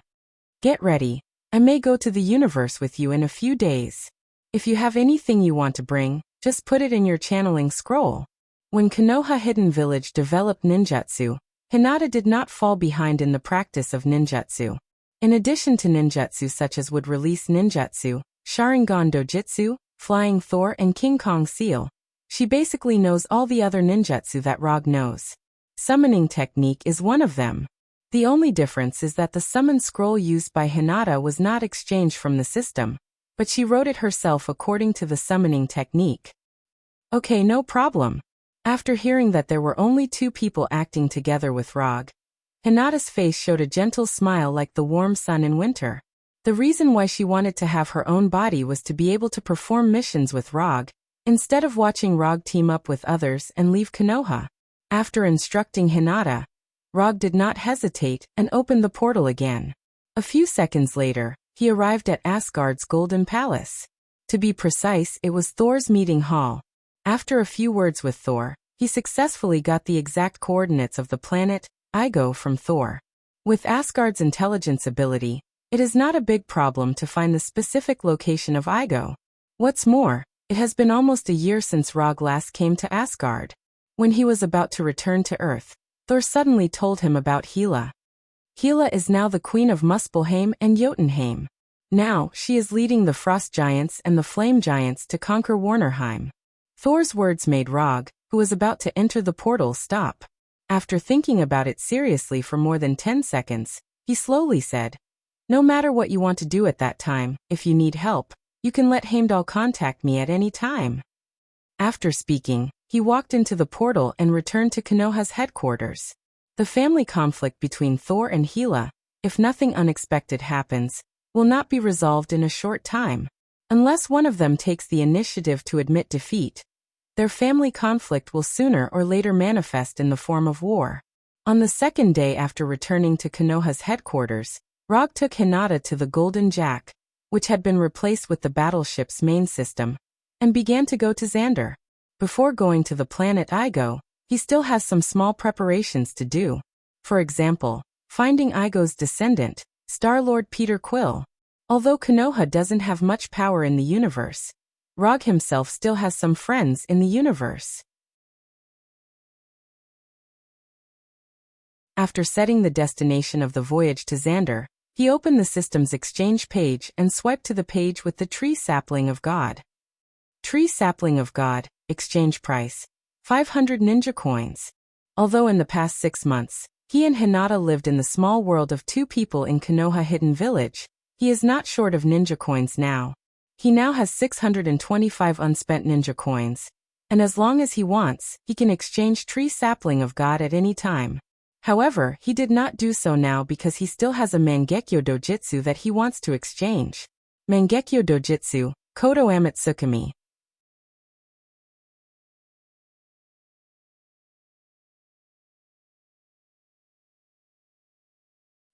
Get ready, I may go to the universe with you in a few days. If you have anything you want to bring, just put it in your channeling scroll. When Konoha Hidden Village developed ninjutsu, Hinata did not fall behind in the practice of ninjutsu. In addition to ninjutsu such as would release ninjutsu, Sharingan Dojutsu, Flying Thor and King Kong Seal, she basically knows all the other ninjutsu that Rog knows. Summoning technique is one of them. The only difference is that the summon scroll used by Hinata was not exchanged from the system, but she wrote it herself according to the summoning technique. Okay, no problem. After hearing that there were only 2 people acting together with Rog, Hinata's face showed a gentle smile like the warm sun in winter. The reason why she wanted to have her own body was to be able to perform missions with Rog, instead of watching Rog team up with others and leave Konoha. After instructing Hinata, Rog did not hesitate and opened the portal again. A few seconds later, he arrived at Asgard's Golden Palace. To be precise, it was Thor's meeting hall. After a few words with Thor, he successfully got the exact coordinates of the planet, Igo, from Thor. With Asgard's intelligence ability, it is not a big problem to find the specific location of Igo. What's more, it has been almost a year since Rog last came to Asgard. When he was about to return to Earth, Thor suddenly told him about Hela. Hela is now the queen of Muspelheim and Jotunheim. Now, she is leading the Frost Giants and the Flame Giants to conquer Warnerheim. Thor's words made Rog, who was about to enter the portal, stop. After thinking about it seriously for more than 10 seconds, he slowly said, "No matter what you want to do at that time, if you need help, you can let Heimdall contact me at any time." After speaking, he walked into the portal and returned to Konoha's headquarters. The family conflict between Thor and Hela, if nothing unexpected happens, will not be resolved in a short time. Unless one of them takes the initiative to admit defeat, their family conflict will sooner or later manifest in the form of war. On the second day after returning to Konoha's headquarters, Rog took Hinata to the Golden Jack, which had been replaced with the battleship's main system, and began to go to Xander. Before going to the planet Igo, he still has some small preparations to do. For example, finding Igo's descendant, Star-Lord Peter Quill. Although Konoha doesn't have much power in the universe, Rog himself still has some friends in the universe. After setting the destination of the voyage to Xander, he opened the system's exchange page and swiped to the page with the Tree Sapling of God. Tree Sapling of God, exchange price, 500 ninja coins. Although in the past 6 months, he and Hinata lived in the small world of 2 people in Konoha Hidden Village, he is not short of ninja coins now. He now has 625 unspent ninja coins, and as long as he wants, he can exchange Tree Sapling of God at any time. However, he did not do so now because he still has a Mangekyo Dojutsu that he wants to exchange. Mangekyo Dojutsu, Kodo Amatsukami.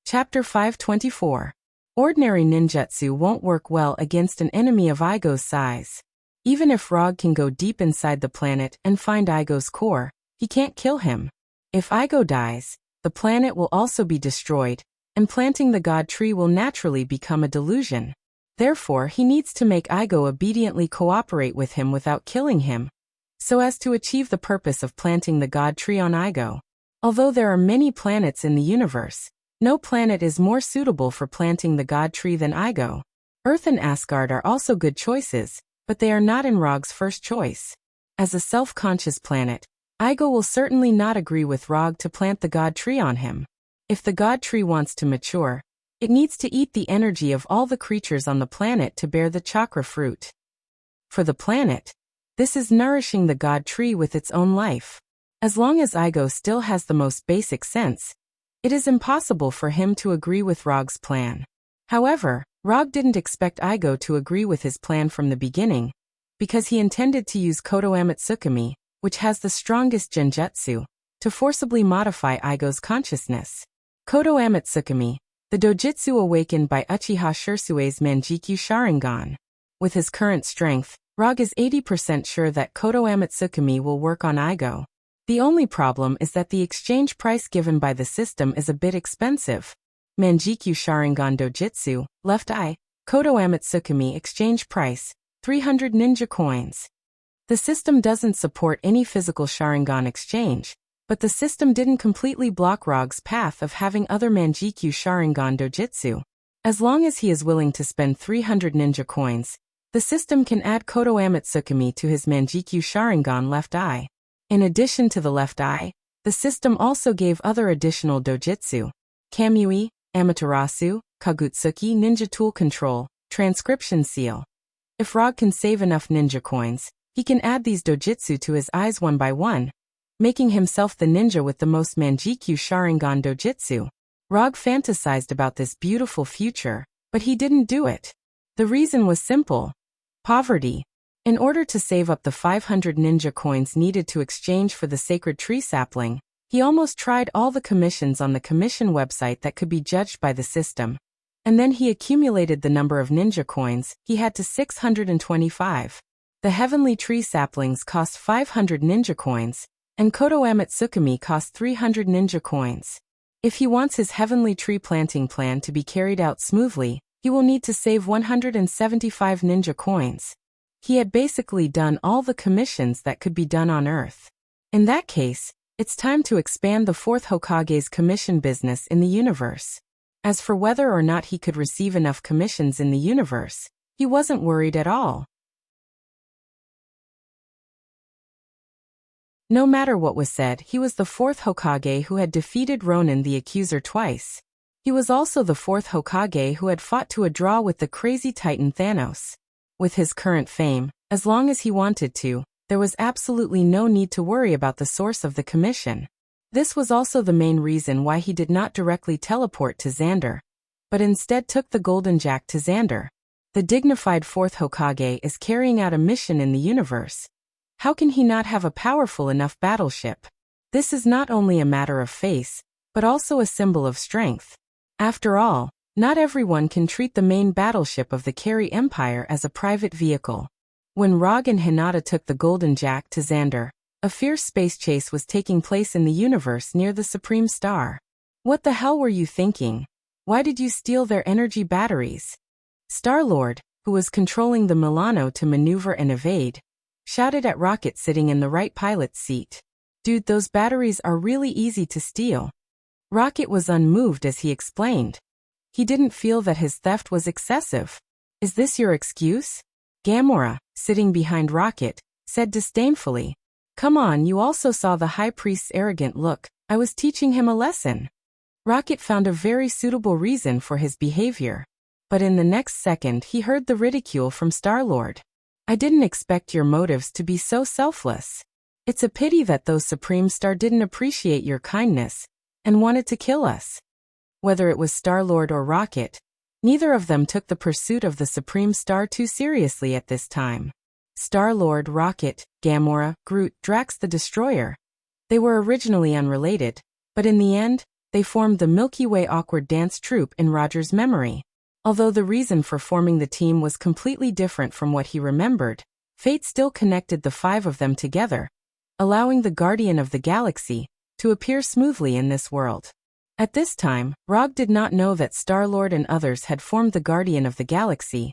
Chapter 524. Ordinary ninjutsu won't work well against an enemy of Igo's size. Even if Rog can go deep inside the planet and find Igo's core, he can't kill him. If Igo dies, the planet will also be destroyed, and planting the God Tree will naturally become a delusion. Therefore, he needs to make Igo obediently cooperate with him without killing him, so as to achieve the purpose of planting the God Tree on Igo. Although there are many planets in the universe, no planet is more suitable for planting the God Tree than Igo. Earth and Asgard are also good choices, but they are not in Rog's first choice. As a self-conscious planet, Igo will certainly not agree with Rog to plant the God Tree on him. If the God Tree wants to mature, it needs to eat the energy of all the creatures on the planet to bear the chakra fruit. For the planet, this is nourishing the God Tree with its own life. As long as Igo still has the most basic sense, it is impossible for him to agree with Rog's plan. However, Rog didn't expect Igo to agree with his plan from the beginning, because he intended to use Kodo Amatsukami, which has the strongest genjutsu, to forcibly modify Igo's consciousness. Kodo Amatsukami, the dojutsu awakened by Uchiha Shirsue's Manjikyu Sharingan. With his current strength, Rog is 80% sure that Kodo Amatsukami will work on Igo. The only problem is that the exchange price given by the system is a bit expensive. Manjikyu Sharingan Dojutsu, left eye, Kodo Amatsukami exchange price, 300 ninja coins. The system doesn't support any physical Sharingan exchange, but the system didn't completely block Rog's path of having other Manjikyu Sharingan Dojutsu. As long as he is willing to spend 300 ninja coins, the system can add Kodo Amatsukami to his Manjikyu Sharingan left eye. In addition to the left eye, the system also gave other additional dojutsu: Kamui, Amaterasu, Kagutsuki Ninja Tool Control, Transcription Seal. If Rog can save enough ninja coins, he can add these dojutsu to his eyes one by one, making himself the ninja with the most Manjikyu Sharingan dojutsu. Rog fantasized about this beautiful future, but he didn't do it. The reason was simple: poverty. In order to save up the 500 ninja coins needed to exchange for the sacred tree sapling, he almost tried all the commissions on the commission website that could be judged by the system. And then he accumulated the number of ninja coins he had to 625. The heavenly tree saplings cost 500 ninja coins, and Kodo Amatsukami cost 300 ninja coins. If he wants his heavenly tree planting plan to be carried out smoothly, he will need to save 175 ninja coins. He had basically done all the commissions that could be done on Earth. In that case, it's time to expand the 4th Hokage's commission business in the universe. As for whether or not he could receive enough commissions in the universe, he wasn't worried at all. No matter what was said, he was the 4th Hokage who had defeated Ronin the Accuser twice. He was also the 4th Hokage who had fought to a draw with the crazy Titan Thanos. With his current fame, as long as he wanted to, there was absolutely no need to worry about the source of the commission. This was also the main reason why he did not directly teleport to Xander, but instead took the Golden Jack to Xander. The dignified fourth Hokage is carrying out a mission in the universe. How can he not have a powerful enough battleship? This is not only a matter of face, but also a symbol of strength. After all, not everyone can treat the main battleship of the Carry Empire as a private vehicle. When Rog and Hinata took the Golden Jack to Xander, a fierce space chase was taking place in the universe near the Supreme Star. What the hell were you thinking? Why did you steal their energy batteries? Star-Lord, who was controlling the Milano to maneuver and evade, shouted at Rocket sitting in the right pilot's seat. Dude, those batteries are really easy to steal. Rocket was unmoved as he explained. He didn't feel that his theft was excessive. Is this your excuse? Gamora, sitting behind Rocket, said disdainfully. Come on, you also saw the High Priest's arrogant look. I was teaching him a lesson. Rocket found a very suitable reason for his behavior. But in the next second he heard the ridicule from Star-Lord. I didn't expect your motives to be so selfless. It's a pity that those Supreme Star didn't appreciate your kindness and wanted to kill us. Whether it was Star-Lord or Rocket, neither of them took the pursuit of the Supreme Star too seriously at this time. Star-Lord, Rocket, Gamora, Groot, Drax the Destroyer. They were originally unrelated, but in the end, they formed the Milky Way Awkward Dance Troupe in Roger's memory. Although the reason for forming the team was completely different from what he remembered, fate still connected the five of them together, allowing the Guardian of the Galaxy to appear smoothly in this world. At this time, Rog did not know that Star-Lord and others had formed the Guardian of the Galaxy,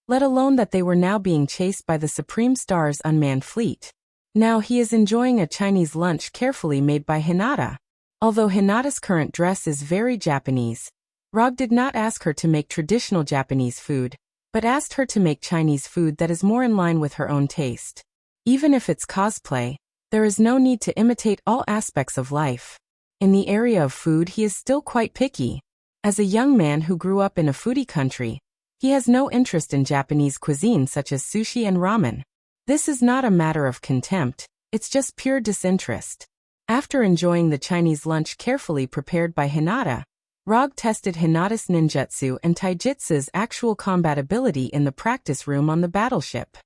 let alone that they were now being chased by the Supreme Star's unmanned fleet. Now he is enjoying a Chinese lunch carefully made by Hinata. Although Hinata's current dress is very Japanese, Rog did not ask her to make traditional Japanese food, but asked her to make Chinese food that is more in line with her own taste. Even if it's cosplay, there is no need to imitate all aspects of life. In the area of food he is still quite picky. As a young man who grew up in a foodie country, he has no interest in Japanese cuisine such as sushi and ramen. This is not a matter of contempt, it's just pure disinterest. After enjoying the Chinese lunch carefully prepared by Hinata, Rog tested Hinata's ninjutsu and taijutsu's actual combat ability in the practice room on the battleship.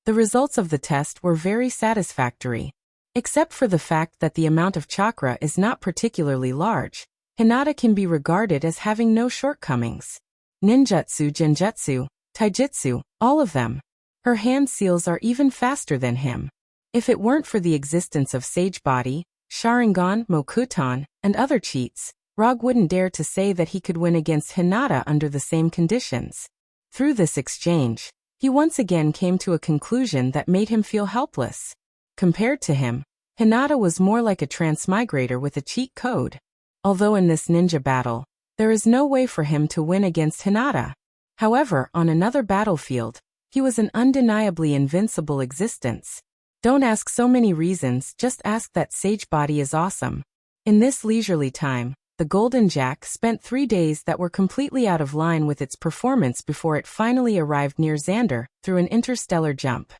The results of the test were very satisfactory. Except for the fact that the amount of chakra is not particularly large, Hinata can be regarded as having no shortcomings. Ninjutsu, genjutsu, taijutsu, all of them. Her hand seals are even faster than him. If it weren't for the existence of Sage Body, Sharingan, Mokuton, and other cheats, Rog wouldn't dare to say that he could win against Hinata under the same conditions. Through this exchange, he once again came to a conclusion that made him feel helpless. Compared to him, Hinata was more like a transmigrator with a cheat code. Although in this ninja battle, there is no way for him to win against Hinata. However, on another battlefield, he was an undeniably invincible existence. Don't ask so many reasons, just ask that Sage Body is awesome. In this leisurely time, the Golden Jack spent 3 days that were completely out of line with its performance before it finally arrived near Xander through an interstellar jump.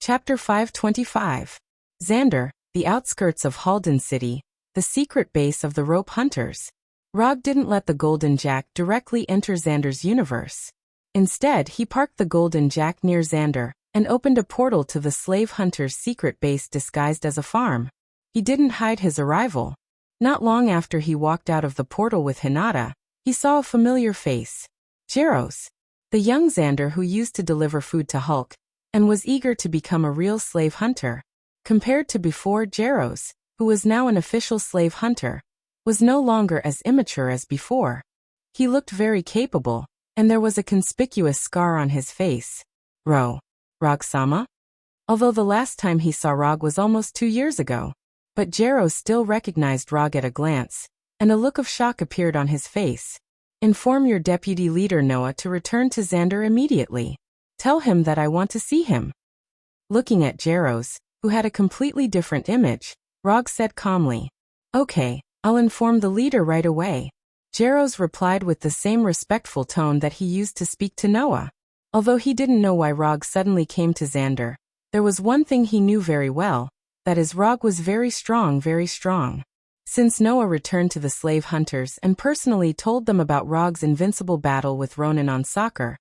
Chapter 525. Xander, the outskirts of Halden City, the secret base of the Rope Hunters. Rog didn't let the Golden Jack directly enter Xander's universe. Instead, he parked the Golden Jack near Xander and opened a portal to the slave hunter's secret base disguised as a farm. He didn't hide his arrival. Not long after he walked out of the portal with Hinata, he saw a familiar face. Jaros, the young Xander who used to deliver food to Hulk and was eager to become a real slave hunter. Compared to before, Jaros, who was now an official slave hunter, was no longer as immature as before. He looked very capable, and there was a conspicuous scar on his face. Rog-sama? Although the last time he saw Rog was almost 2 years ago, but Jaros still recognized Rog at a glance, and a look of shock appeared on his face. Inform your deputy leader Noah to return to Xander immediately. Tell him that I want to see him. Looking at Jaros, who had a completely different image, Rog said calmly, Okay, I'll inform the leader right away. Jaros replied with the same respectful tone that he used to speak to Noah. Although he didn't know why Rog suddenly came to Xander, there was one thing he knew very well, that is Rog was very strong, very strong. Since Noah returned to the slave hunters and personally told them about Rog's invincible battle with Ronan on Soccer,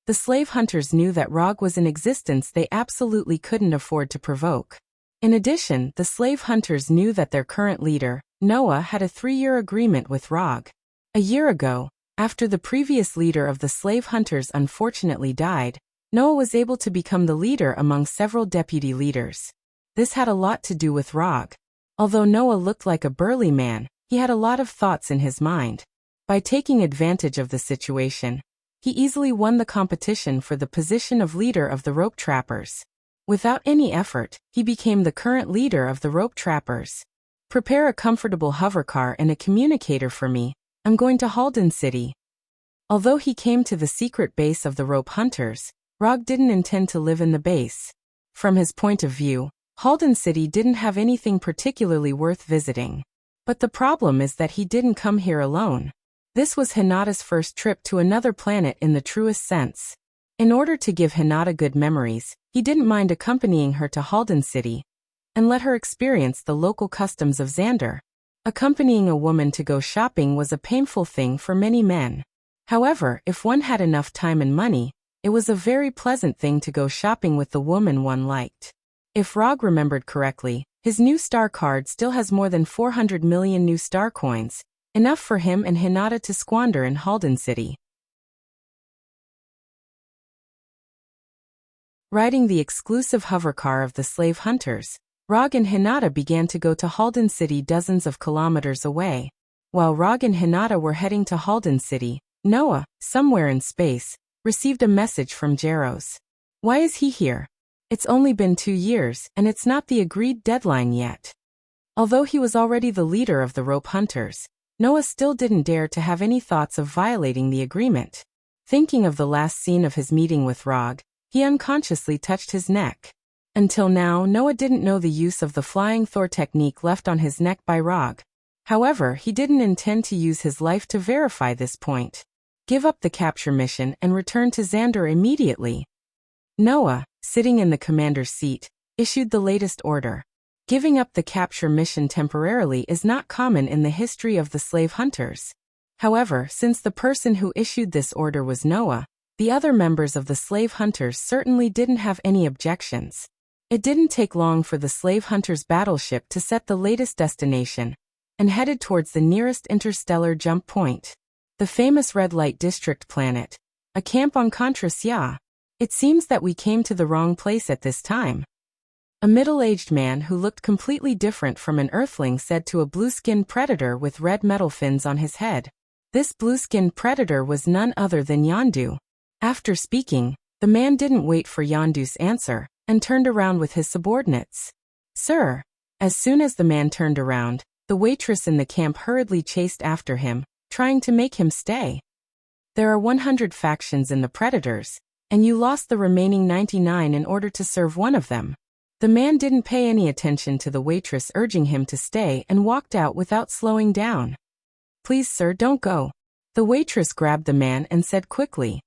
the slave hunters knew that Rog was an existence they absolutely couldn't afford to provoke. In addition, the slave hunters knew that their current leader, Noah, had a 3-year agreement with Rog. A year ago, after the previous leader of the slave hunters unfortunately died, Noah was able to become the leader among several deputy leaders. This had a lot to do with Rog. Although Noah looked like a burly man, he had a lot of thoughts in his mind. By taking advantage of the situation, he easily won the competition for the position of leader of the rope trappers. Without any effort, he became the current leader of the rope trappers. Prepare a comfortable hovercar and a communicator for me. I'm going to Halden City. Although he came to the secret base of the rope hunters, Rog didn't intend to live in the base. From his point of view, Halden City didn't have anything particularly worth visiting. But the problem is that he didn't come here alone. This was Hinata's first trip to another planet in the truest sense. In order to give Hinata good memories, he didn't mind accompanying her to Halden City and let her experience the local customs of Xander. Accompanying a woman to go shopping was a painful thing for many men. However, if one had enough time and money, it was a very pleasant thing to go shopping with the woman one liked. If Rog remembered correctly, his new star card still has more than 400 million new star coins, enough for him and Hinata to squander in Halden City. Riding the exclusive hovercar of the slave hunters, Rog and Hinata began to go to Halden City dozens of kilometers away. While Rog and Hinata were heading to Halden City, Noah, somewhere in space, received a message from Jaros. Why is he here? It's only been 2 years, and it's not the agreed deadline yet. Although he was already the leader of the rope hunters, Noah still didn't dare to have any thoughts of violating the agreement. Thinking of the last scene of his meeting with Rog, he unconsciously touched his neck. Until now, Noah didn't know the use of the flying Thor technique left on his neck by Rog. However, he didn't intend to use his life to verify this point. Give up the capture mission and return to Xander immediately. Noah, sitting in the commander's seat, issued the latest order. Giving up the capture mission temporarily is not common in the history of the slave hunters. However, since the person who issued this order was Noah, the other members of the slave hunters certainly didn't have any objections. It didn't take long for the slave hunters' battleship to set the latest destination and headed towards the nearest interstellar jump point, the famous Red Light District planet, a camp on Contrasia. It seems that we came to the wrong place at this time. A middle-aged man who looked completely different from an earthling said to a blue-skinned predator with red metal fins on his head. This blue-skinned predator was none other than Yondu. After speaking, the man didn't wait for Yondu's answer and turned around with his subordinates. Sir. As soon as the man turned around, the waitress in the camp hurriedly chased after him, trying to make him stay. There are 100 factions in the Predators, and you lost the remaining 99 in order to serve one of them. The man didn't pay any attention to the waitress urging him to stay and walked out without slowing down. Please sir, don't go. The waitress grabbed the man and said quickly.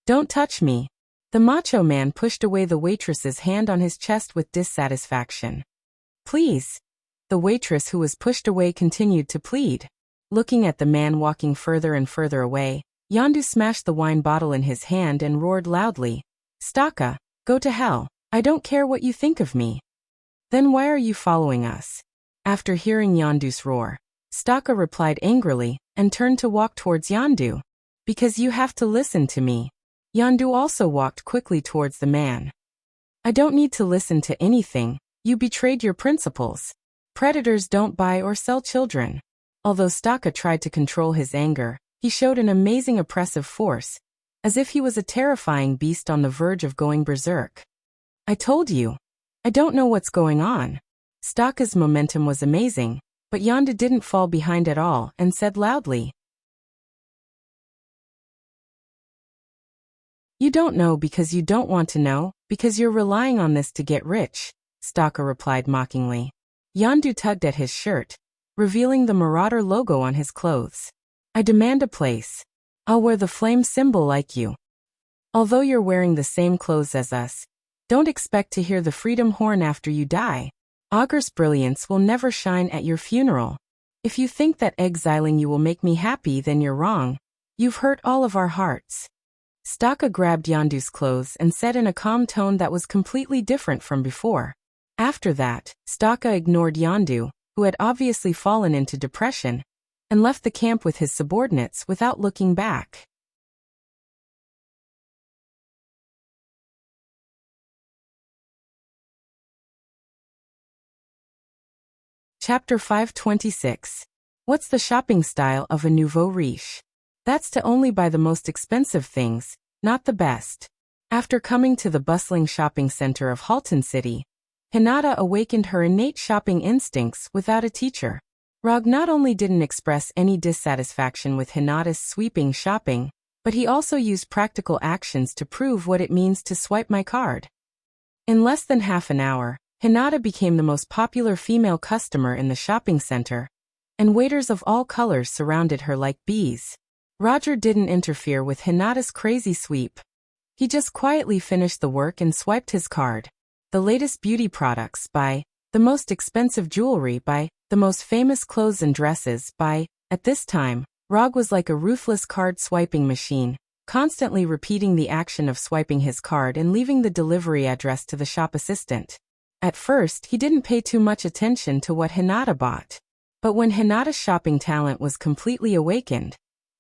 Don't touch me. The macho man pushed away the waitress's hand on his chest with dissatisfaction. Please. The waitress who was pushed away continued to plead. Looking at the man walking further and further away, Yondu smashed the wine bottle in his hand and roared loudly. Staka, go to hell. I don't care what you think of me. Then why are you following us? After hearing Yondu's roar, Staka replied angrily and turned to walk towards Yondu. Because you have to listen to me. Yondu also walked quickly towards the man. I don't need to listen to anything. You betrayed your principles. Predators don't buy or sell children. Although Staka tried to control his anger, he showed an amazing oppressive force, as if he was a terrifying beast on the verge of going berserk. I told you. I don't know what's going on. Staka's momentum was amazing, but Yondu didn't fall behind at all and said loudly. You don't know because you don't want to know, because you're relying on this to get rich, Staka replied mockingly. Yondu tugged at his shirt, revealing the Marauder logo on his clothes. I demand a place. I'll wear the flame symbol like you. Although you're wearing the same clothes as us, don't expect to hear the freedom horn after you die. Augur's brilliance will never shine at your funeral. If you think that exiling you will make me happy, then you're wrong. You've hurt all of our hearts. Staka grabbed Yondu's clothes and said in a calm tone that was completely different from before. After that, Staka ignored Yondu, who had obviously fallen into depression, and left the camp with his subordinates without looking back. Chapter 526. What's the shopping style of a nouveau riche? That's to only buy the most expensive things, not the best. After coming to the bustling shopping center of Halton City, Hinata awakened her innate shopping instincts without a teacher. Rog not only didn't express any dissatisfaction with Hinata's sweeping shopping, but he also used practical actions to prove what it means to swipe my card. In less than half an hour, Hinata became the most popular female customer in the shopping center, and waiters of all colors surrounded her like bees. Roger didn't interfere with Hinata's crazy sweep. He just quietly finished the work and swiped his card. The latest beauty products by, the most expensive jewelry by, the most famous clothes and dresses by. At this time, Rog was like a ruthless card swiping machine, constantly repeating the action of swiping his card and leaving the delivery address to the shop assistant. At first, he didn't pay too much attention to what Hinata bought. But when Hinata's shopping talent was completely awakened,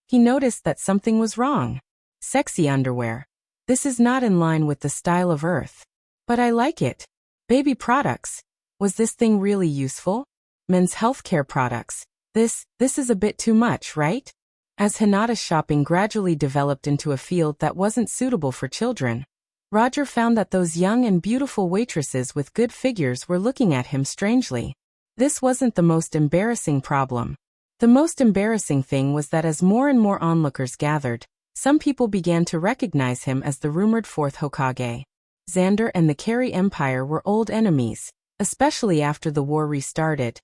he noticed that something was wrong. Sexy underwear. This is not in line with the style of Earth. But I like it. Baby products. Was this thing really useful? Men's healthcare products. This is a bit too much, right? As Hinata's shopping gradually developed into a field that wasn't suitable for children, Roger found that those young and beautiful waitresses with good figures were looking at him strangely. This wasn't the most embarrassing problem. The most embarrassing thing was that as more and more onlookers gathered, some people began to recognize him as the rumored fourth Hokage. Xander and the Kerry Empire were old enemies, especially after the war restarted.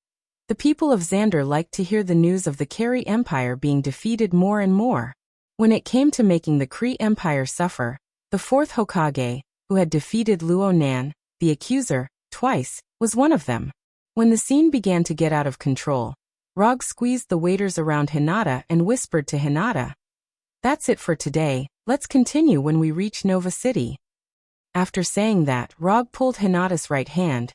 The people of Xander liked to hear the news of the Kerry Empire being defeated more and more. When it came to making the Kree Empire suffer, the fourth Hokage, who had defeated Luo Nan, the accuser, twice, was one of them. When the scene began to get out of control, Rog squeezed the waiters around Hinata and whispered to Hinata, "That's it for today, let's continue when we reach Nova City." After saying that, Rog pulled Hinata's right hand,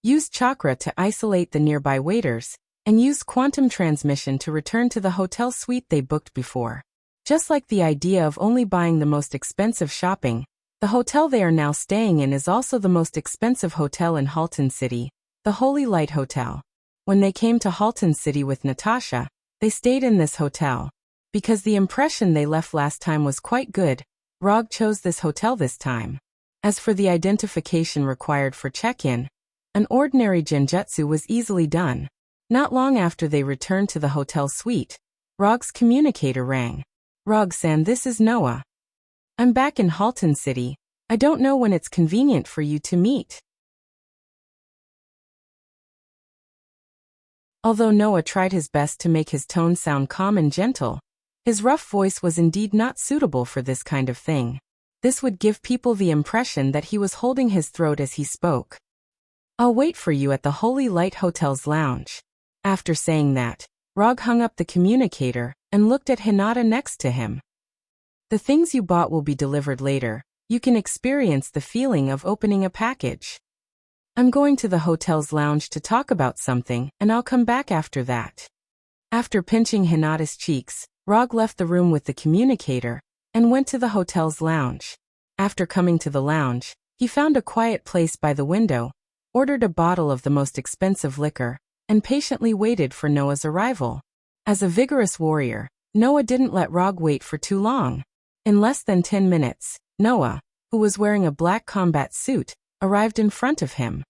used chakra to isolate the nearby waiters, and used quantum transmission to return to the hotel suite they booked before. Just like the idea of only buying the most expensive shopping, the hotel they are now staying in is also the most expensive hotel in Halton City, the Holy Light Hotel. When they came to Halton City with Natasha, they stayed in this hotel. Because the impression they left last time was quite good, Rog chose this hotel this time. As for the identification required for check-in, an ordinary genjutsu was easily done. Not long after they returned to the hotel suite, Rog's communicator rang. "Rog-san, this is Noah. I'm back in Halton City. I don't know when it's convenient for you to meet." Although Noah tried his best to make his tone sound calm and gentle, his rough voice was indeed not suitable for this kind of thing. This would give people the impression that he was holding his throat as he spoke. "I'll wait for you at the Holy Light Hotel's lounge." After saying that, Rog hung up the communicator and looked at Hinata next to him. "The things you bought will be delivered later. You can experience the feeling of opening a package. I'm going to the hotel's lounge to talk about something, and I'll come back after that." After pinching Hinata's cheeks, Rog left the room with the communicator and went to the hotel's lounge. After coming to the lounge, he found a quiet place by the window, ordered a bottle of the most expensive liquor, and patiently waited for Noah's arrival. As a vigorous warrior, Noah didn't let Rog wait for too long. In less than 10 minutes, Noah, who was wearing a black combat suit, arrived in front of him.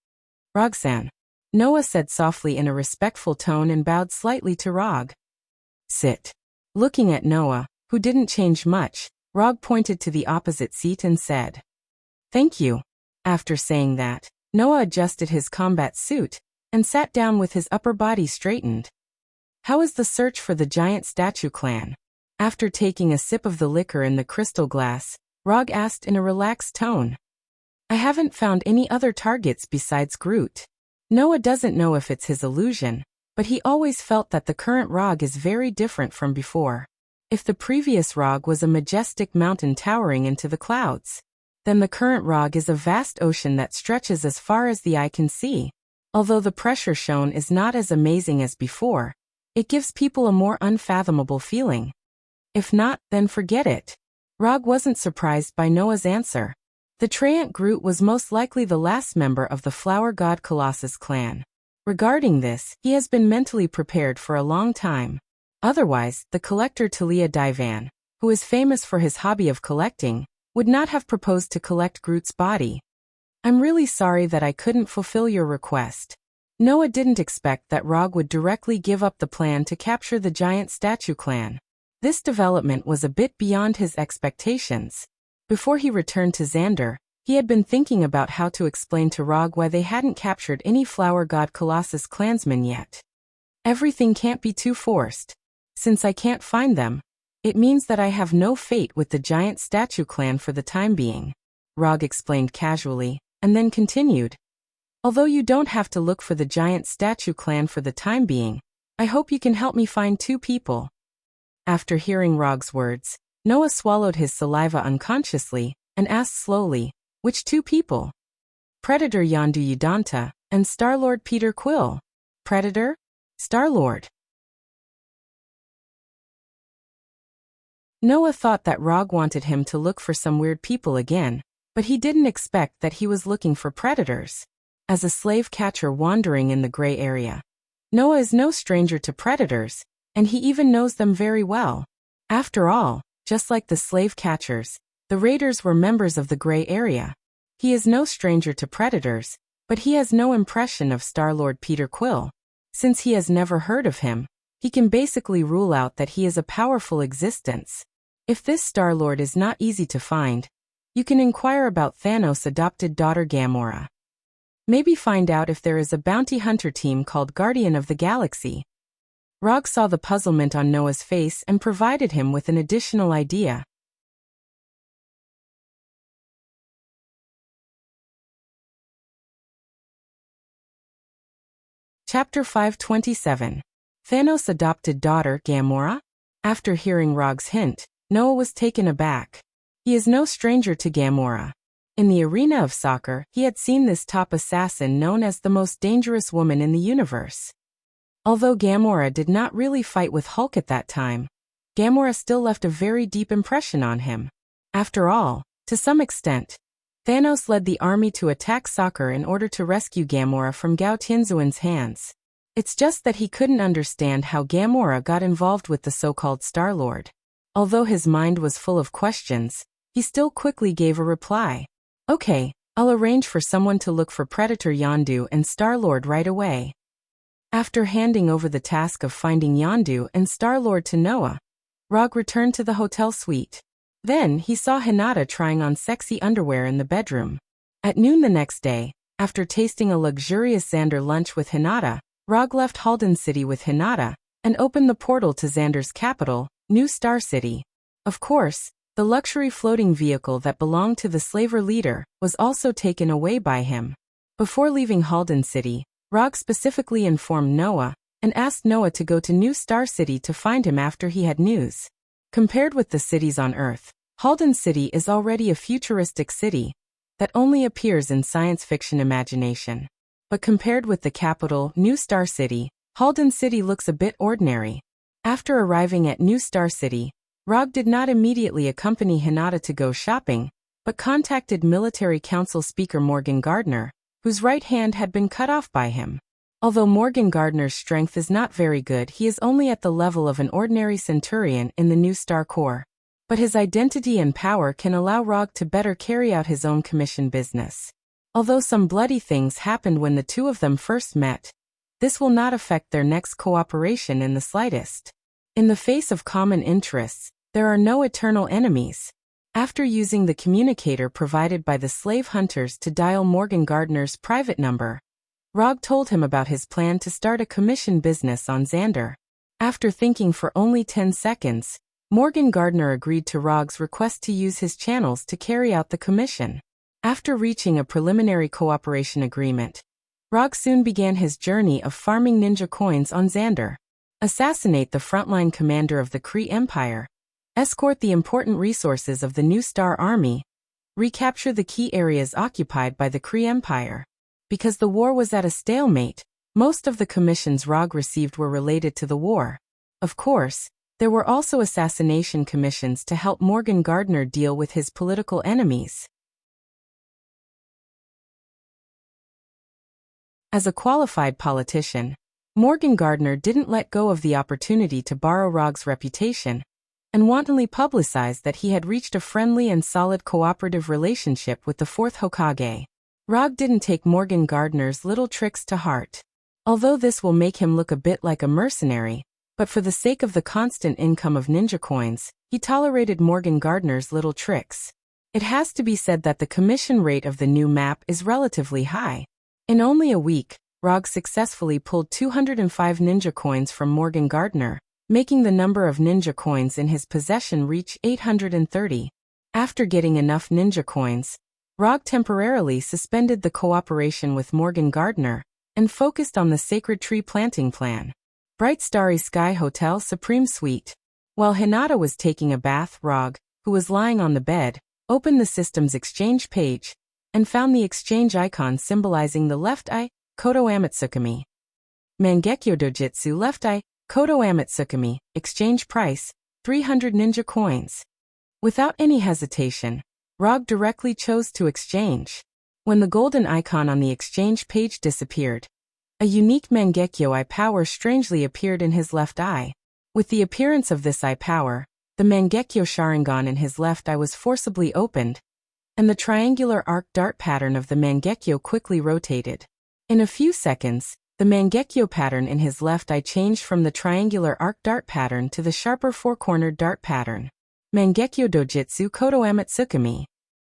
"Rog-san," Noah said softly in a respectful tone and bowed slightly to Rog. "Sit." Looking at Noah, who didn't change much, Rog pointed to the opposite seat and said, "Thank you." After saying that, Noah adjusted his combat suit and sat down with his upper body straightened. How is the search for the giant statue clan? After taking a sip of the liquor in the crystal glass, Rog asked in a relaxed tone. I haven't found any other targets besides Groot. Noah doesn't know if it's his illusion, but he always felt that the current Rog is very different from before. If the previous Rog was a majestic mountain towering into the clouds, then the current Rog is a vast ocean that stretches as far as the eye can see. Although the pressure shown is not as amazing as before, it gives people a more unfathomable feeling. If not, then forget it. Rog wasn't surprised by Noah's answer. The Treant Groot was most likely the last member of the Flower God Colossus clan. Regarding this, he has been mentally prepared for a long time. Otherwise, the collector Talia Divan, who is famous for his hobby of collecting, would not have proposed to collect Groot's body. I'm really sorry that I couldn't fulfill your request. Noah didn't expect that Rog would directly give up the plan to capture the giant statue clan. This development was a bit beyond his expectations. Before he returned to Xander, he had been thinking about how to explain to Rog why they hadn't captured any Flower God Colossus clansmen yet. Everything can't be too forced. Since I can't find them, it means that I have no fate with the giant statue clan for the time being, Rog explained casually, and then continued. Although you don't have to look for the giant statue clan for the time being, I hope you can help me find 2 people. After hearing Rog's words, Noah swallowed his saliva unconsciously and asked slowly, which 2 people? Predator Yondu Udonta and Star-Lord Peter Quill. Predator? Star-Lord. Noah thought that Rog wanted him to look for some weird people again, but he didn't expect that he was looking for predators. As a slave catcher wandering in the gray area, Noah is no stranger to predators, and he even knows them very well. After all, just like the slave catchers, the raiders were members of the gray area. He is no stranger to predators, but he has no impression of Star-Lord Peter Quill. Since he has never heard of him, he can basically rule out that he is a powerful existence. If this Star-Lord is not easy to find, you can inquire about Thanos' adopted daughter Gamora. Maybe find out if there is a bounty hunter team called Guardian of the Galaxy. Rog saw the puzzlement on Noah's face and provided him with an additional idea. Chapter 527. Thanos' adopted daughter, Gamora? After hearing Rog's hint, Noah was taken aback. He is no stranger to Gamora. In the arena of soccer, he had seen this top assassin known as the most dangerous woman in the universe. Although Gamora did not really fight with Hulk at that time, Gamora still left a very deep impression on him. After all, to some extent, Thanos led the army to attack Soccer in order to rescue Gamora from Gao Tianzuan's hands. It's just that he couldn't understand how Gamora got involved with the so-called Star-Lord. Although his mind was full of questions, he still quickly gave a reply. Okay, I'll arrange for someone to look for Predator Yondu and Star-Lord right away. After handing over the task of finding Yondu and Star-Lord to Noah, Rog returned to the hotel suite. Then he saw Hinata trying on sexy underwear in the bedroom. At noon the next day, after tasting a luxurious Xander lunch with Hinata, Rog left Halden City with Hinata and opened the portal to Xander's capital, New Star City. Of course, the luxury floating vehicle that belonged to the slaver leader was also taken away by him. Before leaving Halden City, Rog specifically informed Noah and asked Noah to go to New Star City to find him after he had news. Compared with the cities on Earth, Halden City is already a futuristic city that only appears in science fiction imagination. But compared with the capital, New Star City, Halden City looks a bit ordinary. After arriving at New Star City, Rog did not immediately accompany Hinata to go shopping, but contacted Military Council Speaker Morgan Gardner, whose right hand had been cut off by him. Although Morgan Gardner's strength is not very good, he is only at the level of an ordinary centurion in the New Star Corps. But his identity and power can allow Rog to better carry out his own commission business. Although some bloody things happened when the two of them first met, this will not affect their next cooperation in the slightest. In the face of common interests, there are no eternal enemies. After using the communicator provided by the slave hunters to dial Morgan Gardner's private number, Rog told him about his plan to start a commission business on Xander. After thinking for only 10 seconds, Morgan Gardner agreed to Rog's request to use his channels to carry out the commission. After reaching a preliminary cooperation agreement, Rog soon began his journey of farming ninja coins on Xander. Assassinate the frontline commander of the Kree Empire. Escort the important resources of the New Star Army. Recapture the key areas occupied by the Kree Empire. Because the war was at a stalemate, most of the commissions Rog received were related to the war. Of course, there were also assassination commissions to help Morgan Gardner deal with his political enemies. As a qualified politician, Morgan Gardner didn't let go of the opportunity to borrow Rog's reputation and wantonly publicized that he had reached a friendly and solid cooperative relationship with the fourth Hokage. Rog didn't take Morgan Gardner's little tricks to heart. Although this will make him look a bit like a mercenary, but for the sake of the constant income of ninja coins, he tolerated Morgan Gardner's little tricks. It has to be said that the commission rate of the new map is relatively high. In only a week, Rog successfully pulled 205 ninja coins from Morgan Gardner, making the number of ninja coins in his possession reach 830. After getting enough ninja coins, Rog temporarily suspended the cooperation with Morgan Gardner and focused on the Sacred Tree Planting Plan. Bright Starry Sky Hotel Supreme Suite. While Hinata was taking a bath, Rog, who was lying on the bed, opened the system's exchange page and found the exchange icon symbolizing the left eye, Kodo Amatsukami. Mangekyo Dojutsu left eye, Kodo Amatsukami, exchange price, 300 ninja coins. Without any hesitation, Rog directly chose to exchange. When the golden icon on the exchange page disappeared, a unique Mangekyo eye power strangely appeared in his left eye. With the appearance of this eye power, the Mangekyo Sharingan in his left eye was forcibly opened, and the triangular arc dart pattern of the Mangekyo quickly rotated. In a few seconds, the Mangekyo pattern in his left eye changed from the triangular arc dart pattern to the sharper four-cornered dart pattern. Mangekyo Dojutsu Kodo Amatsukami.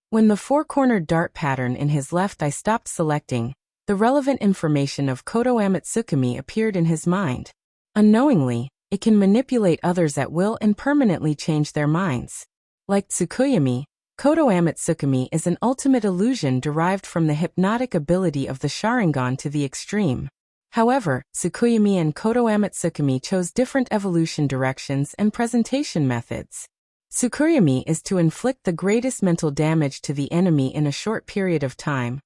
When the four-cornered dart pattern in his left eye stopped selecting, the relevant information of Kodo Amatsukami appeared in his mind. Unknowingly, it can manipulate others at will and permanently change their minds. Like Tsukuyami, Kodo Amatsukami is an ultimate illusion derived from the hypnotic ability of the Sharingan to the extreme. However, Tsukuyami and Kodo Amatsukami chose different evolution directions and presentation methods. Tsukuyami is to inflict the greatest mental damage to the enemy in a short period of time,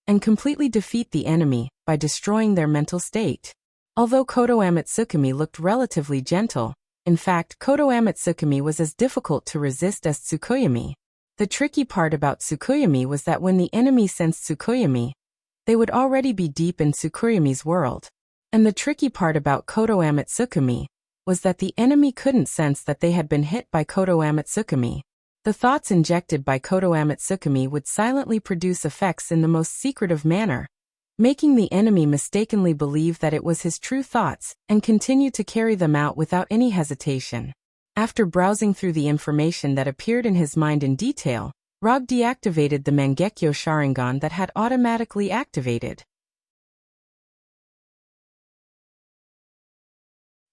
and completely defeat the enemy by destroying their mental state. Although Kodo Amatsukami looked relatively gentle, in fact, Kodo Amatsukami was as difficult to resist as Tsukuyami. The tricky part about Tsukuyami was that when the enemy sensed Tsukuyami, they would already be deep in Tsukuyami's world. And the tricky part about Kodo Amatsukami was that the enemy couldn't sense that they had been hit by Kodo Amatsukami. The thoughts injected by Kodo Amatsukami would silently produce effects in the most secretive manner, making the enemy mistakenly believe that it was his true thoughts and continue to carry them out without any hesitation. After browsing through the information that appeared in his mind in detail, Rog deactivated the Mangekyo Sharingan that had automatically activated.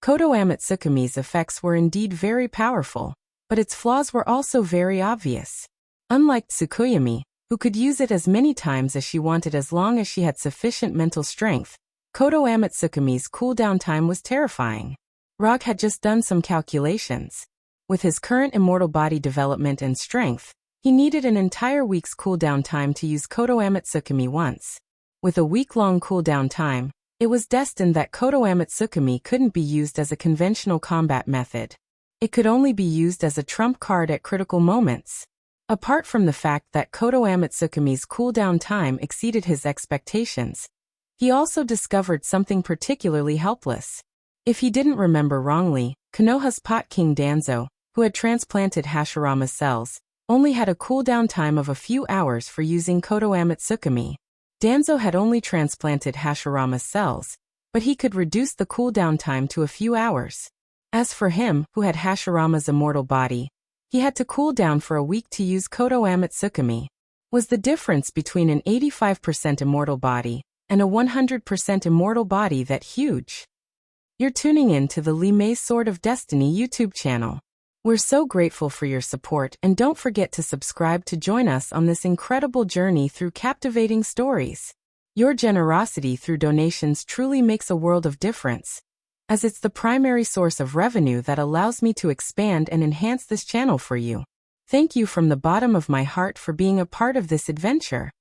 Kodo Amatsukami's effects were indeed very powerful, but its flaws were also very obvious. Unlike Tsukuyami, who could use it as many times as she wanted as long as she had sufficient mental strength, Kodo Amatsukami's cooldown time was terrifying. Rog had just done some calculations. With his current immortal body development and strength, he needed an entire week's cooldown time to use Kodo Amatsukami once. With a week-long cooldown time, it was destined that Kodo Amatsukami couldn't be used as a conventional combat method. It could only be used as a trump card at critical moments. Apart from the fact that Kodo Amatsukami's cooldown time exceeded his expectations, he also discovered something particularly helpless. If he didn't remember wrongly, Konoha's Pot King Danzo, who had transplanted Hashirama's cells, only had a cooldown time of a few hours for using Kodo Amatsukami. Danzo had only transplanted Hashirama's cells, but he could reduce the cooldown time to a few hours. As for him, who had Hashirama's immortal body, he had to cool down for a week to use Kodo Amatsukami. Was the difference between an 85% immortal body and a 100% immortal body that huge? You're tuning in to the Limay Sword of Destiny YouTube channel. We're so grateful for your support, and don't forget to subscribe to join us on this incredible journey through captivating stories. Your generosity through donations truly makes a world of difference, as it's the primary source of revenue that allows me to expand and enhance this channel for you. Thank you from the bottom of my heart for being a part of this adventure.